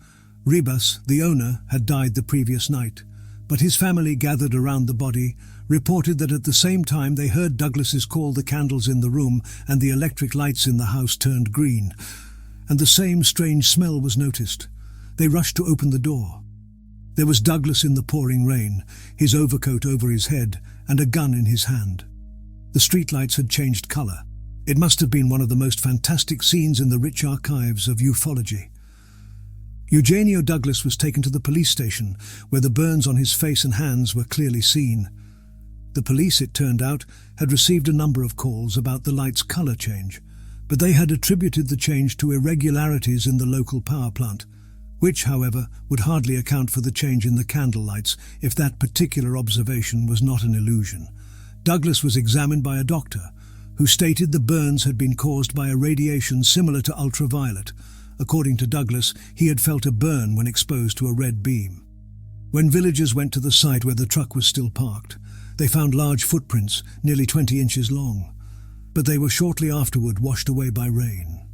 Ribas, the owner, had died the previous night, but his family gathered around the body, reported that at the same time they heard Douglas's call, the candles in the room and the electric lights in the house turned green, and the same strange smell was noticed. They rushed to open the door. There was Douglas in the pouring rain, his overcoat over his head and a gun in his hand. The streetlights had changed color. It must have been one of the most fantastic scenes in the rich archives of ufology. Eugenio Douglas was taken to the police station, where the burns on his face and hands were clearly seen. The police, it turned out, had received a number of calls about the light's color change, but they had attributed the change to irregularities in the local power plant, which, however, would hardly account for the change in the candle lights if that particular observation was not an illusion. Douglas was examined by a doctor, who stated the burns had been caused by a radiation similar to ultraviolet. According to Douglas, he had felt a burn when exposed to a red beam. When villagers went to the site where the truck was still parked, they found large footprints, nearly 20 inches long, but they were shortly afterward washed away by rain.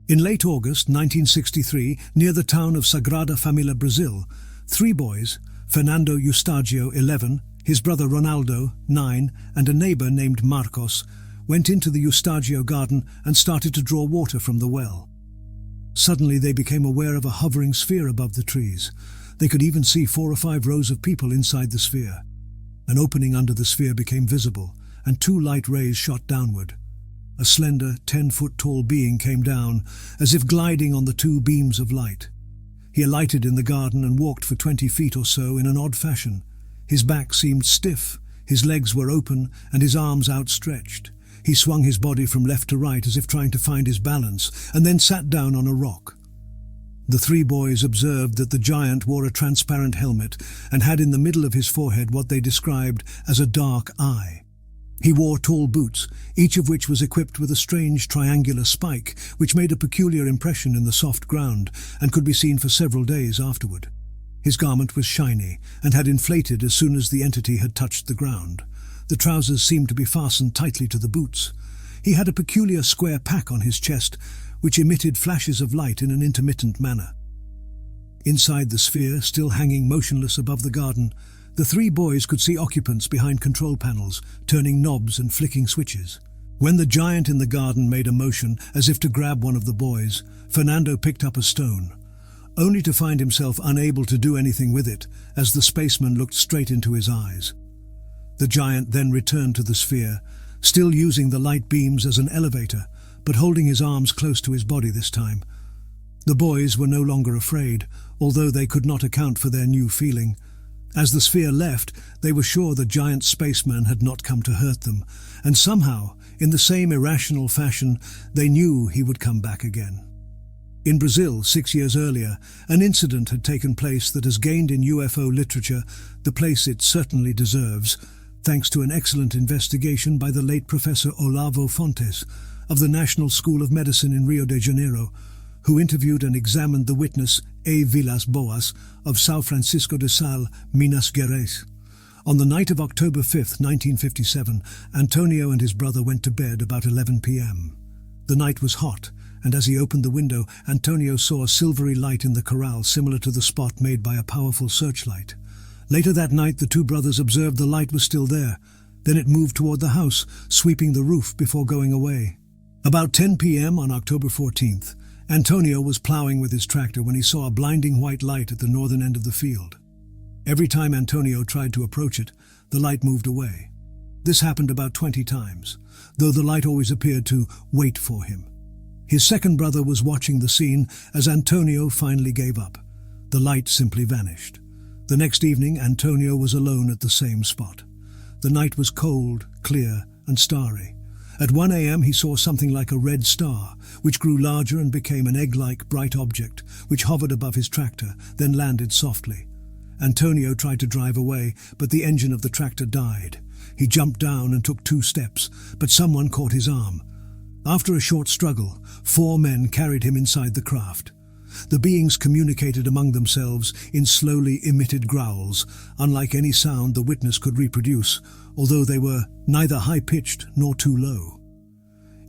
In late August 1963, near the town of Sagrada Família, Brazil, 3 boys, Fernando Eustagio, 11, His brother Ronaldo, 9, and a neighbor named Marcos went into the Eustachio garden and started to draw water from the well. Suddenly they became aware of a hovering sphere above the trees. They could even see 4 or 5 rows of people inside the sphere. An opening under the sphere became visible, and 2 light rays shot downward. A slender, 10-foot-tall being came down, as if gliding on the 2 beams of light. He alighted in the garden and walked for 20 feet or so in an odd fashion. His back seemed stiff, his legs were open, and his arms outstretched. He swung his body from left to right as if trying to find his balance, and then sat down on a rock. The 3 boys observed that the giant wore a transparent helmet and had in the middle of his forehead what they described as a dark eye. He wore tall boots, each of which was equipped with a strange triangular spike, which made a peculiar impression in the soft ground and could be seen for several days afterward. His garment was shiny and had inflated as soon as the entity had touched the ground. The trousers seemed to be fastened tightly to the boots. He had a peculiar square pack on his chest, which emitted flashes of light in an intermittent manner. Inside the sphere, still hanging motionless above the garden, the 3 boys could see occupants behind control panels, turning knobs and flicking switches. When the giant in the garden made a motion as if to grab one of the boys, Fernando picked up a stone, only to find himself unable to do anything with it as the spaceman looked straight into his eyes. The giant then returned to the sphere, still using the light beams as an elevator, but holding his arms close to his body this time. The boys were no longer afraid, although they could not account for their new feeling. As the sphere left, they were sure the giant spaceman had not come to hurt them, and somehow, in the same irrational fashion, they knew he would come back again. In Brazil, 6 years earlier, an incident had taken place that has gained in UFO literature the place it certainly deserves, thanks to an excellent investigation by the late Professor Olavo Fontes of the National School of Medicine in Rio de Janeiro, who interviewed and examined the witness A. Vilas Boas of São Francisco de Sal, Minas Gerais. On the night of October 5, 1957, Antonio and his brother went to bed about 11 p.m. The night was hot, and as he opened the window, Antonio saw a silvery light in the corral similar to the spot made by a powerful searchlight. Later that night, the 2 brothers observed the light was still there. Then it moved toward the house, sweeping the roof before going away. About 10 p.m. on October 14th, Antonio was plowing with his tractor when he saw a blinding white light at the northern end of the field. Every time Antonio tried to approach it, the light moved away. This happened about 20 times, though the light always appeared to wait for him. His second brother was watching the scene as Antonio finally gave up. The light simply vanished. The next evening, Antonio was alone at the same spot. The night was cold, clear, and starry. At 1 a.m. he saw something like a red star, which grew larger and became an egg-like bright object, which hovered above his tractor, then landed softly. Antonio tried to drive away, but the engine of the tractor died. He jumped down and took 2 steps, but someone caught his arm. After a short struggle, 4 men carried him inside the craft. The beings communicated among themselves in slowly emitted growls, unlike any sound the witness could reproduce, although they were neither high-pitched nor too low.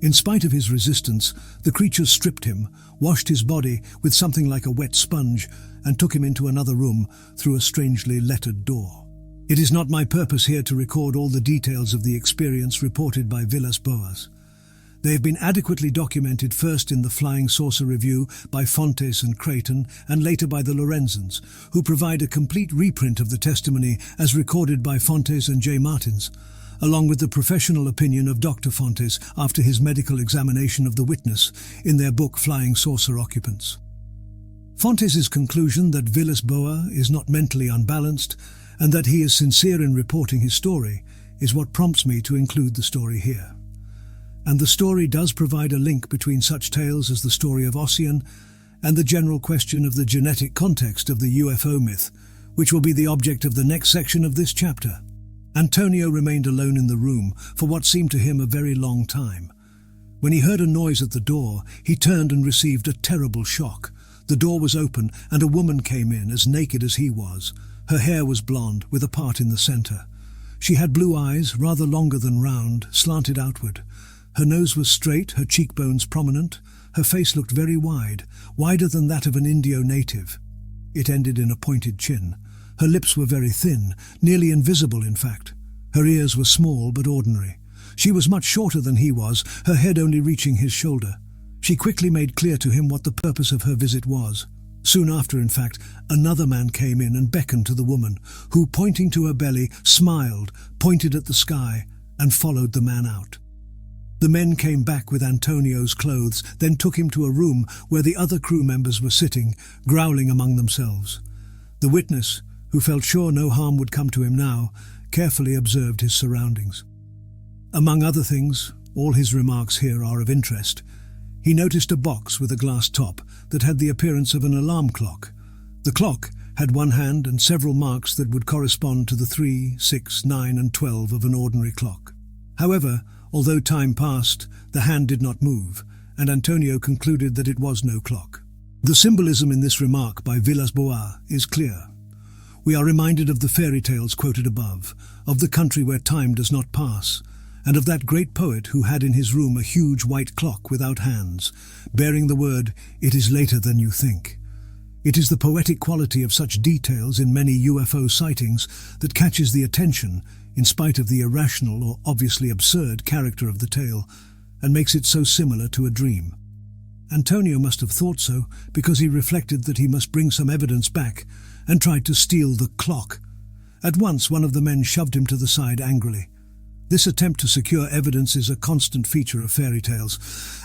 In spite of his resistance, the creatures stripped him, washed his body with something like a wet sponge, and took him into another room through a strangely lettered door. It is not my purpose here to record all the details of the experience reported by Vilas Boas. They have been adequately documented first in the Flying Saucer Review by Fontes and Creighton, and later by the Lorenzens, who provide a complete reprint of the testimony as recorded by Fontes and J. Martins, along with the professional opinion of Dr. Fontes after his medical examination of the witness in their book Flying Saucer Occupants. Fontes' conclusion that Vilas Boas is not mentally unbalanced and that he is sincere in reporting his story is what prompts me to include the story here. And the story does provide a link between such tales as the story of Ossian and the general question of the genetic context of the UFO myth, which will be the object of the next section of this chapter. Antonio remained alone in the room for what seemed to him a very long time. When he heard a noise at the door, he turned and received a terrible shock. The door was open and a woman came in as naked as he was. Her hair was blonde, with a part in the center. She had blue eyes, rather longer than round, slanted outward. Her nose was straight, her cheekbones prominent. Her face looked very wide, wider than that of an Indio native. It ended in a pointed chin. Her lips were very thin, nearly invisible in fact. Her ears were small but ordinary. She was much shorter than he was, her head only reaching his shoulder. She quickly made clear to him what the purpose of her visit was. Soon after, in fact, another man came in and beckoned to the woman, who, pointing to her belly, smiled, pointed at the sky, and followed the man out. The men came back with Antonio's clothes, then took him to a room where the other crew members were sitting, growling among themselves. The witness, who felt sure no harm would come to him now, carefully observed his surroundings. Among other things, all his remarks here are of interest. He noticed a box with a glass top that had the appearance of an alarm clock. The clock had one hand and several marks that would correspond to the 3, 6, 9 and 12 of an ordinary clock. However, although time passed, the hand did not move, and Antonio concluded that it was no clock. The symbolism in this remark by Villas-Boas is clear. We are reminded of the fairy tales quoted above, of the country where time does not pass, and of that great poet who had in his room a huge white clock without hands, bearing the word, "It is later than you think." It is the poetic quality of such details in many UFO sightings that catches the attention, in spite of the irrational or obviously absurd character of the tale, and makes it so similar to a dream. Antonio must have thought so, because he reflected that he must bring some evidence back, and tried to steal the clock. At once one of the men shoved him to the side angrily. This attempt to secure evidence is a constant feature of fairy tales,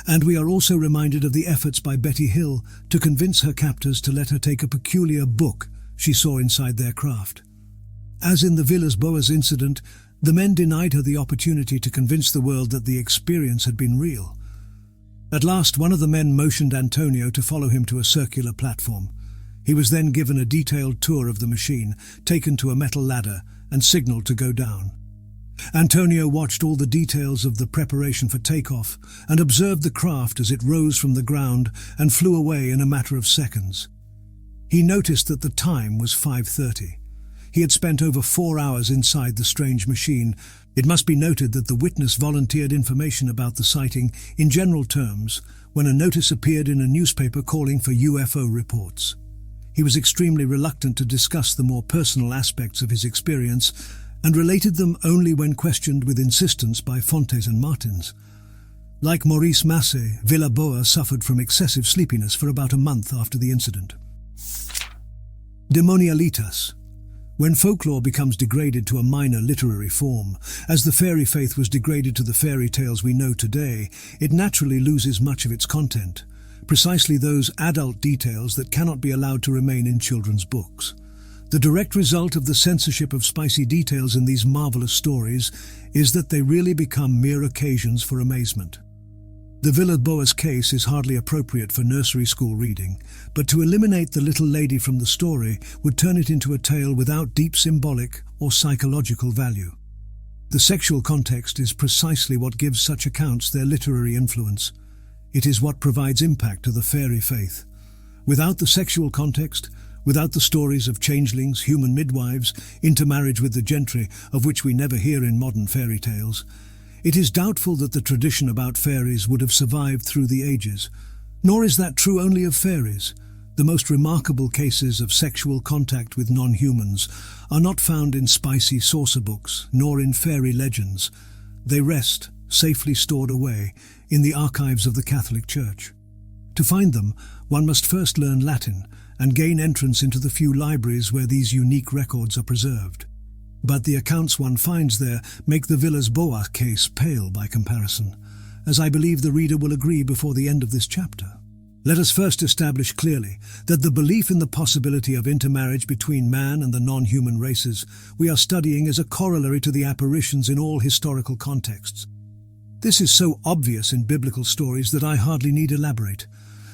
and we are also reminded of the efforts by Betty Hill to convince her captors to let her take a peculiar book she saw inside their craft. As in the Villas-Boas incident, the men denied her the opportunity to convince the world that the experience had been real. At last, one of the men motioned Antonio to follow him to a circular platform. He was then given a detailed tour of the machine, taken to a metal ladder, and signaled to go down. Antonio watched all the details of the preparation for takeoff and observed the craft as it rose from the ground and flew away in a matter of seconds. He noticed that the time was 5:30. He had spent over 4 hours inside the strange machine. It must be noted that the witness volunteered information about the sighting in general terms when a notice appeared in a newspaper calling for UFO reports. He was extremely reluctant to discuss the more personal aspects of his experience and related them only when questioned with insistence by Fontes and Martins. Like Maurice Massé, Villas-Boas suffered from excessive sleepiness for about a month after the incident. Demonialitas. When folklore becomes degraded to a minor literary form, as the fairy faith was degraded to the fairy tales we know today, it naturally loses much of its content, precisely those adult details that cannot be allowed to remain in children's books. The direct result of the censorship of spicy details in these marvelous stories is that they really become mere occasions for amazement. The Villas-Boas case is hardly appropriate for nursery school reading, but to eliminate the little lady from the story would turn it into a tale without deep symbolic or psychological value. The sexual context is precisely what gives such accounts their literary influence. It is what provides impact to the fairy faith. Without the sexual context, without the stories of changelings, human midwives, intermarriage with the gentry, of which we never hear in modern fairy tales, it is doubtful that the tradition about fairies would have survived through the ages. Nor is that true only of fairies. The most remarkable cases of sexual contact with non-humans are not found in spicy saucer books, nor in fairy legends. They rest, safely stored away, in the archives of the Catholic Church. To find them, one must first learn Latin and gain entrance into the few libraries where these unique records are preserved. But the accounts one finds there make the Villas-Boas case pale by comparison, as I believe the reader will agree before the end of this chapter. Let us first establish clearly that the belief in the possibility of intermarriage between man and the non-human races we are studying is a corollary to the apparitions in all historical contexts. This is so obvious in biblical stories that I hardly need elaborate.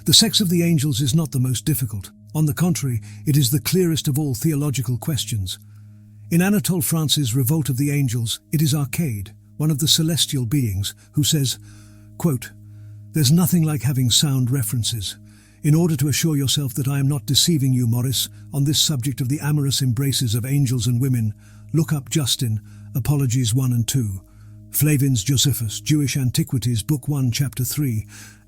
The sex of the angels is not the most difficult. On the contrary, it is the clearest of all theological questions. In Anatole France's Revolt of the Angels, it is Arcade, one of the celestial beings, who says, quote, "There's nothing like having sound references. In order to assure yourself that I am not deceiving you, Maurice, on this subject of the amorous embraces of angels and women, look up Justin, Apologies 1 and 2, Flavian's Josephus, Jewish Antiquities, Book 1, Chapter 3,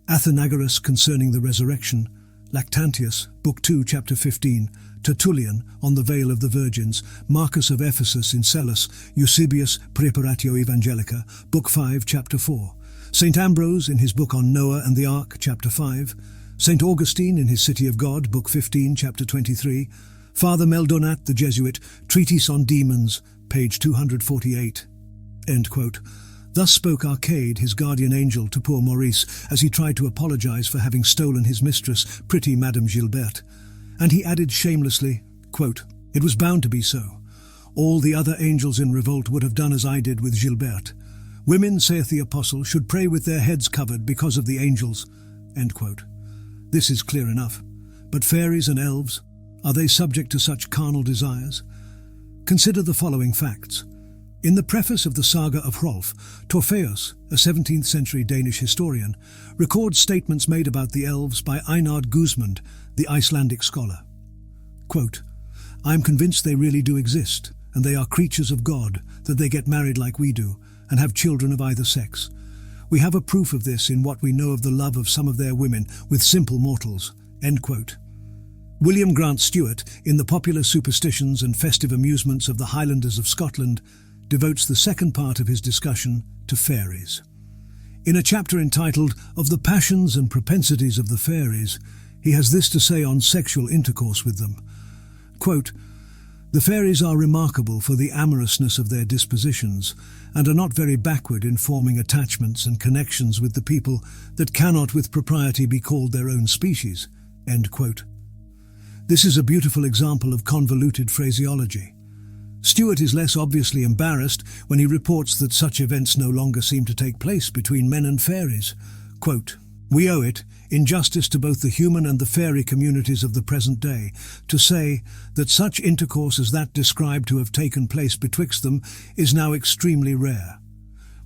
Athenagoras concerning the resurrection, Lactantius, Book 2, Chapter 15, Tertullian on the Veil of the Virgins, Marcus of Ephesus in Cellus, Eusebius Praeparatio Evangelica, Book 5, Chapter 4, St. Ambrose in his book on Noah and the Ark, Chapter 5, St. Augustine in his City of God, Book 15, Chapter 23, Father Meldonat the Jesuit, Treatise on Demons, page 248. End quote. Thus spoke Arcade, his guardian angel, to poor Maurice as he tried to apologize for having stolen his mistress, pretty Madame Gilberte. And he added shamelessly, quote, "It was bound to be so. All the other angels in revolt would have done as I did with Gilberte. Women, saith the apostle, should pray with their heads covered because of the angels." End quote. This is clear enough. But fairies and elves, are they subject to such carnal desires? Consider the following facts. In the preface of the Saga of Hrolf, Torfaeus, a 17th century Danish historian, records statements made about the elves by Einard Guzmund, the Icelandic scholar. Quote, "I am convinced they really do exist, and they are creatures of God, that they get married like we do, and have children of either sex. We have a proof of this in what we know of the love of some of their women with simple mortals." End quote. William Grant Stewart, in The Popular Superstitions and Festive Amusements of the Highlanders of Scotland, devotes the second part of his discussion to fairies. In a chapter entitled "Of the Passions and Propensities of the Fairies," he has this to say on sexual intercourse with them. Quote, "The fairies are remarkable for the amorousness of their dispositions, and are not very backward in forming attachments and connections with the people that cannot with propriety be called their own species." End quote. This is a beautiful example of convoluted phraseology. Stewart is less obviously embarrassed when he reports that such events no longer seem to take place between men and fairies. Quote, "We owe it, in justice to both the human and the fairy communities of the present day, to say that such intercourse as that described to have taken place betwixt them is now extremely rare.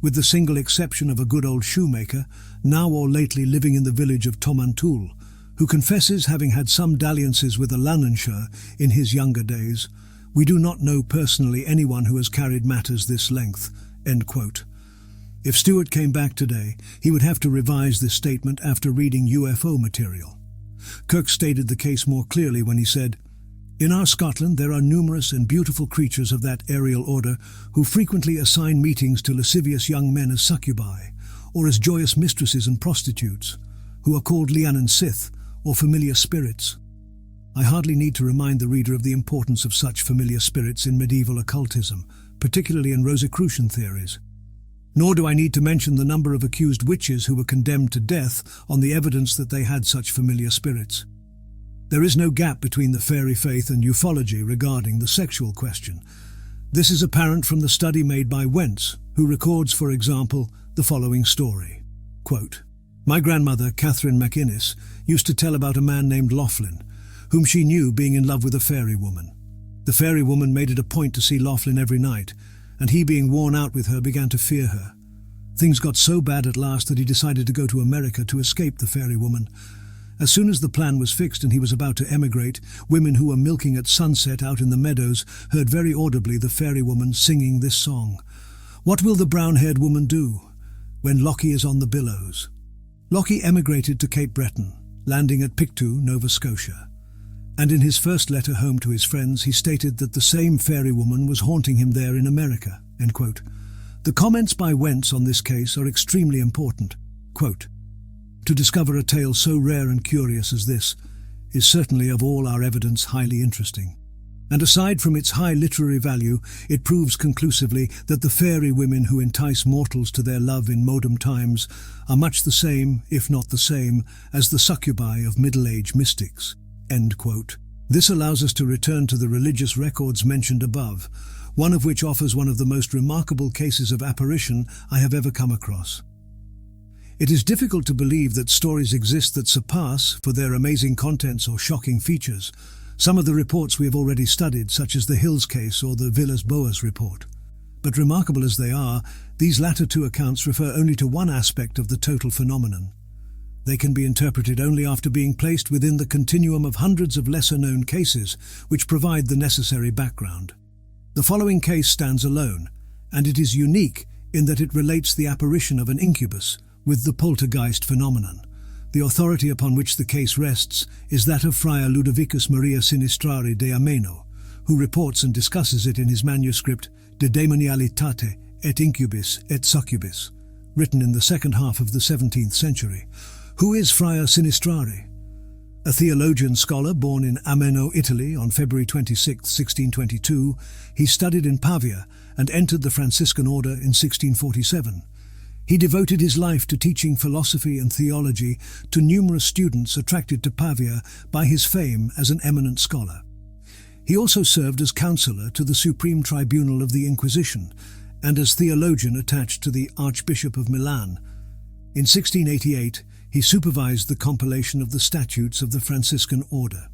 With the single exception of a good old shoemaker, now or lately living in the village of Tomantoul, who confesses having had some dalliances with a Lanarkshire in his younger days, we do not know personally anyone who has carried matters this length." End quote. If Stewart came back today, he would have to revise this statement after reading UFO material. Kirk stated the case more clearly when he said, "In our Scotland there are numerous and beautiful creatures of that aerial order who frequently assign meetings to lascivious young men as succubi, or as joyous mistresses and prostitutes, who are called Lianan Sith, or familiar spirits. I hardly need to remind the reader of the importance of such familiar spirits in medieval occultism, particularly in Rosicrucian theories. Nor do I need to mention the number of accused witches who were condemned to death on the evidence that they had such familiar spirits. There is no gap between the fairy faith and ufology regarding the sexual question. This is apparent from the study made by Wentz, who records, for example, the following story. Quote, "My grandmother, Catherine MacInnes, used to tell about a man named Laughlin, whom she knew being in love with a fairy woman. The fairy woman made it a point to see Laughlin every night, and he, being worn out with her, began to fear her. Things got so bad at last that he decided to go to America to escape the fairy woman. As soon as the plan was fixed and he was about to emigrate, women who were milking at sunset out in the meadows heard very audibly the fairy woman singing this song. What will the brown-haired woman do when Lockie is on the billows? Lockie emigrated to Cape Breton, landing at Pictou, Nova Scotia. And in his first letter home to his friends, he stated that the same fairy woman was haunting him there in America." End quote. The comments by Wentz on this case are extremely important. Quote, "To discover a tale so rare and curious as this is certainly of all our evidence highly interesting. And aside from its high literary value, it proves conclusively that the fairy women who entice mortals to their love in modern times are much the same, if not the same, as the succubi of middle-age mystics." End quote. This allows us to return to the religious records mentioned above, one of which offers one of the most remarkable cases of apparition I have ever come across. It is difficult to believe that stories exist that surpass, for their amazing contents or shocking features, some of the reports we have already studied, such as the Hills case or the Villas-Boas report. But remarkable as they are, these latter two accounts refer only to one aspect of the total phenomenon. They can be interpreted only after being placed within the continuum of hundreds of lesser-known cases which provide the necessary background. The following case stands alone, and it is unique in that it relates the apparition of an incubus with the poltergeist phenomenon. The authority upon which the case rests is that of Friar Ludovicus Maria Sinistrari de Ameno, who reports and discusses it in his manuscript De Demonialitate et Incubis et Succubis, written in the second half of the 17th century. Who is Friar Sinistrari? A theologian scholar born in Ameno, Italy on February 26, 1622, he studied in Pavia and entered the Franciscan order in 1647. He devoted his life to teaching philosophy and theology to numerous students attracted to Pavia by his fame as an eminent scholar. He also served as counselor to the Supreme Tribunal of the Inquisition and as theologian attached to the Archbishop of Milan. In 1688, he supervised the compilation of the statutes of the Franciscan order.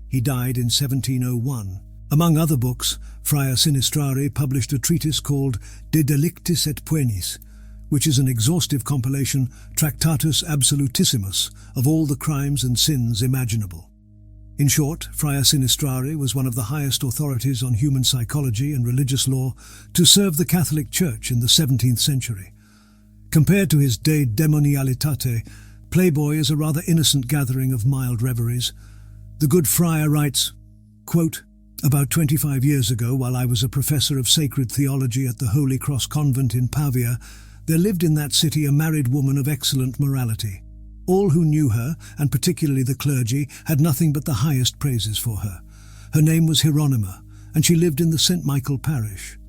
He died in 1701. Among other books, Friar Sinistrari published a treatise called De Delictis et Poenis, which is an exhaustive compilation, Tractatus Absolutissimus, of all the crimes and sins imaginable. In short, Friar Sinistrari was one of the highest authorities on human psychology and religious law to serve the Catholic Church in the 17th century. Compared to his De Demonialitate, Playboy is a rather innocent gathering of mild reveries. The good friar writes, quote, "About 25 years ago, while I was a professor of sacred theology at the Holy Cross Convent in Pavia, there lived in that city a married woman of excellent morality. All who knew her, and particularly the clergy, had nothing but the highest praises for her. Her name was Hieronyma, and she lived in the St. Michael parish.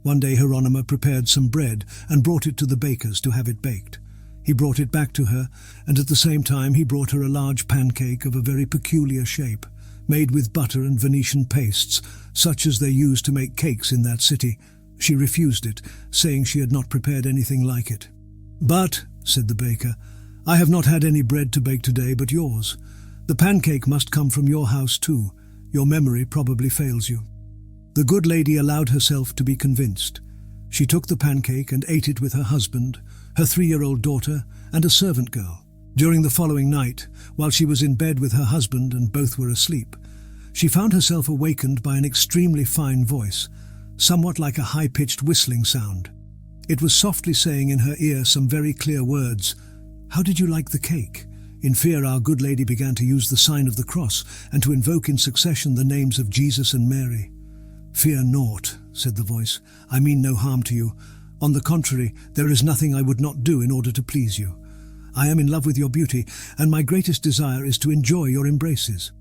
One day Hieronyma prepared some bread and brought it to the baker's to have it baked. He brought it back to her, and at the same time he brought her a large pancake of a very peculiar shape, made with butter and Venetian pastes, such as they used to make cakes in that city. She refused it, saying she had not prepared anything like it. 'But,' said the baker, 'I have not had any bread to bake today but yours. The pancake must come from your house too. Your memory probably fails you.' The good lady allowed herself to be convinced. She took the pancake and ate it with her husband, her 3-year-old daughter, and a servant girl. During the following night, while she was in bed with her husband and both were asleep, she found herself awakened by an extremely fine voice, somewhat like a high-pitched whistling sound. It was softly saying in her ear some very clear words. 'How did you like the cake?' In fear, our good lady began to use the sign of the cross and to invoke in succession the names of Jesus and Mary. 'Fear naught,' said the voice. 'I mean no harm to you. On the contrary, there is nothing I would not do in order to please you. I am in love with your beauty, and my greatest desire is to enjoy your embraces.'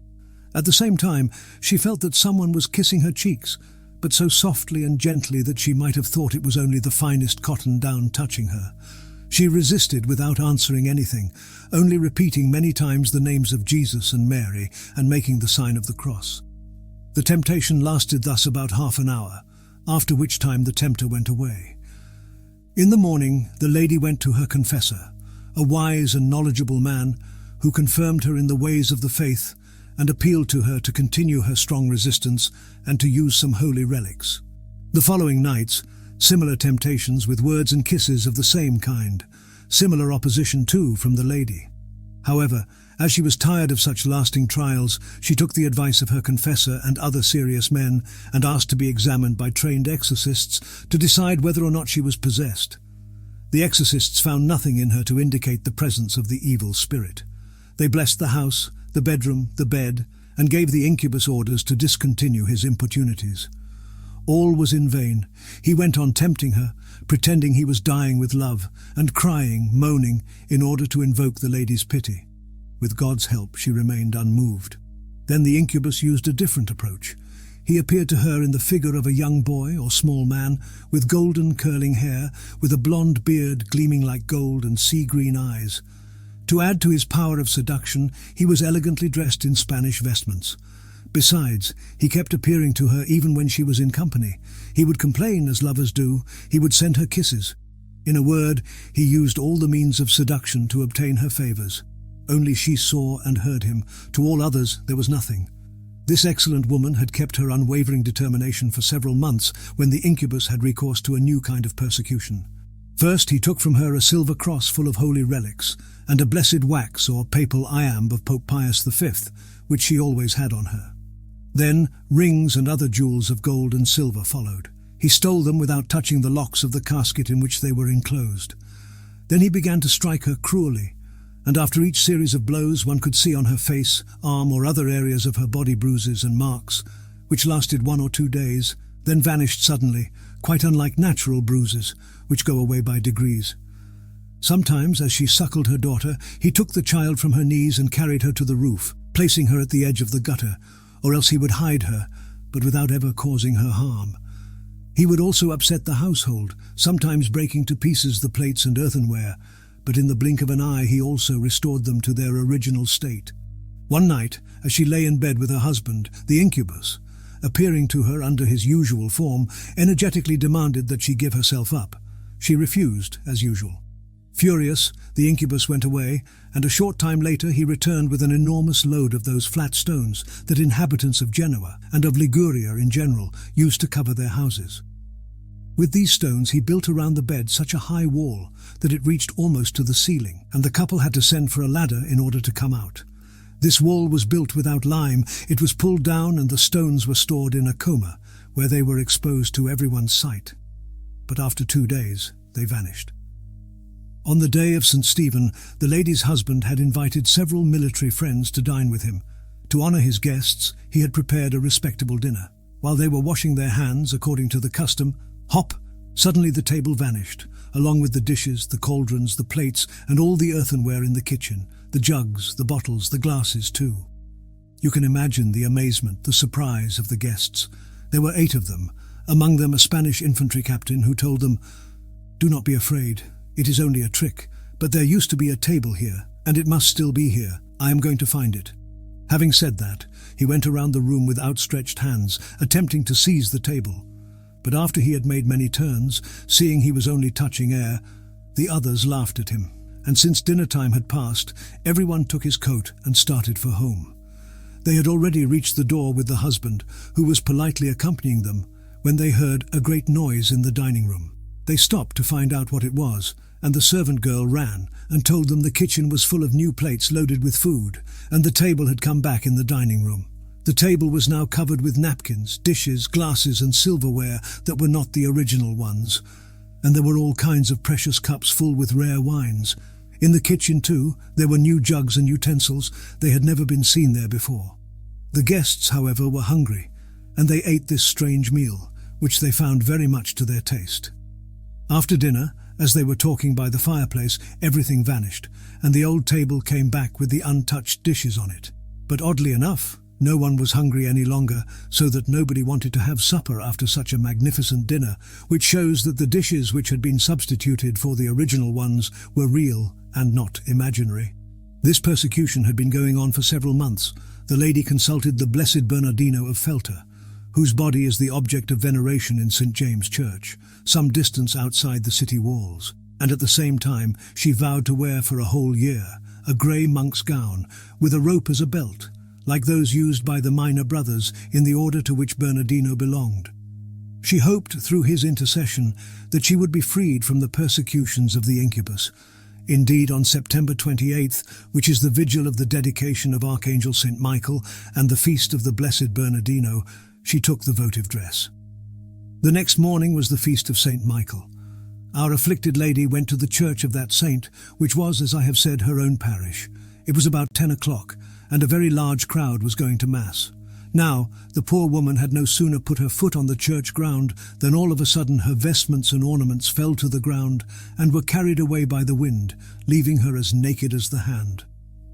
At the same time, she felt that someone was kissing her cheeks, but so softly and gently that she might have thought it was only the finest cotton down touching her. She resisted without answering anything, only repeating many times the names of Jesus and Mary and making the sign of the cross. The temptation lasted thus about half an hour, after which time the tempter went away. In the morning, the lady went to her confessor, a wise and knowledgeable man who confirmed her in the ways of the faith and appealed to her to continue her strong resistance and to use some holy relics. The following nights, similar temptations with words and kisses of the same kind, similar opposition too from the lady. However, as she was tired of such lasting trials, she took the advice of her confessor and other serious men and asked to be examined by trained exorcists to decide whether or not she was possessed. The exorcists found nothing in her to indicate the presence of the evil spirit. They blessed the house, the bedroom, the bed, and gave the incubus orders to discontinue his importunities. All was in vain. He went on tempting her, pretending he was dying with love, and crying, moaning, in order to invoke the lady's pity. With God's help, she remained unmoved. Then the incubus used a different approach. He appeared to her in the figure of a young boy or small man, with golden curling hair, with a blonde beard gleaming like gold and sea-green eyes. To add to his power of seduction, he was elegantly dressed in Spanish vestments. Besides, he kept appearing to her even when she was in company. He would complain as lovers do. He would send her kisses. In a word, he used all the means of seduction to obtain her favors. Only she saw and heard him. To all others, there was nothing. This excellent woman had kept her unwavering determination for several months when the incubus had recourse to a new kind of persecution. First, he took from her a silver cross full of holy relics, and a blessed wax or papal iamb of Pope Pius V, which she always had on her. Then rings and other jewels of gold and silver followed. He stole them without touching the locks of the casket in which they were enclosed. Then he began to strike her cruelly, and after each series of blows one could see on her face, arm or other areas of her body bruises and marks, which lasted 1 or 2 days, then vanished suddenly, quite unlike natural bruises, which go away by degrees. Sometimes, as she suckled her daughter, he took the child from her knees and carried her to the roof, placing her at the edge of the gutter, or else he would hide her, but without ever causing her harm. He would also upset the household, sometimes breaking to pieces the plates and earthenware, but in the blink of an eye he also restored them to their original state. One night, as she lay in bed with her husband, the incubus, appearing to her under his usual form, energetically demanded that she give herself up. She refused, as usual. Furious, the incubus went away, and a short time later he returned with an enormous load of those flat stones that inhabitants of Genoa, and of Liguria in general, used to cover their houses. With these stones he built around the bed such a high wall that it reached almost to the ceiling, and the couple had to send for a ladder in order to come out. This wall was built without lime, it was pulled down and the stones were stored in a coma, where they were exposed to everyone's sight. But after 2 days, they vanished. On the day of St. Stephen, the lady's husband had invited several military friends to dine with him. To honour his guests, he had prepared a respectable dinner. While they were washing their hands according to the custom, hop! Suddenly the table vanished, along with the dishes, the cauldrons, the plates, and all the earthenware in the kitchen, the jugs, the bottles, the glasses too. You can imagine the amazement, the surprise of the guests. There were 8 of them, among them a Spanish infantry captain who told them, "Do not be afraid. It is only a trick, but there used to be a table here, and it must still be here. I am going to find it." Having said that, he went around the room with outstretched hands, attempting to seize the table. But after he had made many turns, seeing he was only touching air, the others laughed at him, and since dinner time had passed, everyone took his coat and started for home. They had already reached the door with the husband, who was politely accompanying them, when they heard a great noise in the dining room. They stopped to find out what it was, and the servant girl ran and told them the kitchen was full of new plates loaded with food, and the table had come back in the dining room. The table was now covered with napkins, dishes, glasses and silverware that were not the original ones, and there were all kinds of precious cups full with rare wines. In the kitchen too, there were new jugs and utensils. They had never been seen there before. The guests, however, were hungry, and they ate this strange meal, which they found very much to their taste. After dinner, as they were talking by the fireplace, everything vanished, and the old table came back with the untouched dishes on it. But oddly enough, no one was hungry any longer, so that nobody wanted to have supper after such a magnificent dinner, which shows that the dishes which had been substituted for the original ones were real and not imaginary. This persecution had been going on for several months. The lady consulted the Blessed Bernardino of Feltre, whose body is the object of veneration in St. James Church, some distance outside the city walls, and at the same time she vowed to wear for a whole year a grey monk's gown with a rope as a belt, like those used by the minor brothers in the order to which Bernardino belonged. She hoped through his intercession that she would be freed from the persecutions of the incubus. Indeed, on September 28th, which is the vigil of the dedication of Archangel St. Michael and the feast of the Blessed Bernardino, she took the votive dress. The next morning was the feast of St. Michael. Our afflicted lady went to the church of that saint, which was, as I have said, her own parish. It was about 10 o'clock, and a very large crowd was going to Mass. Now, the poor woman had no sooner put her foot on the church ground than all of a sudden her vestments and ornaments fell to the ground and were carried away by the wind, leaving her as naked as the hand.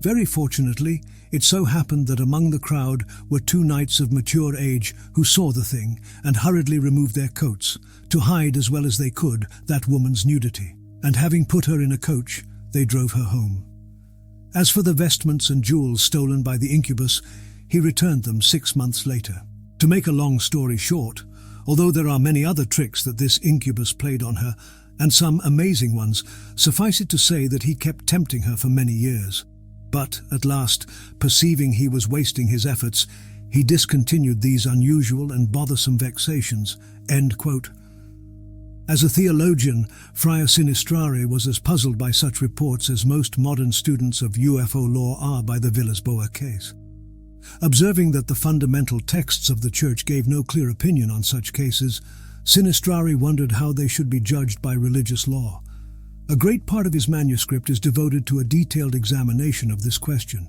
Very fortunately, it so happened that among the crowd were 2 knights of mature age who saw the thing and hurriedly removed their coats, to hide as well as they could that woman's nudity, and having put her in a coach, they drove her home. As for the vestments and jewels stolen by the incubus, he returned them 6 months later. To make a long story short, although there are many other tricks that this incubus played on her, and some amazing ones, suffice it to say that he kept tempting her for many years. But, at last, perceiving he was wasting his efforts, he discontinued these unusual and bothersome vexations." End quote. As a theologian, Friar Sinistrari was as puzzled by such reports as most modern students of UFO law are by the Villas-Boas case. Observing that the fundamental texts of the Church gave no clear opinion on such cases, Sinistrari wondered how they should be judged by religious law. A great part of his manuscript is devoted to a detailed examination of this question.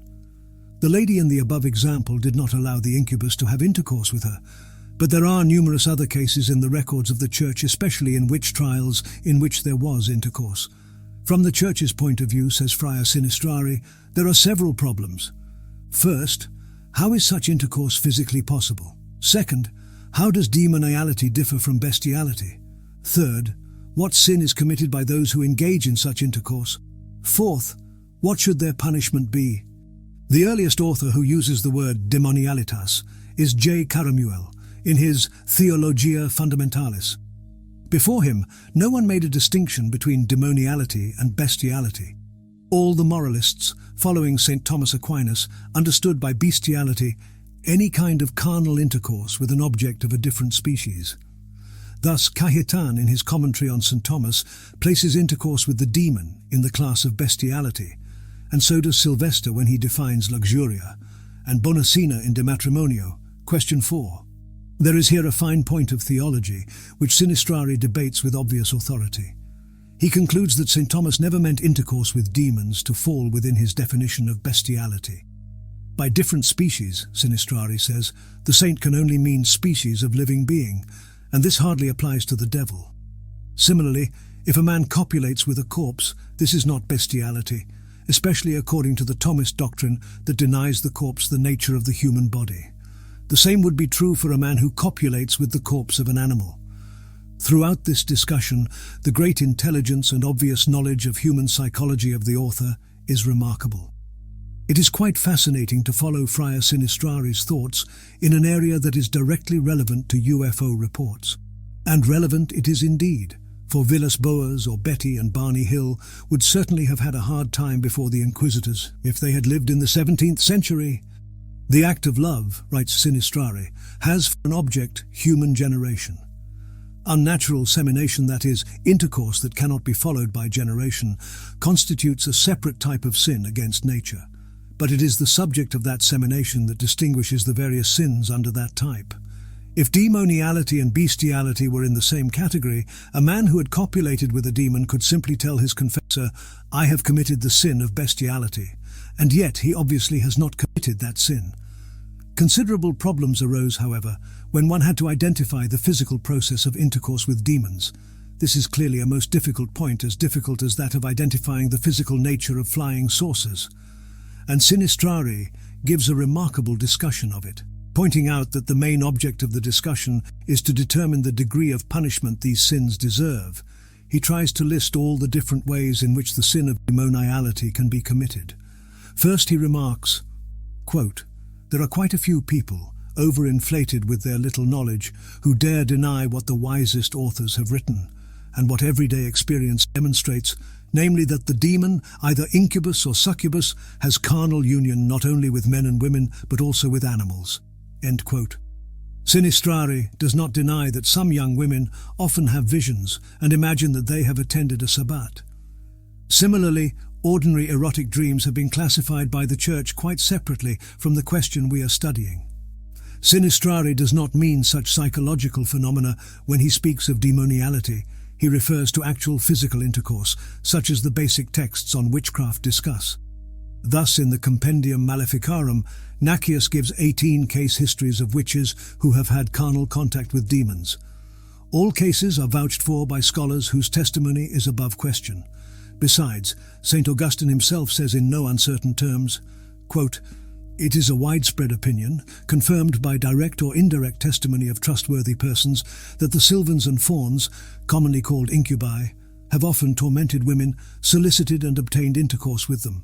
The lady in the above example did not allow the incubus to have intercourse with her, but there are numerous other cases in the records of the Church, especially in witch trials, in which there was intercourse. From the Church's point of view, says Friar Sinistrari, there are several problems. First, how is such intercourse physically possible? Second, how does demoniality differ from bestiality? Third, what sin is committed by those who engage in such intercourse? Fourth, what should their punishment be? The earliest author who uses the word demonialitas is J. Caramuel in his Theologia Fundamentalis. Before him, no one made a distinction between demoniality and bestiality. All the moralists, following St. Thomas Aquinas, understood by bestiality any kind of carnal intercourse with an object of a different species. Thus, Cajetan, in his commentary on St. Thomas, places intercourse with the demon in the class of bestiality, and so does Sylvester when he defines luxuria, and Bonacina in De Matrimonio, question 4. There is here a fine point of theology, which Sinistrari debates with obvious authority. He concludes that St. Thomas never meant intercourse with demons to fall within his definition of bestiality. By different species, Sinistrari says, the saint can only mean species of living being, and this hardly applies to the devil. Similarly, if a man copulates with a corpse, this is not bestiality, especially according to the Thomist doctrine that denies the corpse the nature of the human body. The same would be true for a man who copulates with the corpse of an animal. Throughout this discussion, the great intelligence and obvious knowledge of human psychology of the author is remarkable. It is quite fascinating to follow Friar Sinistrari's thoughts in an area that is directly relevant to UFO reports. And relevant it is indeed, for Villas Boas or Betty and Barney Hill would certainly have had a hard time before the Inquisitors if they had lived in the 17th century. The act of love, writes Sinistrari, has for an object human generation. Unnatural semination, that is, intercourse that cannot be followed by generation, constitutes a separate type of sin against nature. But it is the subject of that semination that distinguishes the various sins under that type. If demoniality and bestiality were in the same category, a man who had copulated with a demon could simply tell his confessor, "I have committed the sin of bestiality," and yet he obviously has not committed that sin. Considerable problems arose, however, when one had to identify the physical process of intercourse with demons. This is clearly a most difficult point, as difficult as that of identifying the physical nature of flying saucers. And Sinistrari gives a remarkable discussion of it, pointing out that the main object of the discussion is to determine the degree of punishment these sins deserve. He tries to list all the different ways in which the sin of demoniality can be committed. First he remarks, quote, "There are quite a few people, overinflated with their little knowledge, who dare deny what the wisest authors have written, and what everyday experience demonstrates, namely that the demon, either incubus or succubus, has carnal union not only with men and women, but also with animals." End quote. Sinistrari does not deny that some young women often have visions and imagine that they have attended a sabbat. Similarly, ordinary erotic dreams have been classified by the Church quite separately from the question we are studying. Sinistrari does not mean such psychological phenomena when he speaks of demoniality. He refers to actual physical intercourse, such as the basic texts on witchcraft discuss. Thus, in the Compendium Maleficarum, Nacius gives 18 case histories of witches who have had carnal contact with demons. All cases are vouched for by scholars whose testimony is above question. Besides, St. Augustine himself says in no uncertain terms, quote, "It is a widespread opinion, confirmed by direct or indirect testimony of trustworthy persons, that the Sylvans and Fauns, commonly called incubi, have often tormented women, solicited and obtained intercourse with them.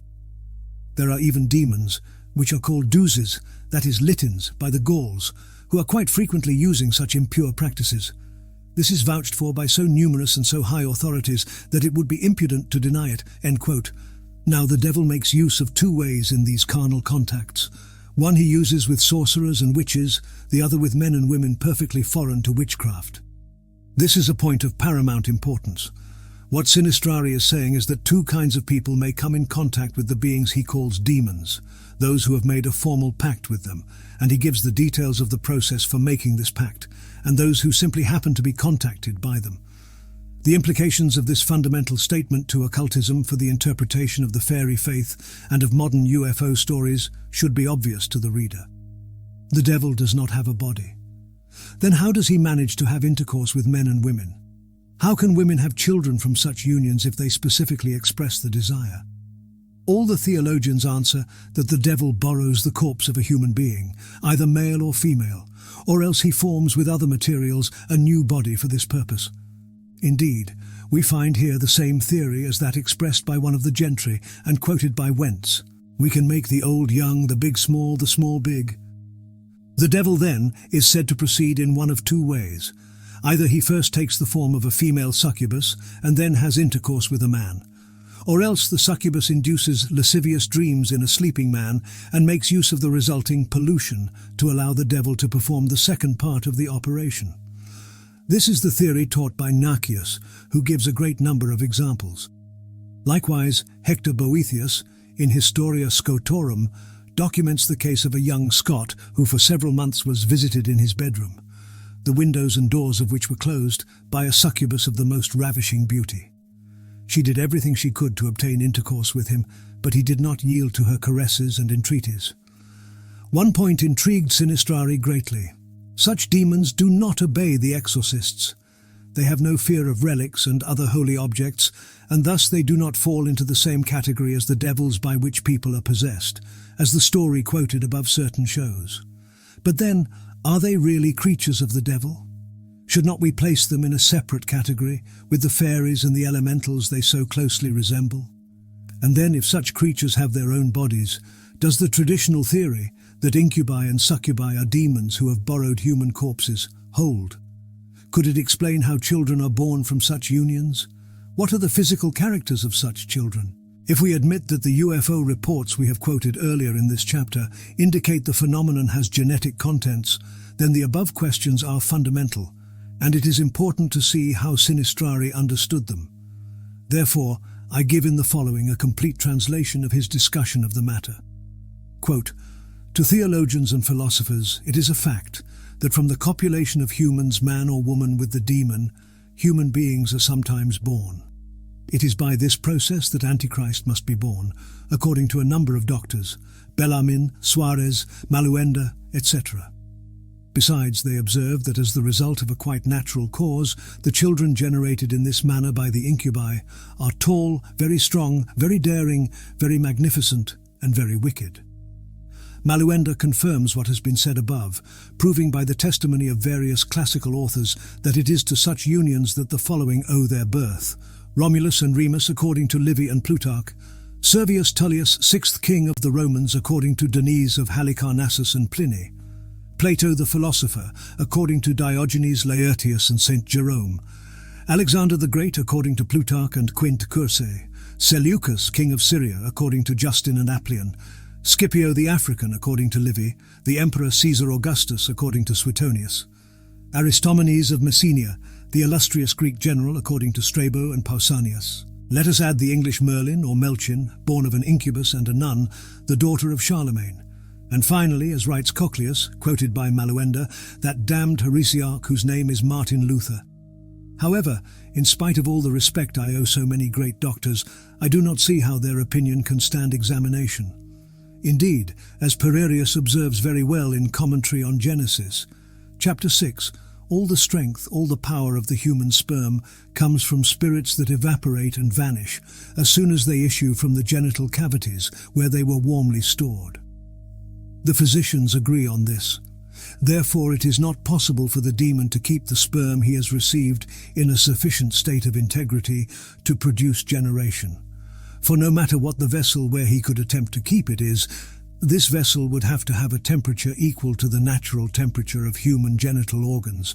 There are even demons, which are called douzes, that is litins, by the Gauls, who are quite frequently using such impure practices. This is vouched for by so numerous and so high authorities that it would be impudent to deny it." End quote. Now the devil makes use of two ways in these carnal contacts. One he uses with sorcerers and witches, the other with men and women perfectly foreign to witchcraft. This is a point of paramount importance. What Sinistrari is saying is that two kinds of people may come in contact with the beings he calls demons, those who have made a formal pact with them, and he gives the details of the process for making this pact, and those who simply happen to be contacted by them. The implications of this fundamental statement to occultism for the interpretation of the fairy faith and of modern UFO stories should be obvious to the reader. The devil does not have a body. Then how does he manage to have intercourse with men and women? How can women have children from such unions if they specifically express the desire? All the theologians answer that the devil borrows the corpse of a human being, either male or female, or else he forms with other materials a new body for this purpose. Indeed, we find here the same theory as that expressed by one of the gentry and quoted by Wentz. We can make the old young, the small big. The devil then is said to proceed in one of two ways. Either he first takes the form of a female succubus and then has intercourse with a man, or else the succubus induces lascivious dreams in a sleeping man and makes use of the resulting pollution to allow the devil to perform the second part of the operation. This is the theory taught by Nacius, who gives a great number of examples. Likewise, Hector Boethius, in Historia Scotorum, documents the case of a young Scot who for several months was visited in his bedroom, the windows and doors of which were closed, by a succubus of the most ravishing beauty. She did everything she could to obtain intercourse with him, but he did not yield to her caresses and entreaties. One point intrigued Sinistrari greatly. Such demons do not obey the exorcists. They have no fear of relics and other holy objects, and thus they do not fall into the same category as the devils by which people are possessed, as the story quoted above certain shows. But then, are they really creatures of the devil? Should not we place them in a separate category, with the fairies and the elementals they so closely resemble? And then, if such creatures have their own bodies, does the traditional theory that incubi and succubi are demons who have borrowed human corpses hold? Could it explain how children are born from such unions? What are the physical characters of such children? If we admit that the UFO reports we have quoted earlier in this chapter indicate the phenomenon has genetic contents, then the above questions are fundamental, and it is important to see how Sinistrari understood them. Therefore, I give in the following a complete translation of his discussion of the matter. Quote, "To theologians and philosophers, it is a fact that from the copulation of humans, man or woman with the demon, human beings are sometimes born. It is by this process that Antichrist must be born, according to a number of doctors, Bellarmine, Suarez, Maluenda, etc. Besides, they observe that as the result of a quite natural cause, the children generated in this manner by the incubi are tall, very strong, very daring, very magnificent, and very wicked." Maluenda confirms what has been said above, proving by the testimony of various classical authors that it is to such unions that the following owe their birth: Romulus and Remus according to Livy and Plutarch, Servius Tullius, 6th king of the Romans according to Denys of Halicarnassus and Pliny, Plato the philosopher according to Diogenes Laertius and St. Jerome, Alexander the Great according to Plutarch and Quint Curse, Seleucus, king of Syria according to Justin and Appian, Scipio the African according to Livy, the Emperor Caesar Augustus according to Suetonius, Aristomenes of Messenia, the illustrious Greek general according to Strabo and Pausanias. Let us add the English Merlin or Melchin, born of an incubus and a nun, the daughter of Charlemagne. And finally, as writes Cochleus, quoted by Maluenda, that damned heresiarch whose name is Martin Luther. However, in spite of all the respect I owe so many great doctors, I do not see how their opinion can stand examination. Indeed, as Pererius observes very well in Commentary on Genesis, chapter 6, all the strength, all the power of the human sperm comes from spirits that evaporate and vanish as soon as they issue from the genital cavities where they were warmly stored. The physicians agree on this. Therefore, it is not possible for the demon to keep the sperm he has received in a sufficient state of integrity to produce generation. For no matter what the vessel where he could attempt to keep it is, this vessel would have to have a temperature equal to the natural temperature of human genital organs,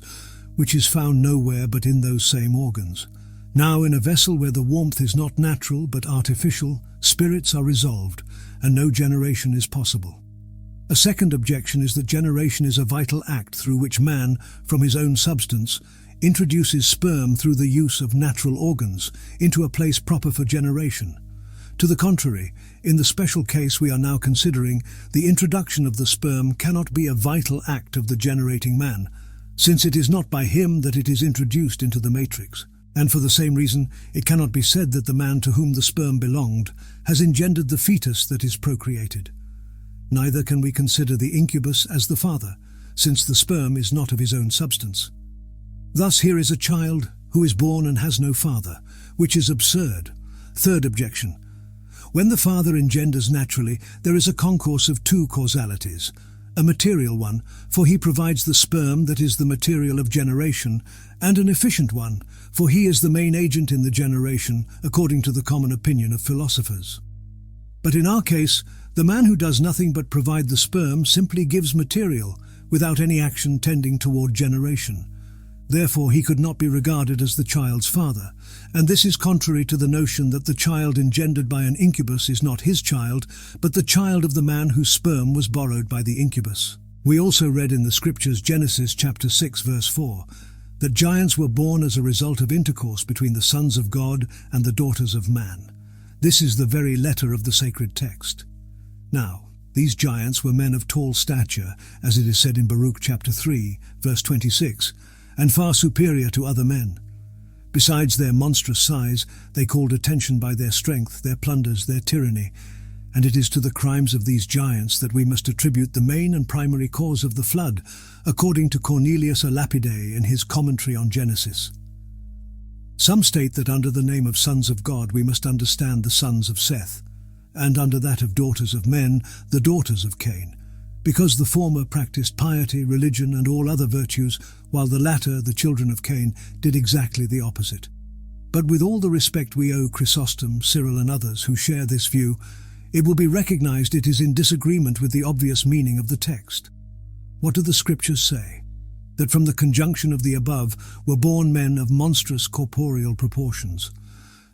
which is found nowhere but in those same organs. Now, in a vessel where the warmth is not natural but artificial, spirits are resolved, and no generation is possible. A second objection is that generation is a vital act through which man, from his own substance, introduces sperm through the use of natural organs into a place proper for generation. To the contrary, in the special case we are now considering, the introduction of the sperm cannot be a vital act of the generating man, since it is not by him that it is introduced into the matrix. And for the same reason, it cannot be said that the man to whom the sperm belonged has engendered the fetus that is procreated. Neither can we consider the incubus as the father, since the sperm is not of his own substance. Thus here is a child who is born and has no father, which is absurd. Third objection. When the father engenders naturally, there is a concourse of two causalities. A material one, for he provides the sperm that is the material of generation, and an efficient one, for he is the main agent in the generation, according to the common opinion of philosophers. But in our case, the man who does nothing but provide the sperm simply gives material, without any action tending toward generation. Therefore he could not be regarded as the child's father, and this is contrary to the notion that the child engendered by an incubus is not his child, but the child of the man whose sperm was borrowed by the incubus. We also read in the scriptures Genesis chapter 6 verse 4, that giants were born as a result of intercourse between the sons of God and the daughters of man. This is the very letter of the sacred text. Now, these giants were men of tall stature, as it is said in Baruch chapter 3, verse 26, and far superior to other men. Besides their monstrous size, they called attention by their strength, their plunders, their tyranny, and it is to the crimes of these giants that we must attribute the main and primary cause of the flood, according to Cornelius a Lapide in his commentary on Genesis. Some state that under the name of sons of God we must understand the sons of Seth, and under that of daughters of men, the daughters of Cain, because the former practiced piety, religion, and all other virtues, while the latter, the children of Cain, did exactly the opposite. But with all the respect we owe Chrysostom, Cyril, and others who share this view, it will be recognized it is in disagreement with the obvious meaning of the text. What do the scriptures say? That from the conjunction of the above were born men of monstrous corporeal proportions.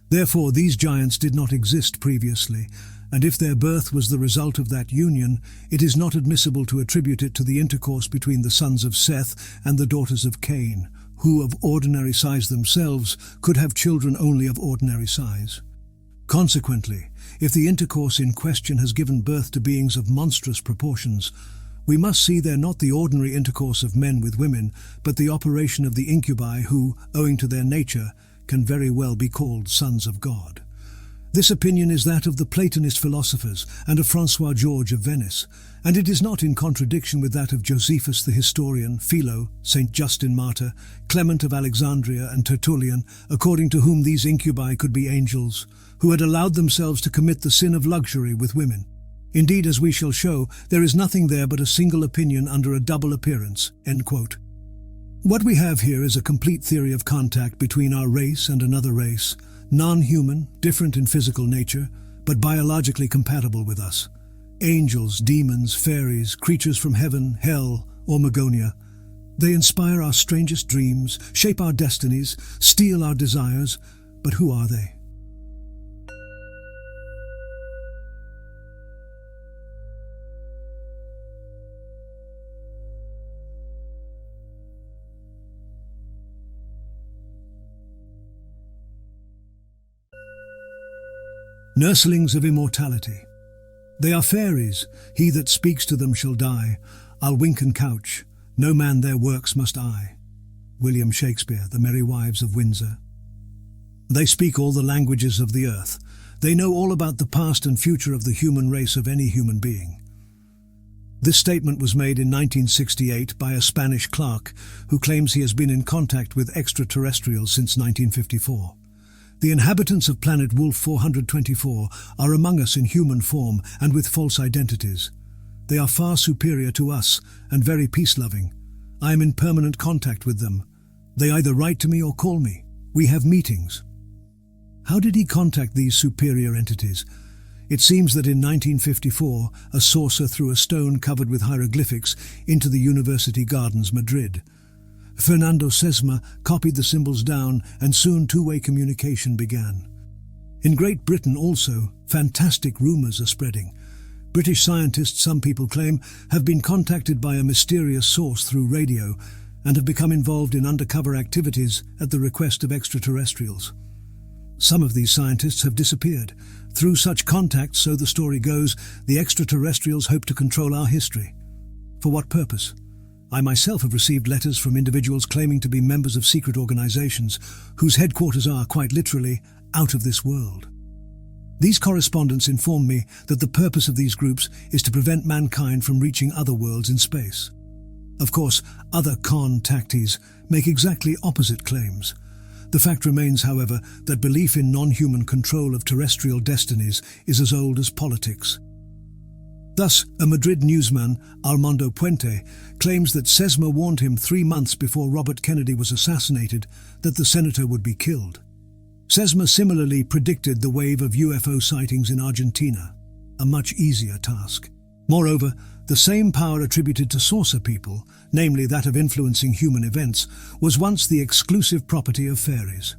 Therefore these giants did not exist previously, and if their birth was the result of that union, it is not admissible to attribute it to the intercourse between the sons of Seth and the daughters of Cain, who of ordinary size themselves could have children only of ordinary size. Consequently, if the intercourse in question has given birth to beings of monstrous proportions, we must see there not the ordinary intercourse of men with women, but the operation of the incubi who, owing to their nature, can very well be called sons of God. This opinion is that of the Platonist philosophers and of Francois George of Venice, and it is not in contradiction with that of Josephus the historian, Philo, St. Justin Martyr, Clement of Alexandria, and Tertullian, according to whom these incubi could be angels, who had allowed themselves to commit the sin of luxury with women. Indeed, as we shall show, there is nothing there but a single opinion under a double appearance." End quote. What we have here is a complete theory of contact between our race and another race, non-human, different in physical nature, but biologically compatible with us. Angels, demons, fairies, creatures from heaven, hell, or Magonia. They inspire our strangest dreams, shape our destinies, steal our desires, but who are they? Nurslings of immortality. They are fairies, he that speaks to them shall die. I'll wink and couch, no man their works must eye. William Shakespeare, The Merry Wives of Windsor. They speak all the languages of the earth. They know all about the past and future of the human race of any human being. This statement was made in 1968 by a Spanish clerk who claims he has been in contact with extraterrestrials since 1954. The inhabitants of planet Wolf 424 are among us in human form and with false identities. They are far superior to us and very peace-loving. I am in permanent contact with them. They either write to me or call me. We have meetings. How did he contact these superior entities? It seems that in 1954, a sorcerer threw a stone covered with hieroglyphics into the University Gardens, Madrid. Fernando Sesma copied the symbols down, and soon two-way communication began. In Great Britain also, fantastic rumours are spreading. British scientists, some people claim, have been contacted by a mysterious source through radio and have become involved in undercover activities at the request of extraterrestrials. Some of these scientists have disappeared. Through such contacts, so the story goes, the extraterrestrials hope to control our history. For what purpose? I myself have received letters from individuals claiming to be members of secret organizations whose headquarters are, quite literally, out of this world. These correspondents inform me that the purpose of these groups is to prevent mankind from reaching other worlds in space. Of course, other contactees make exactly opposite claims. The fact remains, however, that belief in non-human control of terrestrial destinies is as old as politics. Thus, a Madrid newsman, Armando Puente, claims that Sesma warned him 3 months before Robert Kennedy was assassinated that the senator would be killed. Sesma similarly predicted the wave of UFO sightings in Argentina, a much easier task. Moreover, the same power attributed to saucer people, namely that of influencing human events, was once the exclusive property of fairies.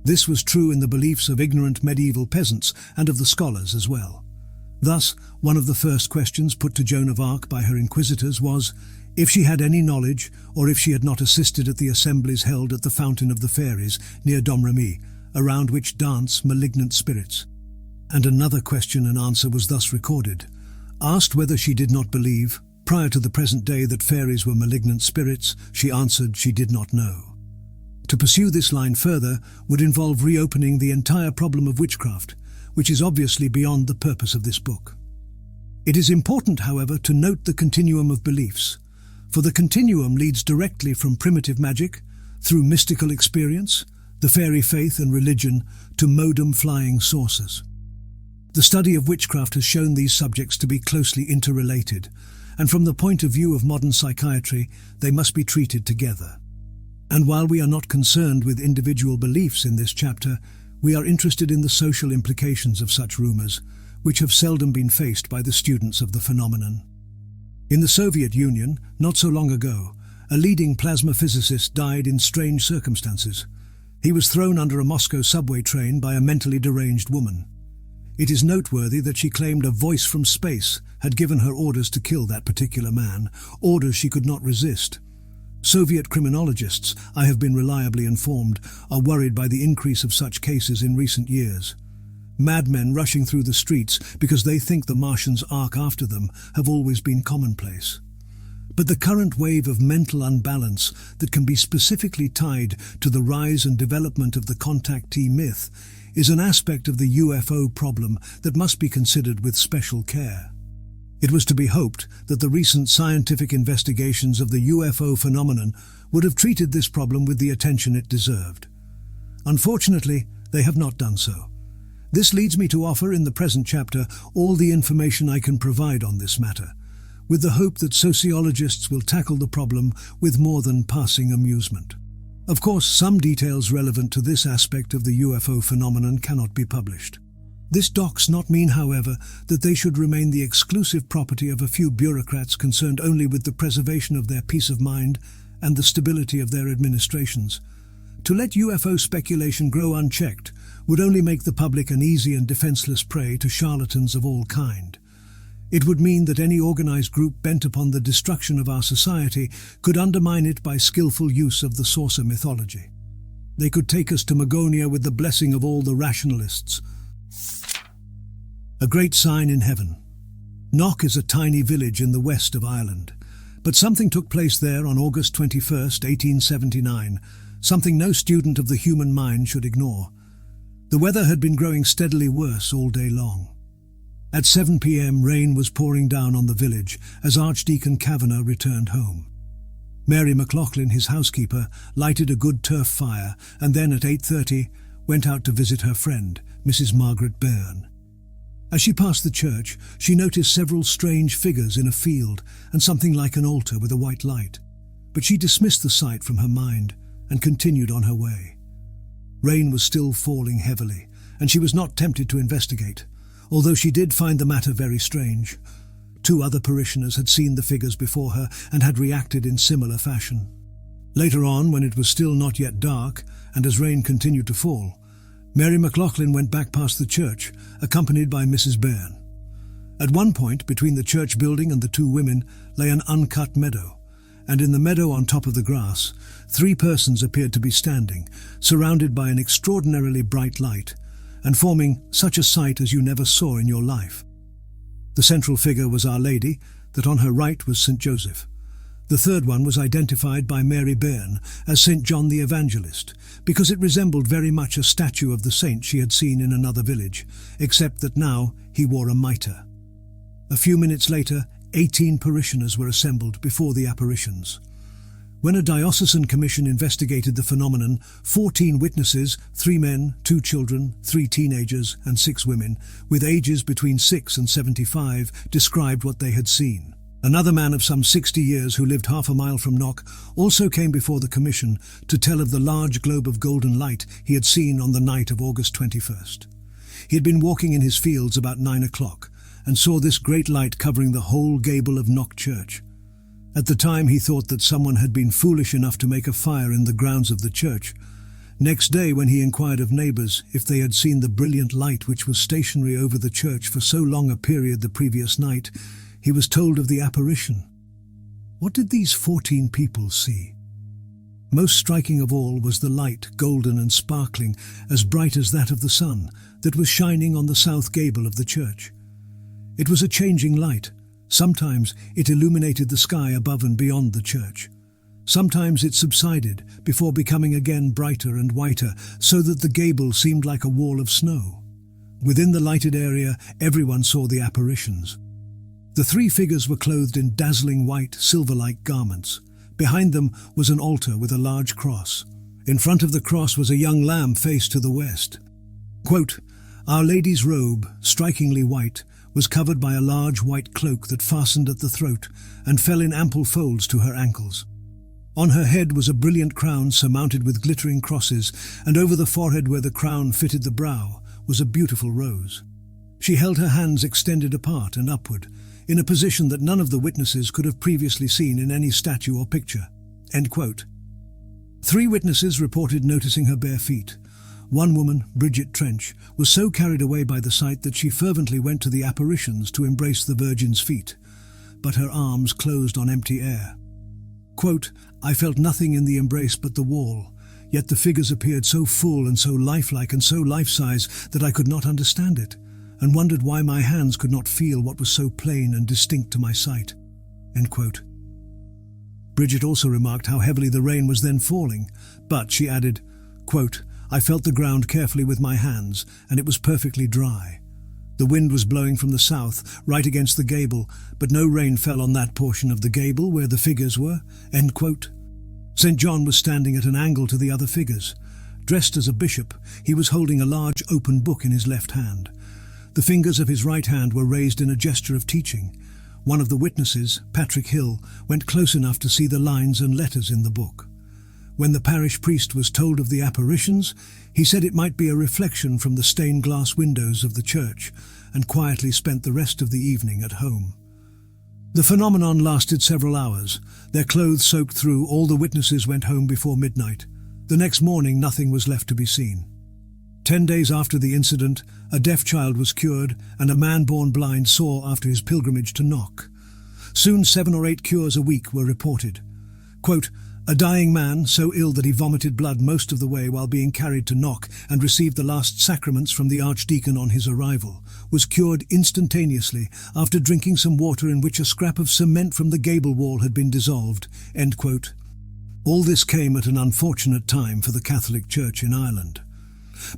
This was true in the beliefs of ignorant medieval peasants and of the scholars as well. Thus, one of the first questions put to Joan of Arc by her inquisitors was if she had any knowledge or if she had not assisted at the assemblies held at the Fountain of the Fairies near Domremy, around which dance malignant spirits. And another question and answer was thus recorded. Asked whether she did not believe, prior to the present day, that fairies were malignant spirits, she answered she did not know. To pursue this line further would involve reopening the entire problem of witchcraft, which is obviously beyond the purpose of this book. It is important, however, to note the continuum of beliefs, for the continuum leads directly from primitive magic, through mystical experience, the fairy faith and religion, to modem flying saucers. The study of witchcraft has shown these subjects to be closely interrelated, and from the point of view of modern psychiatry, they must be treated together. And while we are not concerned with individual beliefs in this chapter, we are interested in the social implications of such rumors, which have seldom been faced by the students of the phenomenon. In the Soviet Union, not so long ago, a leading plasma physicist died in strange circumstances. He was thrown under a Moscow subway train by a mentally deranged woman. It is noteworthy that she claimed a voice from space had given her orders to kill that particular man, orders she could not resist. Soviet criminologists, I have been reliably informed, are worried by the increase of such cases in recent years. Madmen rushing through the streets because they think the Martians arc after them have always been commonplace. But the current wave of mental unbalance that can be specifically tied to the rise and development of the contactee myth is an aspect of the UFO problem that must be considered with special care. It was to be hoped that the recent scientific investigations of the UFO phenomenon would have treated this problem with the attention it deserved. Unfortunately, they have not done so. This leads me to offer in the present chapter all the information I can provide on this matter, with the hope that sociologists will tackle the problem with more than passing amusement. Of course, some details relevant to this aspect of the UFO phenomenon cannot be published. This does not mean, however, that they should remain the exclusive property of a few bureaucrats concerned only with the preservation of their peace of mind and the stability of their administrations. To let UFO speculation grow unchecked would only make the public an easy and defenseless prey to charlatans of all kind. It would mean that any organized group bent upon the destruction of our society could undermine it by skillful use of the saucer mythology. They could take us to Magonia with the blessing of all the rationalists. A great sign in heaven. Knock is a tiny village in the west of Ireland, but something took place there on August 21st, 1879, something no student of the human mind should ignore. The weather had been growing steadily worse all day long. At 7 p.m. rain was pouring down on the village as Archdeacon Kavanagh returned home. Mary McLaughlin, his housekeeper, lighted a good turf fire and then at 8:30 went out to visit her friend, Mrs. Margaret Byrne. As she passed the church, she noticed several strange figures in a field and something like an altar with a white light, but she dismissed the sight from her mind and continued on her way. Rain was still falling heavily, and she was not tempted to investigate, although she did find the matter very strange. 2 other parishioners had seen the figures before her and had reacted in similar fashion. Later on, when it was still not yet dark, and as rain continued to fall, Mary McLaughlin went back past the church, accompanied by Mrs. Byrne. At one point, between the church building and the 2 women, lay an uncut meadow, and in the meadow on top of the grass, 3 persons appeared to be standing, surrounded by an extraordinarily bright light, and forming such a sight as you never saw in your life. The central figure was Our Lady, that on her right was St. Joseph. The third one was identified by Mary Byrne as St. John the Evangelist, because it resembled very much a statue of the saint she had seen in another village, except that now he wore a mitre. A few minutes later, 18 parishioners were assembled before the apparitions. When a diocesan commission investigated the phenomenon, 14 witnesses, 3 men, 2 children, 3 teenagers and 6 women, with ages between 6 and 75, described what they had seen. Another man of some 60 years who lived half a mile from Knock also came before the commission to tell of the large globe of golden light he had seen on the night of August 21st. He had been walking in his fields about 9 o'clock and saw this great light covering the whole gable of Knock Church. At the time he thought that someone had been foolish enough to make a fire in the grounds of the church. Next day, when he inquired of neighbours if they had seen the brilliant light which was stationary over the church for so long a period the previous night, he was told of the apparition. What did these 14 people see? Most striking of all was the light, golden and sparkling, as bright as that of the sun, that was shining on the south gable of the church. It was a changing light. Sometimes it illuminated the sky above and beyond the church. Sometimes it subsided before becoming again brighter and whiter, so that the gable seemed like a wall of snow. Within the lighted area, everyone saw the apparitions. The 3 figures were clothed in dazzling white, silver-like garments. Behind them was an altar with a large cross. In front of the cross was a young lamb faced to the west. Quote, "Our Lady's robe, strikingly white, was covered by a large white cloak that fastened at the throat and fell in ample folds to her ankles. On her head was a brilliant crown surmounted with glittering crosses, and over the forehead where the crown fitted the brow was a beautiful rose. She held her hands extended apart and upward, in a position that none of the witnesses could have previously seen in any statue or picture." End quote. 3 witnesses reported noticing her bare feet. One woman, Bridget Trench, was so carried away by the sight that she fervently went to the apparitions to embrace the Virgin's feet, but her arms closed on empty air. Quote, "I felt nothing in the embrace but the wall, yet the figures appeared so full and so lifelike and so life-size that I could not understand it, and wondered why my hands could not feel what was so plain and distinct to my sight." End quote. Bridget also remarked how heavily the rain was then falling, but she added, quote, "I felt the ground carefully with my hands, and it was perfectly dry. The wind was blowing from the south, right against the gable, but no rain fell on that portion of the gable where the figures were." End quote. St. John was standing at an angle to the other figures. Dressed as a bishop, he was holding a large open book in his left hand. The fingers of his right hand were raised in a gesture of teaching. One of the witnesses, Patrick Hill, went close enough to see the lines and letters in the book. When the parish priest was told of the apparitions, he said it might be a reflection from the stained glass windows of the church, and quietly spent the rest of the evening at home. The phenomenon lasted several hours. Their clothes soaked through, all the witnesses went home before midnight. The next morning nothing was left to be seen. 10 days after the incident, a deaf child was cured and a man born blind saw after his pilgrimage to Knock. Soon 7 or 8 cures a week were reported. Quote, "A dying man, so ill that he vomited blood most of the way while being carried to Knock and received the last sacraments from the archdeacon on his arrival, was cured instantaneously after drinking some water in which a scrap of cement from the gable wall had been dissolved." End quote. All this came at an unfortunate time for the Catholic Church in Ireland.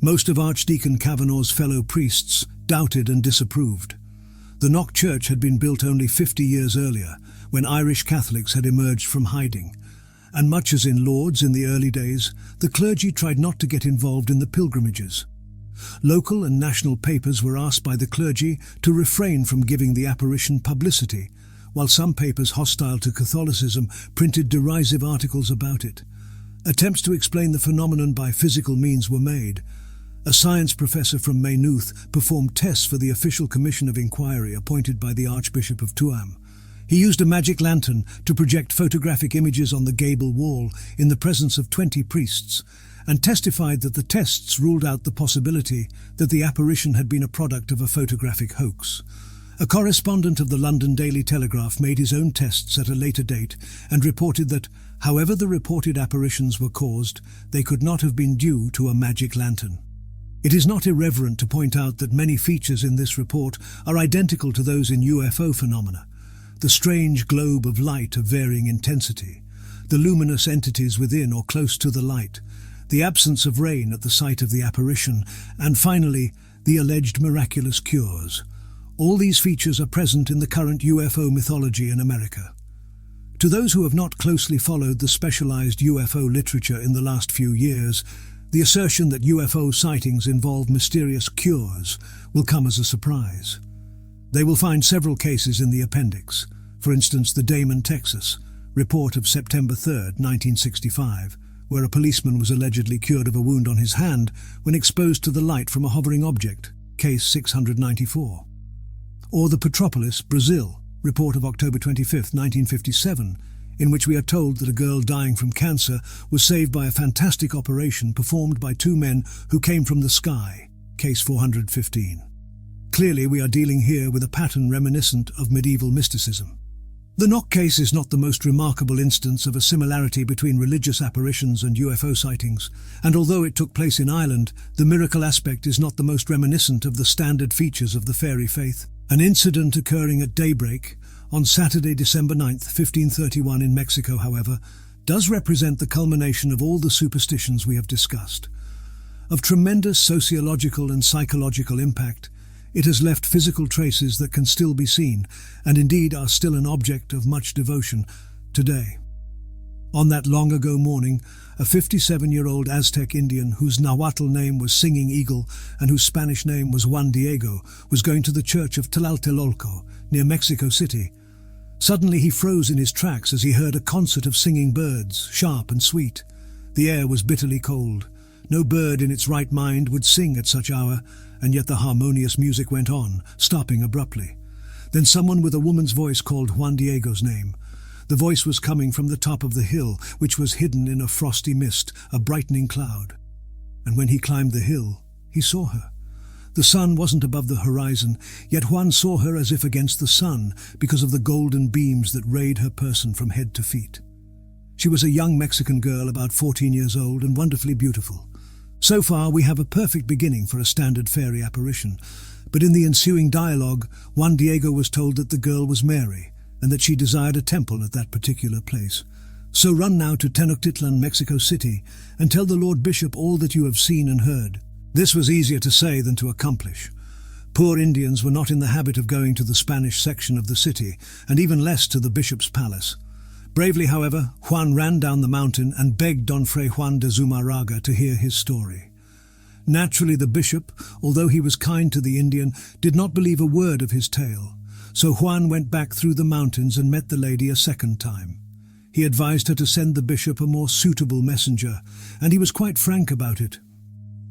Most of Archdeacon Kavanagh's fellow priests doubted and disapproved. The Knock Church had been built only 50 years earlier, when Irish Catholics had emerged from hiding, and much as in Lourdes in the early days, the clergy tried not to get involved in the pilgrimages. Local and national papers were asked by the clergy to refrain from giving the apparition publicity, while some papers hostile to Catholicism printed derisive articles about it. Attempts to explain the phenomenon by physical means were made. A science professor from Maynooth performed tests for the official commission of inquiry appointed by the Archbishop of Tuam. He used a magic lantern to project photographic images on the gable wall in the presence of 20 priests, and testified that the tests ruled out the possibility that the apparition had been a product of a photographic hoax. A correspondent of the London Daily Telegraph made his own tests at a later date and reported that, however the reported apparitions were caused, they could not have been due to a magic lantern. It is not irreverent to point out that many features in this report are identical to those in UFO phenomena. the strange globe of light of varying intensity, the luminous entities within or close to the light, the absence of rain at the site of the apparition, and finally, the alleged miraculous cures. All these features are present in the current UFO mythology in America. To those who have not closely followed the specialized UFO literature in the last few years, the assertion that UFO sightings involve mysterious cures will come as a surprise. They will find several cases in the appendix, for instance the Damon, Texas, report of September 3, 1965, where a policeman was allegedly cured of a wound on his hand when exposed to the light from a hovering object, case 694. Or the Petropolis, Brazil, report of October 25, 1957, in which we are told that a girl dying from cancer was saved by a fantastic operation performed by two men who came from the sky, case 415. Clearly we are dealing here with a pattern reminiscent of medieval mysticism. The Knock case is not the most remarkable instance of a similarity between religious apparitions and UFO sightings, and although it took place in Ireland, the miracle aspect is not the most reminiscent of the standard features of the fairy faith. An incident occurring at daybreak on Saturday, December 9, 1531 in Mexico, however, does represent the culmination of all the superstitions we have discussed. Of tremendous sociological and psychological impact, it has left physical traces that can still be seen, and indeed are still an object of much devotion today. On that long-ago morning, a 57-year-old Aztec Indian whose Nahuatl name was Singing Eagle and whose Spanish name was Juan Diego was going to the church of Tlatelolco, near Mexico City. Suddenly he froze in his tracks as he heard a concert of singing birds, sharp and sweet. The air was bitterly cold. No bird in its right mind would sing at such hour, and yet the harmonious music went on, stopping abruptly. Then someone with a woman's voice called Juan Diego's name. The voice was coming from the top of the hill, which was hidden in a frosty mist, a brightening cloud. And when he climbed the hill, he saw her. The sun wasn't above the horizon, yet Juan saw her as if against the sun because of the golden beams that rayed her person from head to feet. She was a young Mexican girl about 14 years old and wonderfully beautiful. So far we have a perfect beginning for a standard fairy apparition, but in the ensuing dialogue, Juan Diego was told that the girl was Mary and that she desired a temple at that particular place. So run now to Tenochtitlan, Mexico City, and tell the Lord Bishop all that you have seen and heard. This was easier to say than to accomplish. Poor Indians were not in the habit of going to the Spanish section of the city, and even less to the bishop's palace. Bravely, however, Juan ran down the mountain and begged Don Fray Juan de Zumarraga to hear his story. Naturally, the bishop, although he was kind to the Indian, did not believe a word of his tale. So Juan went back through the mountains and met the lady a second time. He advised her to send the bishop a more suitable messenger, and he was quite frank about it.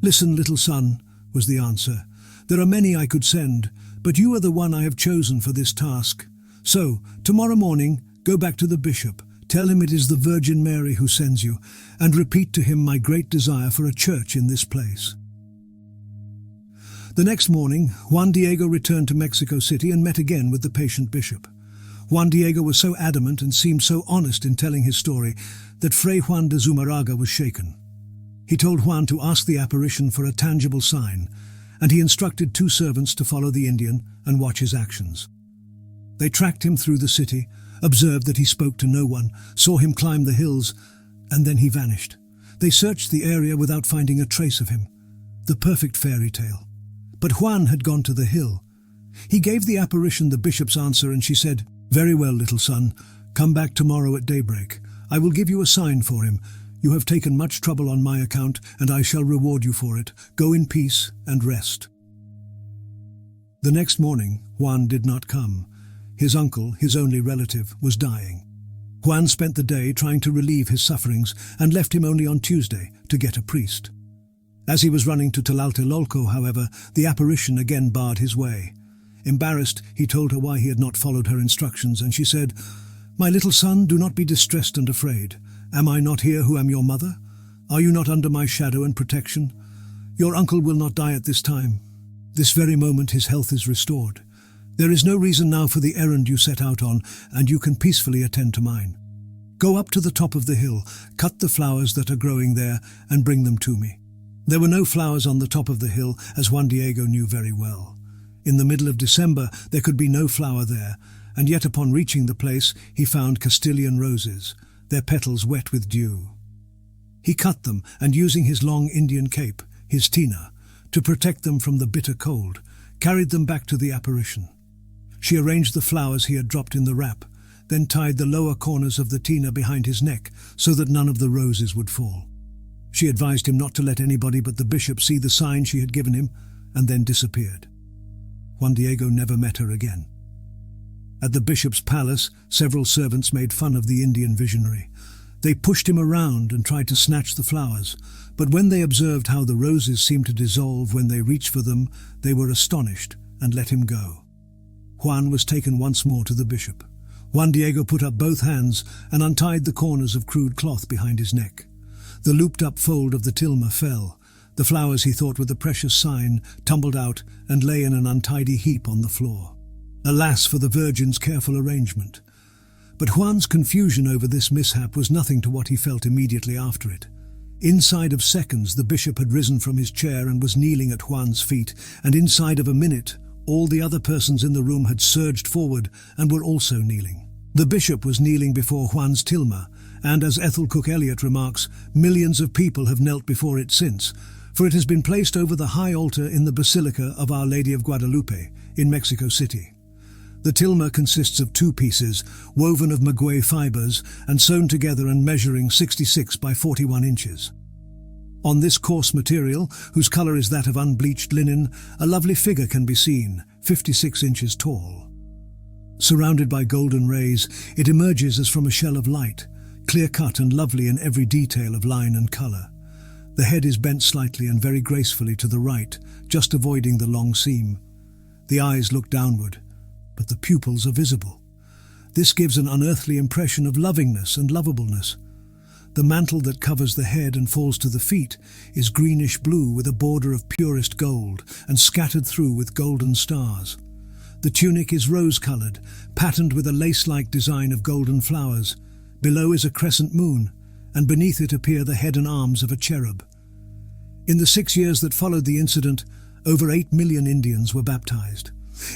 "Listen, little son," was the answer. "There are many I could send, but you are the one I have chosen for this task. So, tomorrow morning, go back to the bishop, tell him it is the Virgin Mary who sends you, and repeat to him my great desire for a church in this place." The next morning, Juan Diego returned to Mexico City and met again with the patient bishop. Juan Diego was so adamant and seemed so honest in telling his story that Fray Juan de Zumarraga was shaken. He told Juan to ask the apparition for a tangible sign, and he instructed two servants to follow the Indian and watch his actions. They tracked him through the city, observed that he spoke to no one, saw him climb the hills, and then he vanished. They searched the area without finding a trace of him. The perfect fairy tale. But Juan had gone to the hill. He gave the apparition the bishop's answer, and she said, "Very well, little son. Come back tomorrow at daybreak. I will give you a sign for him. You have taken much trouble on my account, and I shall reward you for it. Go in peace and rest." The next morning, Juan did not come. His uncle, his only relative, was dying. Juan spent the day trying to relieve his sufferings and left him only on Tuesday to get a priest. As he was running to Tlatelolco, however, the apparition again barred his way. Embarrassed, he told her why he had not followed her instructions, and she said, "My little son, do not be distressed and afraid. Am I not here who am your mother? Are you not under my shadow and protection? Your uncle will not die at this time. This very moment his health is restored. There is no reason now for the errand you set out on, and you can peacefully attend to mine. Go up to the top of the hill, cut the flowers that are growing there, and bring them to me." There were no flowers on the top of the hill, as Juan Diego knew very well. In the middle of December there could be no flower there, and yet upon reaching the place he found Castilian roses, their petals wet with dew. He cut them, and using his long Indian cape, his tina, to protect them from the bitter cold, carried them back to the apparition. She arranged the flowers he had dropped in the wrap, then tied the lower corners of the tina behind his neck so that none of the roses would fall. She advised him not to let anybody but the bishop see the sign she had given him, and then disappeared. Juan Diego never met her again. At the bishop's palace, several servants made fun of the Indian visionary. They pushed him around and tried to snatch the flowers, but when they observed how the roses seemed to dissolve when they reached for them, they were astonished and let him go. Juan was taken once more to the bishop. Juan Diego put up both hands and untied the corners of crude cloth behind his neck. The looped-up fold of the tilma fell. The flowers he thought were the precious sign tumbled out and lay in an untidy heap on the floor. Alas for the Virgin's careful arrangement. But Juan's confusion over this mishap was nothing to what he felt immediately after it. Inside of seconds, the bishop had risen from his chair and was kneeling at Juan's feet, and inside of a minute, all the other persons in the room had surged forward and were also kneeling. The bishop was kneeling before Juan's tilma, and as Ethel Cook Elliott remarks, millions of people have knelt before it since, for it has been placed over the high altar in the Basilica of Our Lady of Guadalupe in Mexico City. The tilma consists of 2 pieces, woven of maguey fibers and sewn together and measuring 66 by 41 inches. On this coarse material, whose color is that of unbleached linen, a lovely figure can be seen, 56 inches tall. Surrounded by golden rays, it emerges as from a shell of light, clear-cut and lovely in every detail of line and color. The head is bent slightly and very gracefully to the right, just avoiding the long seam. The eyes look downward, but the pupils are visible. This gives an unearthly impression of lovingness and lovableness. The mantle that covers the head and falls to the feet is greenish blue with a border of purest gold and scattered through with golden stars. The tunic is rose-colored, patterned with a lace-like design of golden flowers. Below is a crescent moon, and beneath it appear the head and arms of a cherub. In the 6 years that followed the incident, over 8 million Indians were baptized.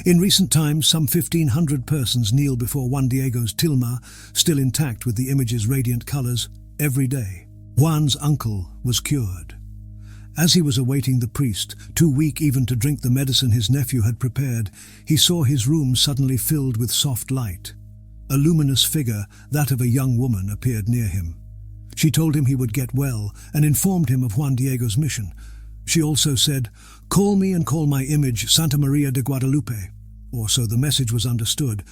In recent times, some 1,500 persons kneel before Juan Diego's tilma, still intact with the image's radiant colors, every day. Juan's uncle was cured. As he was awaiting the priest, too weak even to drink the medicine his nephew had prepared, he saw his room suddenly filled with soft light. A luminous figure, that of a young woman, appeared near him. She told him he would get well and informed him of Juan Diego's mission. She also said, "Call me and call my image Santa Maria de Guadalupe," or so the message was understood.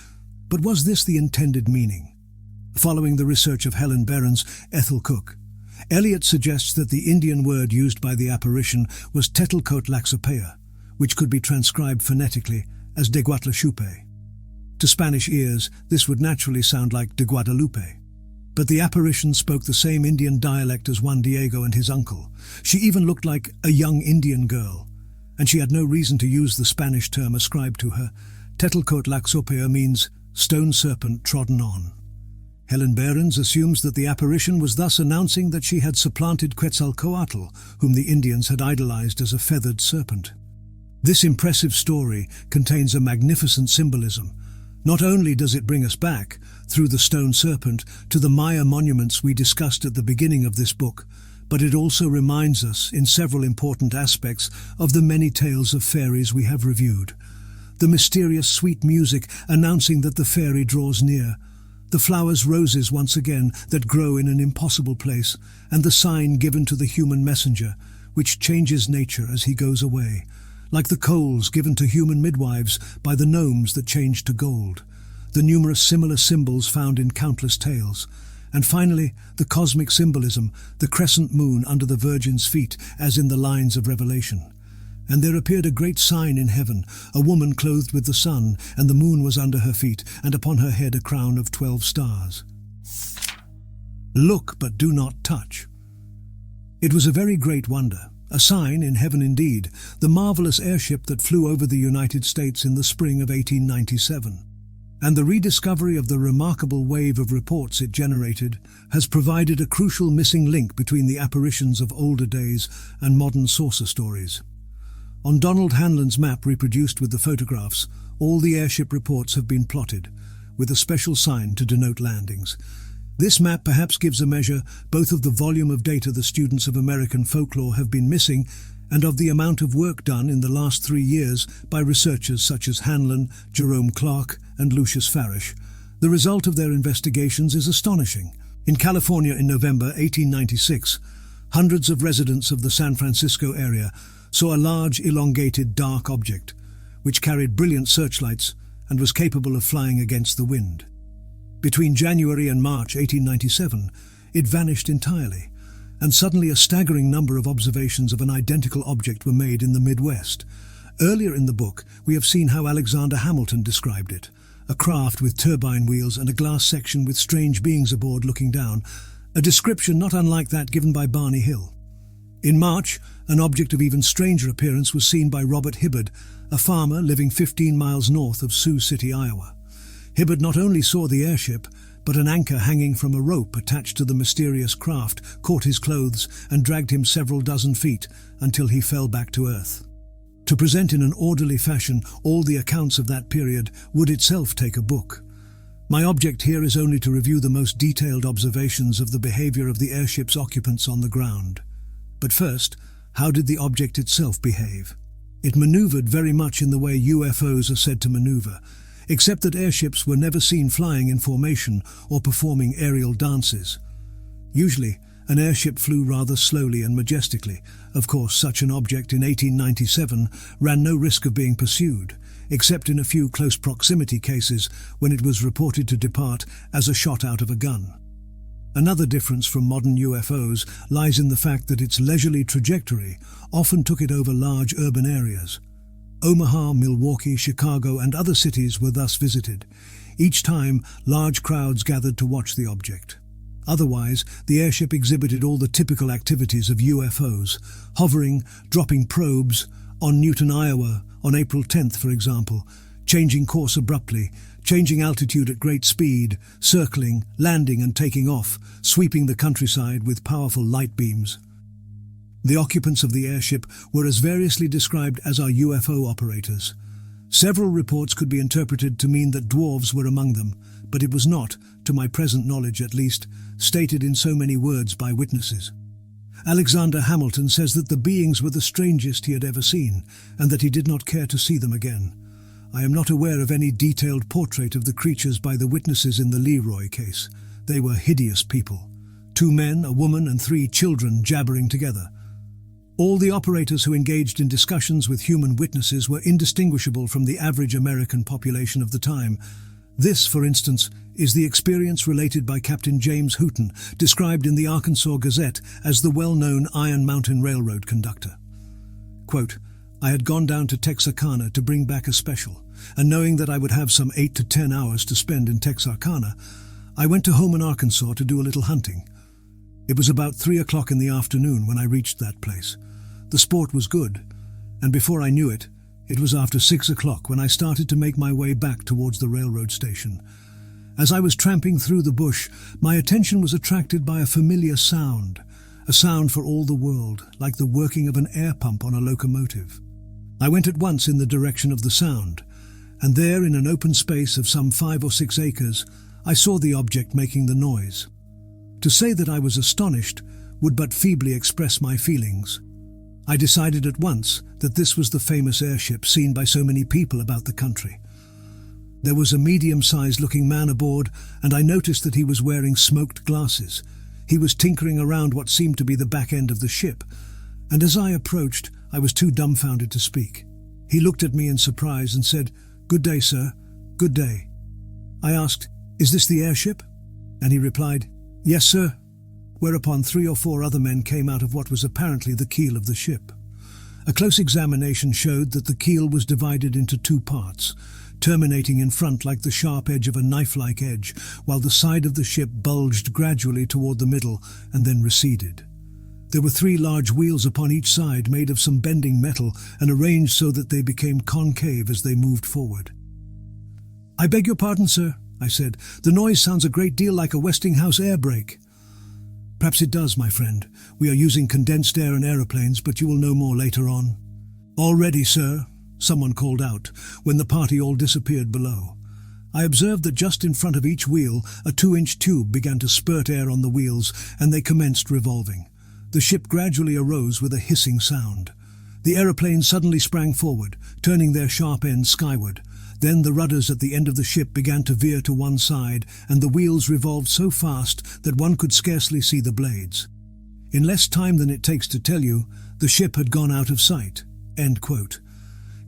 But was this the intended meaning? Following the research of Helen Behrens, Ethel Cook, Elliott suggests that the Indian word used by the apparition was Tetelcotlaxopea, which could be transcribed phonetically as de Guatlachupe. To Spanish ears, this would naturally sound like de Guadalupe. But the apparition spoke the same Indian dialect as Juan Diego and his uncle. She even looked like a young Indian girl, and she had no reason to use the Spanish term ascribed to her. Tetelcotlaxopea means stone serpent trodden on. Helen Behrens assumes that the apparition was thus announcing that she had supplanted Quetzalcoatl, whom the Indians had idolized as a feathered serpent. This impressive story contains a magnificent symbolism. Not only does it bring us back, through the stone serpent, to the Maya monuments we discussed at the beginning of this book, but it also reminds us, in several important aspects, of the many tales of fairies we have reviewed. The mysterious sweet music announcing that the fairy draws near, the flowers roses once again that grow in an impossible place, and the sign given to the human messenger, which changes nature as he goes away, like the coals given to human midwives by the gnomes that changed to gold, the numerous similar symbols found in countless tales, and finally the cosmic symbolism, the crescent moon under the Virgin's feet as in the lines of Revelation. And there appeared a great sign in heaven, a woman clothed with the sun, and the moon was under her feet, and upon her head a crown of 12 stars. Look, but do not touch. It was a very great wonder, a sign in heaven indeed, the marvelous airship that flew over the United States in the spring of 1897. And the rediscovery of the remarkable wave of reports it generated has provided a crucial missing link between the apparitions of older days and modern saucer stories. On Donald Hanlon's map reproduced with the photographs, all the airship reports have been plotted, with a special sign to denote landings. This map perhaps gives a measure both of the volume of data the students of American folklore have been missing and of the amount of work done in the last 3 years by researchers such as Hanlon, Jerome Clark, and Lucius Farish. The result of their investigations is astonishing. In California in November 1896, hundreds of residents of the San Francisco area saw a large, elongated, dark object, which carried brilliant searchlights and was capable of flying against the wind. Between January and March 1897, it vanished entirely, and suddenly a staggering number of observations of an identical object were made in the Midwest. Earlier in the book, we have seen how Alexander Hamilton described it, a craft with turbine wheels and a glass section with strange beings aboard looking down, a description not unlike that given by Barney Hill. In March, an object of even stranger appearance was seen by Robert Hibbard, a farmer living 15 miles north of Sioux City, Iowa. Hibbard not only saw the airship, but an anchor hanging from a rope attached to the mysterious craft caught his clothes and dragged him several dozen feet until he fell back to earth. To present in an orderly fashion all the accounts of that period would itself take a book. My object here is only to review the most detailed observations of the behavior of the airship's occupants on the ground. But first, how did the object itself behave? It maneuvered very much in the way UFOs are said to maneuver, except that airships were never seen flying in formation or performing aerial dances. Usually, an airship flew rather slowly and majestically. Of course, such an object in 1897 ran no risk of being pursued, except in a few close proximity cases when it was reported to depart as a shot out of a gun. Another difference from modern UFOs lies in the fact that its leisurely trajectory often took it over large urban areas. Omaha, Milwaukee, Chicago, and other cities were thus visited. Each time, large crowds gathered to watch the object. Otherwise, the airship exhibited all the typical activities of UFOs, hovering, dropping probes, on Newton, Iowa, on April 10th, for example, changing course abruptly, changing altitude at great speed, circling, landing and taking off, sweeping the countryside with powerful light beams. The occupants of the airship were as variously described as our UFO operators. Several reports could be interpreted to mean that dwarves were among them, but it was not, to my present knowledge at least, stated in so many words by witnesses. Alexander Hamilton says that the beings were the strangest he had ever seen, and that he did not care to see them again. I am not aware of any detailed portrait of the creatures by the witnesses in the Leroy case. They were hideous people. 2 men, a woman, and 3 children jabbering together. All the operators who engaged in discussions with human witnesses were indistinguishable from the average American population of the time. This, for instance, is the experience related by Captain James Hooton, described in the Arkansas Gazette as the well-known Iron Mountain Railroad conductor. Quote, I had gone down to Texarkana to bring back a special, and knowing that I would have some 8 to 10 hours to spend in Texarkana, I went to Homan, Arkansas to do a little hunting. It was about 3 o'clock in the afternoon when I reached that place. The sport was good, and before I knew it, it was after 6 o'clock when I started to make my way back towards the railroad station. As I was tramping through the bush, my attention was attracted by a familiar sound, a sound for all the world, like the working of an air pump on a locomotive. I went at once in the direction of the sound, and there in an open space of some 5 or 6 acres, I saw the object making the noise. To say that I was astonished would but feebly express my feelings. I decided at once that this was the famous airship seen by so many people about the country. There was a medium-sized looking man aboard, and I noticed that he was wearing smoked glasses. He was tinkering around what seemed to be the back end of the ship, and as I approached, I was too dumbfounded to speak. He looked at me in surprise and said, "Good day, sir. Good day." I asked, "Is this the airship?" And he replied, "Yes, sir." Whereupon 3 or 4 other men came out of what was apparently the keel of the ship. A close examination showed that the keel was divided into 2 parts, terminating in front like the sharp edge of a knife-like edge, while the side of the ship bulged gradually toward the middle and then receded. There were 3 large wheels upon each side made of some bending metal and arranged so that they became concave as they moved forward. "I beg your pardon, sir," I said. "The noise sounds a great deal like a Westinghouse air brake." "Perhaps it does, my friend. We are using condensed air in aeroplanes, but you will know more later on." "All ready, sir," someone called out, when the party all disappeared below. I observed that just in front of each wheel, a 2-inch tube began to spurt air on the wheels, and they commenced revolving. The ship gradually arose with a hissing sound. The aeroplane suddenly sprang forward, turning their sharp ends skyward. Then the rudders at the end of the ship began to veer to one side, and the wheels revolved so fast that one could scarcely see the blades. In less time than it takes to tell you, the ship had gone out of sight." End quote.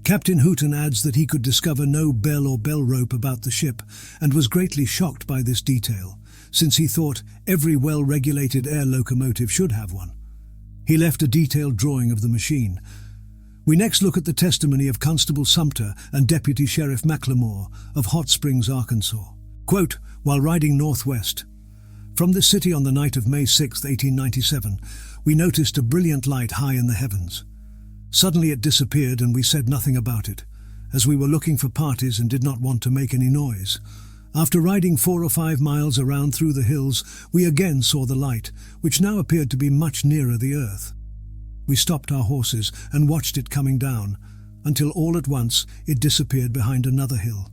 Captain Hooton adds that he could discover no bell or bell rope about the ship, and was greatly shocked by this detail, since he thought every well-regulated air locomotive should have one. He left a detailed drawing of the machine. We next look at the testimony of Constable Sumter and Deputy Sheriff McLemore of Hot Springs, Arkansas. Quote, "While riding northwest from this city on the night of May 6, 1897, we noticed a brilliant light high in the heavens. Suddenly it disappeared and we said nothing about it, as we were looking for parties and did not want to make any noise. After riding 4 or 5 miles around through the hills, we again saw the light, which now appeared to be much nearer the earth. We stopped our horses and watched it coming down, until all at once it disappeared behind another hill.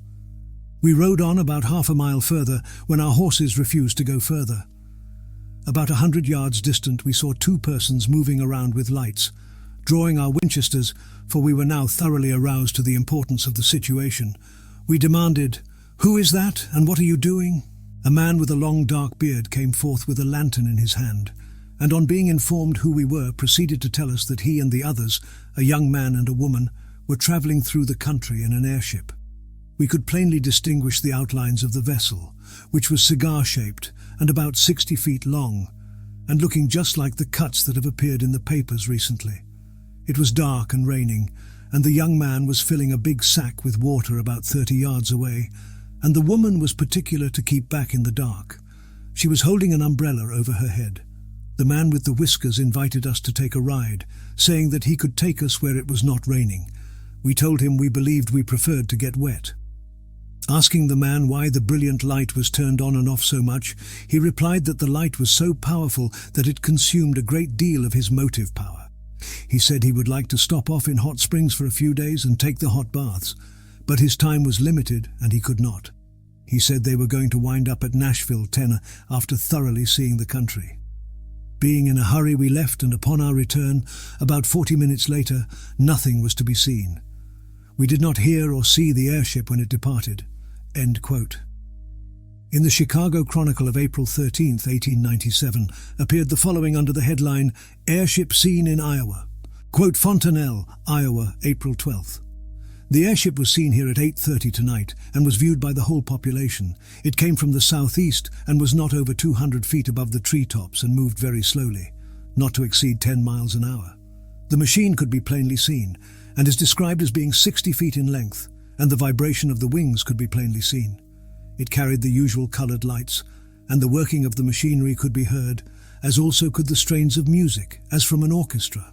We rode on about half a mile further when our horses refused to go further. About 100 yards distant we saw 2 persons moving around with lights. Drawing our Winchesters, for we were now thoroughly aroused to the importance of the situation, we demanded, 'Who is that, and what are you doing?' A man with a long dark beard came forth with a lantern in his hand, and on being informed who we were, proceeded to tell us that he and the others, a young man and a woman, were travelling through the country in an airship. We could plainly distinguish the outlines of the vessel, which was cigar-shaped and about 60 feet long, and looking just like the cuts that have appeared in the papers recently. It was dark and raining, and the young man was filling a big sack with water about 30 yards away, and the woman was particular to keep back in the dark. She was holding an umbrella over her head. The man with the whiskers invited us to take a ride, saying that he could take us where it was not raining. We told him we believed we preferred to get wet. Asking the man why the brilliant light was turned on and off so much, he replied that the light was so powerful that it consumed a great deal of his motive power. He said he would like to stop off in Hot Springs for a few days and take the hot baths, but his time was limited and he could not. He said they were going to wind up at Nashville, Tennessee, after thoroughly seeing the country. Being in a hurry, we left, and upon our return, about 40 minutes later, nothing was to be seen. We did not hear or see the airship when it departed." End quote. In the Chicago Chronicle of April 13, 1897, appeared the following under the headline, "Airship Seen in Iowa." Quote, "Fontanelle, Iowa, April 12th. The airship was seen here at 8:30 tonight and was viewed by the whole population. It came from the southeast and was not over 200 feet above the treetops and moved very slowly, not to exceed 10 miles an hour. The machine could be plainly seen and is described as being 60 feet in length, and the vibration of the wings could be plainly seen. It carried the usual colored lights, and the working of the machinery could be heard, as also could the strains of music, as from an orchestra.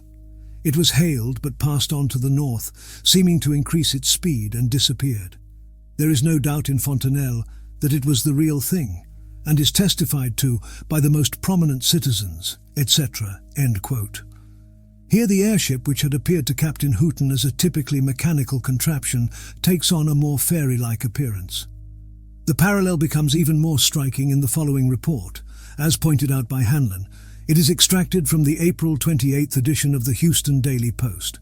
It was hailed but passed on to the north, seeming to increase its speed, and disappeared. There is no doubt in Fontanelle that it was the real thing, and is testified to by the most prominent citizens, etc." End quote. Here the airship, which had appeared to Captain Hooton as a typically mechanical contraption, takes on a more fairy-like appearance. The parallel becomes even more striking in the following report. As pointed out by Hanlon, it is extracted from the April 28th edition of the Houston Daily Post.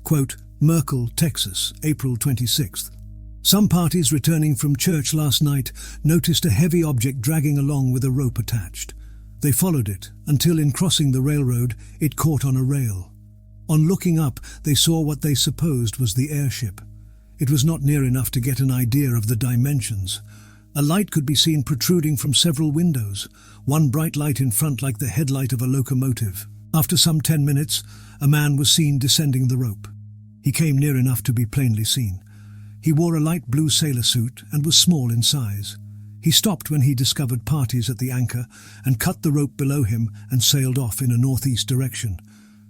Quote, "Merkel, Texas, April 26th. Some parties returning from church last night noticed a heavy object dragging along with a rope attached. They followed it until, in crossing the railroad, it caught on a rail. On looking up, they saw what they supposed was the airship. It was not near enough to get an idea of the dimensions. A light could be seen protruding from several windows, one bright light in front like the headlight of a locomotive. After some 10 minutes, a man was seen descending the rope. He came near enough to be plainly seen. He wore a light blue sailor suit and was small in size. He stopped when he discovered parties at the anchor and cut the rope below him and sailed off in a northeast direction.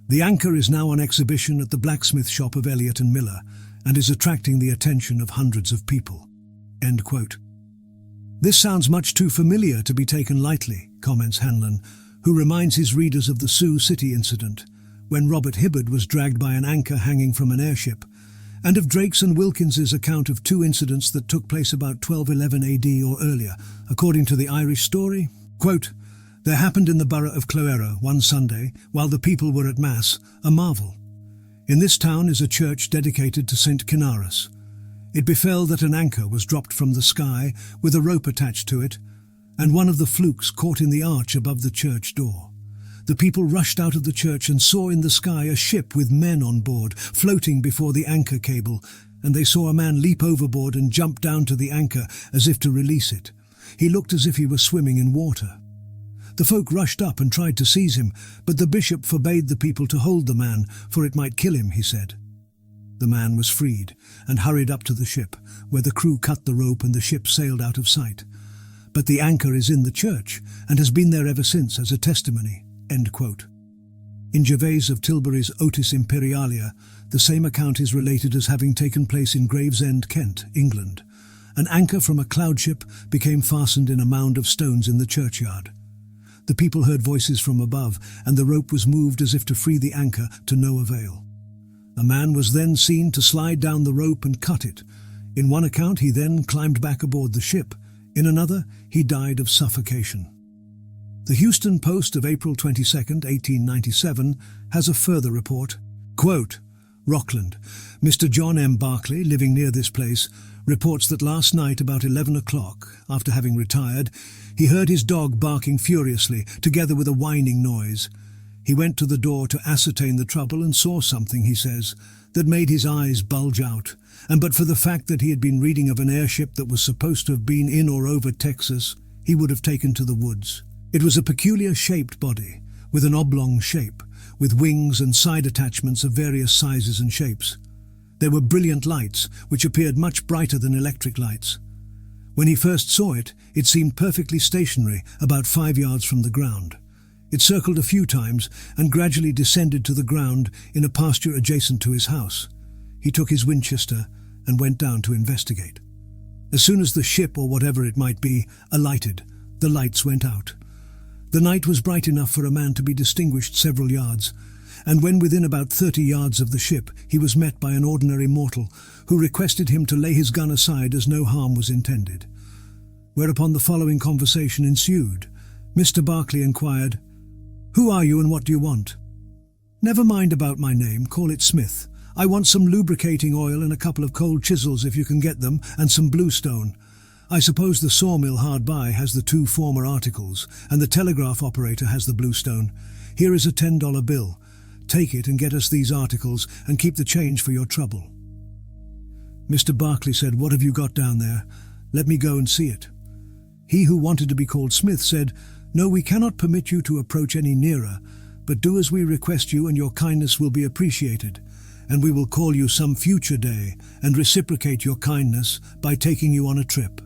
The anchor is now on exhibition at the blacksmith shop of Elliott and Miller and is attracting the attention of hundreds of people." End quote. "This sounds much too familiar to be taken lightly," comments Hanlon, who reminds his readers of the Sioux City incident, when Robert Hibbard was dragged by an anchor hanging from an airship, and of Drake's and Wilkins's account of two incidents that took place about 1211 AD or earlier, according to the Irish story. Quote, "There happened in the borough of Cloera one Sunday, while the people were at Mass, a marvel. In this town is a church dedicated to St. Kinarus. It befell that an anchor was dropped from the sky with a rope attached to it, and one of the flukes caught in the arch above the church door. The people rushed out of the church and saw in the sky a ship with men on board, floating before the anchor cable, and they saw a man leap overboard and jump down to the anchor as if to release it. He looked as if he was swimming in water. The folk rushed up and tried to seize him, but the bishop forbade the people to hold the man, for it might kill him, he said. The man was freed and hurried up to the ship, where the crew cut the rope and the ship sailed out of sight. But the anchor is in the church and has been there ever since as a testimony." End quote. In Gervase of Tilbury's Otis Imperialia, the same account is related as having taken place in Gravesend, Kent, England. An anchor from a cloud ship became fastened in a mound of stones in the churchyard. The people heard voices from above, and the rope was moved as if to free the anchor, to no avail. A man was then seen to slide down the rope and cut it. In one account, he then climbed back aboard the ship. In another, he died of suffocation. The Houston Post of April 22, 1897, has a further report. Quote, "Rockland. Mr. John M. Barclay, living near this place, reports that last night about 11 o'clock, after having retired, he heard his dog barking furiously, together with a whining noise. He went to the door to ascertain the trouble and saw something, he says, that made his eyes bulge out, and but for the fact that he had been reading of an airship that was supposed to have been in or over Texas, he would have taken to the woods. It was a peculiar shaped body, with an oblong shape, with wings and side attachments of various sizes and shapes. There were brilliant lights, which appeared much brighter than electric lights. When he first saw it, it seemed perfectly stationary, about 5 yards from the ground. It circled a few times and gradually descended to the ground in a pasture adjacent to his house. He took his Winchester and went down to investigate. As soon as the ship, or whatever it might be, alighted, the lights went out. The night was bright enough for a man to be distinguished several yards, and when within about 30 yards of the ship, he was met by an ordinary mortal, who requested him to lay his gun aside as no harm was intended. Whereupon the following conversation ensued. Mr. Barclay inquired, "Who are you and what do you want?" "Never mind about my name, call it Smith. I want some lubricating oil and a couple of cold chisels if you can get them, and some bluestone. I suppose the sawmill hard by has the two former articles, and the telegraph operator has the bluestone. Here is a $10 bill. Take it and get us these articles, and keep the change for your trouble." Mr. Barclay said, "What have you got down there? Let me go and see it." He who wanted to be called Smith said, "No, we cannot permit you to approach any nearer, but do as we request you and your kindness will be appreciated, and we will call you some future day and reciprocate your kindness by taking you on a trip."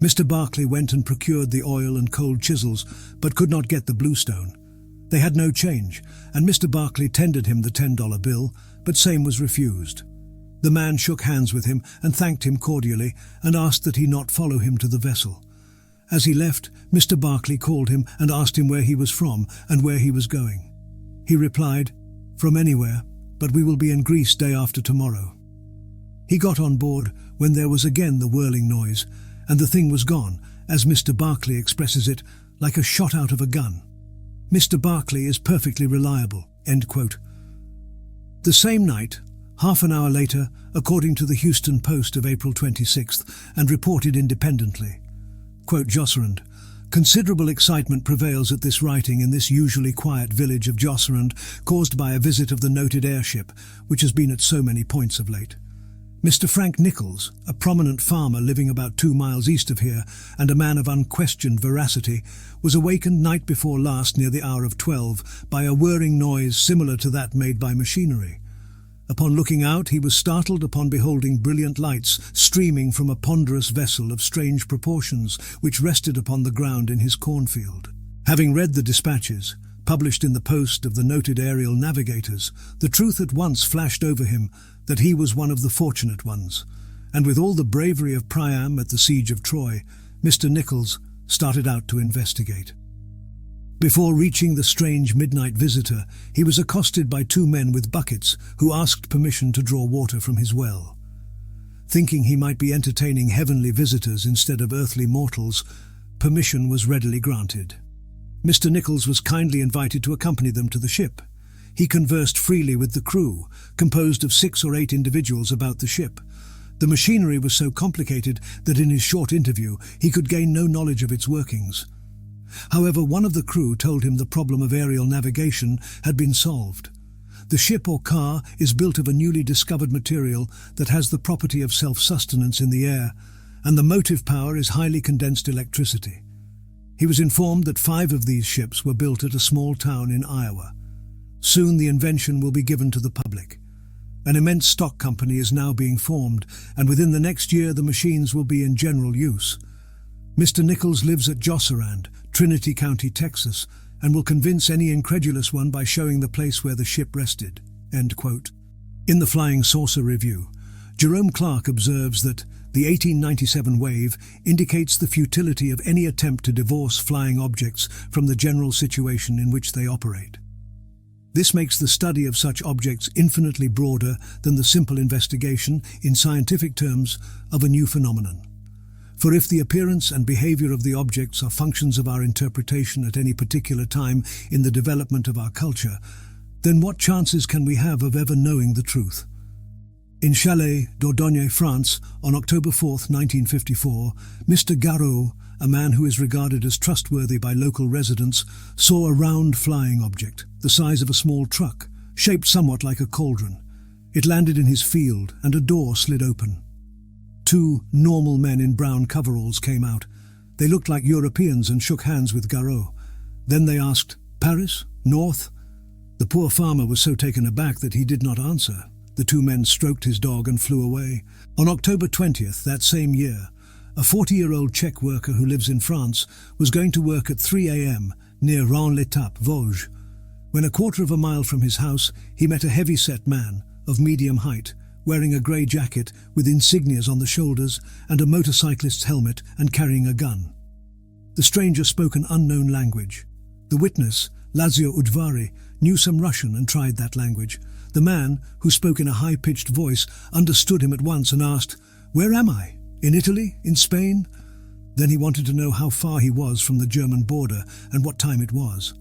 Mr. Barclay went and procured the oil and cold chisels, but could not get the bluestone. They had no change, and Mr. Barclay tendered him the $10 bill, but same was refused. The man shook hands with him and thanked him cordially and asked that he not follow him to the vessel. As he left, Mr. Barclay called him and asked him where he was from and where he was going. He replied, "From anywhere, but we will be in Greece day after tomorrow." He got on board when there was again the whirling noise, and the thing was gone, as Mr. Barclay expresses it, like a shot out of a gun. Mr. Barclay is perfectly reliable. End quote. The same night, half an hour later, according to the Houston Post of April 26th, and reported independently, quote, Josserand, "Considerable excitement prevails at this writing in this usually quiet village of Josserand, caused by a visit of the noted airship, which has been at so many points of late. Mr. Frank Nichols, a prominent farmer living about 2 miles east of here, and a man of unquestioned veracity, was awakened night before last near the hour of 12 by a whirring noise similar to that made by machinery. Upon looking out, he was startled upon beholding brilliant lights streaming from a ponderous vessel of strange proportions which rested upon the ground in his cornfield. Having read the dispatches, published in the Post of the noted aerial navigators, the truth at once flashed over him that he was one of the fortunate ones, and with all the bravery of Priam at the siege of Troy, Mr. Nichols started out to investigate. Before reaching the strange midnight visitor, he was accosted by two men with buckets who asked permission to draw water from his well. Thinking he might be entertaining heavenly visitors instead of earthly mortals, permission was readily granted. Mr. Nichols was kindly invited to accompany them to the ship. He conversed freely with the crew, composed of 6 or 8 individuals about the ship. The machinery was so complicated that in his short interview he could gain no knowledge of its workings. However, one of the crew told him the problem of aerial navigation had been solved. The ship or car is built of a newly discovered material that has the property of self-sustenance in the air, and the motive power is highly condensed electricity. He was informed that 5 of these ships were built at a small town in Iowa. Soon the invention will be given to the public. An immense stock company is now being formed, and within the next year the machines will be in general use. Mr. Nichols lives at Josserand, Trinity County, Texas, and will convince any incredulous one by showing the place where the ship rested." End quote. In the Flying Saucer Review, Jerome Clark observes that the 1897 wave indicates the futility of any attempt to divorce flying objects from the general situation in which they operate. This makes the study of such objects infinitely broader than the simple investigation, in scientific terms, of a new phenomenon. For if the appearance and behavior of the objects are functions of our interpretation at any particular time in the development of our culture, then what chances can we have of ever knowing the truth? In Chalais, Dordogne, France, on October 4, 1954, Mr. Garot, a man who is regarded as trustworthy by local residents, saw a round flying object, the size of a small truck, shaped somewhat like a cauldron. It landed in his field, and a door slid open. 2 normal men in brown coveralls came out. They looked like Europeans and shook hands with Garot. Then they asked, "Paris? North?" The poor farmer was so taken aback that he did not answer. The 2 men stroked his dog and flew away. On October 20th, that same year, a 40-year-old Czech worker who lives in France was going to work at 3 a.m. near Rennes-l'Étape, Vosges. When a quarter of a mile from his house, he met a heavy-set man of medium height, wearing a grey jacket with insignias on the shoulders and a motorcyclist's helmet and carrying a gun. The stranger spoke an unknown language. The witness, Lazio Udvari, knew some Russian and tried that language. The man, who spoke in a high-pitched voice, understood him at once and asked, "Where am I? In Italy? In Spain?" Then he wanted to know how far he was from the German border and what time it was.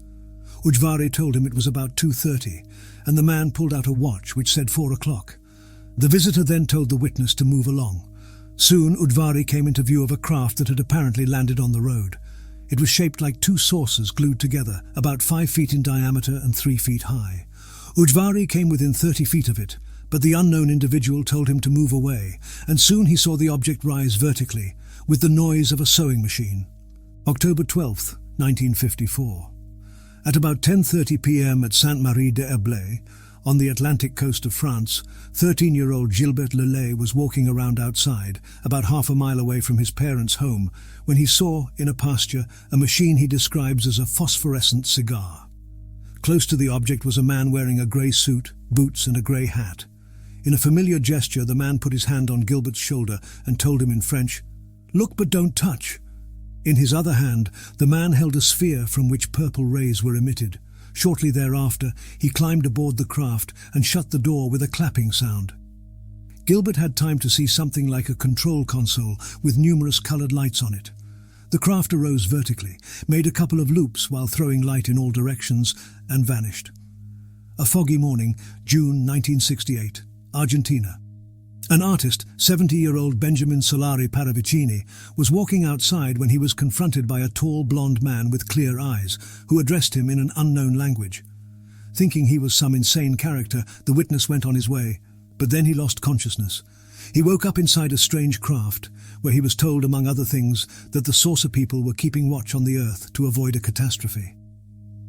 Udvari told him it was about 2:30, and the man pulled out a watch which said 4 o'clock. The visitor then told the witness to move along. Soon Udvari came into view of a craft that had apparently landed on the road. It was shaped like 2 saucers glued together, about 5 feet in diameter and 3 feet high. Udvari came within 30 feet of it, but the unknown individual told him to move away, and soon he saw the object rise vertically, with the noise of a sewing machine. October 12, 1954. At about 10:30 p.m. at Sainte-Marie-des-Herblay, on the Atlantic coast of France, 13-year-old Gilbert Lelay was walking around outside, about half a mile away from his parents' home, when he saw, in a pasture, a machine he describes as a phosphorescent cigar. Close to the object was a man wearing a grey suit, boots and a grey hat. In a familiar gesture, the man put his hand on Gilbert's shoulder and told him in French, "Look but don't touch." In his other hand, the man held a sphere from which purple rays were emitted. Shortly thereafter, he climbed aboard the craft and shut the door with a clapping sound. Gilbert had time to see something like a control console with numerous coloured lights on it. The craft arose vertically, made a couple of loops while throwing light in all directions, and vanished. A foggy morning, June 1968, Argentina. An artist, 70-year-old Benjamin Solari Paravicini, was walking outside when he was confronted by a tall blonde man with clear eyes, who addressed him in an unknown language. Thinking he was some insane character, the witness went on his way, but then he lost consciousness. He woke up inside a strange craft, where he was told, among other things, that the saucer people were keeping watch on the Earth to avoid a catastrophe.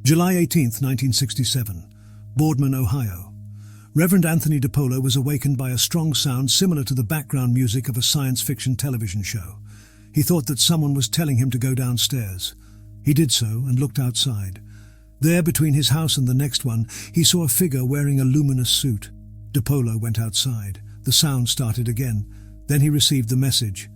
July 18, 1967, Boardman, Ohio. Reverend Anthony DePolo was awakened by a strong sound similar to the background music of a science fiction television show. He thought that someone was telling him to go downstairs. He did so and looked outside. There, between his house and the next one, he saw a figure wearing a luminous suit. DePolo went outside. The sound started again. Then he received the message,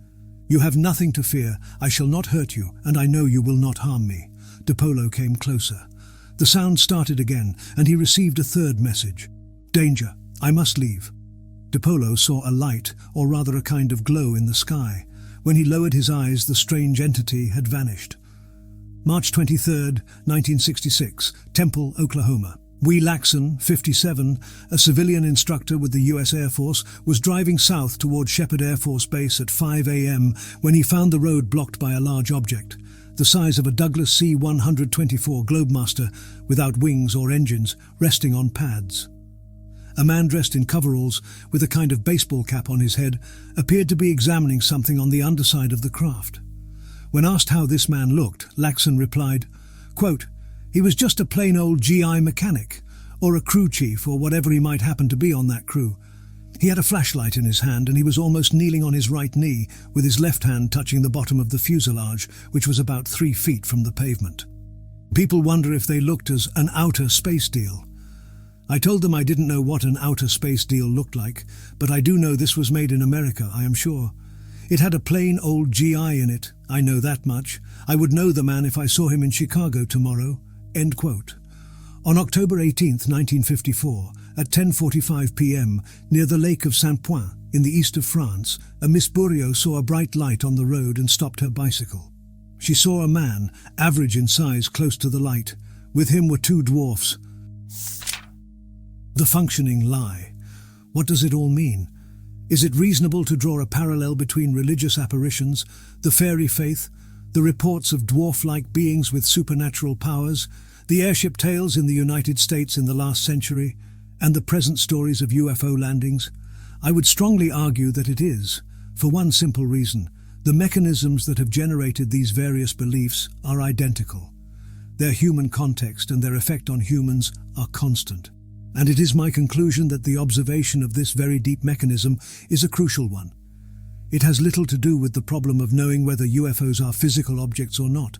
"You have nothing to fear. I shall not hurt you, and I know you will not harm me." DePolo came closer. The sound started again, and he received a third message. Danger, I must leave. DePolo saw a light, or rather a kind of glow in the sky. When he lowered his eyes, the strange entity had vanished. March 23, 1966, Temple, Oklahoma. Wee Laxon, 57, a civilian instructor with the U.S. Air Force, was driving south toward Shepherd Air Force Base at 5 a.m. when he found the road blocked by a large object, the size of a Douglas C-124 Globemaster, without wings or engines, resting on pads. A man dressed in coveralls, with a kind of baseball cap on his head, appeared to be examining something on the underside of the craft. When asked how this man looked, Laxon replied, quote, "He was just a plain old GI mechanic, or a crew chief, or whatever he might happen to be on that crew. He had a flashlight in his hand, and he was almost kneeling on his right knee, with his left hand touching the bottom of the fuselage, which was about 3 feet from the pavement. People wonder if they looked as an outer space deal. I told them I didn't know what an outer space deal looked like, but I do know this was made in America, I am sure. It had a plain old GI in it, I know that much. I would know the man if I saw him in Chicago tomorrow." End quote. On October 18, 1954, at 10:45 p.m., near the Lake of Saint-Point, in the east of France, a Miss Bourriot saw a bright light on the road and stopped her bicycle. She saw a man, average in size, close to the light. With him were 2 dwarfs. The functioning lie. What does it all mean? Is it reasonable to draw a parallel between religious apparitions, the fairy faith, the reports of dwarf-like beings with supernatural powers, the airship tales in the United States in the last century, and the present stories of UFO landings? I would strongly argue that it is, for one simple reason. The mechanisms that have generated these various beliefs are identical. Their human context and their effect on humans are constant. And it is my conclusion that the observation of this very deep mechanism is a crucial one. It has little to do with the problem of knowing whether UFOs are physical objects or not.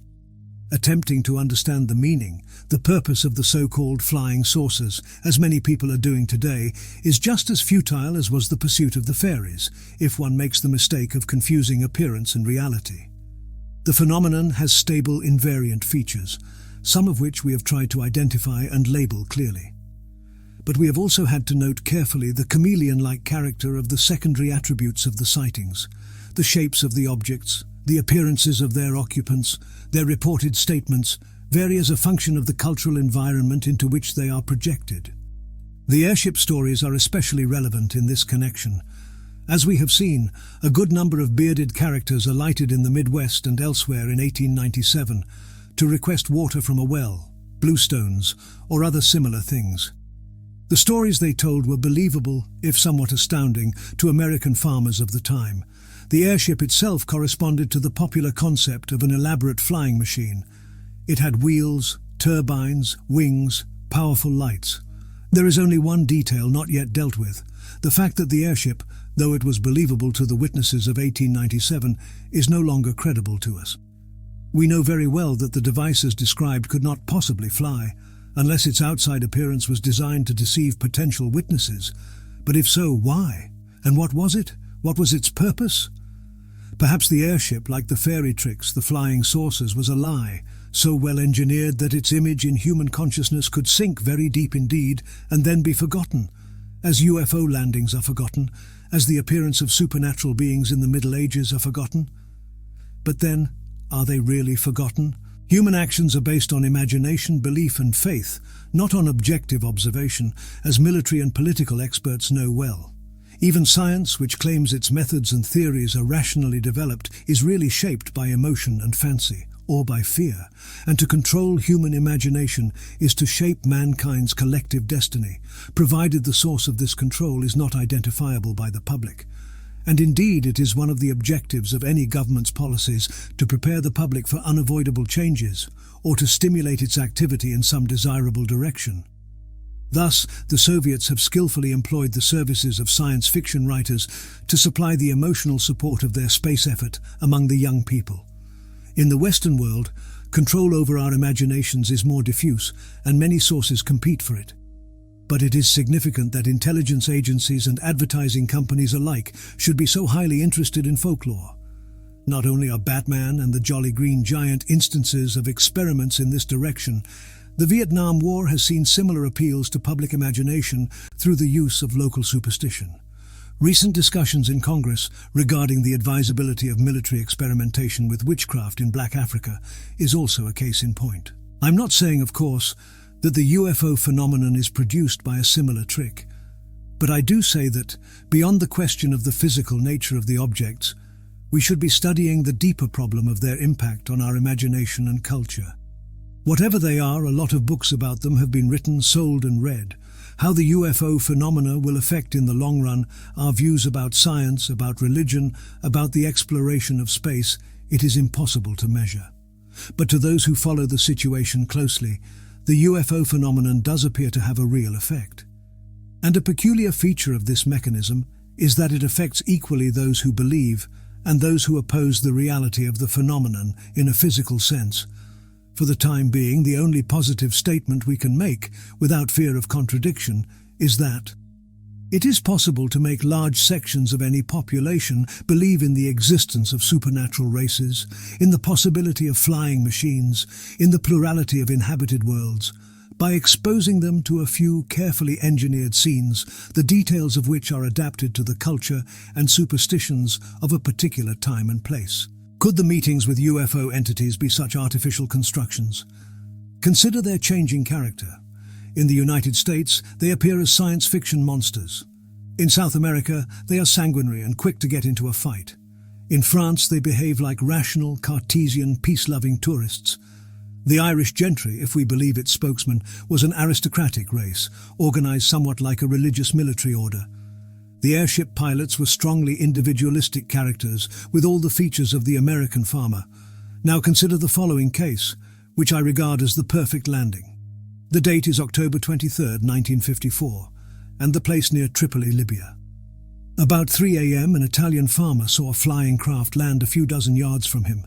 Attempting to understand the meaning, the purpose of the so-called flying saucers, as many people are doing today, is just as futile as was the pursuit of the fairies, if one makes the mistake of confusing appearance and reality. The phenomenon has stable, invariant features, some of which we have tried to identify and label clearly. But we have also had to note carefully the chameleon-like character of the secondary attributes of the sightings, the shapes of the objects, the appearances of their occupants, their reported statements, vary as a function of the cultural environment into which they are projected. The airship stories are especially relevant in this connection. As we have seen, a good number of bearded characters alighted in the Midwest and elsewhere in 1897 to request water from a well, bluestones, or other similar things. The stories they told were believable, if somewhat astounding, to American farmers of the time. The airship itself corresponded to the popular concept of an elaborate flying machine. It had wheels, turbines, wings, powerful lights. There is only one detail not yet dealt with: the fact that the airship, though it was believable to the witnesses of 1897, is no longer credible to us. We know very well that the devices described could not possibly fly, unless its outside appearance was designed to deceive potential witnesses. But if so, why? And what was it? What was its purpose? Perhaps the airship, like the fairy tricks, the flying saucers, was a lie, so well engineered that its image in human consciousness could sink very deep indeed and then be forgotten, as UFO landings are forgotten, as the appearance of supernatural beings in the Middle Ages are forgotten. But then, are they really forgotten? Human actions are based on imagination, belief and faith, not on objective observation, as military and political experts know well. Even science, which claims its methods and theories are rationally developed, is really shaped by emotion and fancy, or by fear, and to control human imagination is to shape mankind's collective destiny, provided the source of this control is not identifiable by the public. And indeed, it is one of the objectives of any government's policies to prepare the public for unavoidable changes, or to stimulate its activity in some desirable direction. Thus, the Soviets have skillfully employed the services of science fiction writers to supply the emotional support of their space effort among the young people. In the Western world, control over our imaginations is more diffuse, and many sources compete for it. But it is significant that intelligence agencies and advertising companies alike should be so highly interested in folklore. Not only are Batman and the Jolly Green Giant instances of experiments in this direction, the Vietnam War has seen similar appeals to public imagination through the use of local superstition. Recent discussions in Congress regarding the advisability of military experimentation with witchcraft in Black Africa is also a case in point. I'm not saying, of course, that the UFO phenomenon is produced by a similar trick, but I do say that, beyond the question of the physical nature of the objects, we should be studying the deeper problem of their impact on our imagination and culture. Whatever they are, a lot of books about them have been written, sold and read. How the UFO phenomena will affect in the long run our views about science, about religion, about the exploration of space, it is impossible to measure. But to those who follow the situation closely, the UFO phenomenon does appear to have a real effect. And a peculiar feature of this mechanism is that it affects equally those who believe and those who oppose the reality of the phenomenon in a physical sense. For the time being, the only positive statement we can make, without fear of contradiction, is that it is possible to make large sections of any population believe in the existence of supernatural races, in the possibility of flying machines, in the plurality of inhabited worlds, by exposing them to a few carefully engineered scenes, the details of which are adapted to the culture and superstitions of a particular time and place. Could the meetings with UFO entities be such artificial constructions? Consider their changing character. In the United States, they appear as science fiction monsters. In South America, they are sanguinary and quick to get into a fight. In France, they behave like rational, Cartesian, peace-loving tourists. The Irish gentry, if we believe its spokesman, was an aristocratic race, organized somewhat like a religious military order. The airship pilots were strongly individualistic characters with all the features of the American farmer. Now consider the following case, which I regard as the perfect landing. The date is October 23, 1954, and the place near Tripoli, Libya. About 3 a.m. an Italian farmer saw a flying craft land a few dozen yards from him.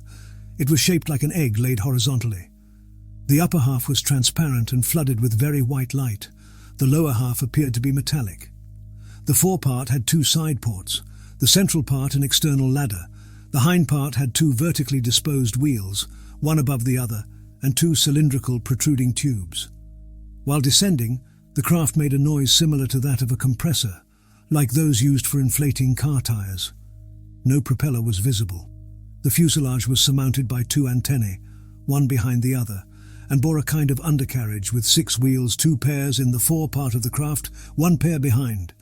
It was shaped like an egg laid horizontally. The upper half was transparent and flooded with very white light. The lower half appeared to be metallic. The forepart had 2 side ports, the central part an external ladder. The hind part had 2 vertically disposed wheels, one above the other, and 2 cylindrical protruding tubes. While descending, the craft made a noise similar to that of a compressor, like those used for inflating car tires. No propeller was visible. The fuselage was surmounted by 2 antennae, one behind the other, and bore a kind of undercarriage with 6 wheels, 2 pairs in the fore part of the craft, 1 pair behind.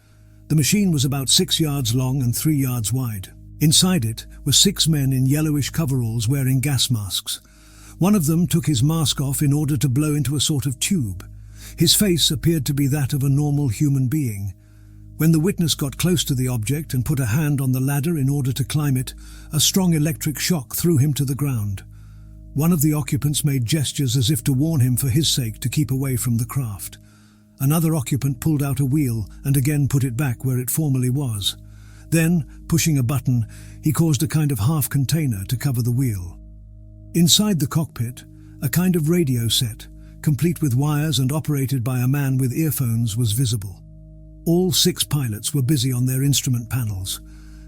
The machine was about 6 yards long and 3 yards wide. Inside it were 6 men in yellowish coveralls wearing gas masks. One of them took his mask off in order to blow into a sort of tube. His face appeared to be that of a normal human being. When the witness got close to the object and put a hand on the ladder in order to climb it, a strong electric shock threw him to the ground. One of the occupants made gestures as if to warn him for his sake to keep away from the craft. Another occupant pulled out a wheel and again put it back where it formerly was. Then, pushing a button, he caused a kind of half-container to cover the wheel. Inside the cockpit, a kind of radio set, complete with wires and operated by a man with earphones, was visible. All 6 pilots were busy on their instrument panels.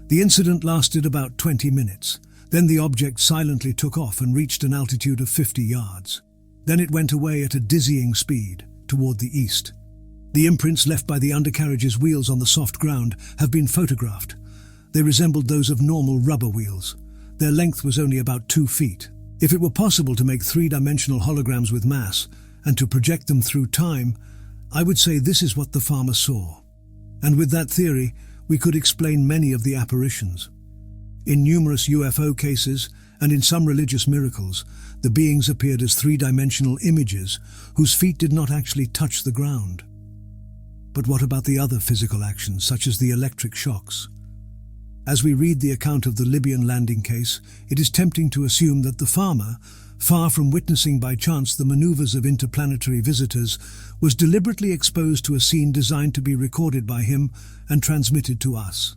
The incident lasted about 20 minutes. Then the object silently took off and reached an altitude of 50 yards. Then it went away at a dizzying speed, toward the east. The imprints left by the undercarriage's wheels on the soft ground have been photographed. They resembled those of normal rubber wheels. Their length was only about 2 feet. If it were possible to make 3-dimensional holograms with mass, and to project them through time, I would say this is what the farmer saw. And with that theory, we could explain many of the apparitions. In numerous UFO cases, and in some religious miracles, the beings appeared as 3-dimensional images whose feet did not actually touch the ground. But what about the other physical actions, such as the electric shocks? As we read the account of the Libyan landing case, it is tempting to assume that the farmer, far from witnessing by chance the maneuvers of interplanetary visitors, was deliberately exposed to a scene designed to be recorded by him and transmitted to us.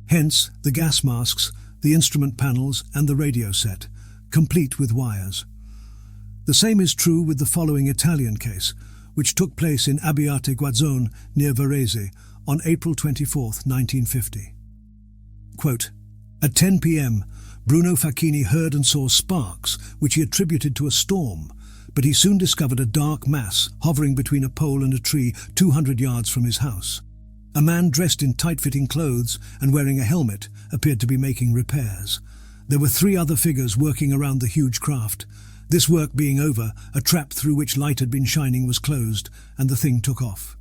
Hence, the gas masks, the instrument panels, and the radio set, complete with wires. The same is true with the following Italian case, which took place in Abbiate Guazzone near Varese on April 24, 1950. Quote, "At 10 p.m., Bruno Facchini heard and saw sparks, which he attributed to a storm, but he soon discovered a dark mass hovering between a pole and a tree 200 yards from his house. A man dressed in tight-fitting clothes and wearing a helmet appeared to be making repairs. There were 3 other figures working around the huge craft. This work being over, a trap through which light had been shining was closed, and the thing took off.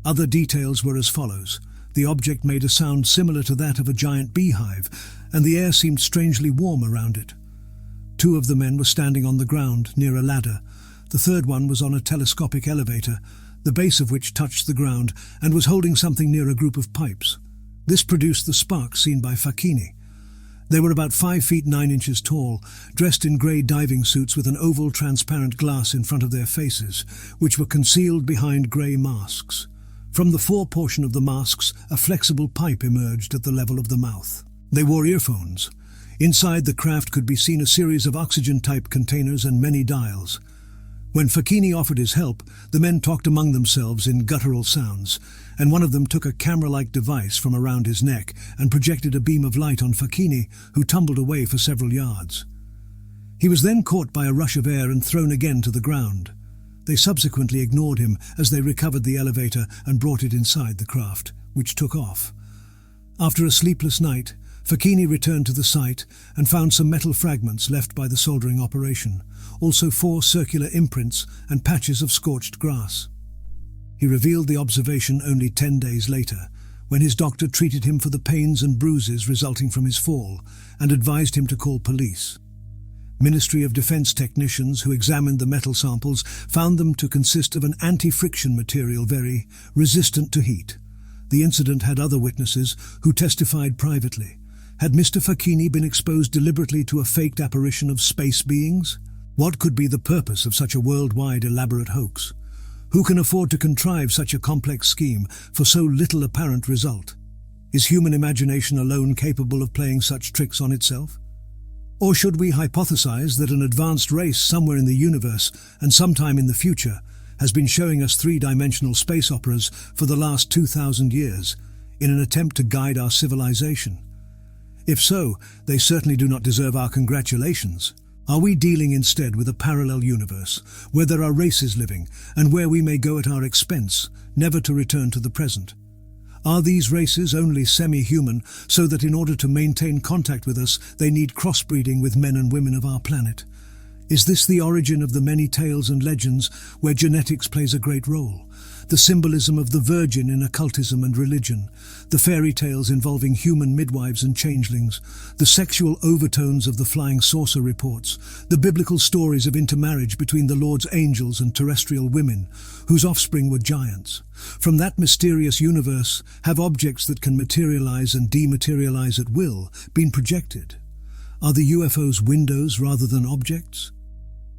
Other details were as follows. The object made a sound similar to that of a giant beehive, and the air seemed strangely warm around it. 2 of the men were standing on the ground, near a ladder. The third one was on a telescopic elevator, the base of which touched the ground, and was holding something near a group of pipes. This produced the sparks seen by Facchini. They were about 5 feet 9 inches tall, dressed in grey diving suits with an oval transparent glass in front of their faces, which were concealed behind grey masks. From the fore portion of the masks, a flexible pipe emerged at the level of the mouth. They wore earphones. Inside the craft could be seen a series of oxygen-type containers and many dials. When Facchini offered his help, the men talked among themselves in guttural sounds, and one of them took a camera-like device from around his neck and projected a beam of light on Facchini, who tumbled away for several yards. He was then caught by a rush of air and thrown again to the ground. They subsequently ignored him as they recovered the elevator and brought it inside the craft, which took off. After a sleepless night, Facchini returned to the site and found some metal fragments left by the soldering operation, also 4 circular imprints and patches of scorched grass. He revealed the observation only 10 days later, when his doctor treated him for the pains and bruises resulting from his fall and advised him to call police. Ministry of Defense technicians who examined the metal samples found them to consist of an anti-friction material very resistant to heat. The incident had other witnesses who testified privately. Had Mr. Facchini been exposed deliberately to a faked apparition of space beings? What could be the purpose of such a worldwide elaborate hoax? Who can afford to contrive such a complex scheme for so little apparent result? Is human imagination alone capable of playing such tricks on itself? Or should we hypothesize that an advanced race somewhere in the universe and sometime in the future has been showing us 3-dimensional space operas for the last 2,000 years in an attempt to guide our civilization? If so, they certainly do not deserve our congratulations. Are we dealing instead with a parallel universe, where there are races living, and where we may go at our expense, never to return to the present? Are these races only semi-human, so that in order to maintain contact with us, they need crossbreeding with men and women of our planet? Is this the origin of the many tales and legends where genetics plays a great role? The symbolism of the Virgin in occultism and religion, the fairy tales involving human midwives and changelings, the sexual overtones of the flying saucer reports, the biblical stories of intermarriage between the Lord's angels and terrestrial women, whose offspring were giants. From that mysterious universe have objects that can materialize and dematerialize at will been projected? Are the UFOs windows rather than objects?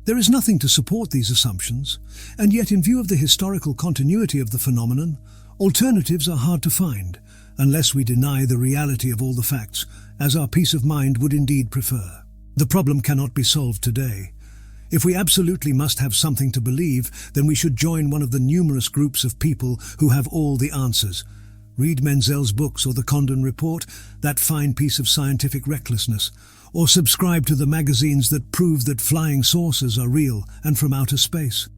There is nothing to support these assumptions, and yet in view of the historical continuity of the phenomenon, alternatives are hard to find, unless we deny the reality of all the facts, as our peace of mind would indeed prefer. The problem cannot be solved today. If we absolutely must have something to believe, then we should join one of the numerous groups of people who have all the answers. Read Menzel's books or the Condon Report, that fine piece of scientific recklessness, or subscribe to the magazines that prove that flying saucers are real and from outer space.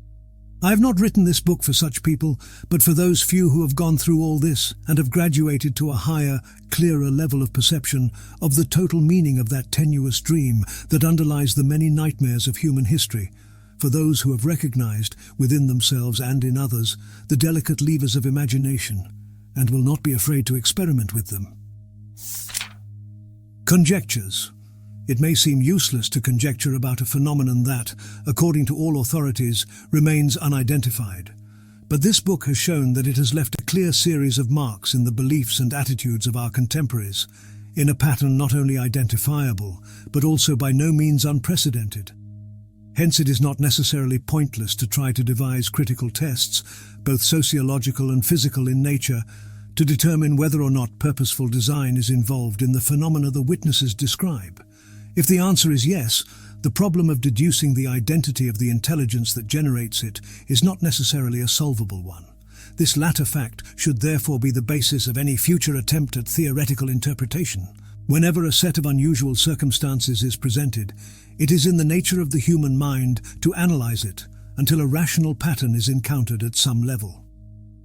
I have not written this book for such people, but for those few who have gone through all this and have graduated to a higher, clearer level of perception of the total meaning of that tenuous dream that underlies the many nightmares of human history, for those who have recognized, within themselves and in others, the delicate levers of imagination, and will not be afraid to experiment with them. Conjectures. It may seem useless to conjecture about a phenomenon that, according to all authorities, remains unidentified. But this book has shown that it has left a clear series of marks in the beliefs and attitudes of our contemporaries, in a pattern not only identifiable, but also by no means unprecedented. Hence it is not necessarily pointless to try to devise critical tests, both sociological and physical in nature, to determine whether or not purposeful design is involved in the phenomena the witnesses describe. If the answer is yes, the problem of deducing the identity of the intelligence that generates it is not necessarily a solvable one. This latter fact should therefore be the basis of any future attempt at theoretical interpretation. Whenever a set of unusual circumstances is presented, it is in the nature of the human mind to analyze it until a rational pattern is encountered at some level.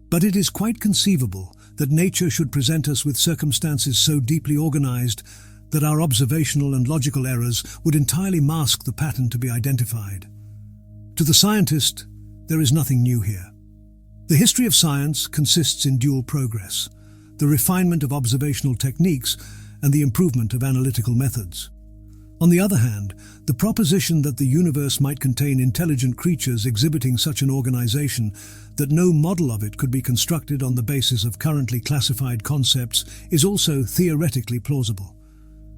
But it is quite conceivable that nature should present us with circumstances so deeply organized that our observational and logical errors would entirely mask the pattern to be identified. To the scientist, there is nothing new here. The history of science consists in dual progress, the refinement of observational techniques and the improvement of analytical methods. On the other hand, the proposition that the universe might contain intelligent creatures exhibiting such an organization that no model of it could be constructed on the basis of currently classified concepts is also theoretically plausible.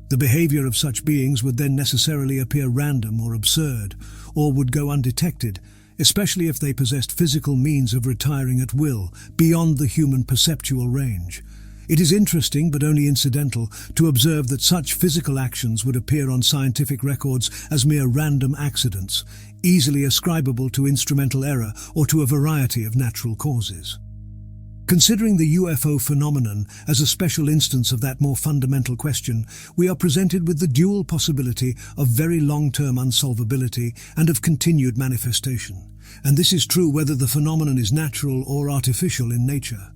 The behavior of such beings would then necessarily appear random or absurd, or would go undetected, especially if they possessed physical means of retiring at will beyond the human perceptual range. It is interesting, but only incidental, to observe that such physical actions would appear on scientific records as mere random accidents, easily ascribable to instrumental error or to a variety of natural causes. Considering the UFO phenomenon as a special instance of that more fundamental question, we are presented with the dual possibility of very long-term unsolvability and of continued manifestation. And this is true whether the phenomenon is natural or artificial in nature.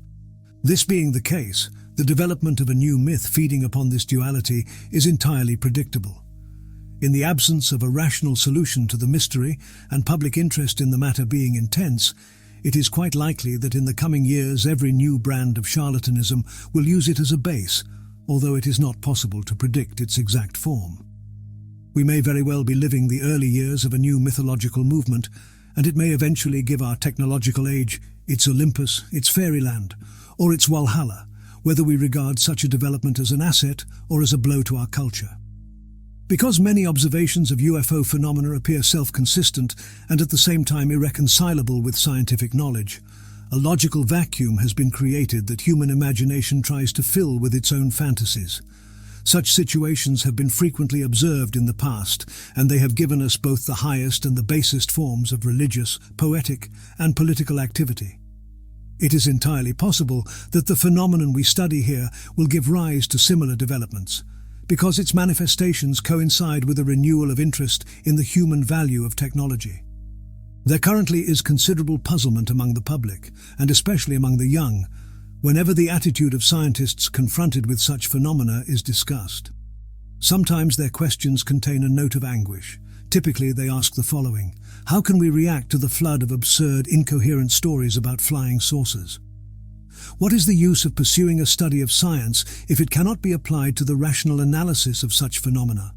This being the case, the development of a new myth feeding upon this duality is entirely predictable. In the absence of a rational solution to the mystery and public interest in the matter being intense, it is quite likely that in the coming years every new brand of charlatanism will use it as a base, although it is not possible to predict its exact form. We may very well be living the early years of a new mythological movement, and it may eventually give our technological age its Olympus, its fairyland, or its Walhalla, whether we regard such a development as an asset or as a blow to our culture. Because many observations of UFO phenomena appear self-consistent and at the same time irreconcilable with scientific knowledge, a logical vacuum has been created that human imagination tries to fill with its own fantasies. Such situations have been frequently observed in the past, and they have given us both the highest and the basest forms of religious, poetic, and political activity. It is entirely possible that the phenomenon we study here will give rise to similar developments, because its manifestations coincide with a renewal of interest in the human value of technology. There currently is considerable puzzlement among the public, and especially among the young, whenever the attitude of scientists confronted with such phenomena is discussed. Sometimes their questions contain a note of anguish. Typically, they ask the following: how can we react to the flood of absurd, incoherent stories about flying saucers? What is the use of pursuing a study of science if it cannot be applied to the rational analysis of such phenomena?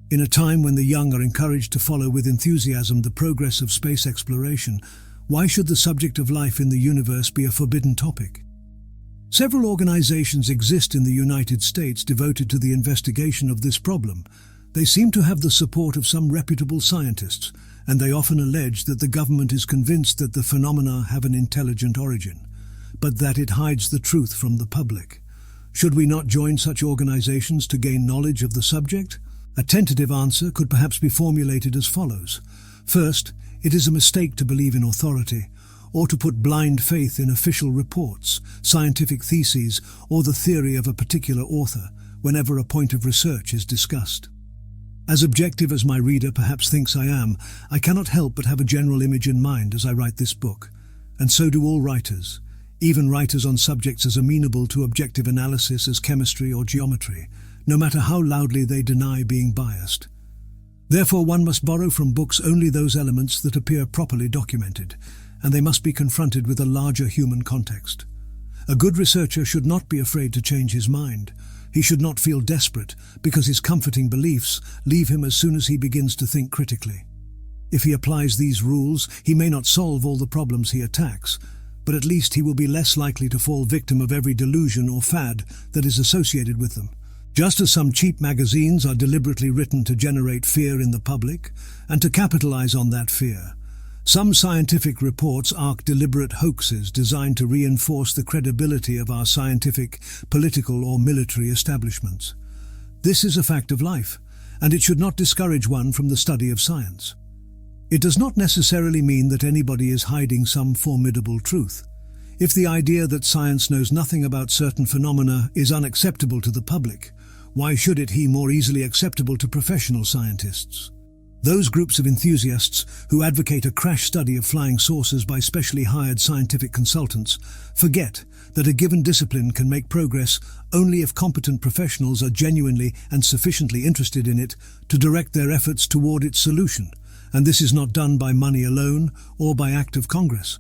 In a time when the young are encouraged to follow with enthusiasm the progress of space exploration, why should the subject of life in the universe be a forbidden topic? Several organizations exist in the United States devoted to the investigation of this problem. They seem to have the support of some reputable scientists, and they often allege that the government is convinced that the phenomena have an intelligent origin, but that it hides the truth from the public. Should we not join such organizations to gain knowledge of the subject? A tentative answer could perhaps be formulated as follows. First, it is a mistake to believe in authority, or to put blind faith in official reports, scientific theses, or the theory of a particular author whenever a point of research is discussed. As objective as my reader perhaps thinks I am, I cannot help but have a general image in mind as I write this book, and so do all writers, even writers on subjects as amenable to objective analysis as chemistry or geometry, no matter how loudly they deny being biased. Therefore, one must borrow from books only those elements that appear properly documented, and they must be confronted with a larger human context. A good researcher should not be afraid to change his mind. He should not feel desperate because his comforting beliefs leave him as soon as he begins to think critically. If he applies these rules, he may not solve all the problems he attacks, but at least he will be less likely to fall victim of every delusion or fad that is associated with them. Just as some cheap magazines are deliberately written to generate fear in the public and to capitalize on that fear, some scientific reports are deliberate hoaxes designed to reinforce the credibility of our scientific, political, or military establishments. This is a fact of life, and it should not discourage one from the study of science. It does not necessarily mean that anybody is hiding some formidable truth. If the idea that science knows nothing about certain phenomena is unacceptable to the public, why should it be more easily acceptable to professional scientists? Those groups of enthusiasts who advocate a crash study of flying saucers by specially hired scientific consultants forget that a given discipline can make progress only if competent professionals are genuinely and sufficiently interested in it to direct their efforts toward its solution, and this is not done by money alone or by act of Congress.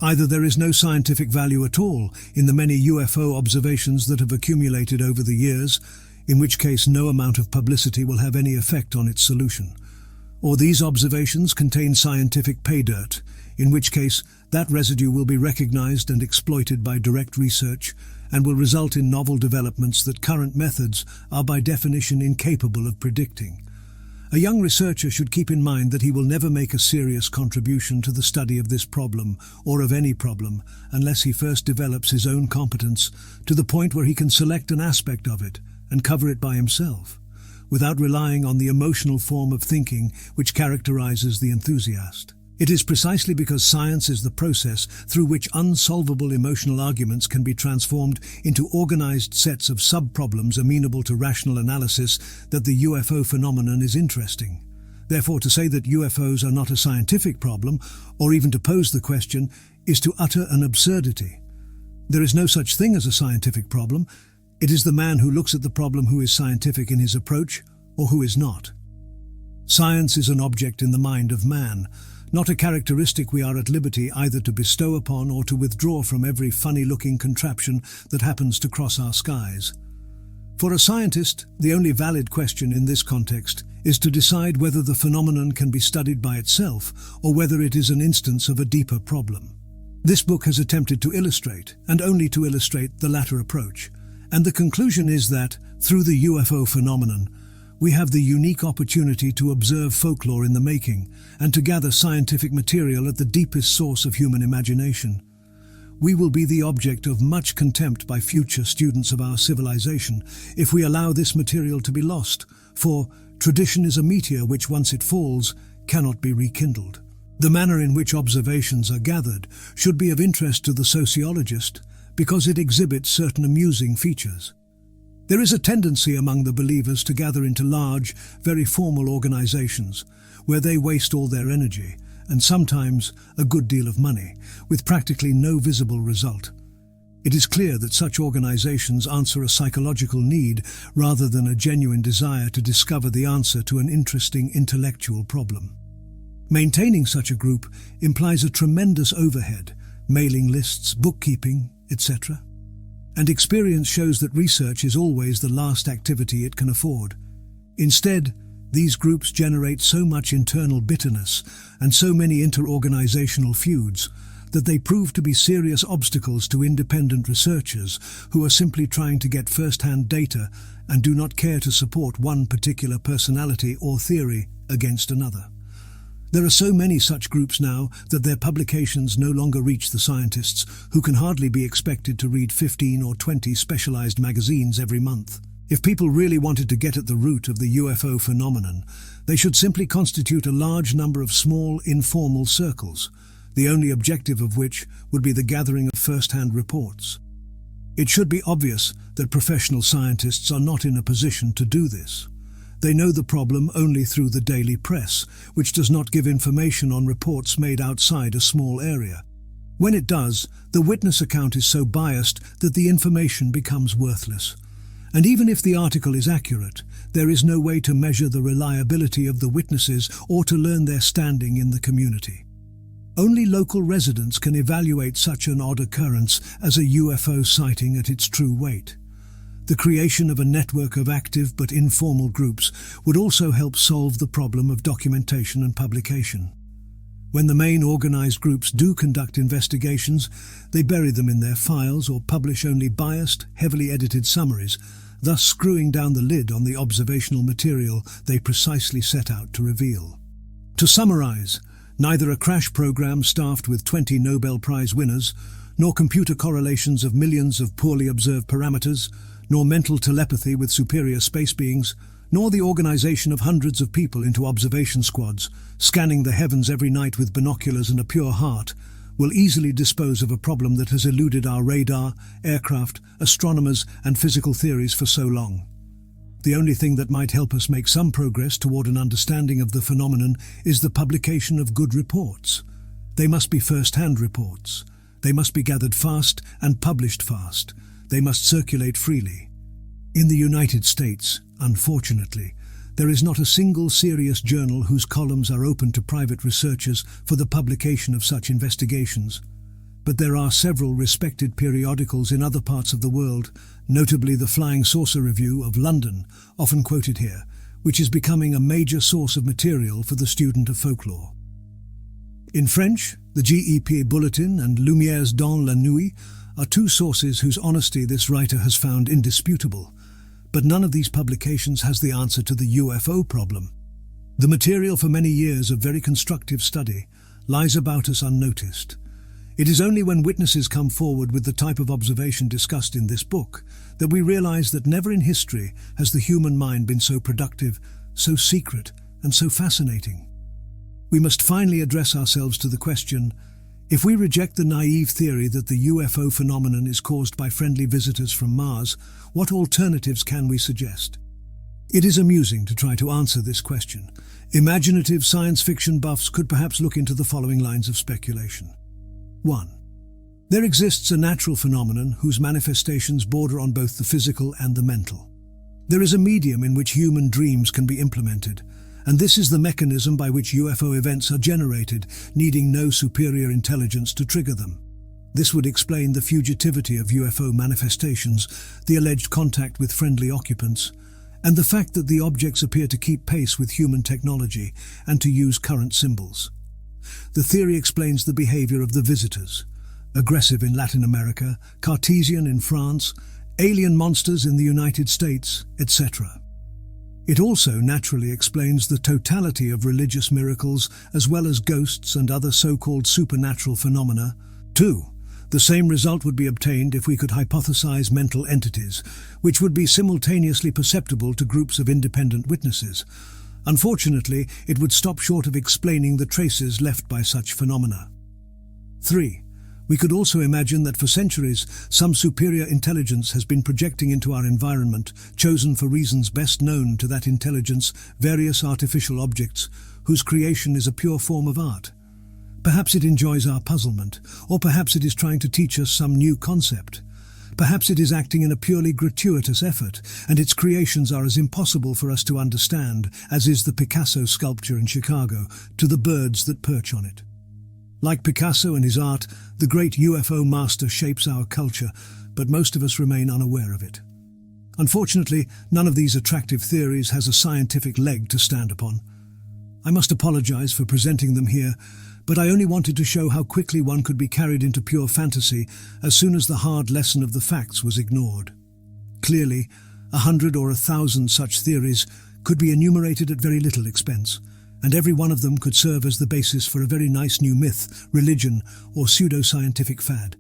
Either there is no scientific value at all in the many UFO observations that have accumulated over the years, in which case no amount of publicity will have any effect on its solution, or these observations contain scientific pay dirt, in which case that residue will be recognized and exploited by direct research and will result in novel developments that current methods are by definition incapable of predicting. A young researcher should keep in mind that he will never make a serious contribution to the study of this problem or of any problem unless he first develops his own competence to the point where he can select an aspect of it and cover it by himself, without relying on the emotional form of thinking which characterizes the enthusiast. It is precisely because science is the process through which unsolvable emotional arguments can be transformed into organized sets of sub-problems amenable to rational analysis that the UFO phenomenon is interesting. Therefore, to say that UFOs are not a scientific problem, or even to pose the question, is to utter an absurdity. There is no such thing as a scientific problem. It is the man who looks at the problem who is scientific in his approach, or who is not. Science is an object in the mind of man, not a characteristic we are at liberty either to bestow upon or to withdraw from every funny-looking contraption that happens to cross our skies. For a scientist, the only valid question in this context is to decide whether the phenomenon can be studied by itself or whether it is an instance of a deeper problem. This book has attempted to illustrate, and only to illustrate, the latter approach, and the conclusion is that, through the UFO phenomenon, we have the unique opportunity to observe folklore in the making and to gather scientific material at the deepest source of human imagination. We will be the object of much contempt by future students of our civilization if we allow this material to be lost, for tradition is a meteor which, once it falls, cannot be rekindled. The manner in which observations are gathered should be of interest to the sociologist because it exhibits certain amusing features. There is a tendency among the believers to gather into large, very formal organizations, where they waste all their energy, and sometimes a good deal of money, with practically no visible result. It is clear that such organizations answer a psychological need rather than a genuine desire to discover the answer to an interesting intellectual problem. Maintaining such a group implies a tremendous overhead, mailing lists, bookkeeping, etc. And experience shows that research is always the last activity it can afford. Instead, these groups generate so much internal bitterness and so many inter-organizational feuds that they prove to be serious obstacles to independent researchers who are simply trying to get first-hand data and do not care to support one particular personality or theory against another. There are so many such groups now that their publications no longer reach the scientists, who can hardly be expected to read 15 or 20 specialized magazines every month. If people really wanted to get at the root of the UFO phenomenon, they should simply constitute a large number of small, informal circles, the only objective of which would be the gathering of first-hand reports. It should be obvious that professional scientists are not in a position to do this. They know the problem only through the daily press, which does not give information on reports made outside a small area. When it does, the witness account is so biased that the information becomes worthless. And even if the article is accurate, there is no way to measure the reliability of the witnesses or to learn their standing in the community. Only local residents can evaluate such an odd occurrence as a UFO sighting at its true weight. The creation of a network of active but informal groups would also help solve the problem of documentation and publication. When the main organized groups do conduct investigations, they bury them in their files or publish only biased, heavily edited summaries, thus screwing down the lid on the observational material they precisely set out to reveal. To summarize, neither a crash program staffed with 20 Nobel Prize winners, nor computer correlations of millions of poorly observed parameters, nor mental telepathy with superior space beings, nor the organization of hundreds of people into observation squads, scanning the heavens every night with binoculars and a pure heart, will easily dispose of a problem that has eluded our radar, aircraft, astronomers, and physical theories for so long. the only thing that might help us make some progress toward an understanding of the phenomenon is the publication of good reports. They must be first-hand reports. They must be gathered fast and published fast. They must circulate freely. In the United States, unfortunately, there is not a single serious journal whose columns are open to private researchers for the publication of such investigations. But there are several respected periodicals in other parts of the world, notably the Flying Saucer Review of London, often quoted here, which is becoming a major source of material for the student of folklore. In French, the GEP Bulletin and Lumières dans la Nuit are two sources whose honesty this writer has found indisputable. But none of these publications has the answer to the UFO problem. The material for many years of very constructive study lies about us unnoticed. It is only when witnesses come forward with the type of observation discussed in this book that we realize that never in history has the human mind been so productive, so secret, and so fascinating. We must finally address ourselves to the question, if we reject the naive theory that the UFO phenomenon is caused by friendly visitors from Mars, what alternatives can we suggest? It is amusing to try to answer this question. Imaginative science fiction buffs could perhaps look into the following lines of speculation. 1. There exists a natural phenomenon whose manifestations border on both the physical and the mental. There is a medium in which human dreams can be implemented, and this is the mechanism by which UFO events are generated, needing no superior intelligence to trigger them. This would explain the fugitivity of UFO manifestations, the alleged contact with friendly occupants, and the fact that the objects appear to keep pace with human technology and to use current symbols. The theory explains the behavior of the visitors, aggressive in Latin America, Cartesian in France, alien monsters in the United States, etc. It also naturally explains the totality of religious miracles as well as ghosts and other so-called supernatural phenomena. 2. The same result would be obtained if we could hypothesize mental entities, which would be simultaneously perceptible to groups of independent witnesses. Unfortunately, it would stop short of explaining the traces left by such phenomena. 3. We could also imagine that for centuries, some superior intelligence has been projecting into our environment, chosen for reasons best known to that intelligence, various artificial objects, whose creation is a pure form of art. Perhaps it enjoys our puzzlement, or perhaps it is trying to teach us some new concept. Perhaps it is acting in a purely gratuitous effort, and its creations are as impossible for us to understand as is the Picasso sculpture in Chicago to the birds that perch on it. Like Picasso and his art, the great UFO master shapes our culture, but most of us remain unaware of it. Unfortunately, none of these attractive theories has a scientific leg to stand upon. I must apologize for presenting them here, but I only wanted to show how quickly one could be carried into pure fantasy as soon as the hard lesson of the facts was ignored. Clearly, 100 or 1,000 such theories could be enumerated at very little expense, and every one of them could serve as the basis for a very nice new myth, religion, or pseudo-scientific fad.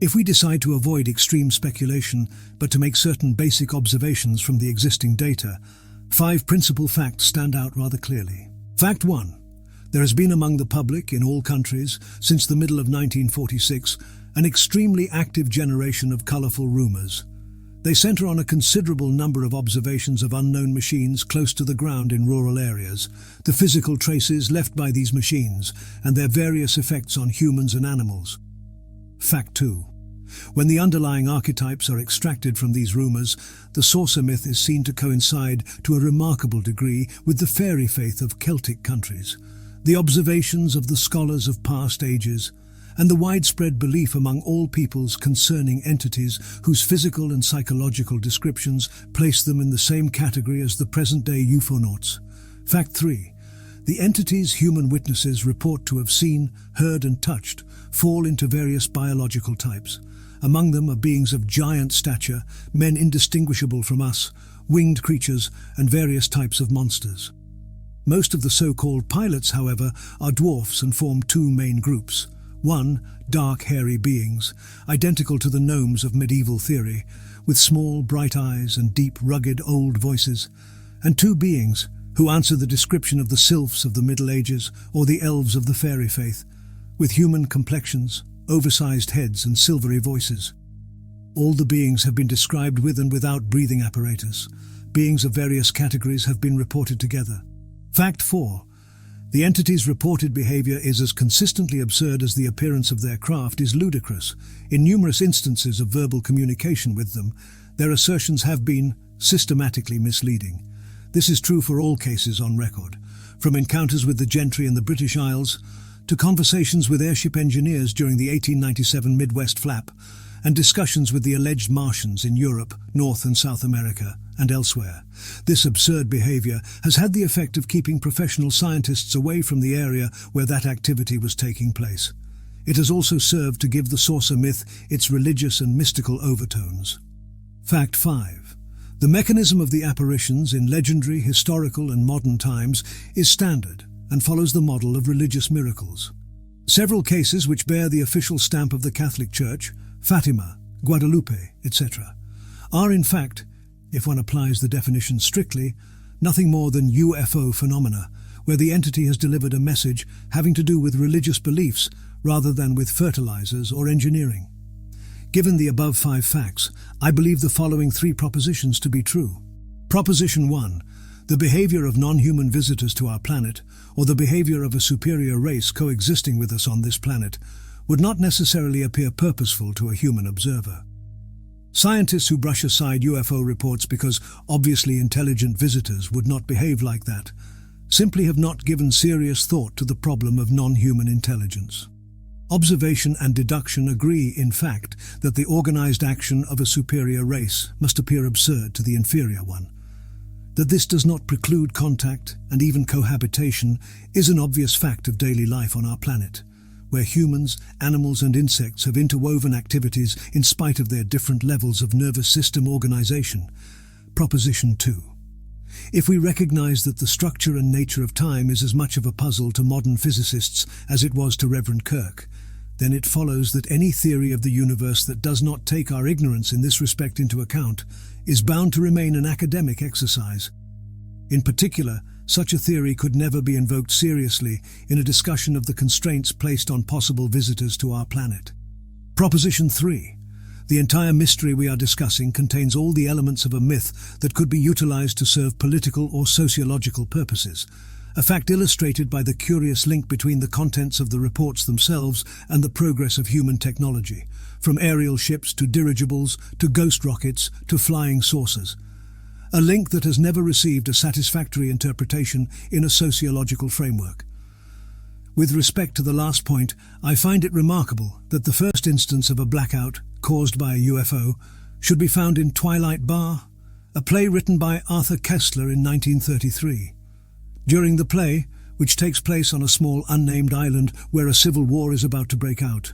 If we decide to avoid extreme speculation, but to make certain basic observations from the existing data, 5 principal facts stand out rather clearly. Fact 1. There has been among the public in all countries, since the middle of 1946, an extremely active generation of colourful rumours. They centre on a considerable number of observations of unknown machines close to the ground in rural areas, the physical traces left by these machines, and their various effects on humans and animals. Fact 2. When the underlying archetypes are extracted from these rumours, the saucer myth is seen to coincide to a remarkable degree with the fairy faith of Celtic countries, the observations of the scholars of past ages, and the widespread belief among all peoples concerning entities whose physical and psychological descriptions place them in the same category as the present-day ufonauts. Fact 3. The entities human witnesses report to have seen, heard and touched fall into various biological types. Among them are beings of giant stature, men indistinguishable from us, winged creatures, and various types of monsters. Most of the so-called pilots, however, are dwarfs and form 2 main groups. 1. Dark, hairy beings, identical to the gnomes of medieval theory, with small, bright eyes and deep, rugged, old voices. And 2 beings who answer the description of the sylphs of the Middle Ages or the elves of the fairy faith, with human complexions, oversized heads and silvery voices. All the beings have been described with and without breathing apparatus, beings of various categories have been reported together. Fact 4. The entity's reported behavior is as consistently absurd as the appearance of their craft is ludicrous. In numerous instances of verbal communication with them, their assertions have been systematically misleading. This is true for all cases on record, from encounters with the gentry in the British Isles to conversations with airship engineers during the 1897 Midwest flap, and discussions with the alleged Martians in Europe, North and South America, and elsewhere. This absurd behavior has had the effect of keeping professional scientists away from the area where that activity was taking place. It has also served to give the saucer myth its religious and mystical overtones. Fact 5. The mechanism of the apparitions in legendary, historical and modern times is standard and follows the model of religious miracles. Several cases which bear the official stamp of the Catholic Church, Fatima, Guadalupe, etc., are in fact, if one applies the definition strictly, nothing more than UFO phenomena, where the entity has delivered a message having to do with religious beliefs rather than with fertilizers or engineering. Given the above 5 facts, I believe the following 3 propositions to be true. Proposition 1. The behavior of non-human visitors to our planet, or the behavior of a superior race coexisting with us on this planet, would not necessarily appear purposeful to a human observer. Scientists who brush aside UFO reports because obviously intelligent visitors would not behave like that simply have not given serious thought to the problem of non-human intelligence. Observation and deduction agree, in fact, that the organized action of a superior race must appear absurd to the inferior one. That this does not preclude contact and even cohabitation is an obvious fact of daily life on our planet, where humans, animals and insects have interwoven activities in spite of their different levels of nervous system organization. Proposition 2. If we recognize that the structure and nature of time is as much of a puzzle to modern physicists as it was to Reverend Kirk, then it follows that any theory of the universe that does not take our ignorance in this respect into account is bound to remain an academic exercise. In particular, such a theory could never be invoked seriously in a discussion of the constraints placed on possible visitors to our planet. Proposition 3. The entire mystery we are discussing contains all the elements of a myth that could be utilized to serve political or sociological purposes, a fact illustrated by the curious link between the contents of the reports themselves and the progress of human technology, from aerial ships to dirigibles to ghost rockets to flying saucers. A link that has never received a satisfactory interpretation in a sociological framework. With respect to the last point, I find it remarkable that the first instance of a blackout caused by a UFO should be found in Twilight Bar, a play written by Arthur Koestler in 1933. During the play, which takes place on a small unnamed island where a civil war is about to break out,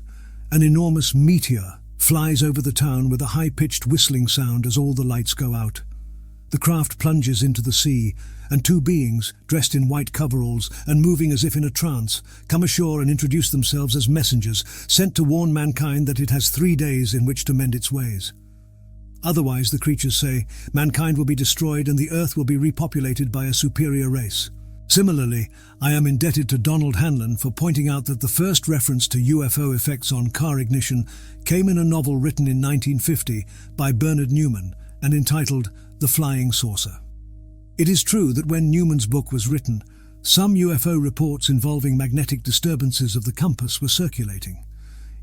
an enormous meteor flies over the town with a high-pitched whistling sound as all the lights go out. The craft plunges into the sea, and 2 beings, dressed in white coveralls and moving as if in a trance, come ashore and introduce themselves as messengers sent to warn mankind that it has 3 days in which to mend its ways. Otherwise, the creatures say, mankind will be destroyed and the earth will be repopulated by a superior race. Similarly, I am indebted to Donald Hanlon for pointing out that the first reference to UFO effects on car ignition came in a novel written in 1950 by Bernard Newman and entitled The Flying Saucer. It is true that when Newman's book was written, some UFO reports involving magnetic disturbances of the compass were circulating.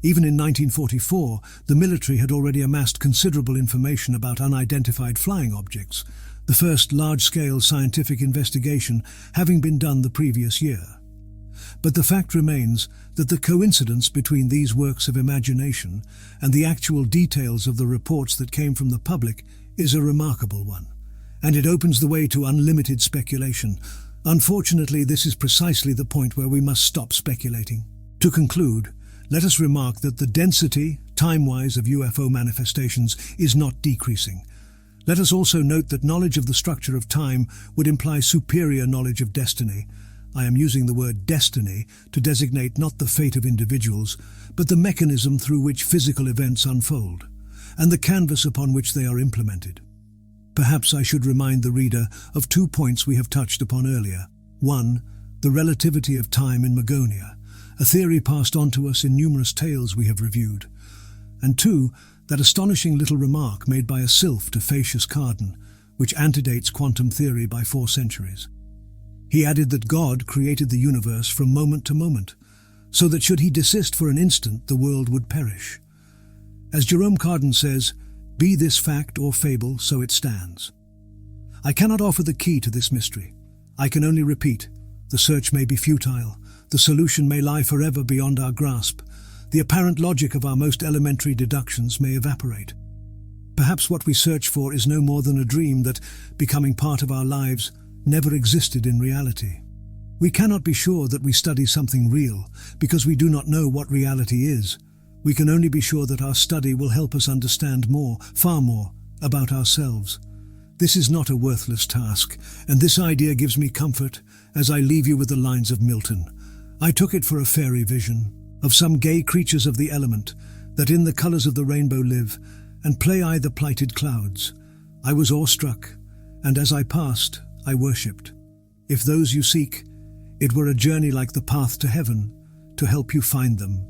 Even in 1944, the military had already amassed considerable information about unidentified flying objects, the first large-scale scientific investigation having been done the previous year. But the fact remains that the coincidence between these works of imagination and the actual details of the reports that came from the public is a remarkable one, and it opens the way to unlimited speculation. Unfortunately, this is precisely the point where we must stop speculating. To conclude, let us remark that the density, time-wise, of UFO manifestations is not decreasing. Let us also note that knowledge of the structure of time would imply superior knowledge of destiny. I am using the word destiny to designate not the fate of individuals, but the mechanism through which physical events unfold, and the canvas upon which they are implemented. Perhaps I should remind the reader of 2 points we have touched upon earlier. 1. The relativity of time in Magonia, a theory passed on to us in numerous tales we have reviewed. And 2. That astonishing little remark made by a sylph to Phaeacius Cardan, which antedates quantum theory by 4 centuries. He added that God created the universe from moment to moment, so that should he desist for an instant, the world would perish. As Jerome Cardan says, "Be this fact or fable, so it stands." I cannot offer the key to this mystery. I can only repeat, the search may be futile, the solution may lie forever beyond our grasp, the apparent logic of our most elementary deductions may evaporate. Perhaps what we search for is no more than a dream that, becoming part of our lives, never existed in reality. We cannot be sure that we study something real, because we do not know what reality is. We can only be sure that our study will help us understand more, far more, about ourselves. This is not a worthless task, and this idea gives me comfort as I leave you with the lines of Milton. I took it for a fairy vision, of some gay creatures of the element, that in the colours of the rainbow live, and play I the plighted clouds. I was awestruck, and as I passed, I worshipped. If those you seek, it were a journey like the path to heaven, to help you find them.